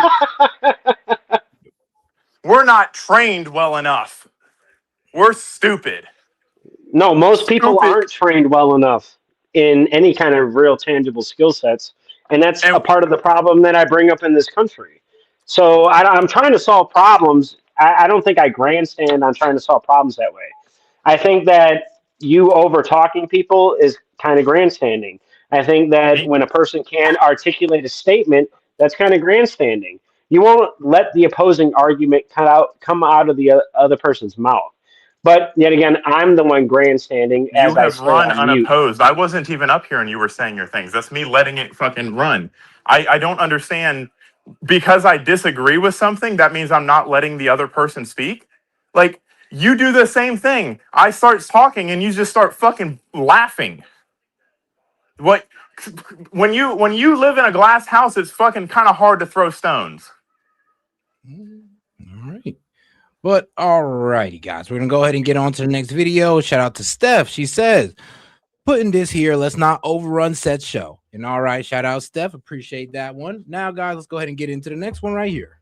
We're not trained well enough. We're stupid. No, most people aren't trained well enough in any kind of real tangible skill sets. And that's a part of the problem that I bring up in this country. So I'm trying to solve problems. I don't think I grandstand on trying to solve problems that way. I think that you over talking people is kind of grandstanding. I think that when a person can articulate a statement, that's kind of grandstanding. You won't let the opposing argument come out of the other person's mouth. But yet again, I'm the one grandstanding You as I have stay run on mute. unopposed. I wasn't even up here and you were saying your things. That's me letting it fucking run. I don't understand. Because I disagree with something, that means I'm not letting the other person speak. Like, you do the same thing. I start talking and you just start fucking laughing. What when you live in a glass house, it's fucking kind of hard to throw stones. All right. But all righty, guys, we're gonna go ahead and get on to the next video. Shout out to Steph. She says, putting this here, let's not overrun Set's show. And all right, shout out Steph. Appreciate that one. Now, guys, let's go ahead and get into the next one right here.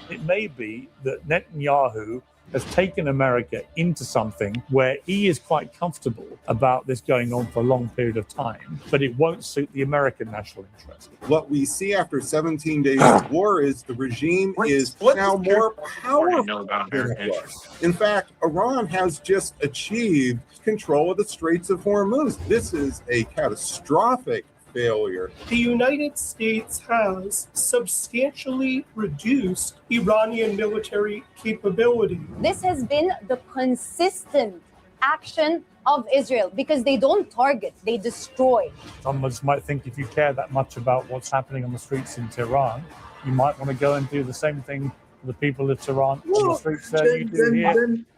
It may be that Netanyahu has taken America into something where he is quite comfortable about this going on for a long period of time, but it won't suit the American national interest. What we see after 17 days of war is the regime is now more powerful than it was. In fact, Iran has just achieved control of the Straits of Hormuz. This is a catastrophic failure. The United States has substantially reduced Iranian military capability. This has been the consistent action of Israel because they don't target, they destroy. Some of us might think if you care that much about what's happening on the streets in Tehran, you might want to go and do the same thing to the people of Tehran on the streets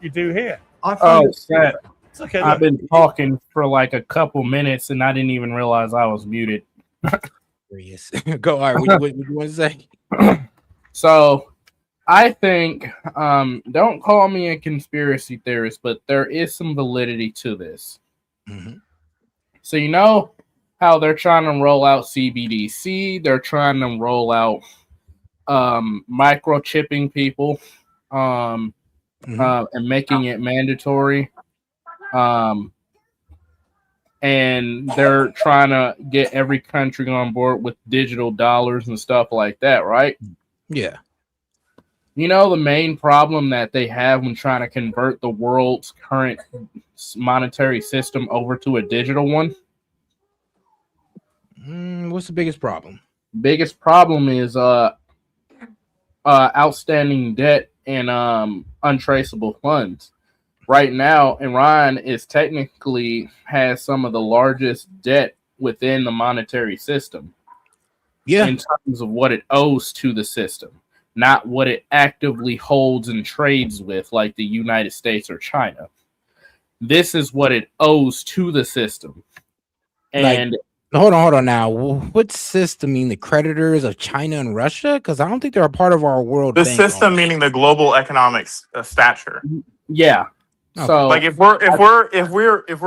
you do here. Oh, Seth. It's okay. I've been talking for like a couple minutes and I didn't even realize I was muted. Go. All right. What you want to say? So I think, don't call me a conspiracy theorist, but there is some validity to this. Mm-hmm. So you know how they're trying to roll out CBDC, they're trying to roll out microchipping people and making it mandatory. And they're trying to get every country on board with digital dollars and stuff like that, right? Yeah. You know, the main problem that they have when trying to convert the world's current monetary system over to a digital one? What's the biggest problem? Biggest problem is outstanding debt and untraceable funds. Right now, Iran is technically has some of the largest debt within the monetary system. Yeah. In terms of what it owes to the system, not what it actively holds and trades with, like the United States or China. This is what it owes to the system. And hold on now. What system? Mean the creditors of China and Russia? Because I don't think they're a part of our world. The bank system meaning the global economic stature. Yeah. Okay. So like if we're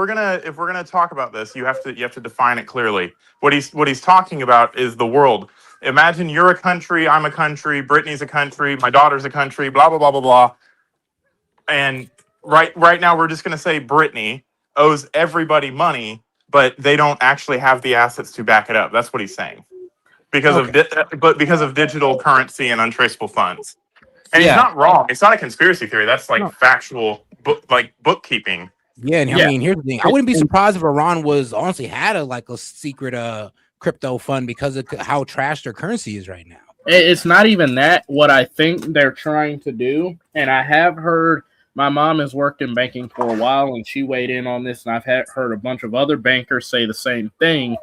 gonna talk about this, you have to define it clearly. What he's talking about is the world. Imagine you're a country, I'm a country, Brittany's a country, my daughter's a country, blah blah blah blah blah. And right now we're just going to say Britney owes everybody money, but they don't actually have the assets to back it up. That's what he's saying. Because of digital currency and untraceable funds. And he's not wrong. It's not a conspiracy theory. That's like factual bookkeeping. Yeah, and I mean, here's the thing. I wouldn't be surprised if Iran was honestly had a secret crypto fund because of how trashed their currency is right now. It's not even that. What I think they're trying to do, and I have heard, my mom has worked in banking for a while, and she weighed in on this, and I've heard a bunch of other bankers say the same thing,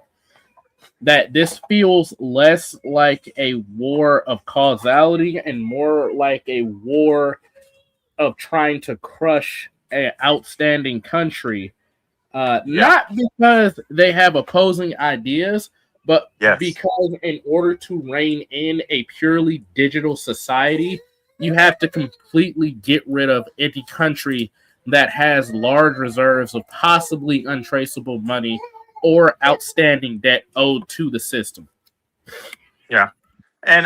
that this feels less like a war of causality and more like a war of trying to crush an outstanding country. Not because they have opposing ideas, but because in order to rein in a purely digital society, you have to completely get rid of any country that has large reserves of possibly untraceable money or outstanding debt owed to the system. Yeah, and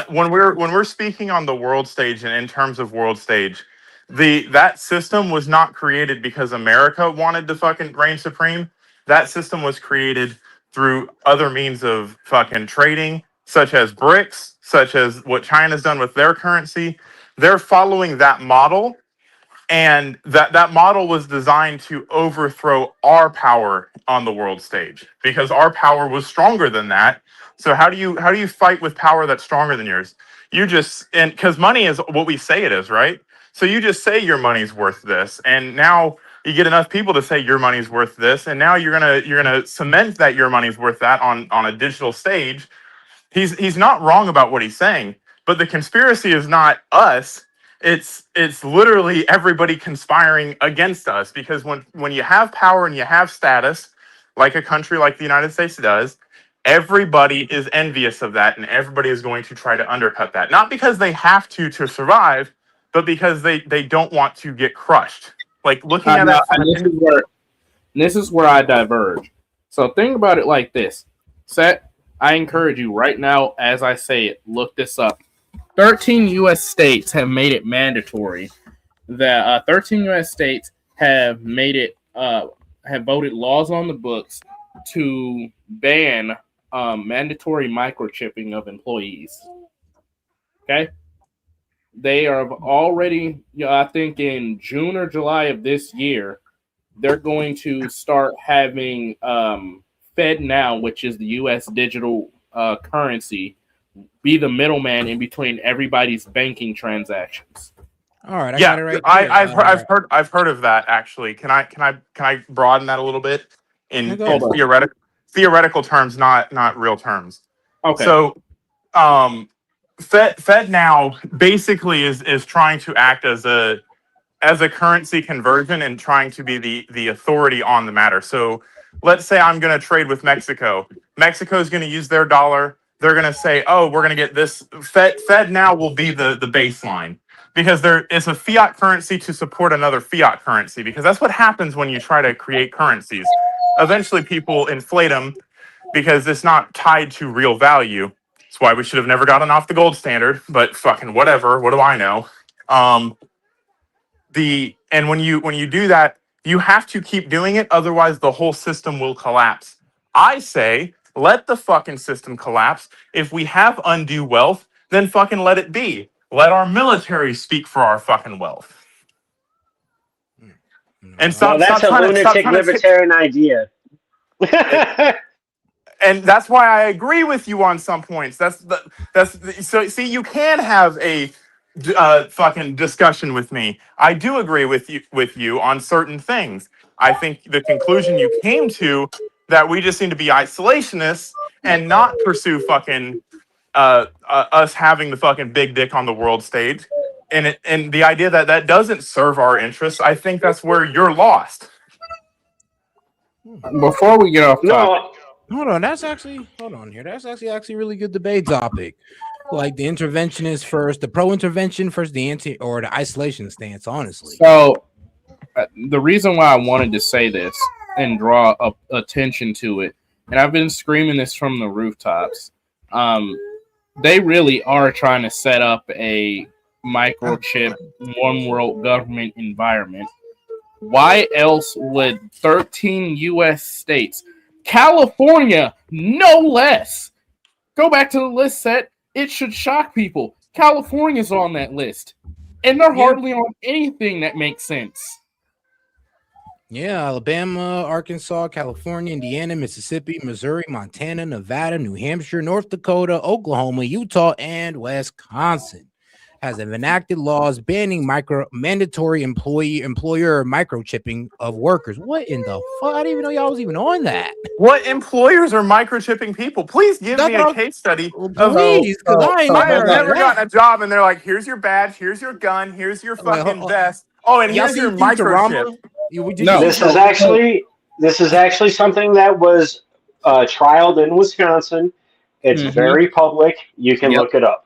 when we're speaking on the world stage and in terms of world stage, that system was not created because America wanted to fucking reign supreme. That system was created through other means of fucking trading, such as BRICS, such as what China's done with their currency. They're following that model. And that model was designed to overthrow our power on the world stage because our power was stronger than that. So how do you fight with power that's stronger than yours? You just, and because money is what we say it is, right? So you just say your money's worth this, and now you get enough people to say your money's worth this, and now you're gonna cement that your money's worth that on a digital stage. He's not wrong about what he's saying, but the conspiracy is not us. It's literally everybody conspiring against us, because when you have power and you have status, like a country like the United States does, everybody is envious of that, and everybody is going to try to undercut that. Not because they have to survive, but because they don't want to get crushed. Like looking at that. This is where I diverge. So think about it like this. S.E.T, I encourage you right now, as I say it, look this up. 13 U.S. states have made it mandatory. That 13 U.S. states have made it have voted laws on the books to ban mandatory microchipping of employees. Okay, they are already. I think in June or July of this year, they're going to start having Fed now, which is the U.S. digital currency, be the middleman in between everybody's banking transactions. All right, I got it right. I've heard of that actually. Can I broaden that a little bit in theoretical terms, not real terms? Okay. So, Fed now basically is trying to act as a currency conversion and trying to be the authority on the matter. So, let's say I'm going to trade with Mexico. Mexico is going to use their dollar. They're going to say, "Oh, we're going to get this." Fed now will be the baseline, because it's a fiat currency to support another fiat currency, because that's what happens when you try to create currencies. Eventually, people inflate them because it's not tied to real value. That's why we should have never gotten off the gold standard. But fucking whatever. What do I know? And when you do that, you have to keep doing it, otherwise the whole system will collapse. I say, let the fucking system collapse. If we have undue wealth, then fucking let it be. Let our military speak for our fucking wealth. And that's a lunatic libertarian idea. And that's why I agree with you on some points. So see, you can have a fucking discussion with me. I do agree with you on certain things. I think the conclusion you came to, that we just need to be isolationists and not pursue fucking us having the fucking big dick on the world stage, and the idea that doesn't serve our interests. I think that's where you're lost. Before we get off topic, hold on. That's actually a really good debate topic. Like the interventionist first, the pro-intervention first, the anti or the isolation stance. Honestly, so the reason why I wanted to say this and draw attention to it, and I've been screaming this from the rooftops. They really are trying to set up a microchip, one world government environment, why else would 13 U.S. states, California, no less, go back to the list set? It should shock people. California's on that list, and they're hardly on anything that makes sense. Yeah, Alabama, Arkansas, California, Indiana, Mississippi, Missouri, Montana, Nevada, New Hampshire, North Dakota, Oklahoma, Utah, and Wisconsin has enacted laws banning mandatory employer microchipping of workers. What in the fuck? I didn't even know y'all was even on that. What employers are microchipping people? Please give me a case study. Please, because I ain't I have never that. gotten a job, and they're like, "Here's your badge, here's your gun, here's your fucking vest. Oh, and Y'all here's your seen microchip." No, this is actually something that was trialed in Wisconsin. It's very public. You can look it up.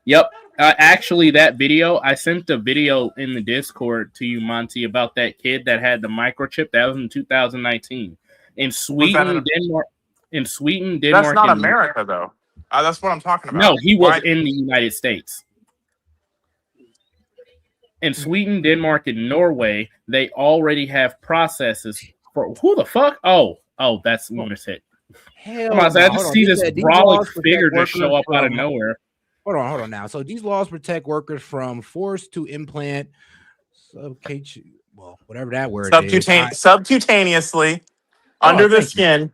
Yep. Actually, that video, I sent the video in the Discord to you, Monty, about that kid that had the microchip. That was in 2019 in Sweden, Denmark. In Sweden, Denmark. That's not and America, though. That's what I'm talking about. No, he was in the United States. In Sweden, Denmark, and Norway, they already have processes for who the fuck? Oh, that's lunatic. Hell Come on, no. I just see this brolic figure just show up out of nowhere. Hold on now. So these laws protect workers from forced to implant whatever that word is. Subcutaneously under the skin.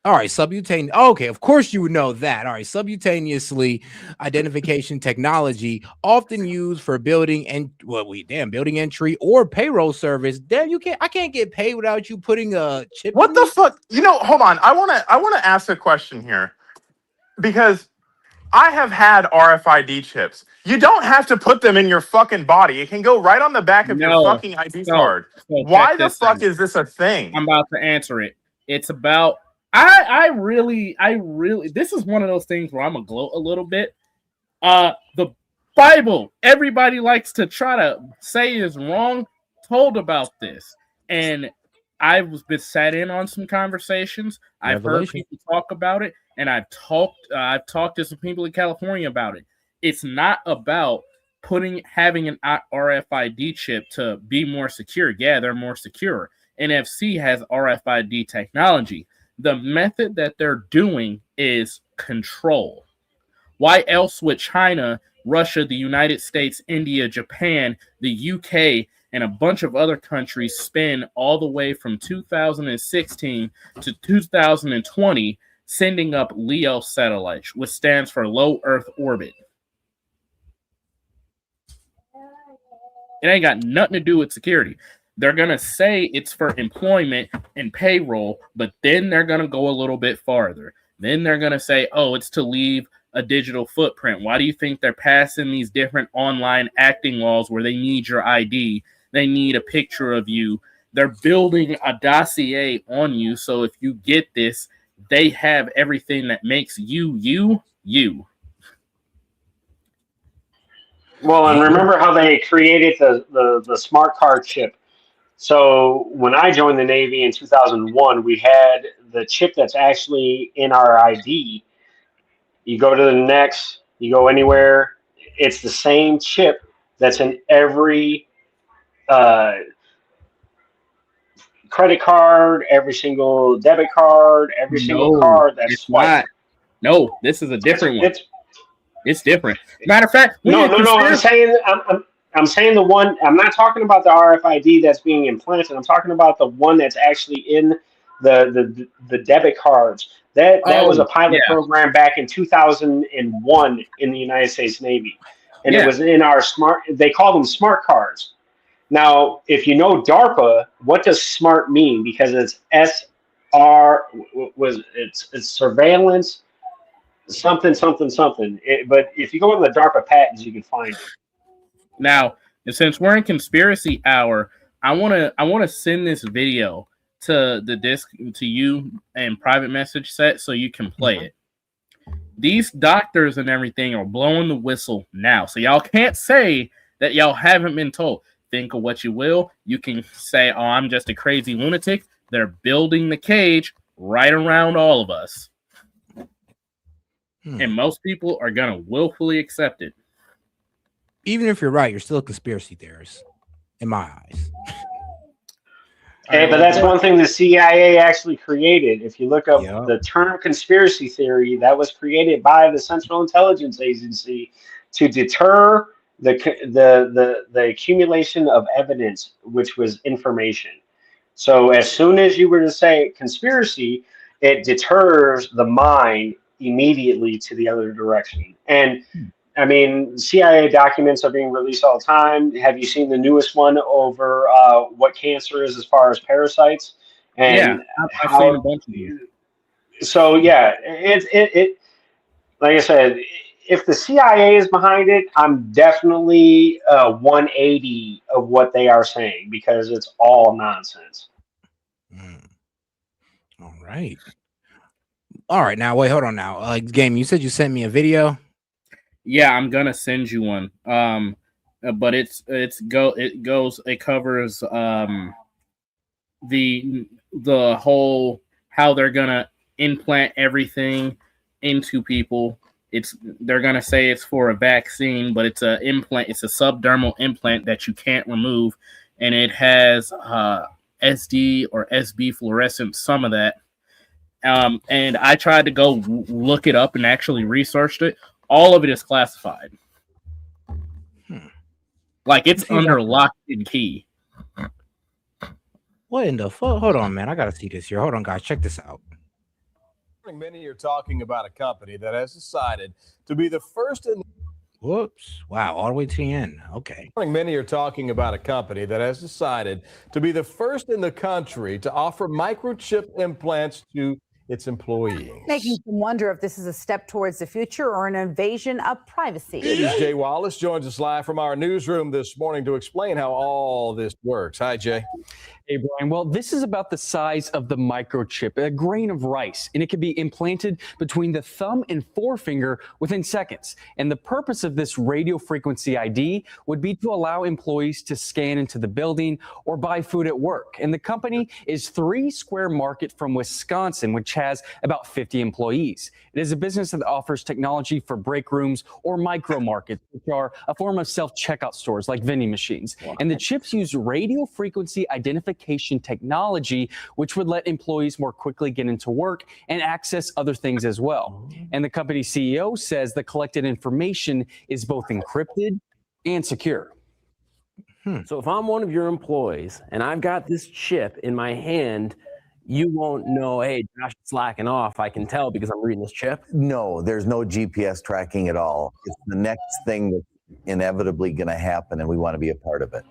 All right, subcutaneous. Okay, of course you would know that. All right, subcutaneously identification technology often used for building entry or payroll service. Damn, I can't get paid without you putting a chip. What the fuck? Hold on. I wanna ask a question here, because I have had RFID chips. You don't have to put them in your fucking body. It can go right on the back of your fucking ID card. Why the fuck is this a thing? I'm about to answer it. It's about I really this is one of those things where I'm gonna gloat a little bit. The Bible, everybody likes to try to say is wrong, told about this. And I've been sat in on some conversations. I've heard people talk about it, and I've talked to some people in California about it. It's not about having an RFID chip to be more secure. Yeah, they're more secure. NFC has RFID technology. The method that they're doing is control. Why else would China, Russia, the United States, India, Japan, the UK, and a bunch of other countries spend all the way from 2016 to 2020 sending up LEO satellites, which stands for Low Earth Orbit? It ain't got nothing to do with security. They're going to say it's for employment and payroll, but then they're going to go a little bit farther. Then they're going to say, oh, it's to leave a digital footprint. Why do you think they're passing these different online acting laws where they need your ID? They need a picture of you. They're building a dossier on you. So if you get this, they have everything that makes you. Well, and remember how they created the smart card chip. So when I joined the Navy in 2001, we had the chip that's actually in our ID. You go to the next, you go anywhere, it's the same chip that's in every credit card, every single debit card, every single card that's swiped. No, this is a different one. It's different. Matter of fact, no. I'm saying the one. I'm not talking about the RFID that's being implanted. I'm talking about the one that's actually in the debit cards. That was a pilot program back in 2001 in the United States Navy, and it was in our smart. They call them smart cards. Now, if you know DARPA, what does SMART mean? Because it's it's surveillance. Something. But if you go on the DARPA patents, you can find it. Now, since we're in conspiracy hour, I wanna send this video to the disc to you and private message set so you can play it. These doctors and everything are blowing the whistle now, so y'all can't say that y'all haven't been told. Think of what you will. You can say, "Oh, I'm just a crazy lunatic." They're building the cage right around all of us. And most people are going to willfully accept it. even if you're right, you're still a conspiracy theorist in my eyes. Hey, but that's one thing the CIA actually created. If you look up the term conspiracy theory, that was created by the Central Intelligence Agency to deter the accumulation of evidence, which was information. So as soon as you were to say conspiracy, it deters the mind immediately to the other direction. And I mean, CIA documents are being released all the time. Have you seen the newest one over what cancer is as far as parasites? And I've seen a bunch of these. So yeah, it like I said, if the CIA is behind it, I'm definitely 180 of what they are saying because it's all nonsense. All right. All right. Now, wait, hold on now. Game, you said you sent me a video. Yeah, I'm gonna send you one. But it covers the whole how they're gonna implant everything into people. They're gonna say it's for a vaccine, but it's a implant. It's a subdermal implant that you can't remove, and it has SD or SB fluorescence. Some of that. And I tried to go look it up and actually researched it. All of it is classified. Like it's under lock and key. What in the fuck? Hold on, man. I gotta see this here. Hold on, guys. Check this out. Many are talking about a company that has decided to be the first in. Whoops. Wow. All the way to the end. Okay. Many are talking about a company that has decided to be the first in the country to offer microchip implants to its employees. Making some wonder if this is a step towards the future or an invasion of privacy. Jay Wallace joins us live from our newsroom this morning to explain how all this works. Hi, Jay. Hey, Brian. Well, this is about the size of the microchip, a grain of rice, and it can be implanted between the thumb and forefinger within seconds. And the purpose of this radio frequency ID would be to allow employees to scan into the building or buy food at work. And the company is 3 Square Market from Wisconsin, which has about 50 employees. It is a business that offers technology for break rooms or micro markets, which are a form of self-checkout stores like vending machines. And the chips use radio frequency identification technology, which would let employees more quickly get into work and access other things as well. And the company's CEO says the collected information is both encrypted and secure. So if I'm one of your employees and I've got this chip in my hand, you won't know, hey, Josh is slacking off. I can tell because I'm reading this chip. No, there's no GPS tracking at all. It's the next thing that's inevitably going to happen, and we want to be a part of it.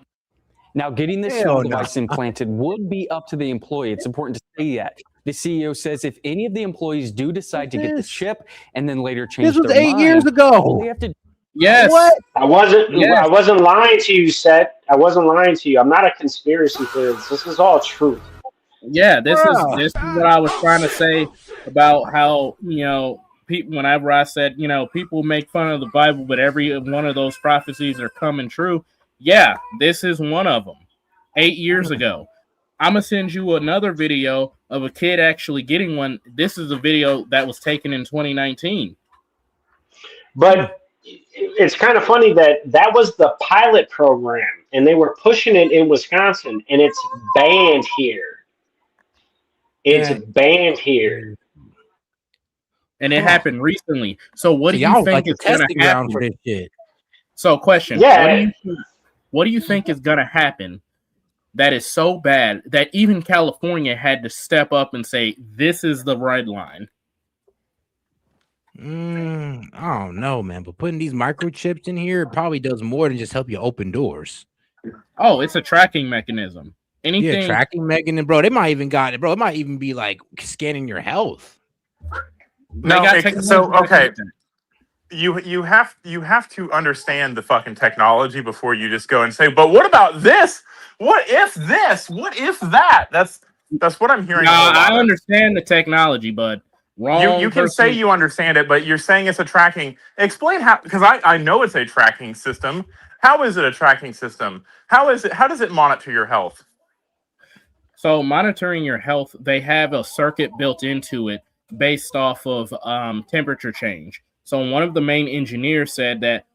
Now, getting this device implanted would be up to the employee. It's important to say that. The CEO says if any of the employees do decide to get the chip and then later change This was their 8 mind, years ago. all they have to Yes. What? I wasn't lying to you, Seth. I wasn't lying to you. I'm not a conspiracy theorist. This is all truth. Yeah, this is what I was trying to say about how, people. Whenever I said, people make fun of the Bible, but every one of those prophecies are coming true. Yeah, this is one of them. 8 years ago. I'm going to send you another video of a kid actually getting one. This is a video that was taken in 2019. But it's kind of funny that was the pilot program, and they were pushing it in Wisconsin, and it's banned here. It's banned here. And it happened recently. So what do you think like is going to happen? for this shit. So question. Yeah. What do you think is going to happen that is so bad that even California had to step up and say, this is the red line? I don't know, man. But putting these microchips in here probably does more than just help you open doors. Oh, it's a tracking mechanism. Anything. Yeah, tracking mechanism, bro. They might even got it, bro. It might even be like scanning your health. No, okay. You have to understand the fucking technology before you just go and say, but what about this? What if this? What if that? That's what I'm hearing. No, I understand the technology, bud. Wrong. You can say you understand it, but you're saying it's a tracking. Explain how, because I know it's a tracking system. How is it a tracking system? How does it monitor your health? So monitoring your health, they have a circuit built into it based off of temperature change. So one of the main engineers said that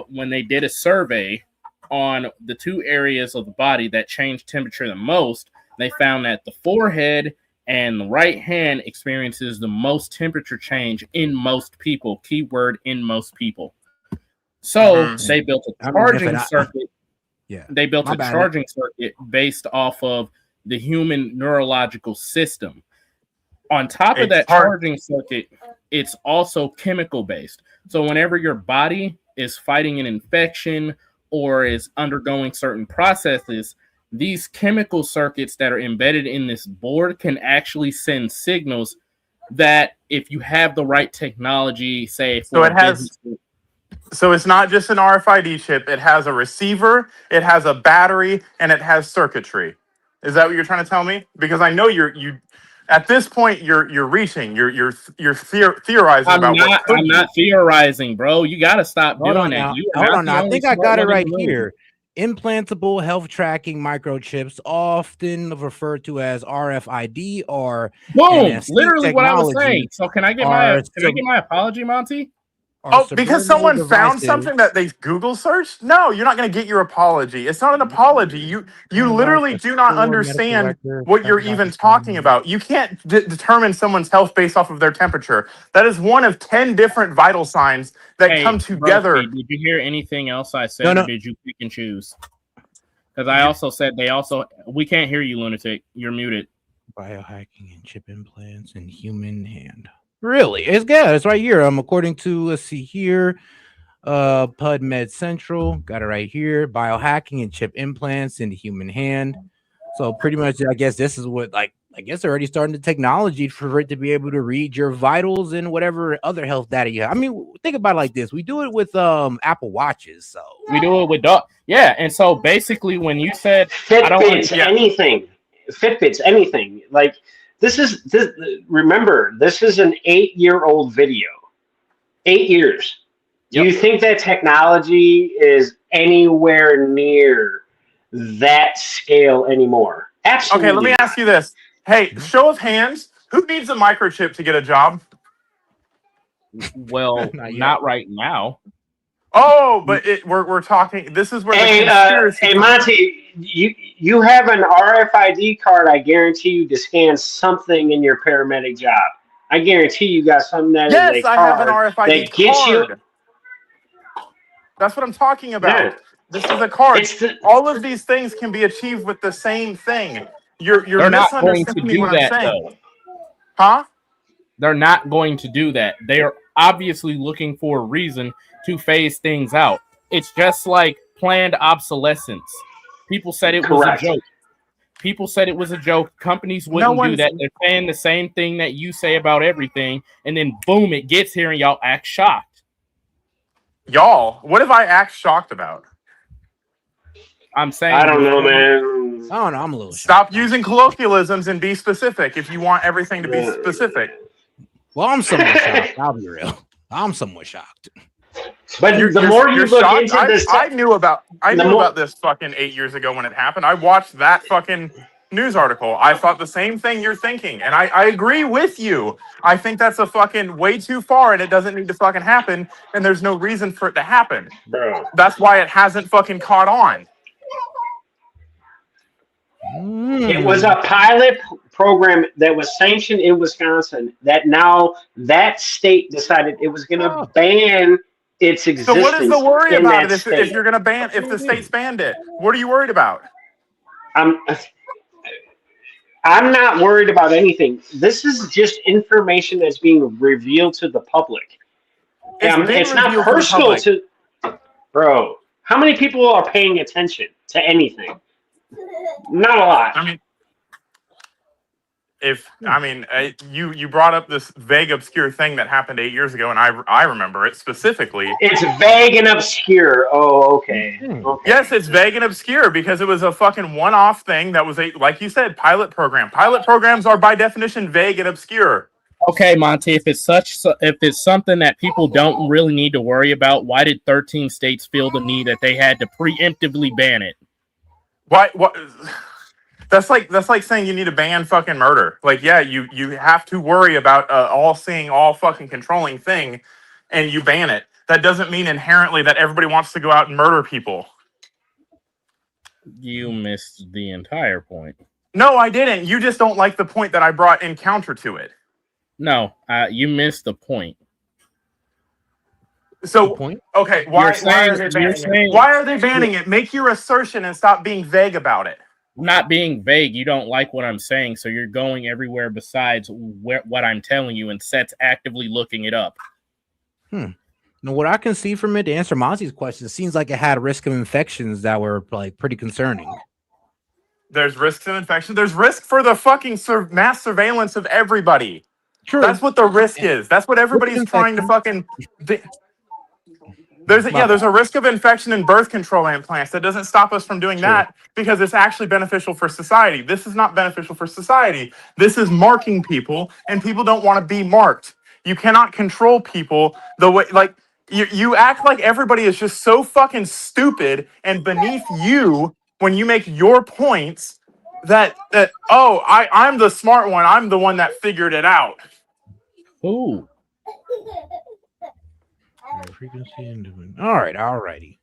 when they did a survey on the two areas of the body that changed temperature the most, they found that the forehead and the right hand experiences the most temperature change in most people. Keyword, in most people. So they built a charging circuit. Yeah, they built my a bad. charging circuit based off of the human neurological system. On top of that charging circuit, it's also chemical based. So whenever your body is fighting an infection or is undergoing certain processes, these chemical circuits that are embedded in this board can actually send signals that if you have the right technology, say So for it has. business. So it's not just an RFID chip. It has a receiver, it has a battery, and it has circuitry. Is that what you're trying to tell me? Because I know you. At this point, you're reaching. You're theorizing about what could I'm be. not theorizing, bro. You got to stop Hold doing on that. now. You are Hold not on the now. I only think I smart got it one in right the room. here. Implantable health tracking microchips, often referred to as RFID or Boom! NFC Literally what I was saying. technology, So can I get are my apology, Monty? Oh, because subliminal someone found devices. something that they Google searched? No, you're not going to get your apology. It's not an apology. You literally do not understand what you're even talking about. You can't determine someone's health based off of their temperature. That is one of 10 different vital signs that Hey, come together. Broski, did you hear anything else I said, No. or did you pick and choose? Because I also said we can't hear you, lunatic. You're muted. Biohacking and chip implants in human hand. Really? It's good. It's right here. According to, let's see here, PubMed Central, got it right here. Biohacking and chip implants in the human hand. So pretty much, I guess this is what, I guess they're already starting the technology for it to be able to read your vitals and whatever other health data you have. I mean, think about it like this. We do it with Apple Watches. So we do it with dog. Yeah, and so basically when you said Fitbits, Fitbits, anything. Like this. Remember, this is an 8-year-old video. 8 years. Do you think that technology is anywhere near that scale anymore? Absolutely. Okay, let me ask you this. Hey, show of hands, who needs a microchip to get a job? Well, not right now. Oh, but we're talking. This is where the conspiracy. Hey, Monty, you have an RFID card. I guarantee you to scan something in your paramedic job. I guarantee you got something that Yes, is a I card have an RFID that gets you. card. That's what I'm talking about. Yeah. This is a card. All of these things can be achieved with the same thing. You're They're not going to misunderstanding do what that, I'm saying. though. Huh? They're not going to do that. They are obviously looking for a reason to phase things out. It's just like planned obsolescence. People said it was a joke. People said it was a joke. Companies wouldn't do that. They're saying the same thing that you say about everything, and then boom, it gets here and y'all act shocked. Y'all, what have I act shocked about? I'm saying I don't know, man. I don't know. I'm a little Stop using colloquialisms and be specific if you want everything to be specific. Well, I'm somewhat shocked. I'll be real. I'm somewhat shocked. But the more you look shocked? into this, I knew about this fucking 8 years ago when it happened. I watched that fucking news article. I thought the same thing you're thinking, and I agree with you. I think that's a fucking way too far, and it doesn't need to fucking happen, and there's no reason for it to happen. Bro. That's why it hasn't fucking caught on. It was a pilot program that was sanctioned in Wisconsin that now that state decided it was going to ban its existence. So what is the worry in about that it if you're going to ban, if the state's banned it? What are you worried about? I'm not worried about anything. This is just information that's being revealed to the public. It's not personal to, bro. How many people are paying attention to anything? Not a lot. I mean, you brought up this vague, obscure thing that happened 8 years ago, and I remember it specifically. It's vague and obscure. Oh, okay. Yes, it's vague and obscure because it was a fucking one-off thing that was like you said, pilot program. Pilot programs are by definition vague and obscure. Okay, Monty, if it's something that people don't really need to worry about, why did 13 states feel the need that they had to preemptively ban it? Why? What? That's like saying you need to ban fucking murder. Like, yeah, you have to worry about all-seeing, all fucking controlling thing, and you ban it. that doesn't mean inherently that everybody wants to go out and murder people. You missed the entire point. No, I didn't. You just don't like the point that I brought in counter to it. No, you missed the point. So, okay, why are they banning it? Why are they banning it? Make your assertion and stop being vague about it. Not being vague. You don't like what I'm saying, so you're going everywhere besides what I'm telling you, and S.E.T's actively looking it up. Now, what I can see from it, to answer Mozzie's question, it seems like it had risk of infections that were like pretty concerning. There's risks of infection. There's risk for the fucking mass surveillance of everybody. True. That's what the risk is. That's what everybody's trying to fucking... There's a risk of infection in birth control implants. That doesn't stop us from doing that because it's actually beneficial for society. This is not beneficial for society. This is marking people, and people don't want to be marked. You cannot control people the way, like, you act like everybody is just so fucking stupid and beneath you when you make your points that I'm the smart one. I'm the one that figured it out. Ooh. All righty.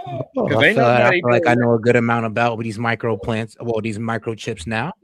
I feel like I know a good amount about these these microchips now.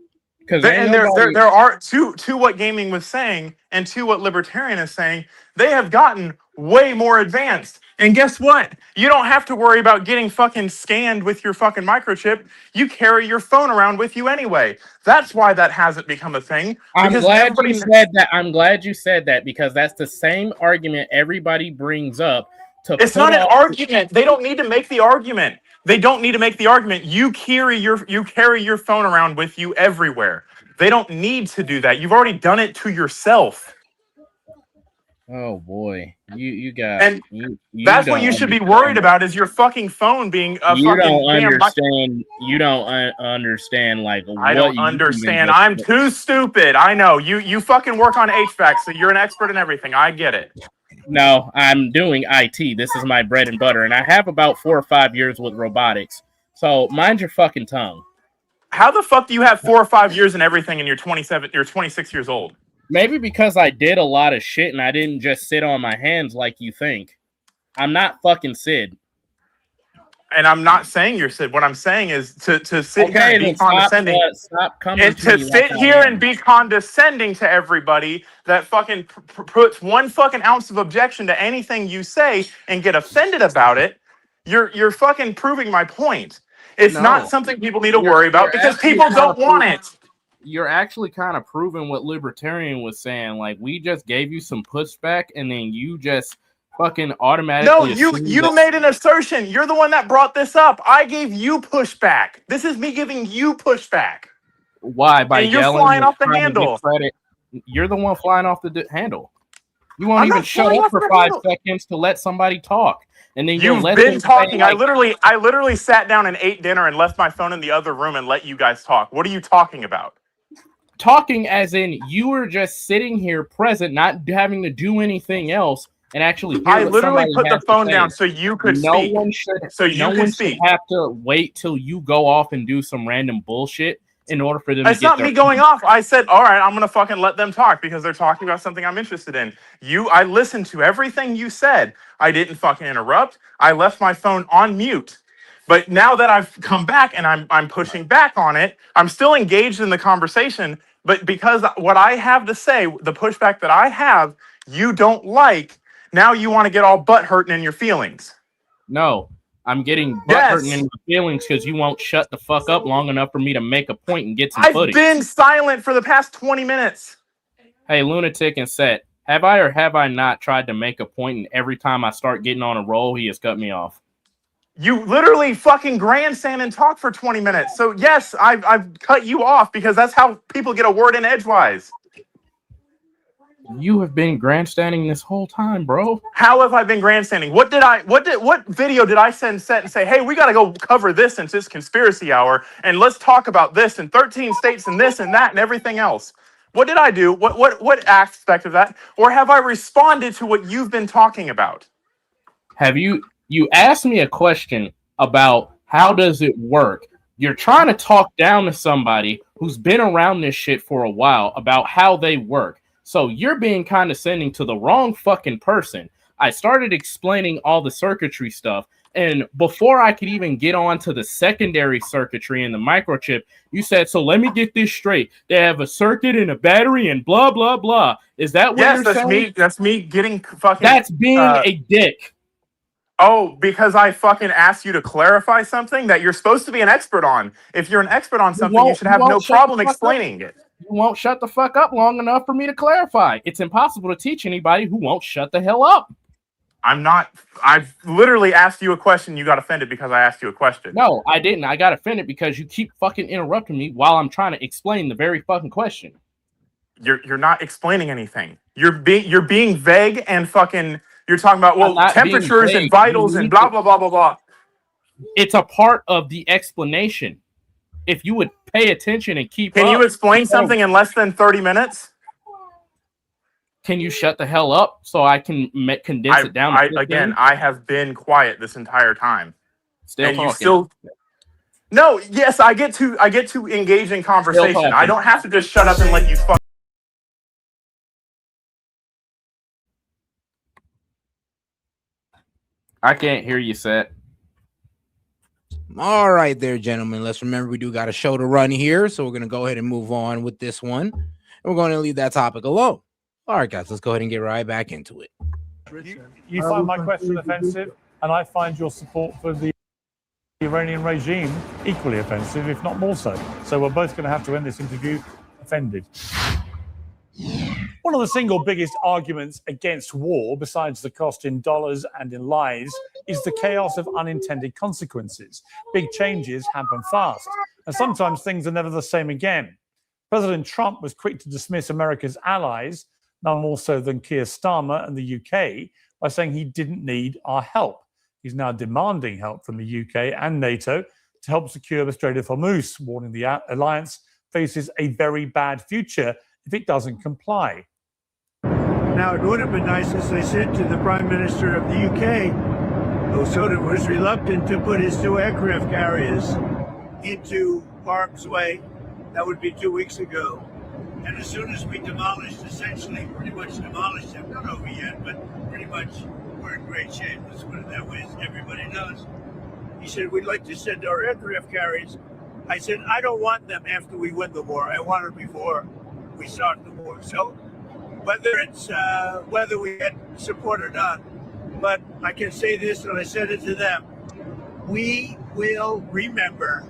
And there are to what gaming was saying and to what libertarian is saying, they have gotten way more advanced. And guess what? You don't have to worry about getting fucking scanned with your fucking microchip. You carry your phone around with you anyway. That's why that hasn't become a thing. I'm glad you said that. I'm glad you said that, because that's the same argument everybody brings up. It's not an argument. They don't need to make the argument. They don't need to make the argument. You carry your phone around with you everywhere. They don't need to do that. You've already done it to yourself. Oh boy, you got. And that's what you should be worried about, is your fucking phone being a you fucking. Don't understand. You don't understand. Like, I don't understand. I'm too stupid. I know. You fucking work on HVAC, so you're an expert in everything. I get it. No, I'm doing IT. This is my bread and butter, and I have about 4 or 5 years with robotics. So mind your fucking tongue. How the fuck do you have 4 or 5 years in everything and you're 27? You're 26 years old. Maybe because I did a lot of shit and I didn't just sit on my hands like you think. I'm not fucking Sid. And I'm not saying you're Sid. What I'm saying is to sit here and be condescending. Stop coming and to sit here and be condescending to everybody that fucking puts 1 fucking ounce of objection to anything you say and get offended about it. You're fucking proving my point. It's not something people need to worry about because people don't want it. You're actually kind of proving what Libertarian was saying. Like, we just gave you some pushback and then you just fucking automatically. No, you made an assertion. You're the one that brought this up. I gave you pushback. This is me giving you pushback. Why? By and you're yelling flying off the handle. You're the one flying off the handle. You won't even shut up for 5 seconds to let somebody talk. And then you've been talking. I literally sat down and ate dinner and left my phone in the other room and let you guys talk. What are you talking about? Talking as in you were just sitting here present, not having to do anything else, and actually. I literally put the phone down so you could speak. No one should have to wait till you go off and do some random bullshit in order for them to get their... It's not me going off. I said, all right, I'm going to fucking let them talk because they're talking about something I'm interested in. I listened to everything you said. I didn't fucking interrupt. I left my phone on mute. But now that I've come back and I'm pushing back on it, I'm still engaged in the conversation. But because what I have to say, the pushback that I have, you don't like, now you want to get all butt hurting in your feelings. No, I'm getting butt hurting in my feelings because you won't shut the fuck up long enough for me to make a point and get some footage. I've been silent for the past 20 minutes. Hey, Lunatic and S.E.T, have I or have I not tried to make a point, and every time I start getting on a roll, he has cut me off? You literally fucking grandstand and talk for 20 minutes. So yes, I've cut you off because that's how people get a word in edgewise. You have been grandstanding this whole time, bro. How have I been grandstanding? What video did I send S.E.T and say, hey, we got to go cover this since it's conspiracy hour and let's talk about this and 13 states and this and that and everything else. What did I do? What aspect of that? Or have I responded to what you've been talking about? Have you asked me a question about how does it work? You're trying to talk down to somebody who's been around this shit for a while about how they work. So you're being condescending to the wrong fucking person. I started explaining all the circuitry stuff. And before I could even get on to the secondary circuitry and the microchip, you said, so let me get this straight. They have a circuit and a battery and blah, blah, blah. Is that what Yes, you're that's saying? me. That's me getting fucking. That's being a dick. Oh, because I fucking asked you to clarify something that you're supposed to be an expert on. If you're an expert on something, you should have no problem explaining it. You won't shut the fuck up long enough for me to clarify. It's impossible to teach anybody who won't shut the hell up. I'm not. I've literally asked you a question. You got offended because I asked you a question. No, I didn't. I got offended because you keep fucking interrupting me while I'm trying to explain the very fucking question. You're not explaining anything. You're being vague and fucking. You're talking about temperatures and vitals and blah blah blah blah blah. It's a part of the explanation. If you would pay attention and keep Can up, you explain something in less than 30 minutes? Can you shut the hell up so I can condense it down? I have been quiet this entire time. Still and talking. You still. No, yes, I get to engage in conversation. I don't have to just shut up and let you fuck. I can't hear you, Set. All right there, gentlemen. Let's remember we do got a show to run here, so we're going to go ahead and move on with this one. And we're going to leave that topic alone. All right, guys, let's go ahead and get right back into it. You find my question offensive, and I find your support for the Iranian regime equally offensive, if not more so. So we're both going to have to end this interview offended. One of the single biggest arguments against war, besides the cost in dollars and in lives, is the chaos of unintended consequences. Big changes happen fast, and sometimes things are never the same again. President Trump was quick to dismiss America's allies, none more so than Keir Starmer and the UK, by saying he didn't need our help. He's now demanding help from the UK and NATO to help secure the Strait of Hormuz, warning the alliance faces a very bad future if it doesn't comply. Now, it would have been nice, as I said to the Prime Minister of the UK, who sort of was reluctant to put his 2 aircraft carriers into harm's way. That would be 2 weeks ago. And as soon as we demolished, essentially pretty much demolished them, not over yet, but pretty much we're in great shape. Let's put it that way, as everybody does. He said, we'd like to send our aircraft carriers. I said, I don't want them after we win the war. I want them before we start the war. So whether we get support or not, but I can say this, and I said it to them, we will remember.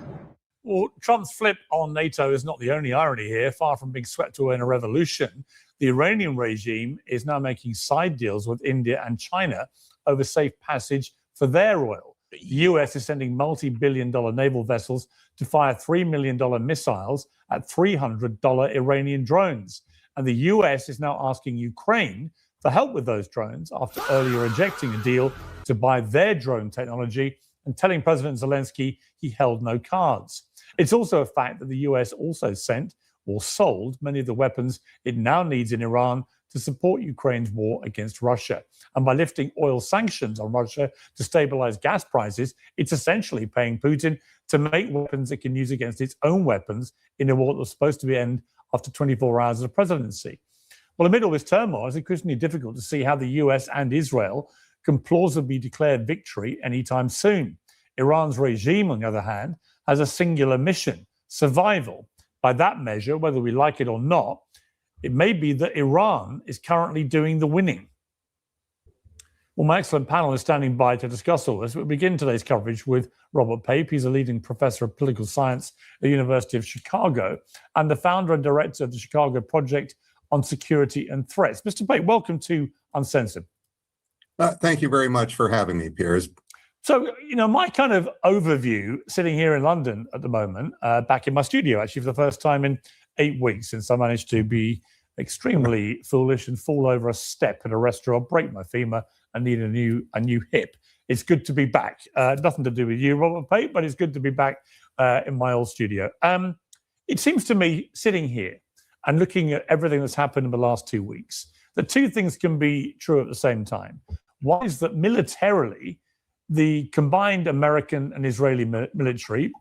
Well, Trump's flip on NATO is not the only irony here. Far from being swept away in a revolution, the Iranian regime is now making side deals with India and China over safe passage for their oil. The US is sending multi-billion-dollar naval vessels to fire $3 million missiles at $300 Iranian drones. And the US is now asking Ukraine for help with those drones after earlier rejecting a deal to buy their drone technology and telling President Zelensky he held no cards. It's also a fact that the US also sent or sold many of the weapons it now needs in Iran to support Ukraine's war against Russia. And by lifting oil sanctions on Russia to stabilize gas prices, it's essentially paying Putin to make weapons it can use against its own weapons in a war that was supposed to end after 24 hours of presidency. Well, amid all this turmoil, it's increasingly difficult to see how the US and Israel can plausibly declare victory anytime soon. Iran's regime, on the other hand, has a singular mission: survival. By that measure, whether we like it or not, it may be that Iran is currently doing the winning. Well, my excellent panel is standing by to discuss all this. We'll begin today's coverage with Robert Pape. He's a leading professor of political science at the University of Chicago and the founder and director of the Chicago Project on Security and Threats. Mr. Pape, welcome to Uncensored. Thank you very much for having me, Piers. So, my kind of overview, sitting here in London at the moment, back in my studio, actually, for the first time in 8 weeks, since I managed to be extremely foolish and fall over a step at a restaurant, break my femur, and need a new hip. It's good to be back. Nothing to do with you, Robert Pape, but it's good to be back in my old studio. It seems to me, sitting here and looking at everything that's happened in the last 2 weeks, that two things can be true at the same time. One is that militarily, the combined American and Israeli military,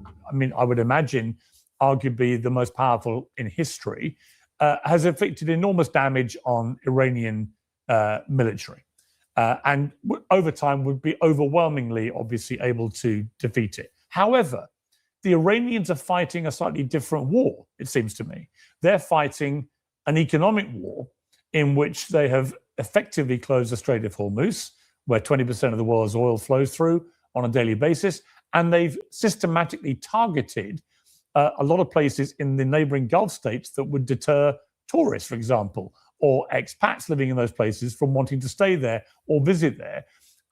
I would imagine arguably the most powerful in history, has inflicted enormous damage on Iranian military. and over time would be overwhelmingly, obviously, able to defeat it. However, the Iranians are fighting a slightly different war, it seems to me. They're fighting an economic war in which they have effectively closed the Strait of Hormuz, where 20% of the world's oil flows through on a daily basis. And they've systematically targeted a lot of places in the neighboring Gulf states that would deter tourists, for example, or expats living in those places from wanting to stay there or visit there.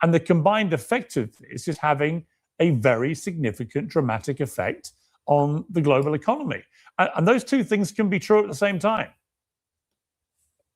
And the combined effect of this is having a very significant, dramatic effect on the global economy. And those two things can be true at the same time.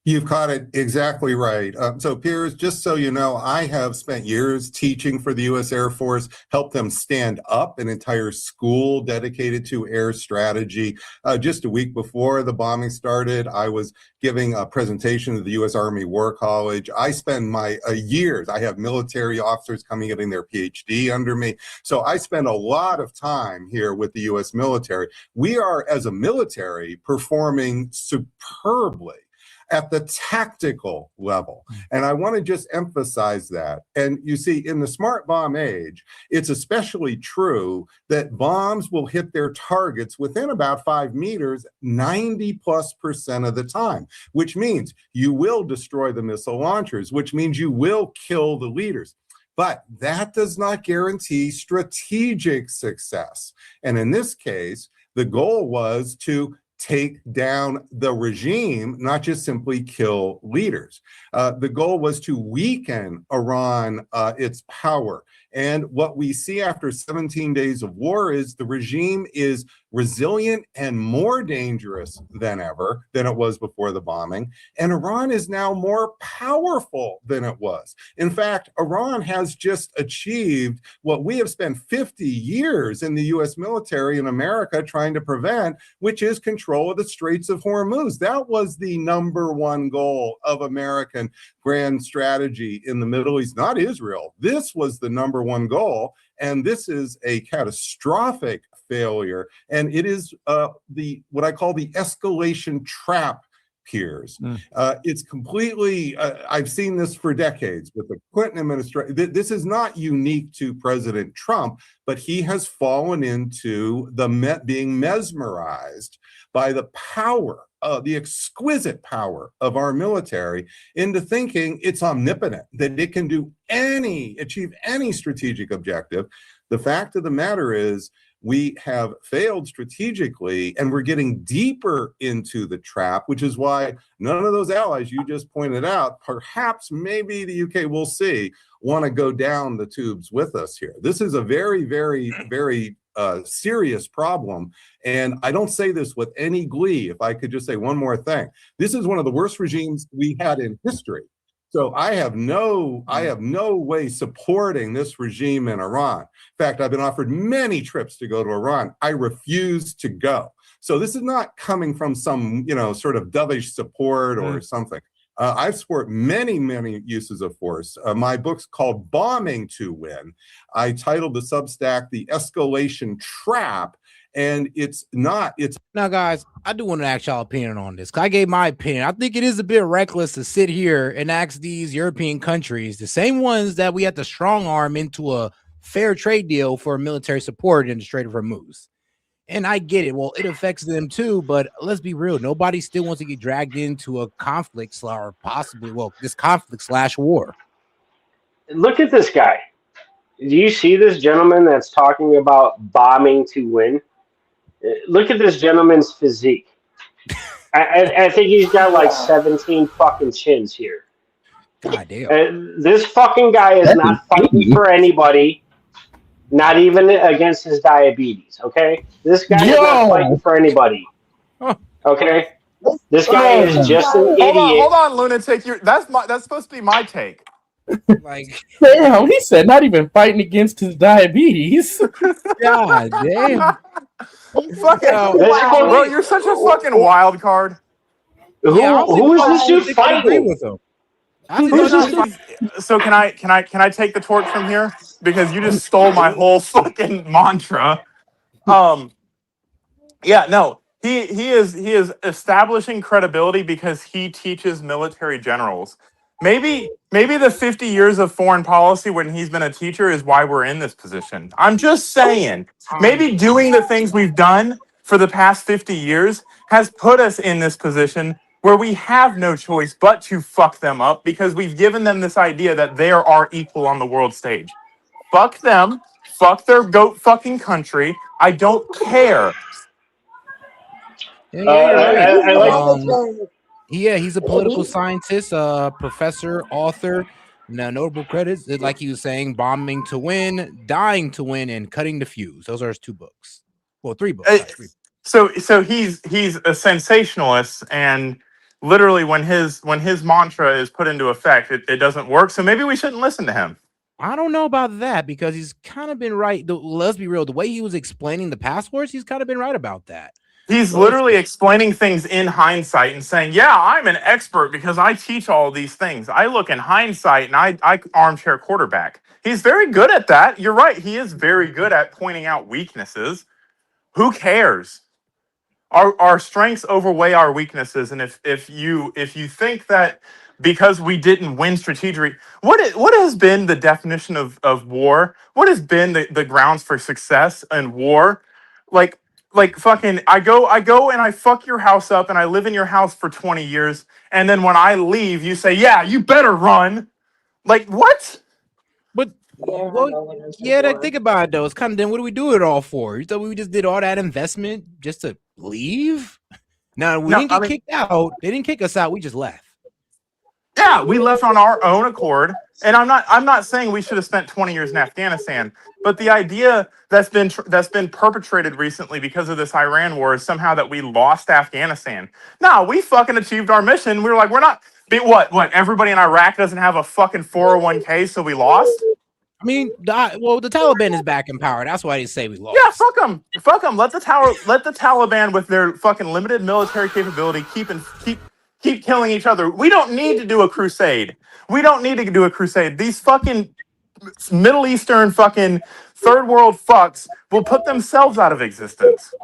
You've caught it exactly right. So, Piers, just so you know, I have spent years teaching for the U.S. Air Force, helped them stand up an entire school dedicated to air strategy. Just a week before the bombing started, I was giving a presentation at the U.S. Army War College. I spend my years, I have military officers coming getting their PhD under me. So I spend a lot of time here with the U.S. military. We are, as a military, performing superbly at the tactical level. And I want to just emphasize that. And you see, in the smart bomb age, it's especially true that bombs will hit their targets within about 5 meters 90+% of the time, which means you will destroy the missile launchers, which means you will kill the leaders. But that does not guarantee strategic success. And in this case, the goal was to take down the regime, not just simply kill leaders. The goal was to weaken Iran, its power. And what we see after 17 days of war is the regime is resilient and more dangerous than ever than it was before the bombing. And Iran is now more powerful than it was. In fact, Iran has just achieved what we have spent 50 years in the US military in America trying to prevent, which is control of the Straits of Hormuz. That was the #1 goal of American grand strategy in the Middle East, not Israel. This was the #1 goal. And this is a catastrophic failure. And it is what I call the escalation trap, Piers. It's completely, I've seen this for decades with the Clinton administration. This is not unique to President Trump, but he has fallen into being mesmerized by the power, the exquisite power of our military into thinking it's omnipotent, that it can achieve any strategic objective. The fact of the matter is we have failed strategically and we're getting deeper into the trap, which is why none of those allies you just pointed out, perhaps maybe the UK, we'll see, want to go down the tubes with us here. This is a very, very, very serious problem. And I don't say this with any glee. If I could just say one more thing, this is one of the worst regimes we had in history. So I have no way supporting this regime in Iran. In fact, I've been offered many trips to go to Iran. I refuse to go. So this is not coming from some, sort of dovish support or something. I support many, many uses of force. My book's called Bombing to Win. I titled the Substack The Escalation Trap. And now, guys, I do want to ask y'all opinion on this. I gave my opinion. I think it is a bit reckless to sit here and ask these European countries, the same ones that we had to strong arm into a fair trade deal for military support in the Strait of Hormuz. And I get it. Well, it affects them too, but let's be real. Nobody still wants to get dragged into a conflict or possibly, this conflict/war. Look at this guy. Do you see this gentleman that's talking about bombing to win? Look at this gentleman's physique. I think he's got like 17 fucking chins here. God damn. This fucking guy is not fighting for anybody, not even against his diabetes, okay? This guy is not fighting for anybody, okay? This guy is just an idiot. Hold on, lunatic. That's supposed to be my take. Damn, he said not even fighting against his diabetes. God damn. Bro, you're such a fucking wild card. Who is this dude fighting with him? So can I take the torch from here? Because you just stole my whole fucking mantra. Yeah, no. He is establishing credibility because he teaches military generals. Maybe Maybe the 50 years of foreign policy when he's been a teacher is why we're in this position. I'm just saying, maybe doing the things we've done for the past 50 years has put us in this position where we have no choice but to fuck them up because we've given them this idea that they are our equal on the world stage. Fuck them. Fuck their goat fucking country. I don't care. Yeah, you're right. I like Yeah, he's a political scientist, professor, author. Now, notable credits, like he was saying, Bombing to Win, Dying to Win, and Cutting the Fuse. Those are his 2 books. Well, 3 books. So he's a sensationalist, and literally when his mantra is put into effect, it doesn't work. So maybe we shouldn't listen to him. I don't know about that because he's kind of been right. Let's be real. The way he was explaining the passwords, he's kind of been right about that. He's literally explaining things in hindsight and saying, yeah, I'm an expert because I teach all these things. I look in hindsight and I armchair quarterback. He's very good at that. You're right. He is very good at pointing out weaknesses. Who cares? Our strengths overweigh our weaknesses. And if you think that because we didn't win strategically, what has been the definition of war? What has been the grounds for success in war? Like fucking I go and I fuck your house up and I live in your house for 20 years and then when I leave you say, yeah, you better run. Like what? But think about it though. It's kind of then what do we do it all for? You thought we just did all that investment just to leave? No, we didn't get kicked out. They didn't kick us out. We just left. Yeah, we left on our own accord. And I'm not saying we should have spent 20 years in Afghanistan, but the idea that's been perpetrated recently because of this Iran war is somehow that we lost Afghanistan. No, we fucking achieved our mission. We were like, we're not what everybody in Iraq doesn't have a fucking 401k, so we lost? I mean, the Taliban is back in power. That's why they say we lost. Yeah, fuck them. Fuck them. Let the Taliban with their fucking limited military capability keep killing each other. We don't need to do a crusade. These fucking Middle Eastern fucking third world fucks will put themselves out of existence.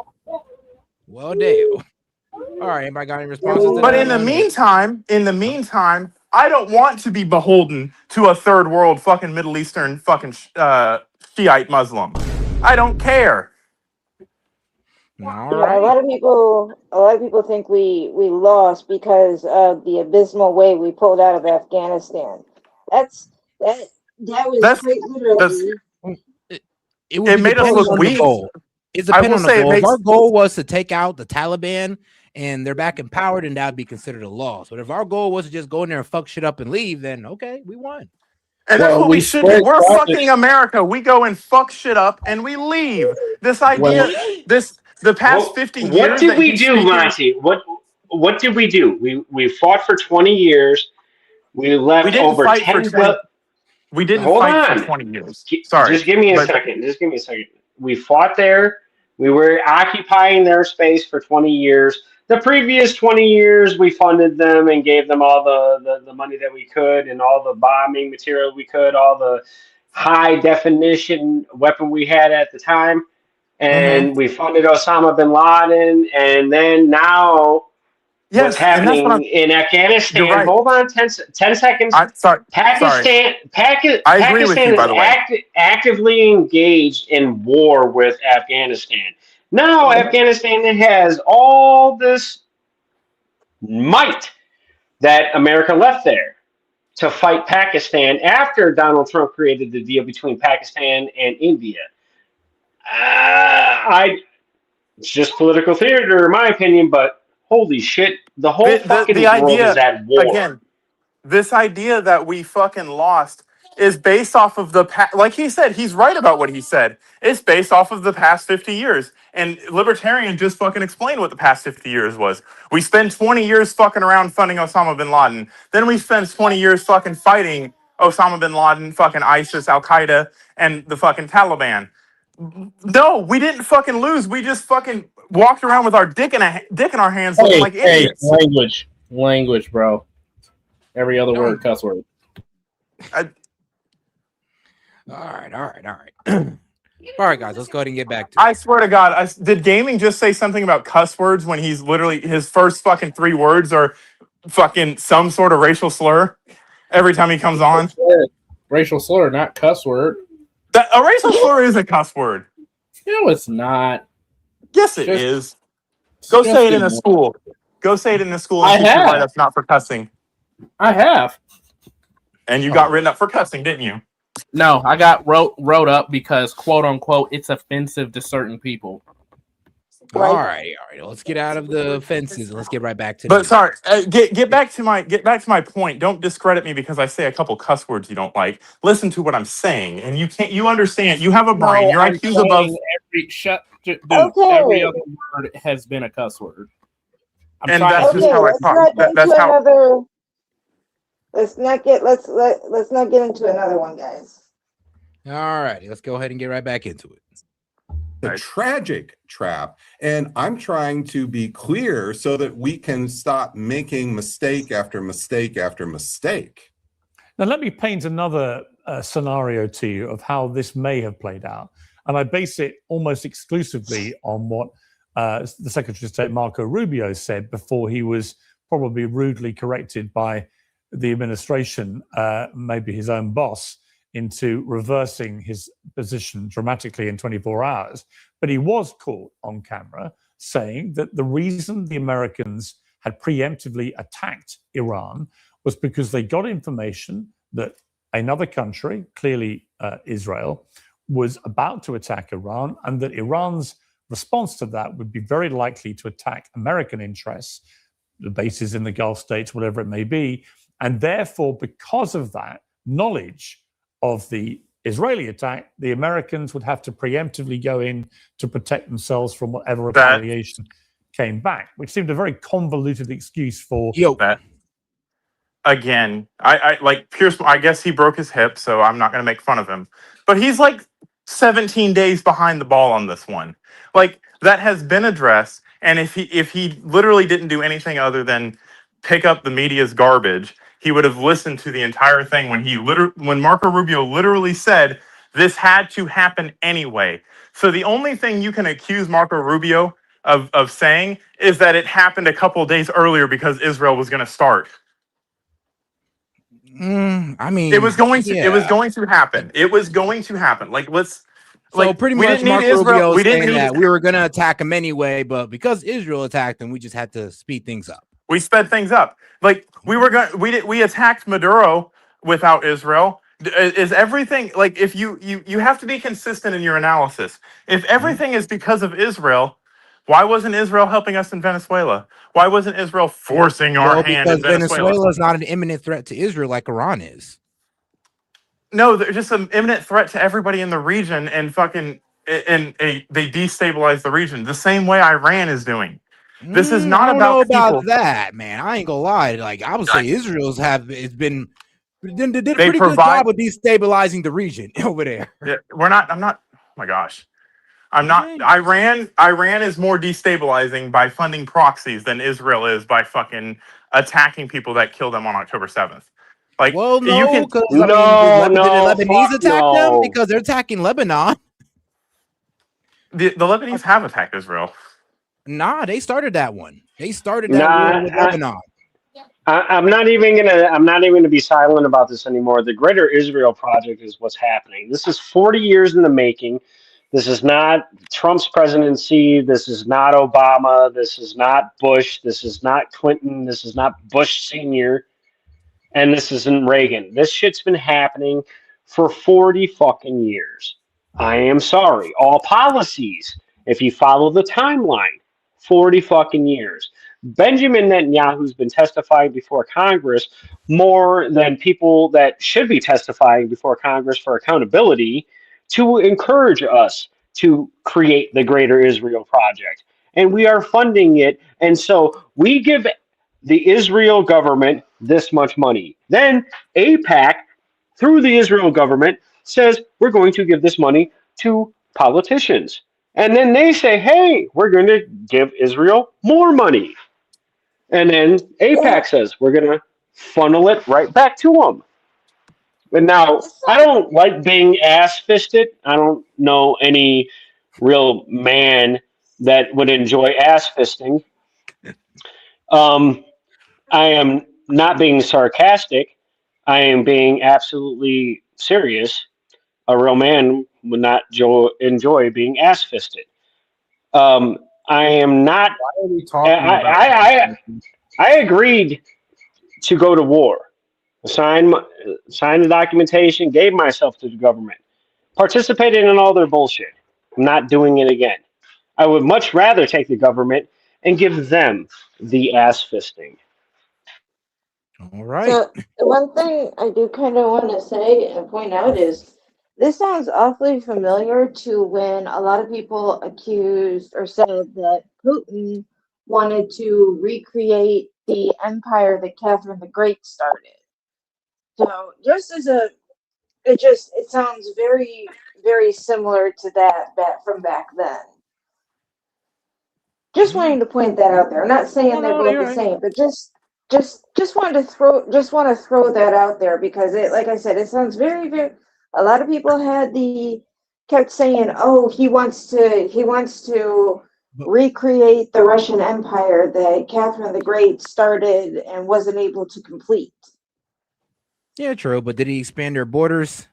Well, damn. All right, anybody got any responses? But in the meantime, I don't want to be beholden to a third world fucking Middle Eastern fucking Shiite Muslim. I don't care. All right. A lot of people think we lost because of the abysmal way we pulled out of Afghanistan. That was quite literally. It made us look weak. It's dependent on the goal. If our goal was to take out the Taliban and they're back in power, then that would be considered a loss. But if our goal was to just go in there and fuck shit up and leave, then okay, we won. And that's what we should do. We're fucking America. We go and fuck shit up and we leave. This idea, the past 50 years. What did we do, Monty? What did we do? We fought for 20 years. We left over 10. We didn't Hold fight on. for 20 years. Sorry. Just give me a second. We fought there. We were occupying their space for 20 years. The previous 20 years, we funded them and gave them all the money that we could and all the bombing material we could, all the high definition weapon we had at the time. And we funded Osama bin Laden. And then now what's happening in Afghanistan? Right. Hold on 10 seconds. Pakistan is actively engaged in war with Afghanistan. Now Afghanistan has all this might that America left there to fight Pakistan after Donald Trump created the deal between Pakistan and India. It's just political theater, in my opinion, but holy shit, the whole fucking world is at war. Again, this idea that we fucking lost is based off of like he said, he's right about what he said. It's based off of the past 50 years. And Libertarian just fucking explained what the past 50 years was. We spent 20 years fucking around funding Osama bin Laden. Then we spent 20 years fucking fighting Osama bin Laden, fucking ISIS, Al-Qaeda, and the fucking Taliban. No, we didn't fucking lose. We just fucking walked around with our dick in our hands looking like idiots. Language, bro. Every other word, cuss word. All right. All right, guys, let's go ahead and get back to it. I swear to God, did Gaming just say something about cuss words when he's literally his first fucking 3 words are fucking some sort of racial slur? every time he comes on. Racial slur, not cuss word. A racial slur is a cuss word. No, it's not. Yes, it is. Go say it in a school. Go say it in the school and teach you write ups not for cussing. I have. And you got written up for cussing, didn't you? No, I got wrote up because quote unquote it's offensive to certain people. All right. Let's get out of the fences and let's get right back to. But sorry, get back to my point. Don't discredit me because I say a couple cuss words you don't like. Listen to what I'm saying, and you understand. You have a brain. Your IQ's above. Every other word has been a cuss word. And that's just how I talk. That's how. Let's not get into another one, guys. All righty, let's go ahead and get right back into it. A tragic trap, and I'm trying to be clear so that we can stop making mistake after mistake after mistake. Now, let me paint another scenario to you of how this may have played out. And I base it almost exclusively on what the Secretary of State Marco Rubio said before he was probably rudely corrected by the administration, maybe his own boss, into reversing his position dramatically in 24 hours. But he was caught on camera saying that the reason the Americans had preemptively attacked Iran was because they got information that another country, clearly Israel, was about to attack Iran, and that Iran's response to that would be very likely to attack American interests, the bases in the Gulf states, whatever it may be. And therefore, because of that knowledge of the Israeli attack, the Americans would have to preemptively go in to protect themselves from whatever retaliation came back, which seemed a very convoluted excuse for that. Again, I like Pierce. I guess he broke his hip, so I'm not going to make fun of him. But he's like 17 days behind the ball on this one. Like, that has been addressed, and if he literally didn't do anything other than pick up the media's garbage, he would have listened to the entire thing when Marco Rubio literally said this had to happen anyway. So the only thing you can accuse Marco Rubio of saying is that it happened a couple of days earlier because Israel was going to start. I mean, it was going to happen. It was going to happen. Like, let's. So pretty much, Marco Rubio is saying that we were going to attack him anyway, but because Israel attacked him, we just had to speed things up. We sped things up. Like, we attacked Maduro without Israel. Is everything like, if you have to be consistent in your analysis? If everything is because of Israel, why wasn't Israel helping us in Venezuela? Why wasn't Israel forcing our hand in Venezuela? Because Venezuela is not an imminent threat to Israel like Iran is. No, they're just an imminent threat to everybody in the region, and they destabilize the region the same way Iran is doing. This is not I don't know about people. that, man. I ain't gonna lie. Like, I would say Israel's did a pretty good provide- job of destabilizing the region over there. Yeah, I'm not. Oh my gosh. I'm not. Iran is more destabilizing by funding proxies than Israel is by fucking attacking people that killed them on October 7th. Like, well, no, you can. because did the Lebanese attack them? Because they're attacking Lebanon. The Lebanese have attacked Israel. Nah, they started that one. They started that war with Lebanon. I'm not even gonna be silent about this anymore. The Greater Israel Project is what's happening. This is 40 years in the making. This is not Trump's presidency. This is not Obama. This is not Bush. This is not Clinton. This is not Bush Sr. And this isn't Reagan. This shit's been happening for 40 fucking years. I am sorry. All policies, if you follow the timeline, 40 fucking years. Benjamin Netanyahu's been testifying before Congress more than people that should be testifying before Congress for accountability to encourage us to create the Greater Israel Project. And we are funding it. And so we give the Israel government this much money. Then AIPAC, through the Israel government, says we're going to give this money to politicians. And then they say, hey, we're going to give Israel more money. And then AIPAC says we're going to funnel it right back to them. And now, I don't like being ass-fisted. I don't know any real man that would enjoy ass-fisting. I am not being sarcastic. I am being absolutely serious. A real man would not enjoy being ass fisted. I am not. Why are we talking about? I agreed to go to war. Signed the documentation. Gave myself to the government. Participated in all their bullshit. I'm not doing it again. I would much rather take the government and give them the ass fisting. All right. So one thing I do kind of want to say and point out is this sounds awfully familiar to when a lot of people accused or said that Putin wanted to recreate the empire that Catherine the Great started. So just as a, it sounds very very similar to that from back then. Just wanting to point that out there. I'm not saying they're both the same, but just wanted to want to throw that out there because it, like I said, it sounds very very. A lot of people kept saying, "Oh, he wants to recreate the Russian Empire that Catherine the Great started and wasn't able to complete." Yeah, true. But did he expand their borders?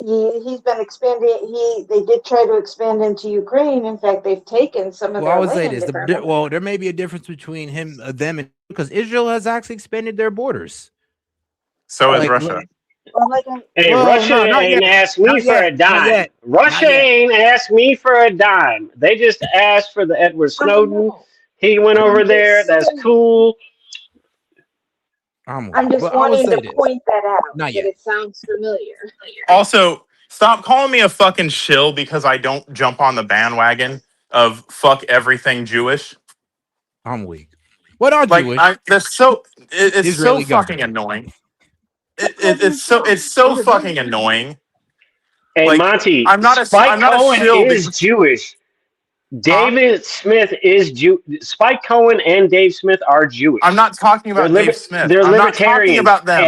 He's been expanding. They did try to expand into Ukraine. In fact, they've taken some of Well, I their would say land. this. There may be a difference between them, and because Israel has actually expanded their borders. So is Russia. Hey, Russia ain't asked me for a dime. Russia ain't asked me for a dime. They just asked for the Edward Snowden. He went over there. That's cool. I'm just wanting to point that out. Not that it sounds familiar. Also, stop calling me a fucking shill because I don't jump on the bandwagon of fuck everything Jewish. I'm weak. What are Jewish? It's so Israeli fucking annoying. It's so fucking annoying. Hey, Like, Monty, I'm not a shill is Jewish. David Smith is Jew. Spike Cohen and Dave Smith are Jewish. I'm not talking about Dave Smith. They're I'm not talking libertarians, about them.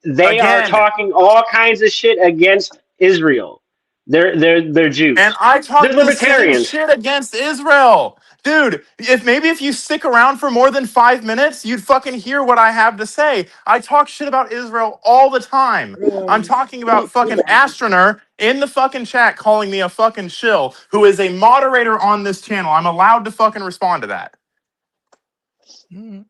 and they are talking all kinds of shit against Israel. They're Jews. And I talk They're the same libertarians. shit against Israel. Dude, if you stick around for more than 5 minutes, you'd fucking hear what I have to say. I talk shit about Israel all the time. I'm talking about fucking Astronaut in the fucking chat calling me a fucking shill, who is a moderator on this channel. I'm allowed to fucking respond to that. All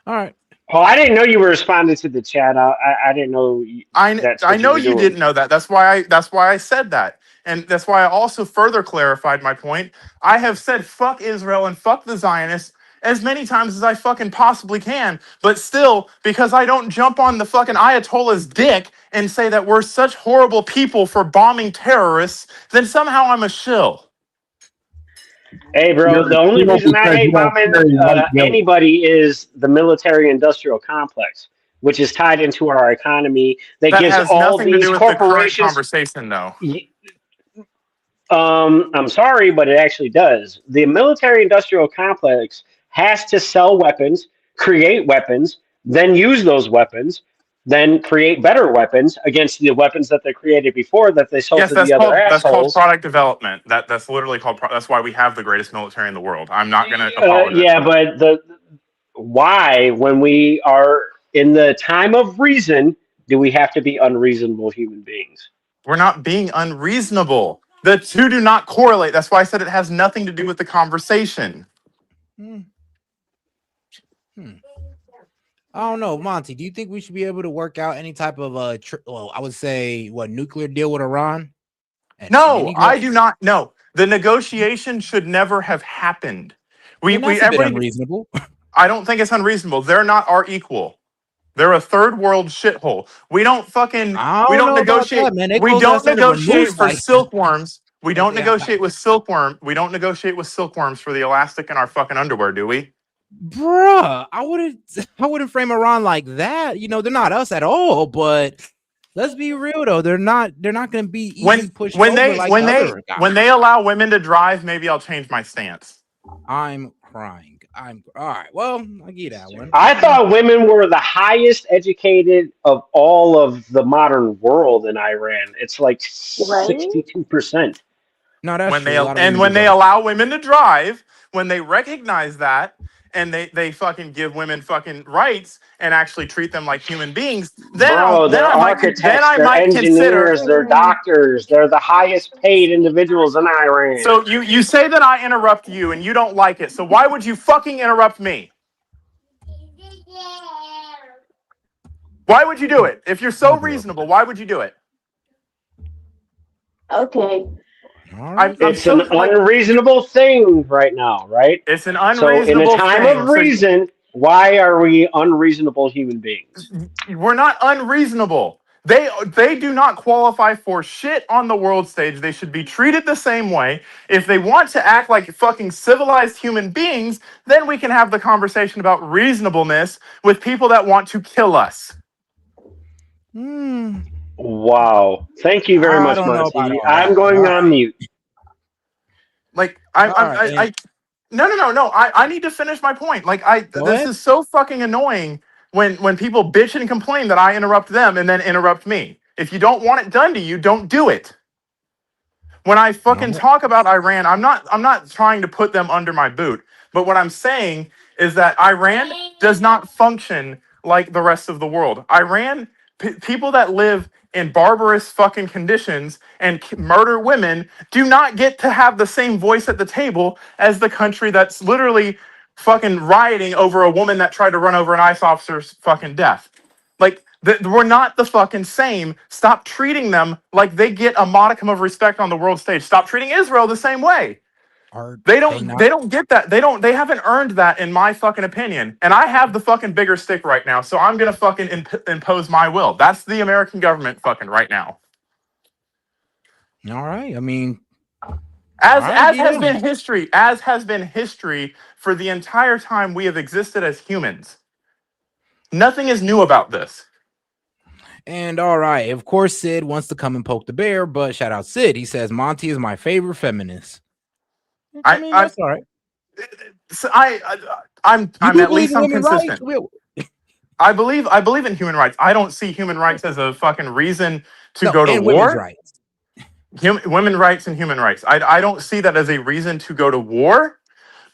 right. Oh, I didn't know you were responding to the chat. I didn't know that's what I know you you didn't know that. That's why I said that. And that's why I also further clarified my point. I have said fuck Israel and fuck the Zionists as many times as I fucking possibly can. But still, because I don't jump on the fucking Ayatollah's dick and say that we're such horrible people for bombing terrorists, then somehow I'm a shill. Hey, bro, the only reason I hate bombing anybody is the military-industrial complex, which is tied into our economy. That gives has all nothing to these do with the current corporations. conversation, though. I'm sorry, but it actually does. The military-industrial complex has to sell weapons, create weapons, then use those weapons, then create better weapons against the weapons that they created before that they sold to the other That's called assholes. product development. That's literally called. That's why we have the greatest military in the world. I'm not going to apologize. Yeah, but why, when we are in the time of reason, do we have to be unreasonable human beings? We're not being unreasonable. The two do not correlate. That's why I said it has nothing to do with the conversation. I don't know, Monty. Do you think we should be able to work out any type of I would say nuclear deal with Iran? No, I do not. No, the negotiation should never have happened. That's a bit unreasonable. I don't think it's unreasonable. They're not our equal. They're a third world shithole. We don't fucking. We don't negotiate. We don't negotiate for silkworms. We don't negotiate with silkworm. We don't negotiate with silkworms for the elastic in our fucking underwear, do we? Bruh, I wouldn't frame Iran like that. You know, they're not us at all, but let's be real though. They're not going to be easily pushed when over when they allow women to drive, maybe I'll change my stance. I'm crying. all right. Well, I get that one. I thought women were the highest educated of all of the modern world in Iran. It's like 62%. No, that's when true. they when they allow women to drive, when they recognize that, and they fucking give women fucking rights and actually treat them like human beings, then Bro, they're architects, they're consider. engineers, they're doctors, they're the highest paid individuals in Iran. So you say that I interrupt you and you don't like it. So why would you fucking interrupt me? Why would you do it? If you're so reasonable, why would you do it? Okay. It's an unreasonable thing right now, right? It's an So in a unreasonable time thing. of reason, why are we unreasonable human beings? We're not unreasonable. They do not qualify for shit on the world stage. They should be treated the same way. If they want to act like fucking civilized human beings, then we can have the conversation about reasonableness with people that want to kill us. Wow. Thank you very much, don't know about Monty. all I'm that. going on mute. Like I need to finish my point. Like Go this ahead. is so fucking annoying when people bitch and complain that I interrupt them and then interrupt me. If you don't want it done to you, don't do it. When I fucking talk about Iran, I'm not trying to put them under my boot. But what I'm saying is that Iran does not function like the rest of the world. Iran, people that live in barbarous fucking conditions and murder women do not get to have the same voice at the table as the country that's literally fucking rioting over a woman that tried to run over an ICE officer's fucking death. Like, we're not the fucking same. Stop treating them like they get a modicum of respect on the world stage. Stop treating Israel the same way. They don't get that. They haven't earned that, in my fucking opinion. And I have the fucking bigger stick right now, so I'm gonna fucking impose my will. That's the American government fucking right now. All right. I mean, as has been history for the entire time we have existed as humans. Nothing is new about this. And all right, of course, Sid wants to come and poke the bear, but shout out Sid. He says Monty is my favorite feminist. I mean, that's all right. So I'm at least I'm consistent. I believe in human rights. I don't see human rights as a fucking reason to go to war. Rights. Women rights and human rights. I don't see that as a reason to go to war,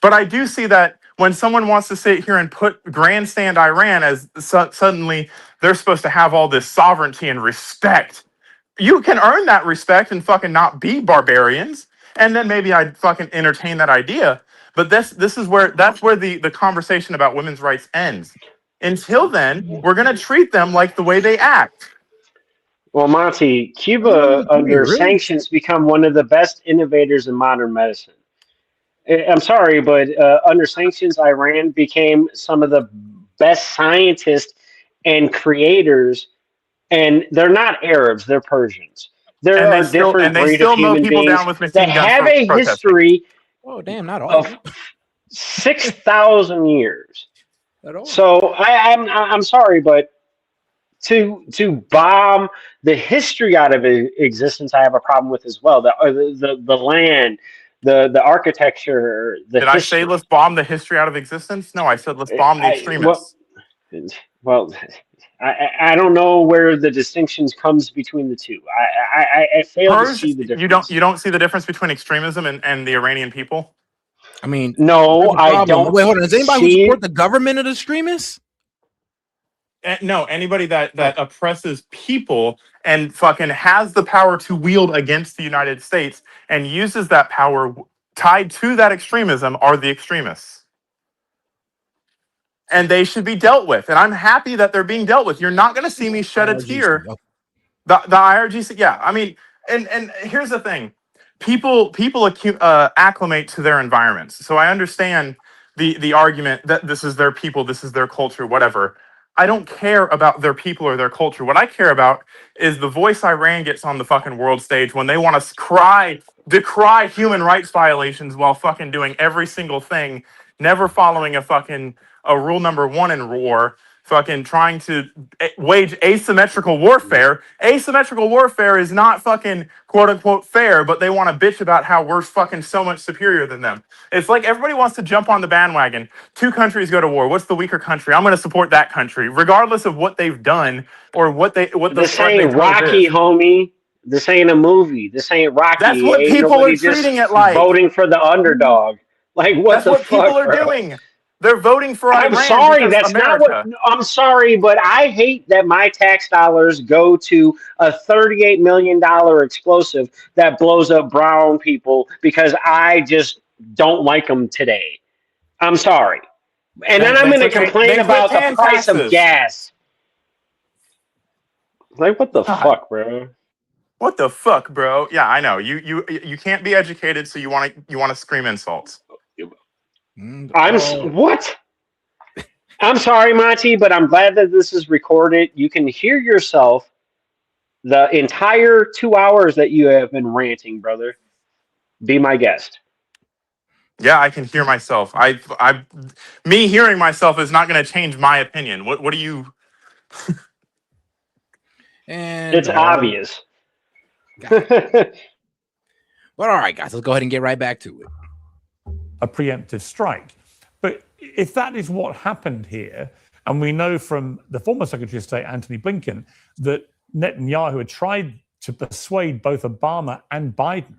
but I do see that when someone wants to sit here and grandstand Iran as suddenly they're supposed to have all this sovereignty and respect. You can earn that respect and fucking not be barbarians, and then maybe I'd fucking entertain that idea. But that's where the conversation about women's rights ends. Until then, we're gonna treat them like the way they act. Well, Monty, Cuba under sanctions become one of the best innovators in modern medicine. I'm sorry, but under sanctions, Iran became some of the best scientists and creators, and they're not Arabs, they're Persians. There are different breed of human beings that have a history of 6,000 years. So I'm sorry, but to bomb the history out of existence, I have a problem with as well. The land, the architecture, the Did history. I say let's bomb the history out of existence? No, I said let's bomb the extremists. I don't know where the distinctions comes between the two. I fail to see the difference. You don't see the difference between extremism and the Iranian people? I mean, no, I don't. Wait, hold on. Is anybody who support the government of the extremists? No, anybody that oppresses people and fucking has the power to wield against the United States and uses that power tied to that extremism are the extremists. And they should be dealt with. And I'm happy that they're being dealt with. You're not going to see me shed a tear. The IRGC, yeah. I mean, and here's the thing. People acclimate to their environments. So I understand the argument that this is their people, this is their culture, whatever. I don't care about their people or their culture. What I care about is the voice Iran gets on the fucking world stage when they want to decry human rights violations while fucking doing every single thing, never following a rule number one in war, fucking trying to wage asymmetrical warfare. Asymmetrical warfare is not fucking quote unquote fair, but they want to bitch about how we're fucking so much superior than them. It's like everybody wants to jump on the bandwagon. Two countries go to war. What's the weaker country? I'm going to support that country, regardless of what they've done or what This ain't Rocky, homie. This ain't a movie. This ain't Rocky. That's what people are treating it like. Voting for the underdog. Like what That's the what fuck, people are bro? doing. They're voting for I'm Iran sorry, because that's not what. America. I'm sorry, but I hate that my tax dollars go to a $38 million explosive that blows up brown people because I just don't like them today. I'm sorry. And then I'm going to complain Then quit about the paying price of taxes. gas. Like, what the God. fuck, bro? What the fuck, bro? Yeah, I know. You can't be educated, so you want to scream insults. What? I'm sorry, Monty, but I'm glad that this is recorded. You can hear yourself the entire 2 hours that you have been ranting, brother. Be my guest. Yeah, I can hear myself. Me hearing myself is not going to change my opinion. What do you? And It's obvious. But all right, guys, let's go ahead and get right back to it. A preemptive strike. But if that is what happened here, and we know from the former Secretary of State, Antony Blinken, that Netanyahu had tried to persuade both Obama and Biden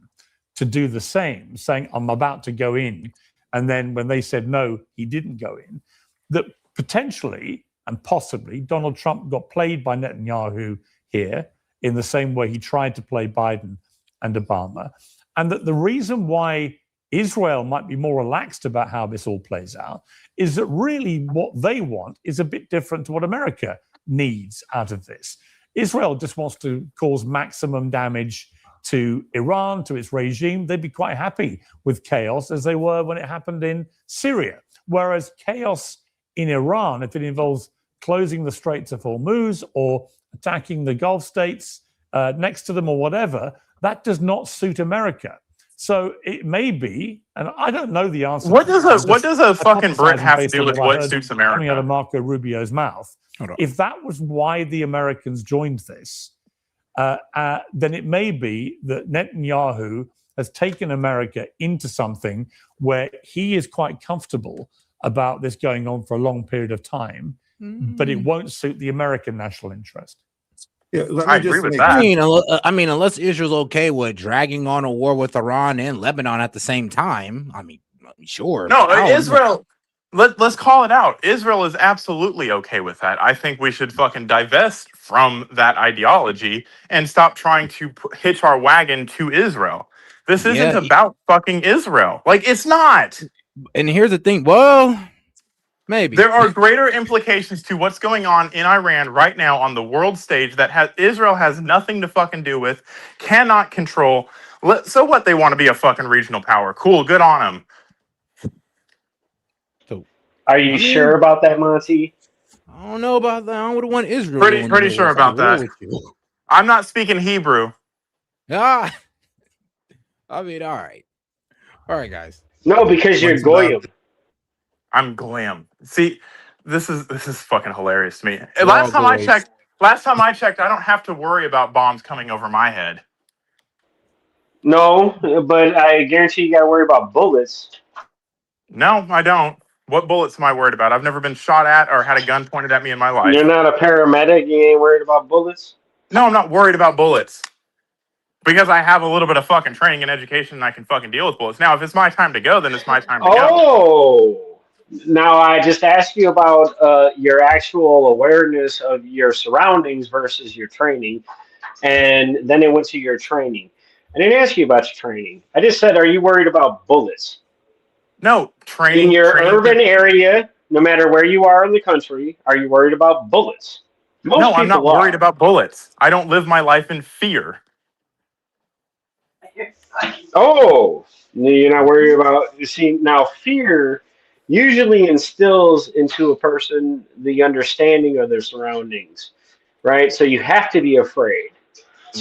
to do the same, saying, I'm about to go in. And then when they said no, he didn't go in, that potentially and possibly Donald Trump got played by Netanyahu here in the same way he tried to play Biden and Obama. And that the reason why Israel might be more relaxed about how this all plays out is that really what they want is a bit different to what America needs out of this. Israel just wants to cause maximum damage to Iran, to its regime. They'd be quite happy with chaos as they were when it happened in Syria. Whereas chaos in Iran, if it involves closing the Straits of Hormuz or attacking the Gulf states next to them or whatever, that does not suit America. So it may be, and I don't know the answer. What does a fucking Brit have to do with what suits America? Coming out of Marco Rubio's mouth. If that was why the Americans joined this, then it may be that Netanyahu has taken America into something where he is quite comfortable about this going on for a long period of time, but it won't suit the American national interest. Yeah, I agree with that. I mean, unless Israel's okay with dragging on a war with Iran and Lebanon at the same time, I mean, sure. No, Israel. Let's call it out. Israel is absolutely okay with that. I think we should fucking divest from that ideology and stop trying to hitch our wagon to Israel. This isn't about fucking Israel. Like, it's not. And here's the thing. Well, maybe there are greater implications to what's going on in Iran right now on the world stage that Israel has nothing to fucking do with, cannot control. So what? They want to be a fucking regional power. Cool, good on them. Are you sure about that, Monty? I don't know about that. I would want Israel. Pretty sure about that. I'm not speaking Hebrew. I mean, all right, guys. No, because you're goyim. I'm goyim. See, this is fucking hilarious to me. Last time I checked, I don't have to worry about bombs coming over my head. No, but I guarantee you got to worry about bullets. No, I don't. What bullets am I worried about? I've never been shot at or had a gun pointed at me in my life. You're not a paramedic. You ain't worried about bullets? No, I'm not worried about bullets. Because I have a little bit of fucking training and education and I can fucking deal with bullets. Now, if it's my time to go, then it's my time to go. Oh! Now, I just asked you about your actual awareness of your surroundings versus your training. And then it went to your training. I didn't ask you about your training. I just said, are you worried about bullets? No, training. In your urban area, no matter where you are in the country, are you worried about bullets? No, I'm not worried about bullets. I don't live my life in fear. Oh, you're not worried about. See, now fear usually instills into a person the understanding of their surroundings, right? So you have to be afraid.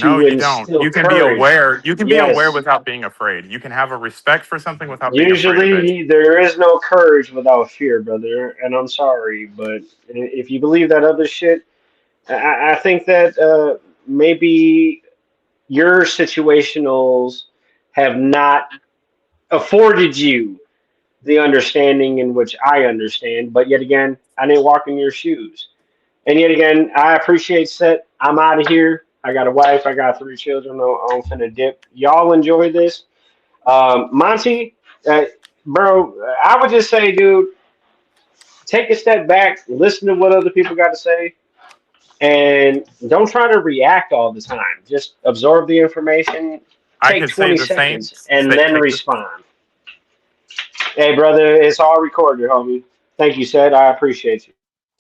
No, you don't. You can be aware. You can be aware Yes. without being afraid. You can have a respect for something without being afraid of it. Usually, there is no courage without fear, brother. And I'm sorry, but if you believe that other shit, I think that maybe your situationals have not afforded you the understanding in which I understand. But yet again, I didn't walk in your shoes. And yet again, I appreciate S.E.T. I'm out of here. I got a wife. I got 3 children. I'm finna dip. Y'all enjoy this. Monty, bro, I would just say, dude, take a step back, listen to what other people got to say, and don't try to react all the time. Just absorb the information, I take could say 20 the same. seconds, and then respond. Hey, brother, it's all recorded, homie. Thank you, Seth. I appreciate you.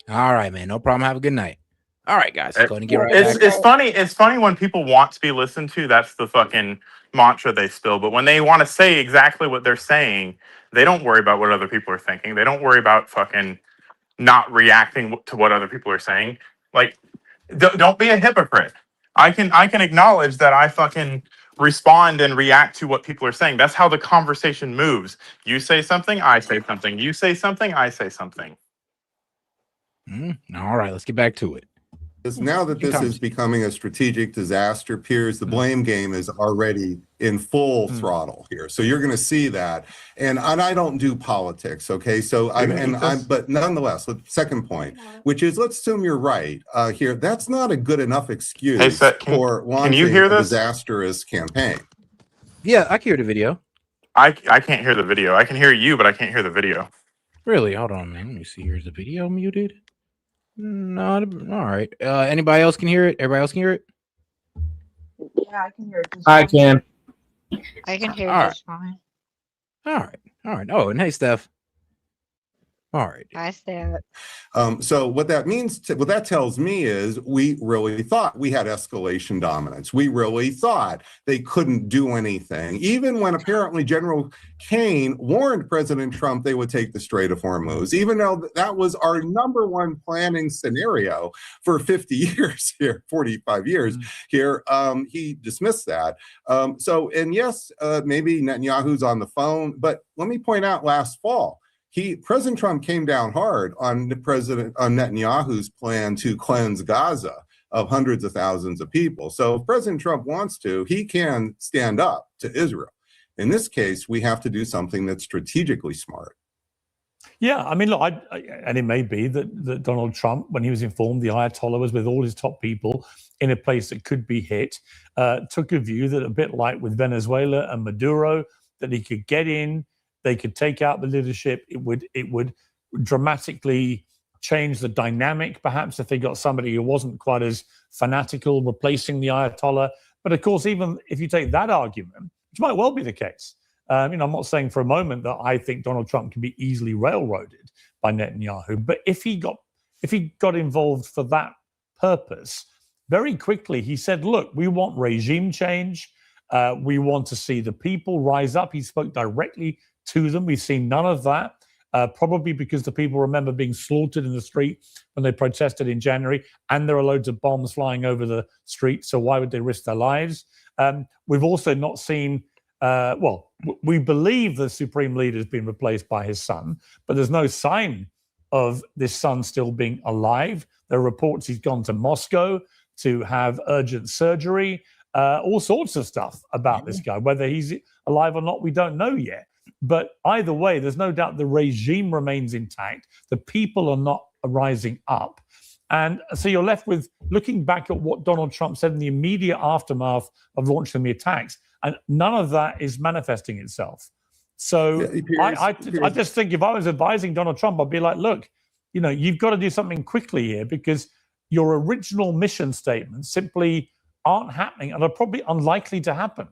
All right, man. No problem. Have a good night. All right, guys. Go ahead and get right It's back. it's funny. It's funny when people want to be listened to. That's the fucking mantra they spill. But when they want to say exactly what they're saying, they don't worry about what other people are thinking. They don't worry about fucking not reacting to what other people are saying. Like, don't be a hypocrite. I can acknowledge that I fucking respond and react to what people are saying. That's how the conversation moves. You say something, I say something. You say something, I say something. All right, let's get back to it. Is now that this is becoming a strategic disaster, Piers, the blame game is already in full throttle here. So you're going to see that. And I don't do politics, okay? So but nonetheless, second point, which is, let's assume you're right here. That's not a good enough excuse Hey, Seth, for launching a disastrous campaign. Yeah, I can hear the video. I can't hear the video. I can hear you, but I can't hear the video. Really? Hold on, man. Let me see. Here's the video muted. Not all right. Anybody else can hear it? Everybody else can hear it? Yeah, I can hear it. I can. I can hear All just fine. All right. All right. Oh, and hey, Steph. All right. I said. So what that means, what that tells me is we really thought we had escalation dominance. We really thought they couldn't do anything, even when apparently General Kane warned President Trump they would take the Strait of Hormuz, even though that was our number one planning scenario for 50 years here, 45 years here. He dismissed that. And yes, maybe Netanyahu's on the phone, but let me point out last fall, President Trump came down hard on Netanyahu's plan to cleanse Gaza of hundreds of thousands of people. So if President Trump wants to, he can stand up to Israel. In this case, we have to do something that's strategically smart. Yeah, I mean, look, and it may be that Donald Trump, when he was informed the Ayatollah was with all his top people in a place that could be hit, took a view that, a bit like with Venezuela and Maduro, that he could get in, they could take out the leadership. It would dramatically change the dynamic, perhaps, if they got somebody who wasn't quite as fanatical replacing the Ayatollah. But of course, even if you take that argument, which might well be the case, I'm not saying for a moment that I think Donald Trump can be easily railroaded by Netanyahu. But if he got involved for that purpose, very quickly he said, "Look, we want regime change. We want to see the people rise up." He spoke directly to them. We've seen none of that, probably because the people remember being slaughtered in the street when they protested in January, and there are loads of bombs flying over the street, so why would they risk their lives? We've also not seen, we believe the supreme leader has been replaced by his son, but there's no sign of this son still being alive. There are reports he's gone to Moscow to have urgent surgery, all sorts of stuff about this guy. Whether he's alive or not, we don't know yet. But either way, there's no doubt the regime remains intact. The people are not rising up. And so you're left with looking back at what Donald Trump said in the immediate aftermath of launching the attacks, and none of that is manifesting itself. So I just think if I was advising Donald Trump, I'd be like, look, you've got to do something quickly here, because your original mission statements simply aren't happening and are probably unlikely to happen.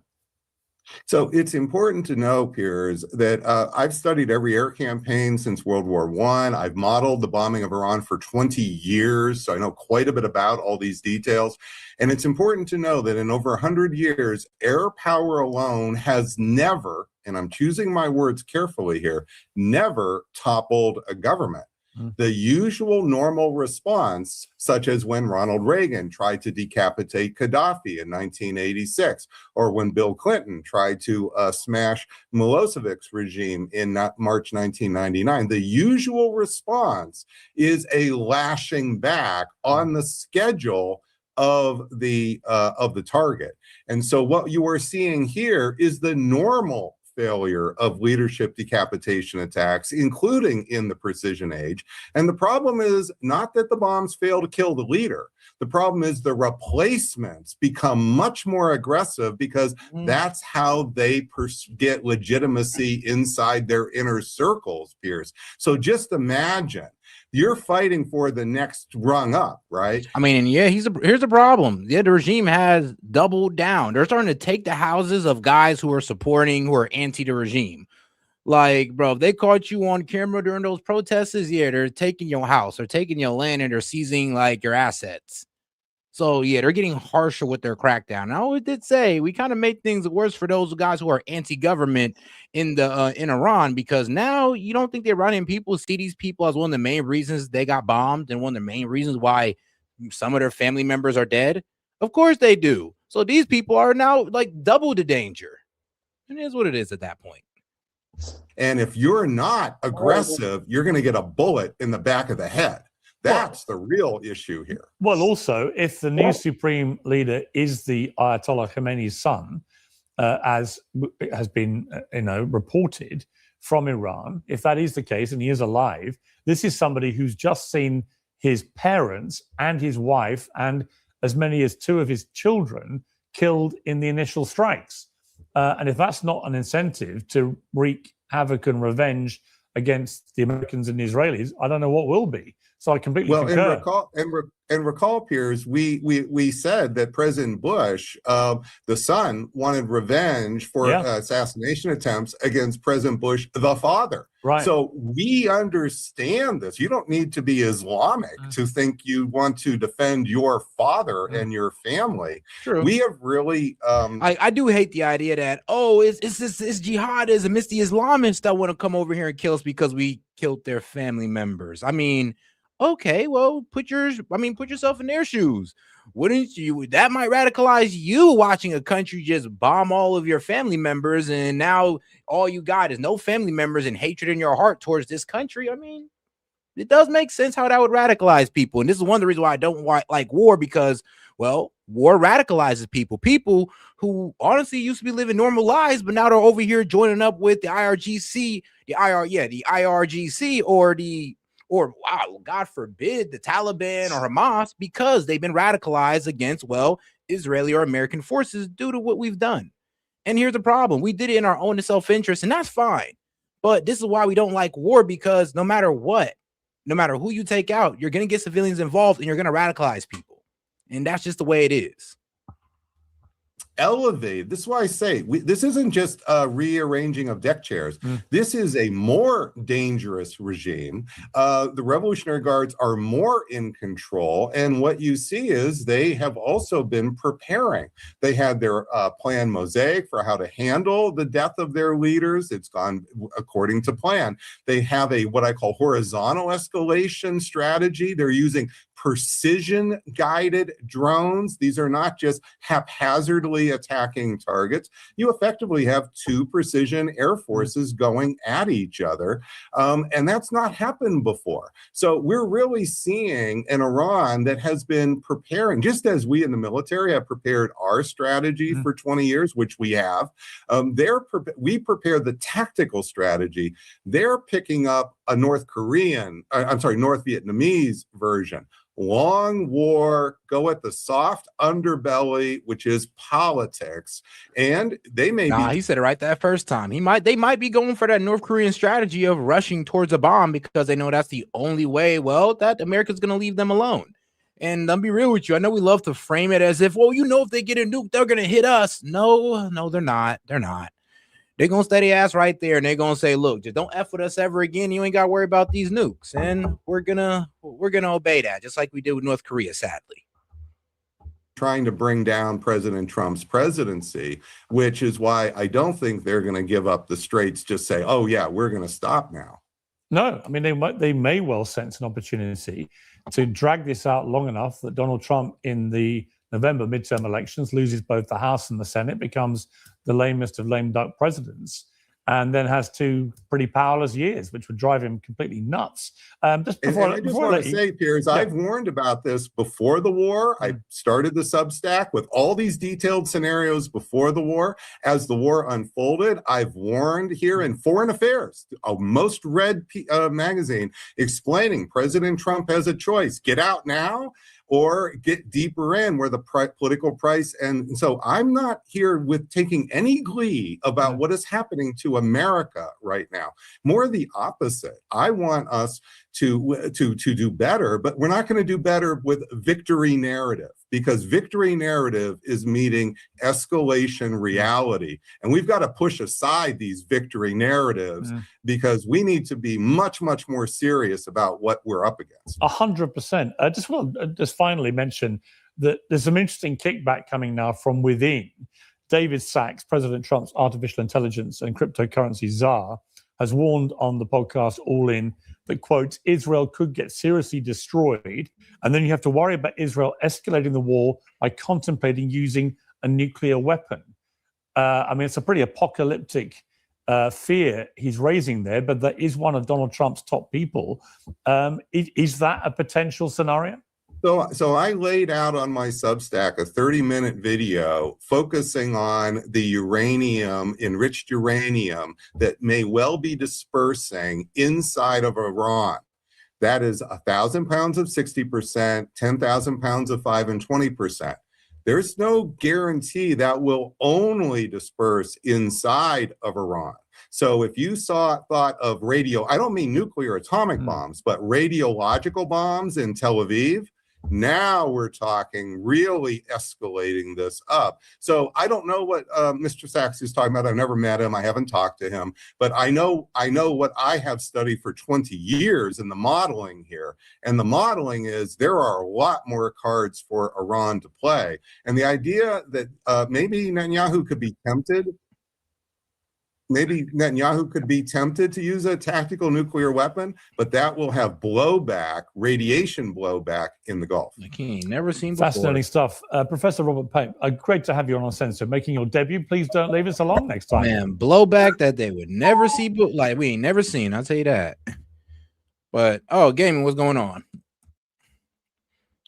So it's important to know, Piers, that I've studied every air campaign since World War I. I've modeled the bombing of Iran for 20 years, so I know quite a bit about all these details. And it's important to know that in over 100 years, air power alone has never, and I'm choosing my words carefully here, never toppled a government. The usual normal response, such as when Ronald Reagan tried to decapitate Gaddafi in 1986, or when Bill Clinton tried to smash Milosevic's regime in March 1999, the usual response is a lashing back on the schedule of the target. And so what you are seeing here is the normal failure of leadership decapitation attacks, including in the precision age. And the problem is not that the bombs fail to kill the leader. The problem is the replacements become much more aggressive, because that's how they get legitimacy inside their inner circles, Piers. So just imagine You're fighting for the next rung up, right? I mean, yeah, here's the problem. Yeah, the regime has doubled down. They're starting to take the houses of guys who are anti the regime. Like, bro, if they caught you on camera during those protests, yeah, they're taking your house, they're taking your land, and they're seizing like your assets. So yeah, they're getting harsher with their crackdown. I always did say we kind of made things worse for those guys who are anti-government in Iran, because now you don't think the Iranian people see these people as one of the main reasons they got bombed and one of the main reasons why some of their family members are dead. Of course they do. So these people are now like double the danger. It is what it is at that point. And if you're not aggressive, you're going to get a bullet in the back of the head. That's the real issue here. Well, also, if the new supreme leader is the Ayatollah Khamenei's son, as has been, reported from Iran, if that is the case and he is alive, this is somebody who's just seen his parents and his wife and as many as 2 of his children killed in the initial strikes. And if that's not an incentive to wreak havoc and revenge against the Americans and the Israelis, I don't know what will be. So I completely concur. And recall, Piers, we said that President Bush, the son, wanted revenge for assassination attempts against President Bush, the father. Right. So we understand this. You don't need to be Islamic to think you want to defend your father and your family. True. We have really. I do hate the idea that it's jihadism, it's the Islamists that want to come over here and kill us because we killed their family members. I mean, okay, well, put yourself in their shoes. Wouldn't you? That might radicalize you watching a country just bomb all of your family members, and now all you got is no family members and hatred in your heart towards this country. I mean, it does make sense how that would radicalize people. And this is one of the reasons why I don't like war, because, well, war radicalizes people. People who honestly used to be living normal lives, but now they're over here joining up with the IRGC, the IRGC, or wow, God forbid, the Taliban or Hamas, because they've been radicalized against, well, Israeli or American forces due to what we've done. And here's the problem. We did it in our own self-interest, and that's fine. But this is why we don't like war, because no matter what, no matter who you take out, you're going to get civilians involved and you're going to radicalize people. And that's just the way it is. Elevate. This is why I say this isn't just a rearranging of deck chairs. This is a more dangerous regime. The Revolutionary Guards are more in control. And what you see is they have also been preparing. They had their plan Mosaic for how to handle the death of their leaders. It's gone according to plan. They have a what I call horizontal escalation strategy. They're using precision guided drones. These are not just haphazardly attacking targets. You effectively have 2 precision air forces going at each other. And that's not happened before. So we're really seeing an Iran that has been preparing, just as we in the military have prepared our strategy for 20 years, which we have. We prepared the tactical strategy. They're picking up a North Vietnamese version. Long war, go at the soft underbelly, which is politics, and they may he said it right that first time. They might be going for that North Korean strategy of rushing towards a bomb because they know that's the only way, well, that America's going to leave them alone. And I'll be real with you. I know we love to frame it as if, well, if they get a nuke, they're going to hit us. No, they're not. They're not. They're going to stay their ass right there, and they're going to say, look, just don't F with us ever again. You ain't got to worry about these nukes. And we're gonna obey that, just like we did with North Korea, sadly. Trying to bring down President Trump's presidency, which is why I don't think they're going to give up the straits, just say, oh, yeah, we're going to stop now. No, I mean, they may well sense an opportunity to drag this out long enough that Donald Trump in the November midterm elections loses both the House and the Senate, becomes the lamest of lame duck presidents, and then has 2 pretty powerless years, which would drive him completely nuts. I just want to say, Piers, I've warned about this before the war. I started the Substack with all these detailed scenarios before the war. As the war unfolded, I've warned here in Foreign Affairs, a most read magazine, explaining President Trump has a choice: get out now or get deeper in where the political price. And so I'm not here with taking any glee about what is happening to America right now. More the opposite. I want us to do better, but we're not going to do better with victory narrative, because victory narrative is meeting escalation reality. And we've got to push aside these victory narratives because we need to be much, much more serious about what we're up against. 100%. I just want to just finally mention that there's some interesting kickback coming now from within. David Sachs, President Trump's artificial intelligence and cryptocurrency czar, has warned on the podcast All In that, quote, Israel could get seriously destroyed, and then you have to worry about Israel escalating the war by contemplating using a nuclear weapon. I mean, it's a pretty apocalyptic fear he's raising there, but that is one of Donald Trump's top people. Is that a potential scenario? So I laid out on my Substack a 30-minute video focusing on the uranium, enriched uranium, that may well be dispersing inside of Iran. That is 1,000 pounds of 60%, 10,000 pounds of 5 and 20%. There's no guarantee that will only disperse inside of Iran. So if you thought of I don't mean nuclear atomic bombs, but radiological bombs in Tel Aviv, now we're talking really escalating this up. So I don't know what Mr. Sachs is talking about. I've never met him. I haven't talked to him, but I know what I have studied for 20 years in the modeling here. And the modeling is there are a lot more cards for Iran to play. And the idea that maybe Netanyahu could be tempted to use a tactical nuclear weapon, but that will have blowback, radiation blowback in the Gulf. Like he ain't never seen before. Fascinating stuff. Professor Robert Pape, great to have you on Uncensored, making your debut. Please don't leave us alone next time. Man, blowback that they would never see, like we ain't never seen, I'll tell you that. But, gaming, what's going on?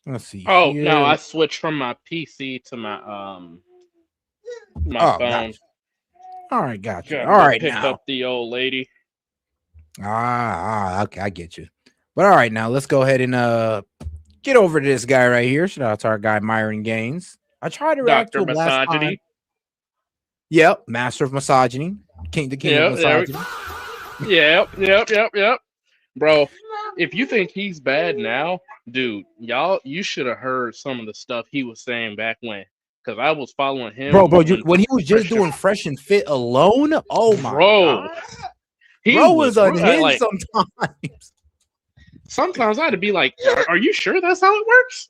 Let's see. Oh, no, I switched from my PC to my phone. Gotcha. All right, gotcha. Gotta All right, pick now. up the old lady. Okay, I get you. But all right, now let's go ahead and get over to this guy right here. Shout out to our guy Myron Gaines. I tried to react to him last time. Yep, master of misogyny, the king of misogyny. Yep. Bro, if you think he's bad now, dude, you should have heard some of the stuff he was saying back when. Because I was following him. Bro, when he was just doing Fresh and Fit alone, oh my God. Bro was unhinged sometimes. Sometimes I had to be like, are you sure that's how it works?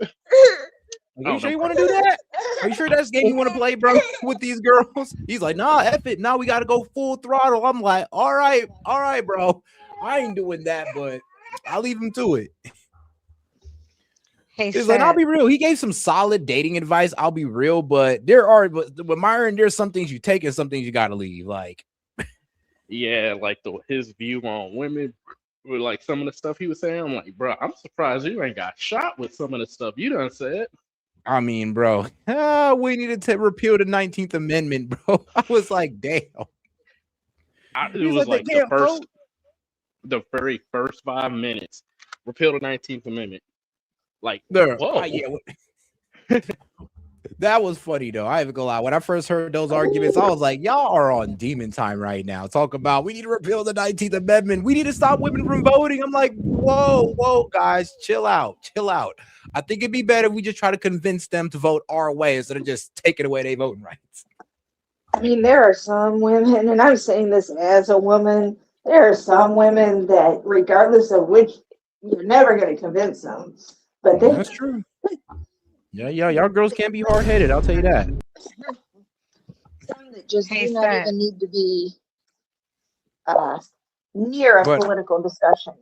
Are you sure you want to do that? Are you sure that's the game you want to play, bro, with these girls? He's like, nah, F it. Now we got to go full throttle. I'm like, all right, bro. I ain't doing that, but I'll leave him to it. Hey, it's like, I'll be real. He gave some solid dating advice. I'll be real, but with Myron, there's some things you take and some things you got to leave. Like, yeah, like his view on women, with like some of the stuff he was saying. I'm like, bro, I'm surprised you ain't got shot with some of the stuff you done said. I mean, bro, we needed to repeal the 19th Amendment, bro. I was like, damn. It was like the very first 5 minutes, repeal the 19th Amendment. Like, whoa. That was funny though. I ain't gonna lie. When I first heard those arguments, I was like, y'all are on demon time right now. Talk about we need to repeal the 19th Amendment. We need to stop women from voting. I'm like, whoa, guys, chill out. I think it'd be better if we just try to convince them to vote our way instead of just taking away their voting rights. I mean, there are some women, and I'm saying this as a woman, there are some women that regardless of which, you're never going to convince them. But that's true. Yeah, y'all girls can't be hard-headed, I'll tell you that. Some that just do not even need to be near a political discussion.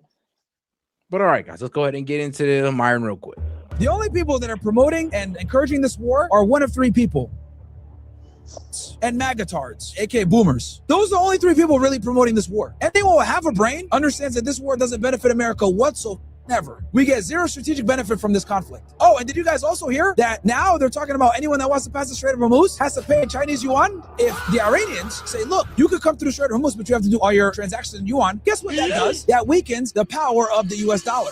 But all right, guys, let's go ahead and get into the Myron real quick. The only people that are promoting and encouraging this war are one of three people. And magatards, aka boomers. Those are the only three people really promoting this war. Anyone who have a brain understands that this war doesn't benefit America whatsoever. Never. We get zero strategic benefit from this conflict. Oh, and did you guys also hear that now they're talking about anyone that wants to pass the Strait of Hormuz has to pay Chinese yuan? If the Iranians say, look, you could come through the Strait of Hormuz, but you have to do all your transactions in yuan, guess what that does? That weakens the power of the US dollar.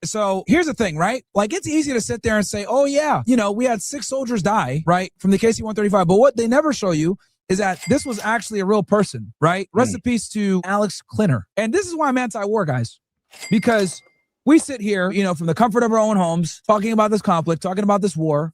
So here's the thing, right? Like, it's easy to sit there and say, oh yeah, we had 6 soldiers die, right, from the KC-135. But what they never show you is that this was actually a real person, right? Rest in peace to Alex Klinner. And this is why I'm anti-war, guys. Because we sit here, from the comfort of our own homes, talking about this conflict, talking about this war,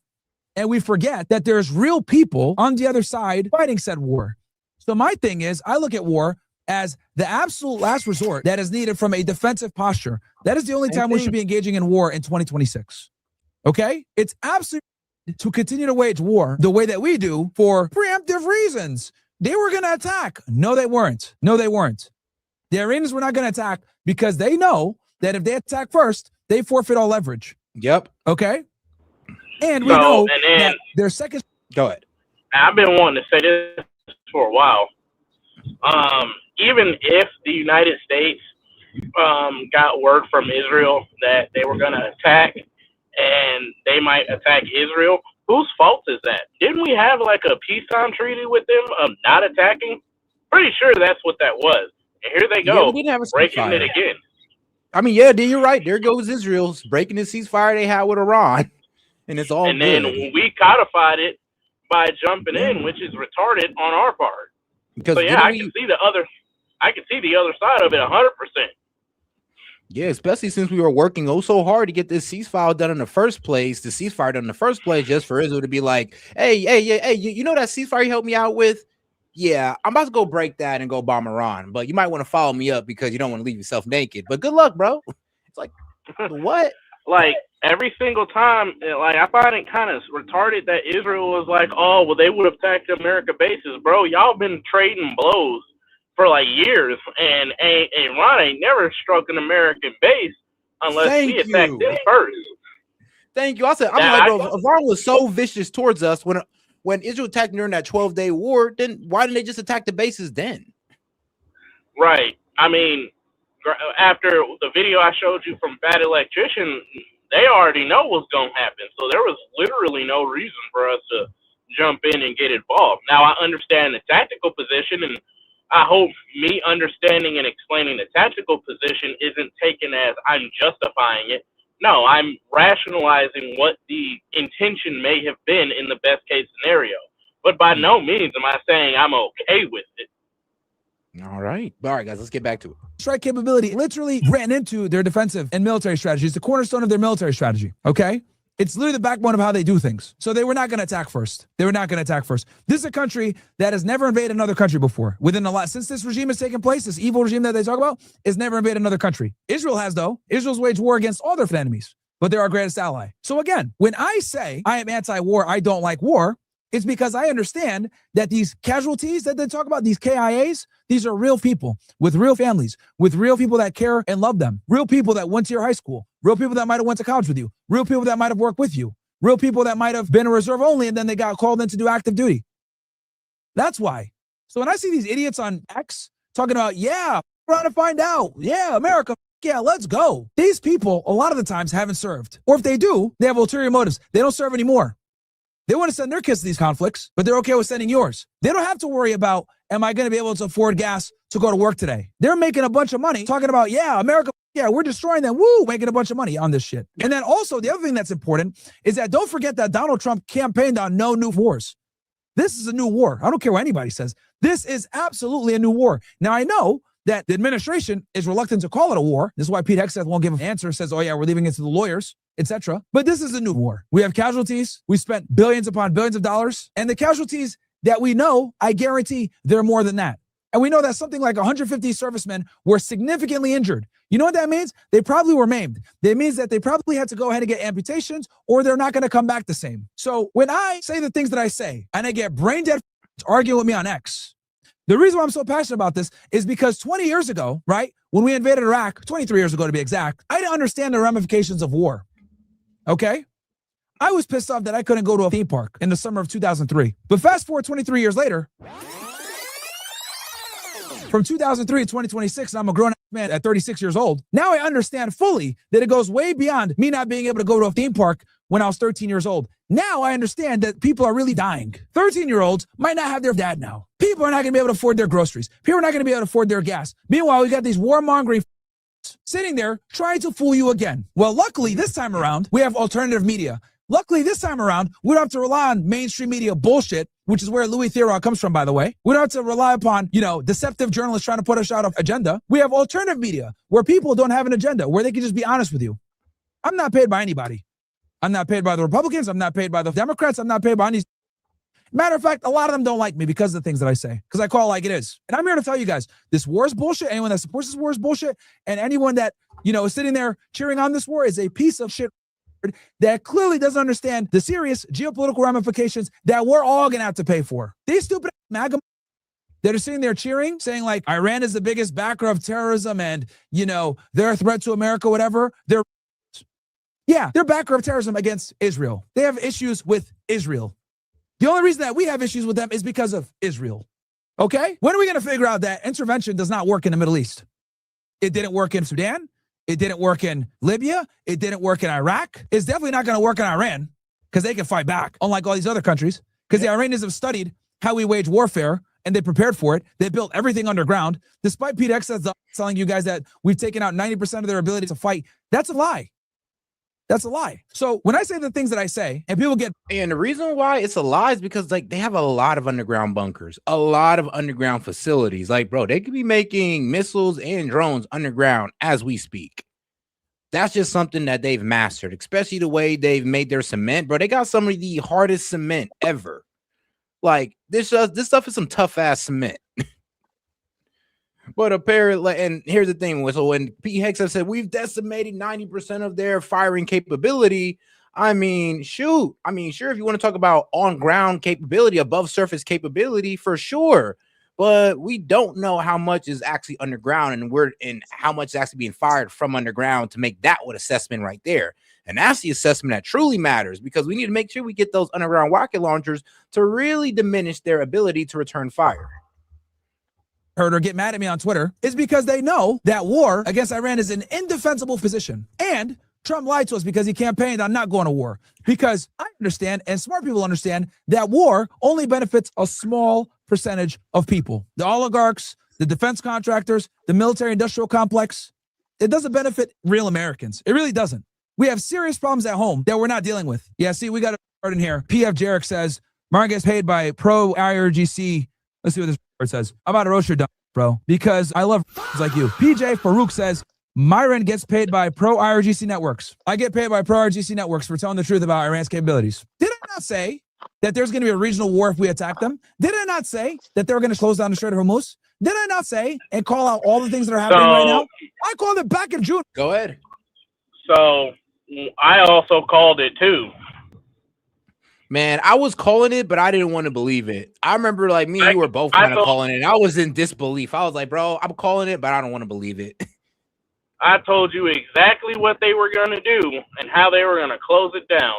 and we forget that there's real people on the other side fighting said war. So my thing is, I look at war as the absolute last resort that is needed from a defensive posture. That is the only time we should be engaging in war in 2026. Okay? It's absolutely to continue to wage war the way that we do for preemptive reasons. They were going to attack. No, they weren't. No, they weren't. The Iranians were not going to attack because they know that if they attack first, they forfeit all leverage. Yep. Okay? And we know that their second... Go ahead. I've been wanting to say this for a while. Even if the United States got word from Israel that they were going to attack and they might attack Israel, whose fault is that? Didn't we have like a peacetime treaty with them of not attacking? Pretty sure that's what that was. And here they go, breaking it again. I mean, yeah, you're right. There goes Israel's breaking the ceasefire they had with Iran. And it's all And then we codified it by jumping in, which is retarded on our part. Because so yeah, I can see the other side of it 100%. Yeah, especially since we were working so hard to get this ceasefire done in the first place, just for Israel to be like, hey, you know that ceasefire you helped me out with? Yeah, I'm about to go break that and go bomb Iran, but you might want to follow me up because you don't want to leave yourself naked. But good luck, bro. It's like, what? Like, every single time, like, I find it kind of retarded that Israel was like, oh, well, they would have attacked America bases. Bro, y'all been trading blows for like years, and Iran ain't never struck an American base unless we attacked them first. Thank you. I'm like, bro, Iran was so vicious towards us when Israel attacked during that 12-day war, then why didn't they just attack the bases then? Right. I mean, after the video I showed you from Bad Electrician, they already know what's going to happen. So there was literally no reason for us to jump in and get involved. Now, I understand the tactical position, and I hope me understanding and explaining the tactical position isn't taken as I'm justifying it. No, I'm rationalizing what the intention may have been in the best case scenario. But by no means am I saying I'm okay with it. All right, guys, let's get back to it. Strike capability literally ran into their defensive and military strategy. It's the cornerstone of their military strategy, okay? It's literally the backbone of how they do things. So they were not going to attack first. This is a country that has never invaded another country before. Since this regime has taken place, this evil regime that they talk about, has never invaded another country. Israel has, though. Israel's waged war against all their enemies, but they're our greatest ally. So again, when I say I am anti-war, I don't like war, it's because I understand that these casualties that they talk about, these KIAs, these are real people with real families, with real people that care and love them, real people that went to your high school, real people that might have went to college with you, real people that might have worked with you, real people that might have been a reserve only and then they got called in to do active duty. That's why. So when I see these idiots on X talking about, yeah, we're trying to find out, yeah, America, yeah, let's go. These people, a lot of the times, haven't served. Or if they do, they have ulterior motives. They don't serve anymore. They want to send their kids to these conflicts, but they're okay with sending yours. They don't have to worry about, am I going to be able to afford gas to go to work today? They're making a bunch of money talking about, yeah, America, yeah, we're destroying them. Woo, making a bunch of money on this shit. And then also the other thing that's important is that don't forget that Donald Trump campaigned on no new wars. This is a new war. I don't care what anybody says. This is absolutely a new war. Now, I know that the administration is reluctant to call it a war. This is why Pete Hegseth won't give an answer, says, oh yeah, we're leaving it to the lawyers, etc. But this is a new war. We have casualties. We spent billions upon billions of dollars. And the casualties that we know, I guarantee they're more than that. And we know that something like 150 servicemen were significantly injured. You know what that means? They probably were maimed. That means that they probably had to go ahead and get amputations or they're not going to come back the same. So when I say the things that I say and I get brain dead arguing with me on X, the reason why I'm so passionate about this is because 20 years ago, right, when we invaded Iraq, 23 years ago to be exact, I didn't understand the ramifications of war. Okay? I was pissed off that I couldn't go to a theme park in the summer of 2003. But fast forward 23 years later, from 2003 to 2026, and I'm a grown man at 36 years old, now I understand fully that it goes way beyond me not being able to go to a theme park when I was 13 years old. Now I understand that people are really dying. 13-year-olds might not have their dad now. People are not going to be able to afford their groceries. People are not going to be able to afford their gas. Meanwhile, we got these warmongering sitting there trying to fool you again. Well, luckily, this time around, we have alternative media. Luckily, this time around, we don't have to rely on mainstream media bullshit, which is where Louis Theroux comes from, by the way. We don't have to rely upon, deceptive journalists trying to put us out of agenda. We have alternative media where people don't have an agenda, where they can just be honest with you. I'm not paid by anybody. I'm not paid by the Republicans. I'm not paid by the Democrats. I'm not paid by any. Matter of fact, a lot of them don't like me because of the things that I say, because I call it like it is. And I'm here to tell you guys, this war is bullshit. Anyone that supports this war is bullshit. And anyone that, is sitting there cheering on this war is a piece of shit that clearly doesn't understand the serious geopolitical ramifications that we're all going to have to pay for. These stupid MAGA that are sitting there cheering, saying like Iran is the biggest backer of terrorism and, they're a threat to America, whatever. They're backer of terrorism against Israel. They have issues with Israel. The only reason that we have issues with them is because of Israel. Okay? When are we going to figure out that intervention does not work in the Middle East? It didn't work in Sudan. It didn't work in Libya. It didn't work in Iraq. It's definitely not going to work in Iran because they can fight back, unlike all these other countries, because the Iranians have studied how we wage warfare and they prepared for it. They built everything underground. Despite Pete Hegseth telling you guys that we've taken out 90% of their ability to fight, that's a lie. That's a lie. So when I say the things that I say and people get... And the reason why it's a lie is because they have a lot of underground bunkers, a lot of underground facilities. Like, bro, they could be making missiles and drones underground as we speak. That's just something that they've mastered, especially the way they've made their cement. Bro, they got some of the hardest cement ever. Like, this stuff is some tough-ass cement. But apparently, and here's the thing. So when Pete Hegseth said we've decimated 90% of their firing capability, sure, if you want to talk about on-ground capability, above surface capability, for sure. But we don't know how much is actually underground and how much is actually being fired from underground to make that one assessment right there. And that's the assessment that truly matters, because we need to make sure we get those underground rocket launchers to really diminish their ability to return fire. Heard or get mad at me on Twitter is because they know that war against Iran is an indefensible position. And Trump lied to us because he campaigned on not going to war. Because I understand, and smart people understand, that war only benefits a small percentage of people. The oligarchs, the defense contractors, the military industrial complex. It doesn't benefit real Americans. It really doesn't. We have serious problems at home that we're not dealing with. Yeah, see, we got to start in here. PF Jarek says, Martin gets paid by pro IRGC. Let's see what this report says. I'm about to roast your dumb, bro, because I love like you. PJ Farouk says, Myron gets paid by pro IRGC networks. I get paid by pro IRGC networks for telling the truth about Iran's capabilities. Did I not say that there's going to be a regional war if we attack them? Did I not say that they were going to close down the Strait of Hormuz? Did I not say and call out all the things that are happening right now? I called it back in June. Go ahead. So I also called it too. Man, I was calling it, but I didn't want to believe it. I remember like me and you were both kind of calling it. And I was in disbelief. I was like, bro, I'm calling it, but I don't want to believe it. I told you exactly what they were going to do and how they were going to close it down.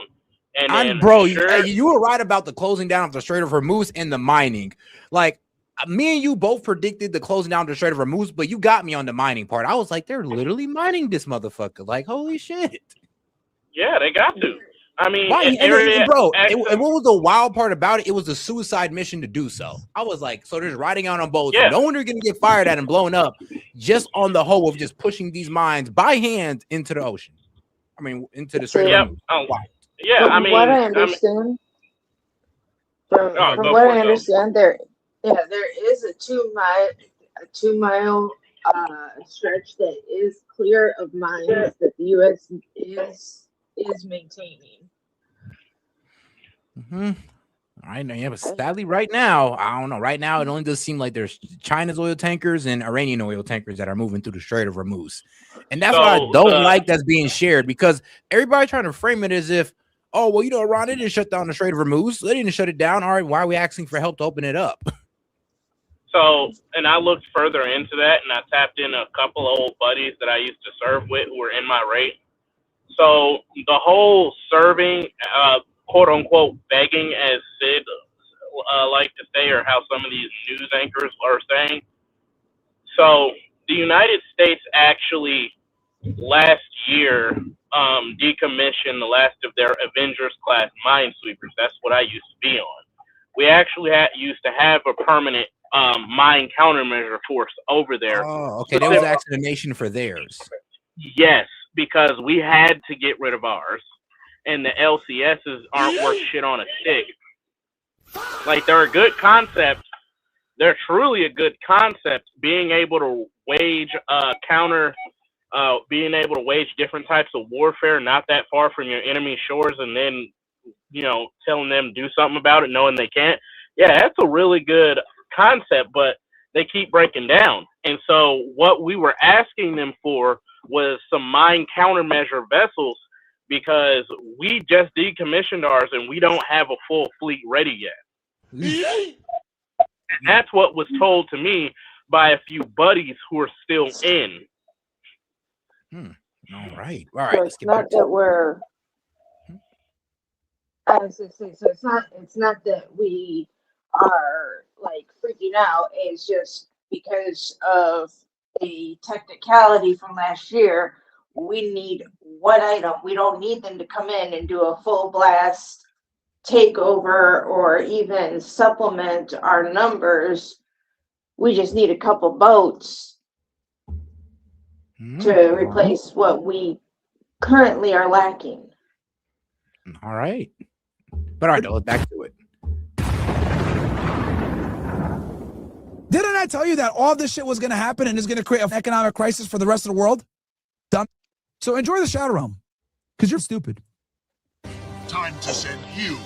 And bro, you were right about the closing down of the Strait of Hormuz and the mining. Like, me and you both predicted the closing down of the Strait of Hormuz, but you got me on the mining part. I was like, they're literally mining this motherfucker. Like, holy shit. Yeah, they got to. I mean, and what was the wild part about it? It was a suicide mission to do so. I was like, so they're riding out on boats. Yeah. No one are going to get fired at and blown up just on the whole of just pushing these mines by hand into the ocean. I mean, into the Strait of Hormuz. Yeah, from what I understand, from what I understand, there is a 2 mile stretch that is clear of mines that the U.S. is maintaining. I know, yeah, but sadly, right now, I don't know. Right now, it only does seem like there's China's oil tankers and Iranian oil tankers that are moving through the Strait of Hormuz, and that's what I don't like that's being shared, because everybody trying to frame it as if, oh, well, Iran didn't shut down the Strait of Hormuz. They didn't shut it down. All right, why are we asking for help to open it up? So, and I looked further into that, and I tapped in a couple of old buddies that I used to serve with who were in my rate. So the whole serving, quote unquote, begging, as Sid like to say, or how some of these news anchors are saying. So the United States actually last year decommissioned the last of their Avengers class minesweepers. That's what I used to be on. We actually used to have a permanent mine countermeasure force over there. Oh, okay. They was asking the nation for theirs. Yes, because we had to get rid of ours. and the LCSs aren't worth shit on a stick. Like, they're a good concept. They're truly a good concept. Being able to wage being able to wage different types of warfare not that far from your enemy's shores, and then, you know, telling them to do something about it, knowing they can't. Yeah, that's a really good concept, but they keep breaking down. And so what we were asking them for was some mine countermeasure vessels, because we just decommissioned ours and we don't have a full fleet ready yet. And that's what was told to me by a few buddies who are still in. All right. So it's not that we're. I was gonna say, so it's not that we are like freaking out. It's just because of a technicality from last year. We need one item. We don't need them to come in and do a full blast takeover or even supplement our numbers. We just need a couple boats to replace what we currently are lacking. All right. But all right, let's back to it. Didn't I tell you that all this shit was going to happen and is going to create an economic crisis for the rest of the world? Dumb. So enjoy the Shadow Realm, because you're stupid. Time to send you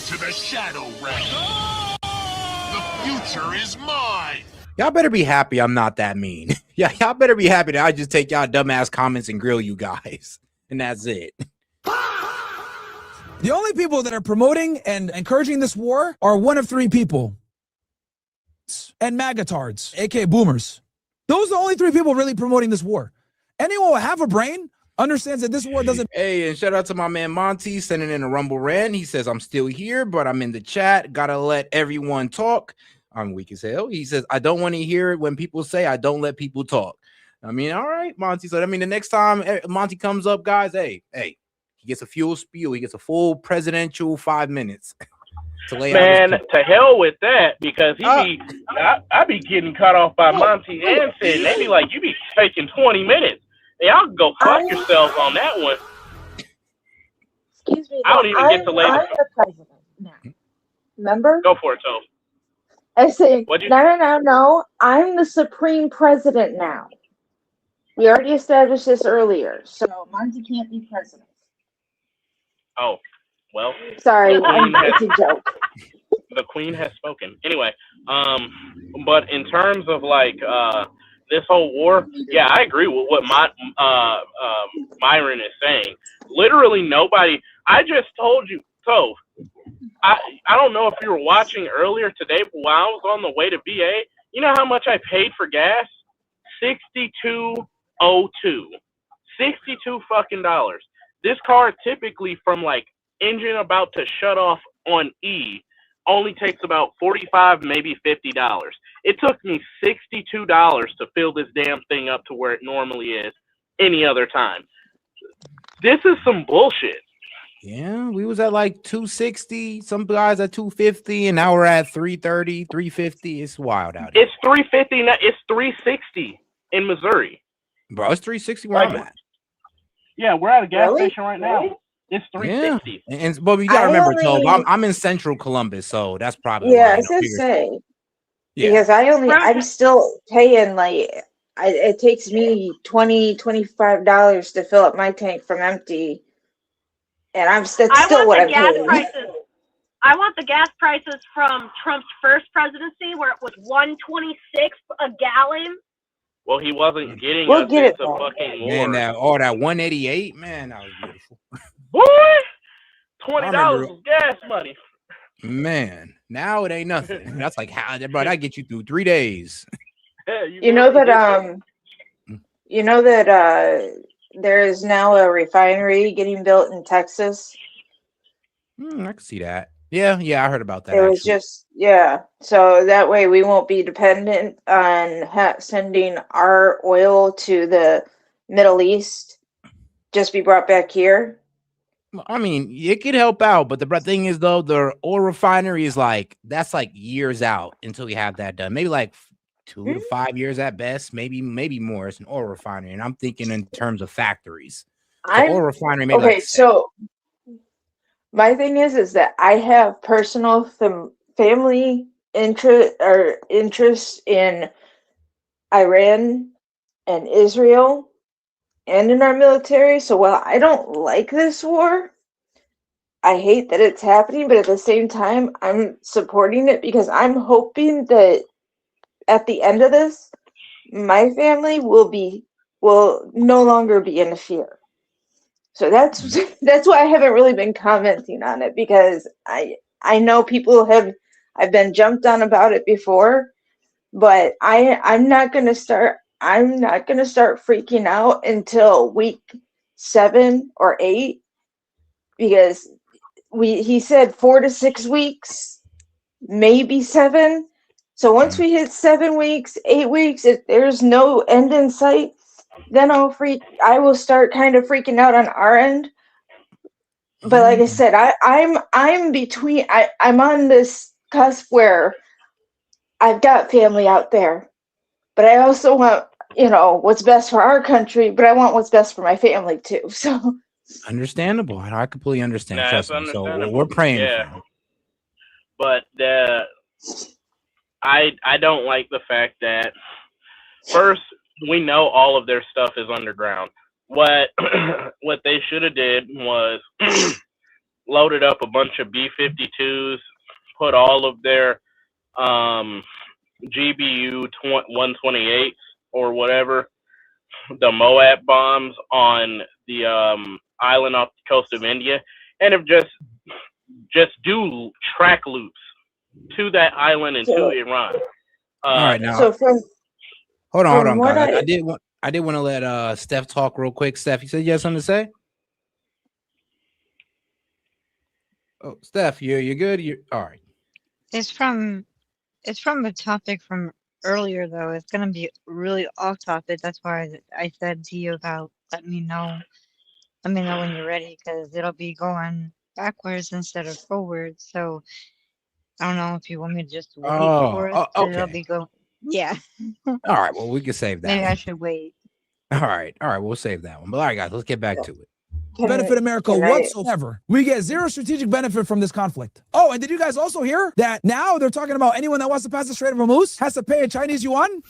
to the Shadow Realm. The future is mine. Y'all better be happy I'm not that mean. Yeah, y'all better be happy that I just take y'all dumbass comments and grill you guys. And that's it. The only people that are promoting and encouraging this war are one of three people. And magatards, aka boomers. Those are the only three people really promoting this war. Anyone who have a brain understands that this war doesn't. Hey, and shout out to my man Monty sending in a Rumble rant. He says, I'm still here, but I'm in the chat. Gotta let everyone talk. I'm weak as hell. He says, I don't want to hear it when people say I don't let people talk. I mean, all right, Monty. So, I mean, the next time Monty comes up, guys, hey, he gets a fuel spiel. He gets a full presidential 5 minutes to lay out. Man, to hell with that, because I be getting cut off by Monty and Sid. They be like, you be taking 20 minutes. Hey, y'all go fuck yourselves on that one. Excuse me. I don't even get to lay I'm the president now. Remember? Go for it, Toph. I say, no. I'm the supreme president now. We already established this earlier, so Monty can't be president. Oh, well. Sorry, it's a joke. The queen has spoken. Anyway, but in terms of like this whole war, yeah, I agree with what Myron is saying. Literally nobody. I just told you, Toph. I don't know if you were watching earlier today, but while I was on the way to VA, you know how much I paid for gas? $62.02. $62 fucking dollars. This car typically from like engine about to shut off on E only takes about $45, maybe $50. It took me $62 to fill this damn thing up to where it normally is any other time. This is some bullshit. Yeah, we was at like 260, some guys at 250, and now we're at 330, 350. It's wild out here. It's 350 now. It's 360 in Missouri. Bro, it's 360 where I'm at. Yeah, we're at a gas station right now. It's 360. Yeah. But you gotta remember, Toph, I'm in central Columbus, so that's probably Yeah, why, I was gonna say. Yeah. Because I'm still paying it takes me $25 to fill up my tank from empty. And that's still what I'm paying. I want the gas prices from Trump's first presidency, where it was $1.26 a gallon. Well, he wasn't getting We'll us get it, into fucking war. Man, that 188, man, that was beautiful. Boy, $20 was gas money. Man, now it ain't nothing. That's like how, bro, that get you through 3 days. You know that there is now a refinery getting built in Texas. I can see that. Yeah, I heard about that. It was just, so that way we won't be dependent on sending our oil to the Middle East, just be brought back here. I mean, it could help out, but the thing is, though, the oil refinery is that's like years out until we have that done. Maybe like 2 to 5 years at best, maybe more. It's an oil refinery, and I'm thinking in terms of factories. Oil refinery, maybe My thing is that I have personal family interest in Iran and Israel and in our military. So while I don't like this war, I hate that it's happening, but at the same time, I'm supporting it because I'm hoping that at the end of this, my family will no longer be in fear. So that's why I haven't really been commenting on it, because I know I've been jumped on about it before, but I'm not gonna start freaking out until week 7 or 8, because he said 4 to 6 weeks, maybe 7. So once we hit 7 weeks, 8 weeks, if there's no end in sight, then I will start kind of freaking out on our end. But like I said, I'm on this cusp where I've got family out there, but I also want, what's best for our country, but I want what's best for my family too. So Understandable. I completely understand. Nah, Trust that's me. So understandable. we're praying Yeah. for him. But I don't like the fact that, first, we know all of their stuff is underground. What they should have did was loaded up a bunch of B-52s, put all of their GBU 128s or whatever, the Moab bombs on the island off the coast of India, and if just do track loops to that island and to Iran. All right, now. So hold on, what guys. I did want to let Steph talk real quick. Steph, you said you had something to say? Oh, Steph, you're good. You're all right. It's from a topic from earlier though. It's gonna be really off topic. That's why I said to you about let me know when you're ready, because it'll be going backwards instead of forward. So I don't know if you want me to just wait for it. Okay. It'll be going. Yeah. All right. Well, we can save that. Maybe I should wait. All right. We'll save that one. But all right, guys, let's get back to it. Benefit America whatsoever. We get zero strategic benefit from this conflict. Oh, and did you guys also hear that now they're talking about anyone that wants to pass the Strait of Hormuz has to pay in Chinese yuan?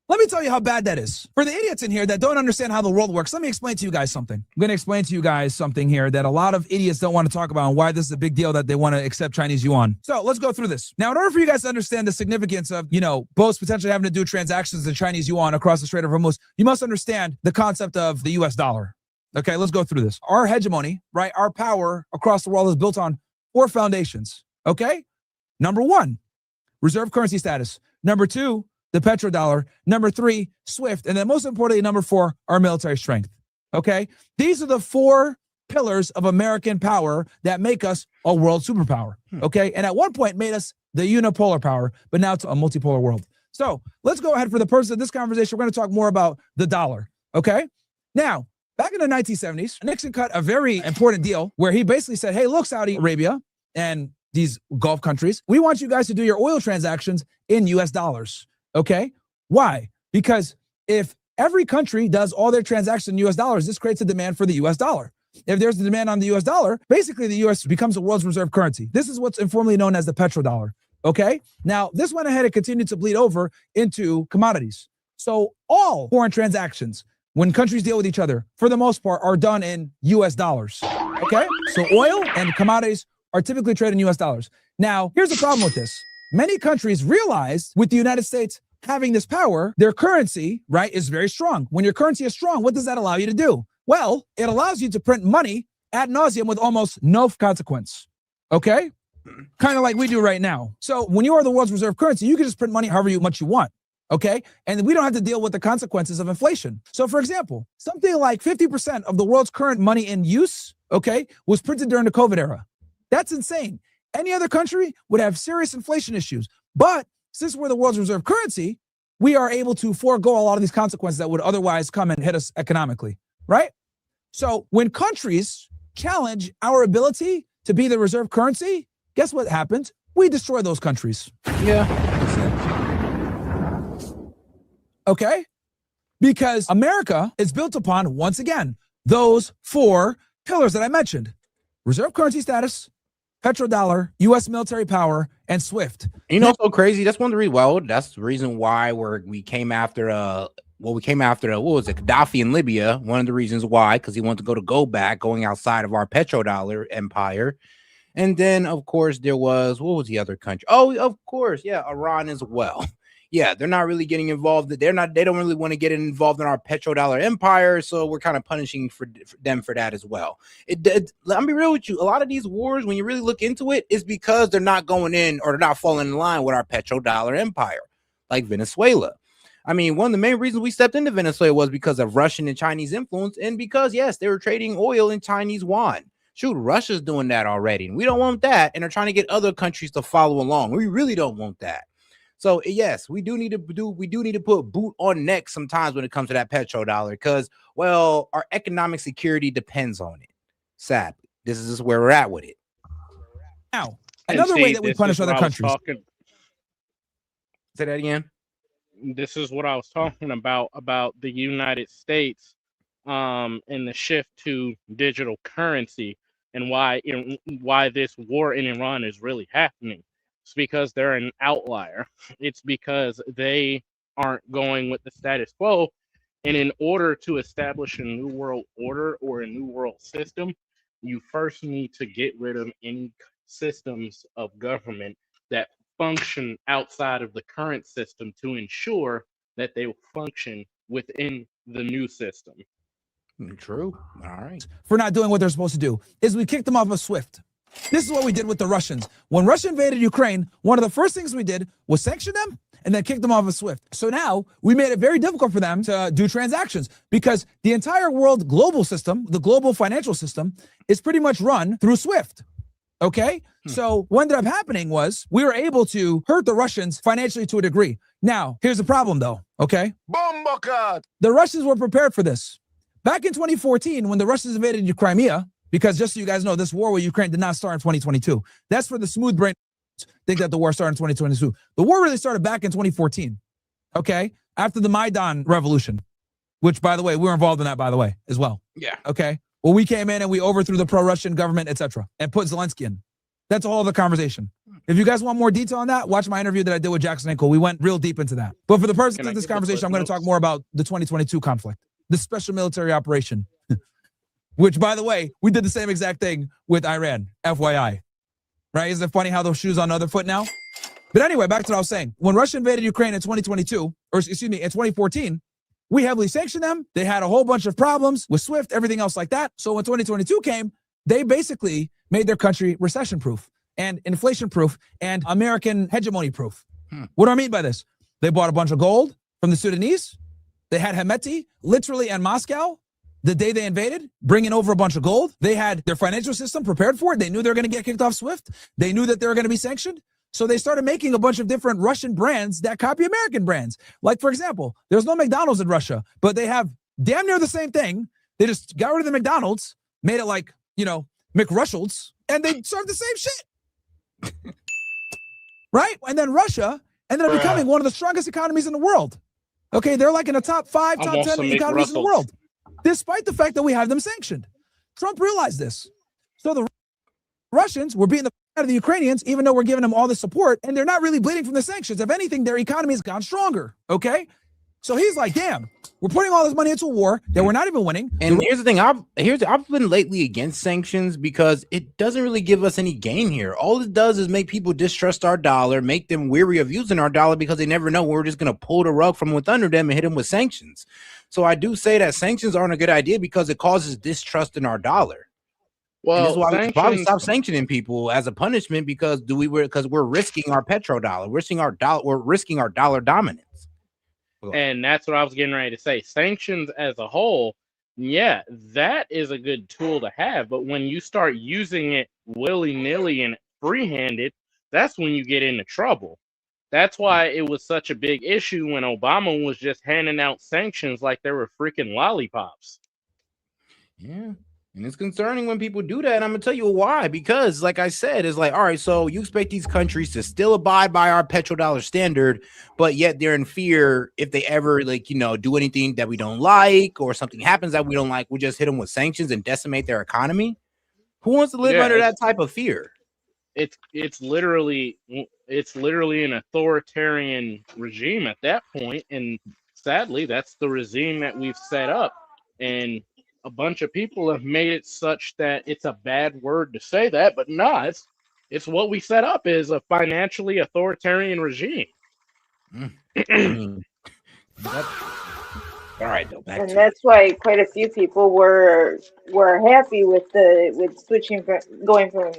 Let me tell you how bad that is. For the idiots in here that don't understand how the world works, let me explain to you guys something. I'm going to explain to you guys something here that a lot of idiots don't want to talk about and why this is a big deal that they want to accept Chinese yuan. So let's go through this. Now, in order for you guys to understand the significance of, both potentially having to do transactions in Chinese yuan across the Strait of Hormuz, you must understand the concept of the US dollar. Okay, let's go through this. Our hegemony, right, our power across the world is built on 4 foundations. Okay? Number 1, reserve currency status. Number 2, the petrodollar. Number 3, SWIFT. And then most importantly, number 4, our military strength. Okay? These are the 4 pillars of American power that make us a world superpower. Okay? And at one point made us the unipolar power, but now it's a multipolar world. So let's go ahead for the purpose of this conversation. We're going to talk more about the dollar. Okay? Now, back in the 1970s, Nixon cut a very important deal where he basically said, hey, look, Saudi Arabia and these Gulf countries, we want you guys to do your oil transactions in US dollars. Okay. Why? Because if every country does all their transactions in US dollars, this creates a demand for the US dollar. If there's a demand on the US dollar, basically the US becomes the world's reserve currency. This is what's informally known as the petrodollar. Okay. Now, this went ahead and continued to bleed over into commodities. So all foreign transactions, when countries deal with each other, for the most part, are done in US dollars. Okay. So oil and commodities are typically traded in US dollars. Now, here's the problem with this. Many countries realized with the United States having this power, their currency, right, is very strong. When your currency is strong, what does that allow you to do? Well, it allows you to print money ad nauseum with almost no consequence. Okay? Kind of like we do right now. So when you are the world's reserve currency, you can just print money however much you want. Okay? And we don't have to deal with the consequences of inflation. So for example, something like 50% of the world's current money in use, okay, was printed during the COVID era. That's insane. Any other country would have serious inflation issues. But since we're the world's reserve currency, we are able to forego a lot of these consequences that would otherwise come and hit us economically, right? So when countries challenge our ability to be the reserve currency, guess what happens? We destroy those countries. Yeah. Okay? Because America is built upon, once again, those 4 pillars that I mentioned: reserve currency status, petrodollar, U.S. military power, and SWIFT. You know, so crazy. That's one of the reasons. Well, that's the reason why we came after what was it, Gaddafi in Libya. One of the reasons why, because he wanted to go back, going outside of our petrodollar empire. And then, of course, there was, what was the other country? Oh, of course, yeah, Iran as well. Yeah, they're not really getting involved. They don't really want to get involved in our petrodollar empire, so we're kind of punishing for them for that as well. I'll be real with you. A lot of these wars, when you really look into it, is because they're not going in or they're not falling in line with our petrodollar empire, like Venezuela. I mean, one of the main reasons we stepped into Venezuela was because of Russian and Chinese influence, and because, yes, they were trading oil in Chinese yuan. Shoot, Russia's doing that already, and we don't want that, and they're trying to get other countries to follow along. We really don't want that. So yes, we do need to put boot on neck sometimes when it comes to that petrodollar, because, well, our economic security depends on it. Sadly, this is just where we're at with it. Now, another way that we punish other countries. Say that again. This is what I was talking about the United States and the shift to digital currency, and why this war in Iran is really happening. It's because they're an outlier. It's because they aren't going with the status quo. And in order to establish a new world order or a new world system, you first need to get rid of any systems of government that function outside of the current system to ensure that they will function within the new system. True. All right. For not doing what they're supposed to do, is we kicked them off of SWIFT. This is what we did with the Russians. When Russia invaded Ukraine, one of the first things we did was sanction them and then kick them off of SWIFT. So now we made it very difficult for them to do transactions, because the entire world global system, the global financial system, is pretty much run through SWIFT. Okay? So what ended up happening was we were able to hurt the Russians financially to a degree. Now, here's the problem though, okay? The Russians were prepared for this. Back in 2014, when the Russians invaded Crimea, because just so you guys know, this war with Ukraine did not start in 2022. That's for the smooth brain think that the war started in 2022. The war really started back in 2014, okay? After the Maidan revolution, which, by the way, we were involved in that, by the way, as well. Yeah. Okay? Well, we came in and we overthrew the pro-Russian government, etc., and put Zelensky in. That's a whole other conversation. If you guys want more detail on that, watch my interview that I did with Jackson Ankle. We went real deep into that. But for the purpose of this conversation, I'm going to talk more about the 2022 conflict, the special military operation, which, by the way, we did the same exact thing with Iran, FYI. Right? Isn't it funny how those shoes on the other foot now? But anyway, back to what I was saying. When Russia invaded Ukraine in 2022, or excuse me, in 2014, we heavily sanctioned them. They had a whole bunch of problems with SWIFT, everything else like that. So when 2022 came, they basically made their country recession-proof and inflation-proof and American hegemony-proof. What do I mean by this? They bought a bunch of gold from the Sudanese. They had Hemeti literally in Moscow the day they invaded, bringing over a bunch of gold. They had their financial system prepared for it. They knew they were going to get kicked off SWIFT. They knew that they were going to be sanctioned. So they started making a bunch of different Russian brands that copy American brands. Like, for example, there's no McDonald's in Russia, but they have damn near the same thing. They just got rid of the McDonald's, made it like, you know, McRussell's, and they serve the same shit. Right? And then Russia ended up becoming one of the strongest economies in the world. Okay, they're like in the top 5, top 10 economies in the world, despite the fact that we have them sanctioned. Trump realized this. So the Russians were beating the out of the Ukrainians, even though we're giving them all the support, and they're not really bleeding from the sanctions. If anything, their economy has gone stronger, okay? So he's like, damn, we're putting all this money into a war that we're not even winning. And here's the thing, I've been lately against sanctions because it doesn't really give us any gain here. All it does is make people distrust our dollar, make them weary of using our dollar because they never know we're just going to pull the rug from with under them and hit them with sanctions. So I do say that sanctions aren't a good idea because it causes distrust in our dollar. Well, and this is why we probably stop sanctioning people as a punishment, because we're risking our petrodollar, we're risking our dollar dominance. And that's what I was getting ready to say. Sanctions as a whole, yeah, that is a good tool to have. But when you start using it willy-nilly and free-handed, that's when you get into trouble. That's why it was such a big issue when Obama was just handing out sanctions like they were freaking lollipops. Yeah. And it's concerning when people do that. And I'm gonna tell you why. Because, like I said, it's like, all right, so you expect these countries to still abide by our petrodollar standard, but yet they're in fear if they ever, like, do anything that we don't like or something happens that we don't like, we just hit them with sanctions and decimate their economy. Who wants to live under that type of fear? It's literally an authoritarian regime at that point, and sadly, that's the regime that we've set up. And a bunch of people have made it such that it's a bad word to say that, but no, it's what we set up is a financially authoritarian regime. I mean, all right, though. And that's why quite a few people were happy with switching from going from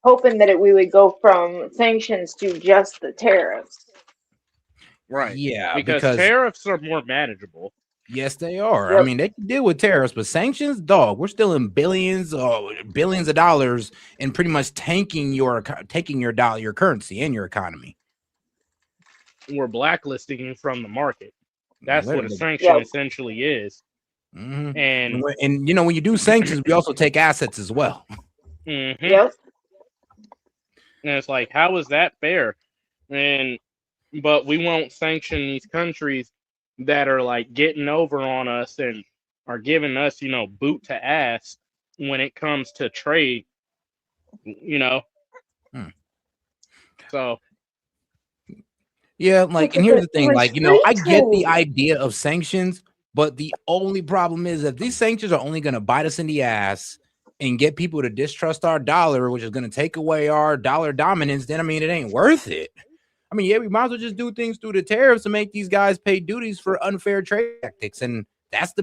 hoping that we would go from sanctions to just the tariffs. Right. Yeah, because tariffs are more manageable. Yes, they are. Yep. I mean, they can deal with tariffs, but sanctions, dog, we're still in billions of dollars and pretty much taking your dollar, your currency, and your economy. We're blacklisting you from the market. That's what a Literally. sanction essentially is. Mm-hmm. And when you do sanctions, we also take assets as well. Mm-hmm. Yep. And it's like, how is that fair? But we won't sanction these countries that are like getting over on us and are giving us, boot to ass when it comes to trade, So. Yeah, like, and here's the thing, like, I get the idea of sanctions, but the only problem is that these sanctions are only going to bite us in the ass and get people to distrust our dollar, which is going to take away our dollar dominance. Then, I mean, it ain't worth it. I mean, yeah, we might as well just do things through the tariffs to make these guys pay duties for unfair trade tactics. And that's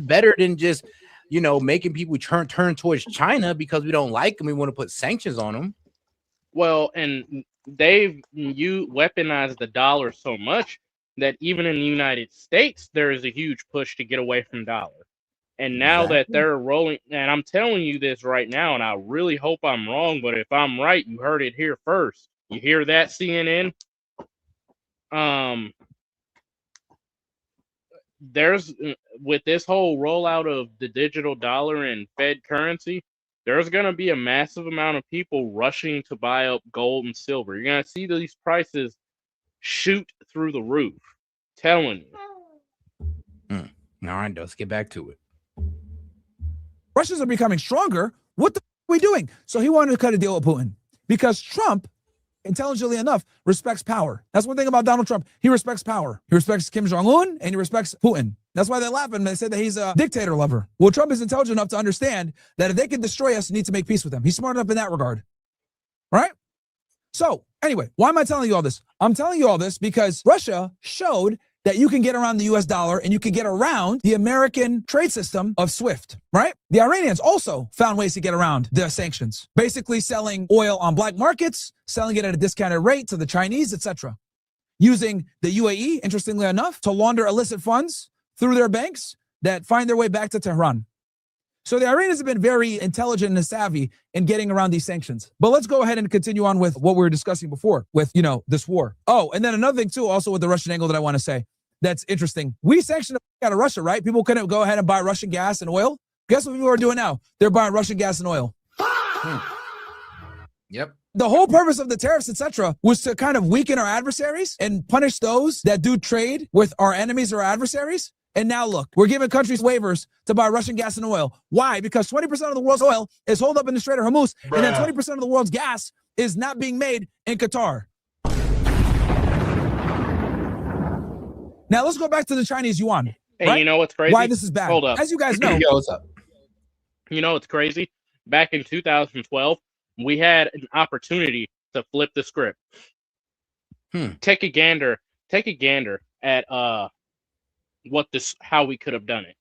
better than just, making people turn towards China because we don't like them. We want to put sanctions on them. Well, and you weaponize the dollar so much that even in the United States, there is a huge push to get away from dollar. And now that they're rolling, and I'm telling you this right now, and I really hope I'm wrong, but if I'm right, you heard it here first. You hear that, CNN? There's, with this whole rollout of the digital dollar and Fed currency, there's going to be a massive amount of people rushing to buy up gold and silver. You're going to see these prices shoot through the roof. Telling you. All right, let's get back to it. Russians are becoming stronger. What the are we doing? So he wanted to cut a deal with Putin because Trump, intelligently enough, respects power. That's one thing about Donald Trump. He respects power. He respects Kim Jong-un and he respects Putin. That's why they laugh at him. They say that he's a dictator lover. Well, Trump is intelligent enough to understand that if they can destroy us, you need to make peace with them. He's smart enough in that regard. Right? So anyway, why am I telling you all this? I'm telling you all this because Russia showed that you can get around the US dollar and you can get around the American trade system of SWIFT, right? The Iranians also found ways to get around the sanctions, basically selling oil on black markets, selling it at a discounted rate to the Chinese, etc. Using the UAE, interestingly enough, to launder illicit funds through their banks that find their way back to Tehran. So the Iranians have been very intelligent and savvy in getting around these sanctions. But let's go ahead and continue on with what we were discussing before with, this war. Oh, and then another thing too, also with the Russian angle that I want to say that's interesting. We sanctioned out of Russia, right? People couldn't go ahead and buy Russian gas and oil. Guess what people are doing now? They're buying Russian gas and oil. Yep. The whole purpose of the tariffs, etc., was to kind of weaken our adversaries and punish those that do trade with our enemies or adversaries. And now look, we're giving countries waivers to buy Russian gas and oil. Why? Because 20% of the world's oil is holed up in the Strait of Hormuz, and then 20% of the world's gas is not being made in Qatar. Now let's go back to the Chinese yuan. And right? you know what's crazy? Why this is bad. Hold up. As you guys know. Yo, what's up? You know what's crazy? Back in 2012, we had an opportunity to flip the script. Take a gander at how we could have done it.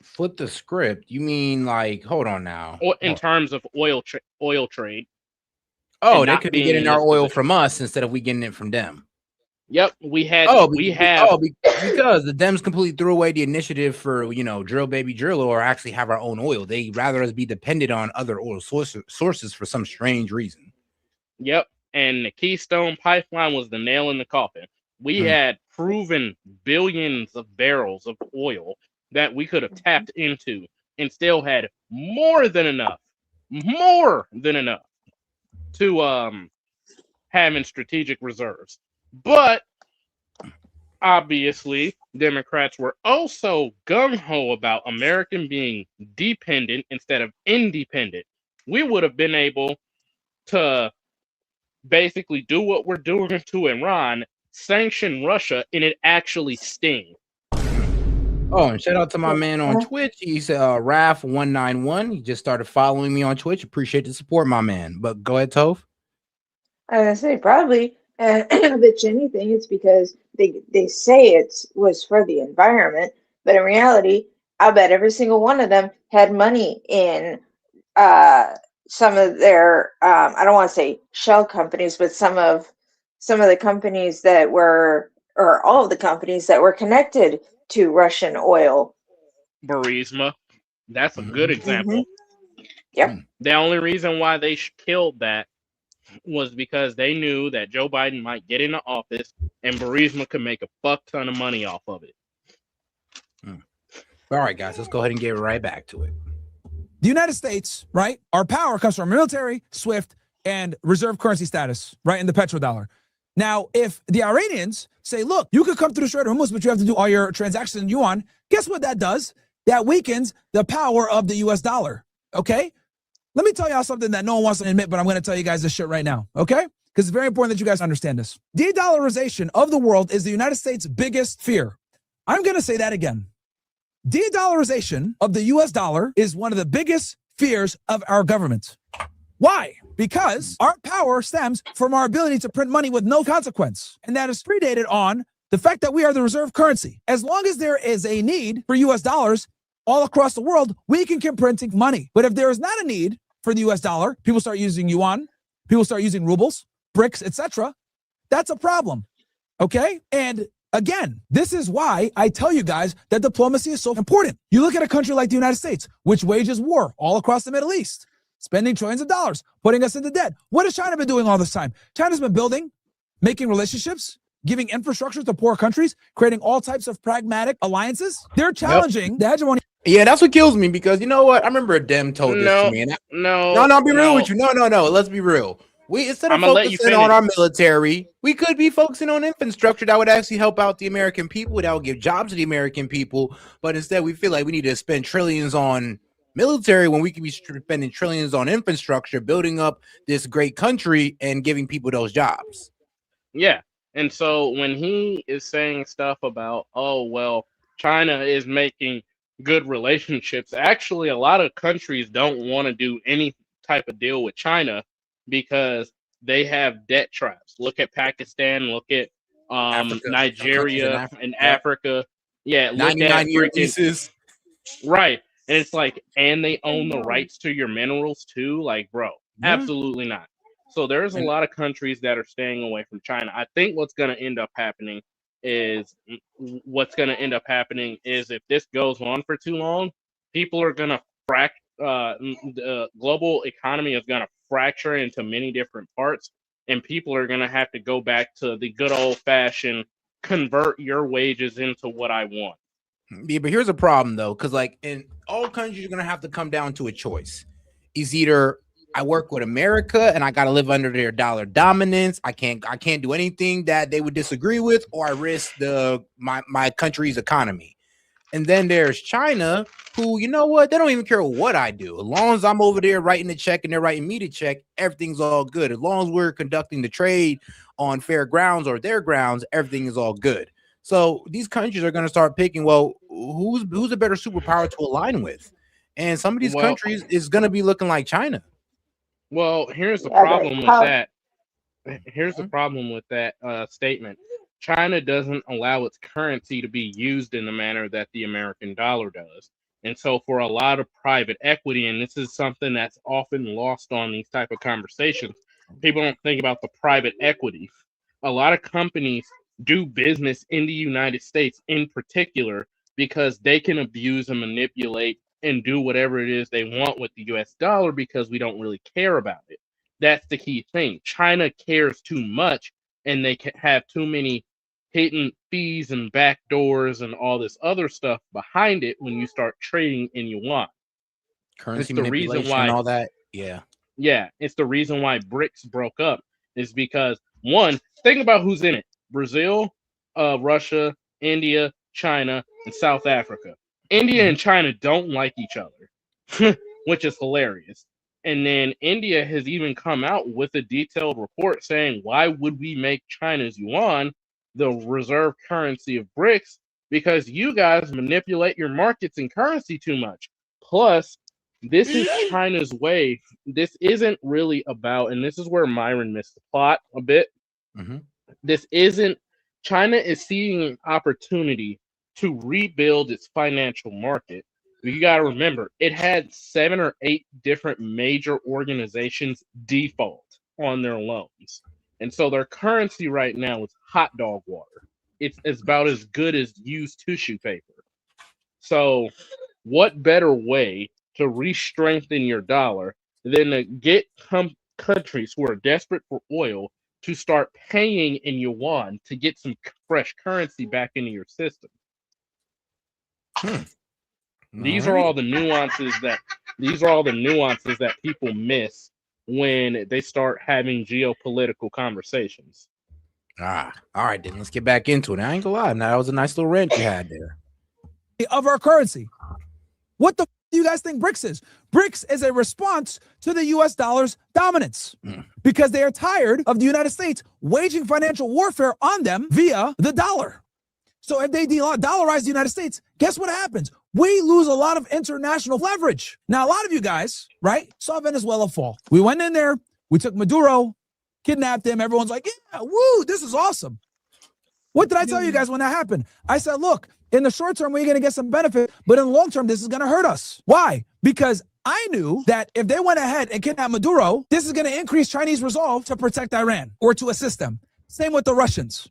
Flip the script? You mean like, hold on now. In terms of oil trade. Oh, they could be getting our oil from us instead of we getting it from them. Yep, we had. Because the Dems completely threw away the initiative for drill baby drill or actually have our own oil. They rather us be dependent on other oil sources for some strange reason. Yep, and the Keystone Pipeline was the nail in the coffin. We had proven billions of barrels of oil that we could have tapped into and still had more than enough to having strategic reserves. But obviously, Democrats were also gung-ho about American being dependent instead of independent. We would have been able to basically do what we're doing to Iran, sanction Russia, and it actually sting. Oh, and shout out to my man on Twitch. He's Raf191. He just started following me on Twitch. Appreciate the support, my man. But go ahead, Toph. I was gonna say probably, and I bet you anything it's because they say it was for the environment, but in reality, I bet every single one of them had money in some of their I don't want to say shell companies, but some of the companies that were, or all of the companies that were connected to Russian oil. Burisma, that's a good example. Yep. The only reason why they killed that was because they knew that Joe Biden might get into office and Burisma could make a fuck ton of money off of it. All right, guys, let's go ahead and get right back to it. The United States, right? Our power comes from military, SWIFT, and reserve currency status, right? In the petrodollar. Now, if the Iranians say, look, you could come through the Strait of Hormuz, but you have to do all your transactions in yuan, guess what that does? That weakens the power of the US dollar, okay? Let me tell y'all something that no one wants to admit, but I'm going to tell you guys this shit right now, okay? Because it's very important that you guys understand this. De-dollarization of the world is the United States' biggest fear. I'm going to say that again. De-dollarization of the US dollar is one of the biggest fears of our government. Why? Because our power stems from our ability to print money with no consequence. And that is predated on the fact that we are the reserve currency. As long as there is a need for US dollars all across the world, we can keep printing money. But if there is not a need for the US dollar, people start using yuan, people start using rubles, bricks, etc. That's a problem. Okay? And again, this is why I tell you guys that diplomacy is so important. You look at a country like the United States, which wages war all across the Middle East, spending trillions of dollars, putting us into debt. What has China been doing all this time? China's been building, making relationships, giving infrastructure to poor countries, creating all types of pragmatic alliances. They're challenging the hegemony. Yeah, that's what kills me, because you know what? I remember a Dem told this to me. And I'll be real with you. No. Let's be real. We, instead of focusing on our military, we could be focusing on infrastructure that would actually help out the American people, that would give jobs to the American people. But instead, we feel like we need to spend trillions on military when we could be spending trillions on infrastructure, building up this great country and giving people those jobs. Yeah. And so when he is saying stuff about, oh, well, China is making good relationships, actually, a lot of countries don't want to do any type of deal with China because they have debt traps. Look at Pakistan, look at Nigeria and Africa. Yeah, look at freaking right. And it's like, and they own the rights to your minerals too. Like, bro, absolutely not. So there's a lot of countries that are staying away from China. I think what's going to end up happening is if this goes on for too long, people are going to the global economy is going to fracture into many different parts, and people are going to have to go back to the good old fashioned convert your wages into what I want. Yeah, but here's a problem though, because like in all countries, you're gonna have to come down to a choice. Is either I work with America and I gotta live under their dollar dominance. I can't do anything that they would disagree with, or I risk my country's economy. And then there's China, who, you know what, they don't even care what I do. As long as I'm over there writing the check and they're writing me the check, everything's all good. As long as we're conducting the trade on fair grounds or their grounds, everything is all good. So these countries are going to start picking, well, who's a better superpower to align with? And some of these countries is going to be looking like China. Well, here's the problem with that. Here's the problem with that statement. China doesn't allow its currency to be used in the manner that the American dollar does. And so for a lot of private equity, and this is something that's often lost on these type of conversations, people don't think about the private equity. A lot of companies do business in the United States in particular because they can abuse and manipulate and do whatever it is they want with the US dollar because we don't really care about it. That's the key thing. China cares too much, and they have too many hidden fees and backdoors and all this other stuff behind it when you start trading in yuan. Currency It's the reason manipulation why, and all that. Yeah. yeah, it's the reason why BRICS broke up is because one, think about who's in it: Brazil, Russia, India, China, and South Africa. India and China don't like each other, which is hilarious. And then India has even come out with a detailed report saying, why would we make China's yuan the reserve currency of BRICS? Because you guys manipulate your markets and currency too much. Plus, this is China's way. This isn't really about, and this is where Myron missed the plot a bit. This isn't, China is seeing an opportunity to rebuild its financial market. You got to remember, it had 7 or 8 different major organizations default on their loans. And so their currency right now is hot dog water. It's about as good as used tissue paper. So what better way to re-strengthen your dollar than to get countries who are desperate for oil to start paying in yuan to get some fresh currency back into your system? These are all the nuances that people miss when they start having geopolitical conversations. All right, then let's get back into it. I ain't gonna lie, now that was a nice little rant you had there. Of our currency. What the f- do you guys think BRICS is? BRICS is a response to the US dollar's dominance because they are tired of the United States waging financial warfare on them via the dollar. So if they dollarize the United States, guess what happens? We lose a lot of international leverage. Now, a lot of you guys, right, saw Venezuela fall. We went in there, we took Maduro, kidnapped him. Everyone's like, yeah, woo, this is awesome. What did I tell you guys when that happened? I said, look, in the short term, we're going to get some benefit, but in the long term, this is going to hurt us. Why? Because I knew that if they went ahead and kidnapped Maduro, this is going to increase Chinese resolve to protect Iran or to assist them. Same with the Russians.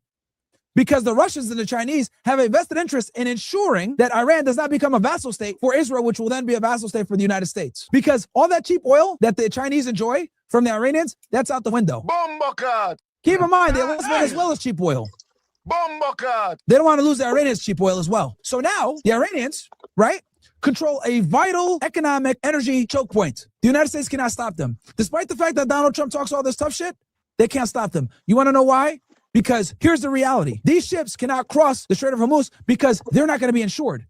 Because the Russians and the Chinese have a vested interest in ensuring that Iran does not become a vassal state for Israel, which will then be a vassal state for the United States. Because all that cheap oil that the Chinese enjoy from the Iranians, that's out the window. Keep in mind, they lost Venezuela's cheap oil. They don't want to lose the Iranians' cheap oil as well. So now the Iranians, right, control a vital economic energy choke point. The United States cannot stop them. Despite the fact that Donald Trump talks all this tough shit, they can't stop them. You want to know why? Because here's the reality. These ships cannot cross the Strait of Hormuz because they're not going to be insured.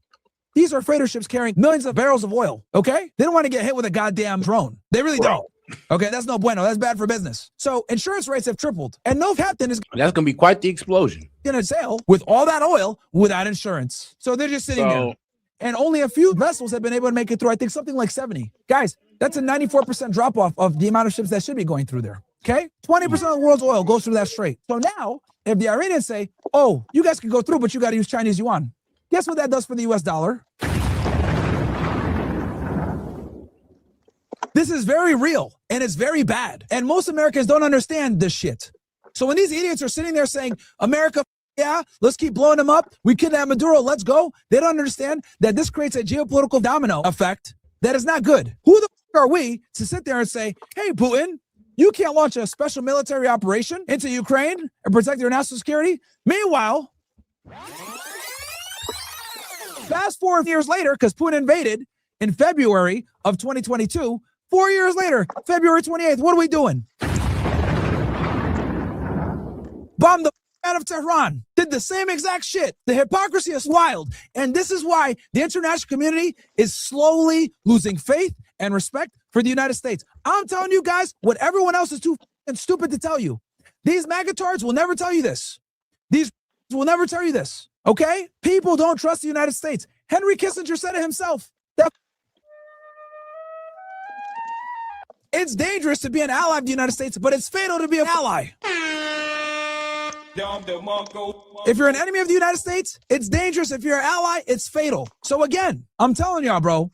These are freighter ships carrying millions of barrels of oil, okay? They don't want to get hit with a goddamn drone. They really don't. Okay, that's no bueno. That's bad for business. So insurance rates have tripled. And no captain is... That's going to be quite the explosion. ...going to sail with all that oil without insurance. So they're just sitting there. And only a few vessels have been able to make it through, I think something like 70. Guys, that's a 94% drop-off of the amount of ships that should be going through there. Okay? 20% of the world's oil goes through that strait. So now, if the Iranians say, oh, you guys can go through, but you got to use Chinese yuan, guess what that does for the US dollar? This is very real, and it's very bad. And most Americans don't understand this shit. So when these idiots are sitting there saying, America, yeah, let's keep blowing them up, we kidnap Maduro, let's go, they don't understand that this creates a geopolitical domino effect that is not good. Who the f are we to sit there and say, hey, Putin, you can't launch a special military operation into Ukraine and protect your national security? Meanwhile, fast forward years later, because Putin invaded in February of 2022, 4 years later, February 28th, what are we doing? Bombed the out of Tehran, did the same exact shit. The hypocrisy is wild. And this is why the international community is slowly losing faith and respect for the United States. I'm telling you guys what everyone else is too stupid to tell you. These magatards will never tell you this. These will never tell you this. Okay? People don't trust the United States. Henry Kissinger said it himself. It's dangerous to be an ally of the United States, but it's fatal to be an ally. If you're an enemy of the United States, it's dangerous. If you're an ally, it's fatal. So again, I'm telling y'all, bro.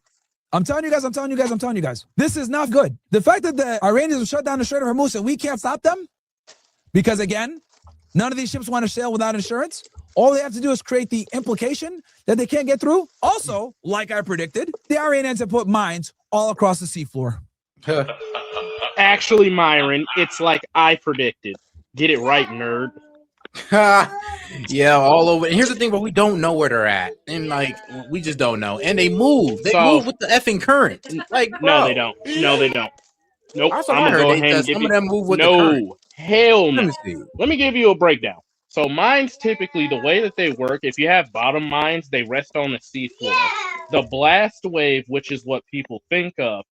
I'm telling you guys. This is not good. The fact that the Iranians will shut down the Strait of Hormuz and we can't stop them, because again, none of these ships want to sail without insurance. All they have to do is create the implication that they can't get through. Also, like I predicted, the Iranians have put mines all across the seafloor. Actually, Myron, it's like I predicted. Get it right, nerd. Yeah, all over. And here's the thing, but we don't know where they're at, and like we just don't know. And they move. They So move with the effing current. Like, no, they bro, don't. No, they don't. Nope. that's what I'm I gonna heard. go They ahead and give some you. of them move with the current. No, hell Let no. me see. Let me give you a breakdown. So mines typically the way that they work, if you have bottom mines, they rest on the seafloor. The blast wave, which is what people think of,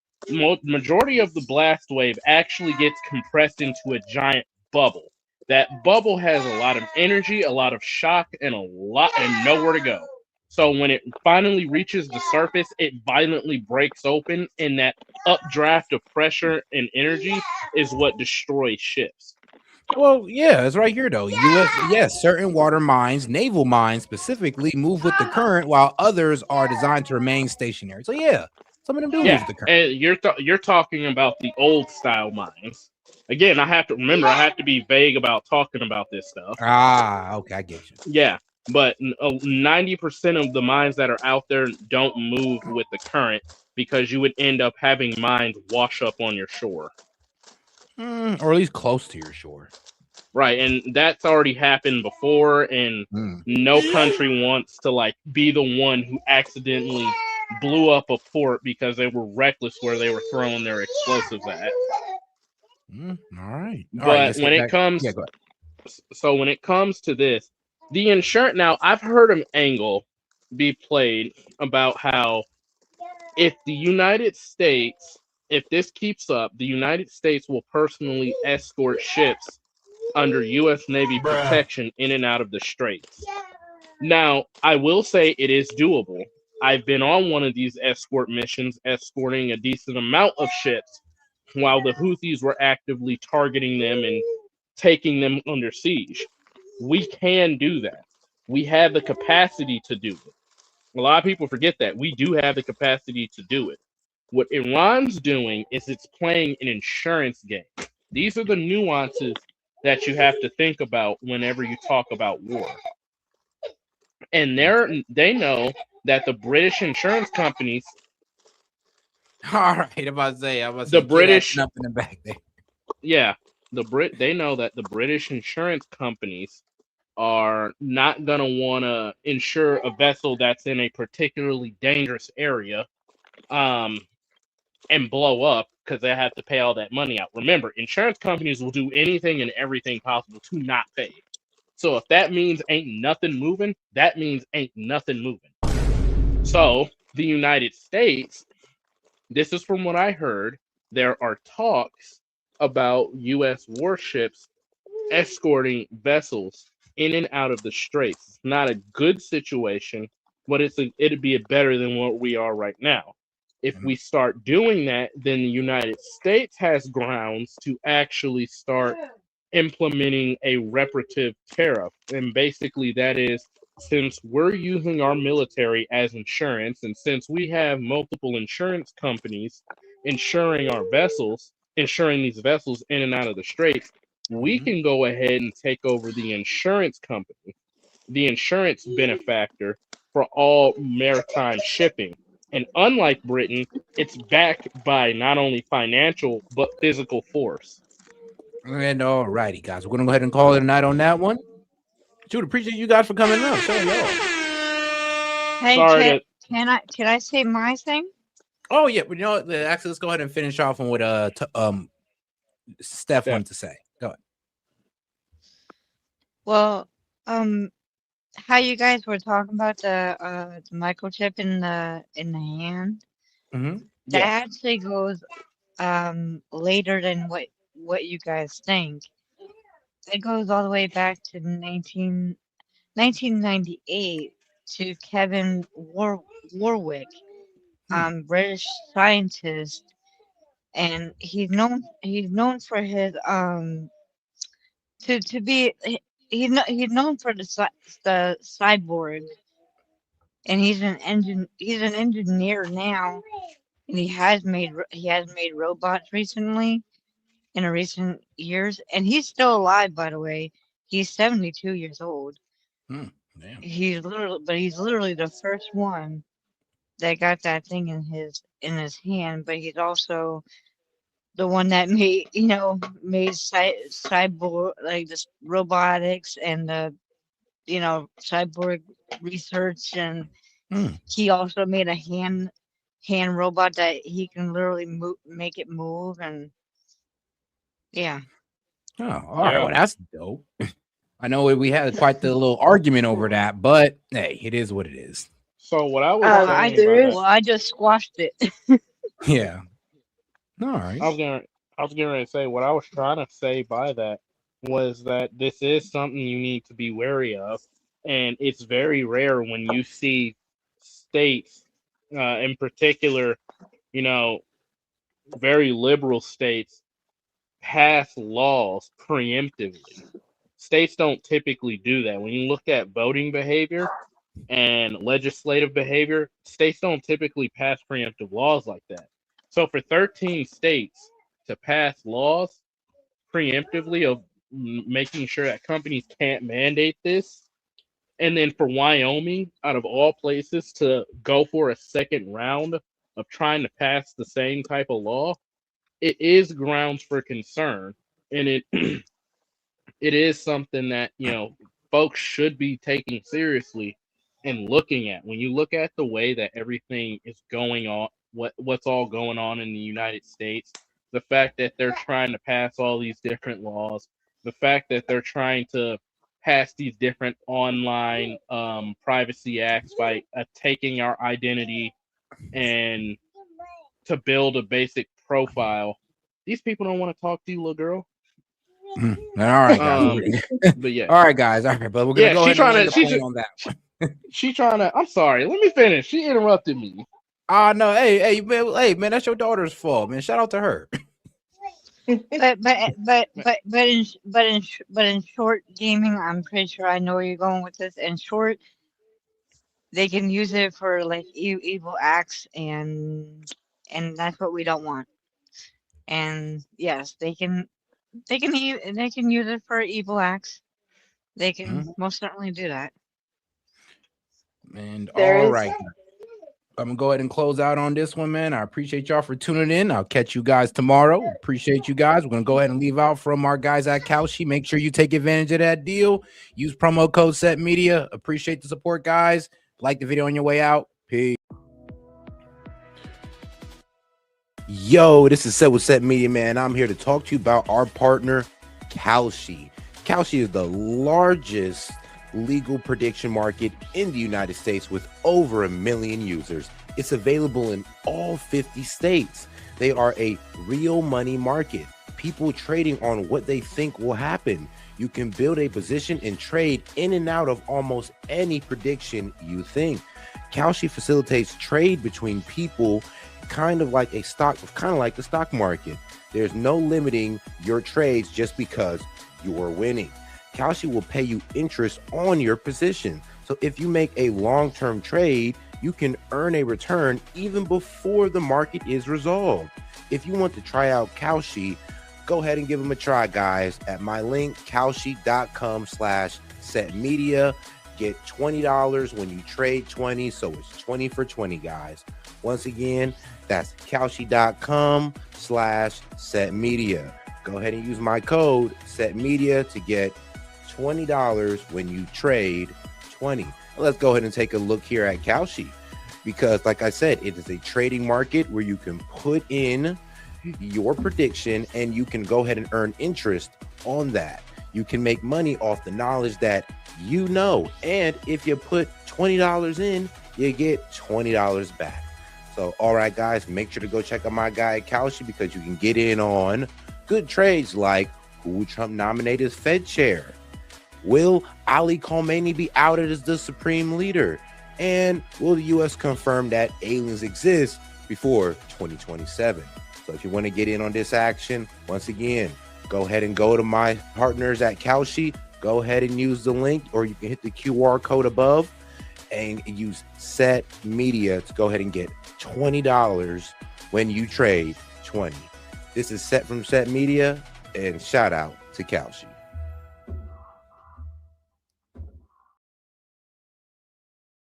majority of the blast wave actually gets compressed into a giant bubble. That bubble has a lot of energy, a lot of shock, and nowhere to go. So when it finally reaches the surface, it violently breaks open, and that updraft of pressure and energy is what destroys ships. Well, yeah, it's right here though. Yes, certain water mines, naval mines specifically, move with the current, while others are designed to remain stationary. So yeah, some of them do move Yeah, with the current. and you're talking about the old style mines. Again, I have to remember I have to be vague about talking about this stuff. Ah, okay, I get you. Yeah, but 90% of the mines that are out there don't move with the current because you would end up having mines wash up on your shore. Or at least close to your shore. Right, and that's already happened before, and no country wants to like be the one who accidentally blew up a port because they were reckless where they were throwing their explosives at. All right. But Let's when get it back. comes, Yeah, go ahead. so when it comes to this, the insurance. Now I've heard an angle be played about how if the United States, if this keeps up, the United States will personally escort ships under U.S. Navy protection in and out of the straits. Now, I will say it is doable. I've been on one of these escort missions, escorting a decent amount of ships while the Houthis were actively targeting them and taking them under siege. We can do that. We have the capacity to do it. A lot of people forget that. We do have the capacity to do it. What Iran's doing is it's playing an insurance game. These are the nuances that you have to think about whenever you talk about war. And they know that the British insurance companies. All right, I'm about to say, The kid British acting up in the back there. Yeah, they know that the British insurance companies are not gonna want to insure a vessel that's in a particularly dangerous area, and blow up because they have to pay all that money out. Remember, insurance companies will do anything and everything possible to not pay. So if that means ain't nothing moving, that means ain't nothing moving. So the United States, this is from what I heard, there are talks about U.S. warships escorting vessels in and out of the straits. It's not a good situation, but it'd be better than what we are right now. If we start doing that, then the United States has grounds to actually start implementing a reparative tariff. And basically, that is since we're using our military as insurance, and since we have multiple insurance companies insuring these vessels in and out of the straits, we can go ahead and take over the insurance company, the insurance benefactor for all maritime shipping. And unlike Britain, it's backed by not only financial but physical force. And all righty, guys, we're gonna go ahead and call it a night on that one. Dude, appreciate you guys for coming up. Sorry, y'all. Hey, Sorry can I say my thing? Oh yeah, but you know what? Actually, let's go ahead and finish off on what Steph wanted to say. Go ahead. Well, how you guys were talking about the microchip in the hand, that actually goes later than what you guys think. It goes all the way back to 1998 to Kevin Warwick, British scientist, and he's known for his to be he's known for the cyborg, and he's an engineer now, and he has made robots recently in recent years, and he's still alive, by the way. He's 72 years old. Damn. He's literally the first one that got that thing in his hand, but he's also the one that made cyborg, like this robotics and the cyborg research, and Mm. he also made a hand robot that he can literally make it move, and yeah. Oh, all right. Yeah. Well, that's dope. I know we had quite the little argument over that, but hey, it is what it is. So what I was Well, saying by that, I just squashed it. Yeah. All right. I was getting ready to say what I was trying to say by that was that this is something you need to be wary of, and it's very rare when you see states, in particular, very liberal states, pass laws preemptively. States don't typically do that. When you look at voting behavior and legislative behavior, states don't typically pass preemptive laws like that. So for 13 states to pass laws preemptively of making sure that companies can't mandate this, and then for Wyoming, out of all places, to go for a second round of trying to pass the same type of law, it is grounds for concern. And it it is something that folks should be taking seriously and looking at. When you look at the way that everything is going on, what's all going on in the United States, the fact that they're trying to pass all these different laws, the fact that they're trying to pass these different online privacy acts by taking our identity and to build a basic profile. These people don't want to talk to you, little girl. All right, guys. But yeah. All right, guys. All right, but we're gonna go ahead and land the plane on that one. She trying to. I'm sorry. Let me finish. She interrupted me. No. Hey, man. That's your daughter's fault, man. Shout out to her. But in short gaming, I'm pretty sure I know where you're going with this. In short, they can use it for like evil acts, and that's what we don't want. And yes, they can use it for evil acts. They can most certainly do that. And There all is- right, I'm gonna go ahead and close out on this one, man. I appreciate y'all for tuning in. I'll catch you guys tomorrow. Appreciate you guys. We're gonna go ahead and leave out from our guys at Kalshi. Make sure you take advantage of that deal. Use promo code SET Media. Appreciate the support, guys. Like the video on your way out. Peace. Yo, this is Set with Set Media, man. I'm here to talk to you about our partner, Kalshi. Kalshi is the largest legal prediction market in the United States with over 1 million users. It's available in all 50 states. They are a real money market. People trading on what they think will happen. You can build a position and trade in and out of almost any prediction you think. Kalshi facilitates trade between people, kind of like the stock market. There's no limiting your trades just because you're winning. Kalshi will pay you interest on your position. So if you make a long-term trade, you can earn a return even before the market is resolved. If you want to try out Kalshi, go ahead and give them a try, guys, at my link, kalshi.com/setmedia. Get $20 when you trade 20, so it's 20 for 20, guys. Once again, that's kalshi.com/setmedia. Go ahead and use my code SETmedia to get $20 when you trade 20. Let's go ahead and take a look here at Kalshi, because like I said, it is a trading market where you can put in your prediction and you can go ahead and earn interest on that. You can make money off the knowledge that you know, and if you put $20 in, you get $20 back. So all right, guys, make sure to go check out my guy at Kalshi, because you can get in on good trades like who will Trump nominate as Fed chair? Will Ali Khamenei be outed as the supreme leader? And will the U.S. confirm that aliens exist before 2027? So if you want to get in on this action, once again, go ahead and go to my partners at Kalshi. Go ahead and use the link, or you can hit the QR code above and use Set Media to go ahead and get $20 when you trade 20. This is Set from Set Media, and shout out to Kalshi.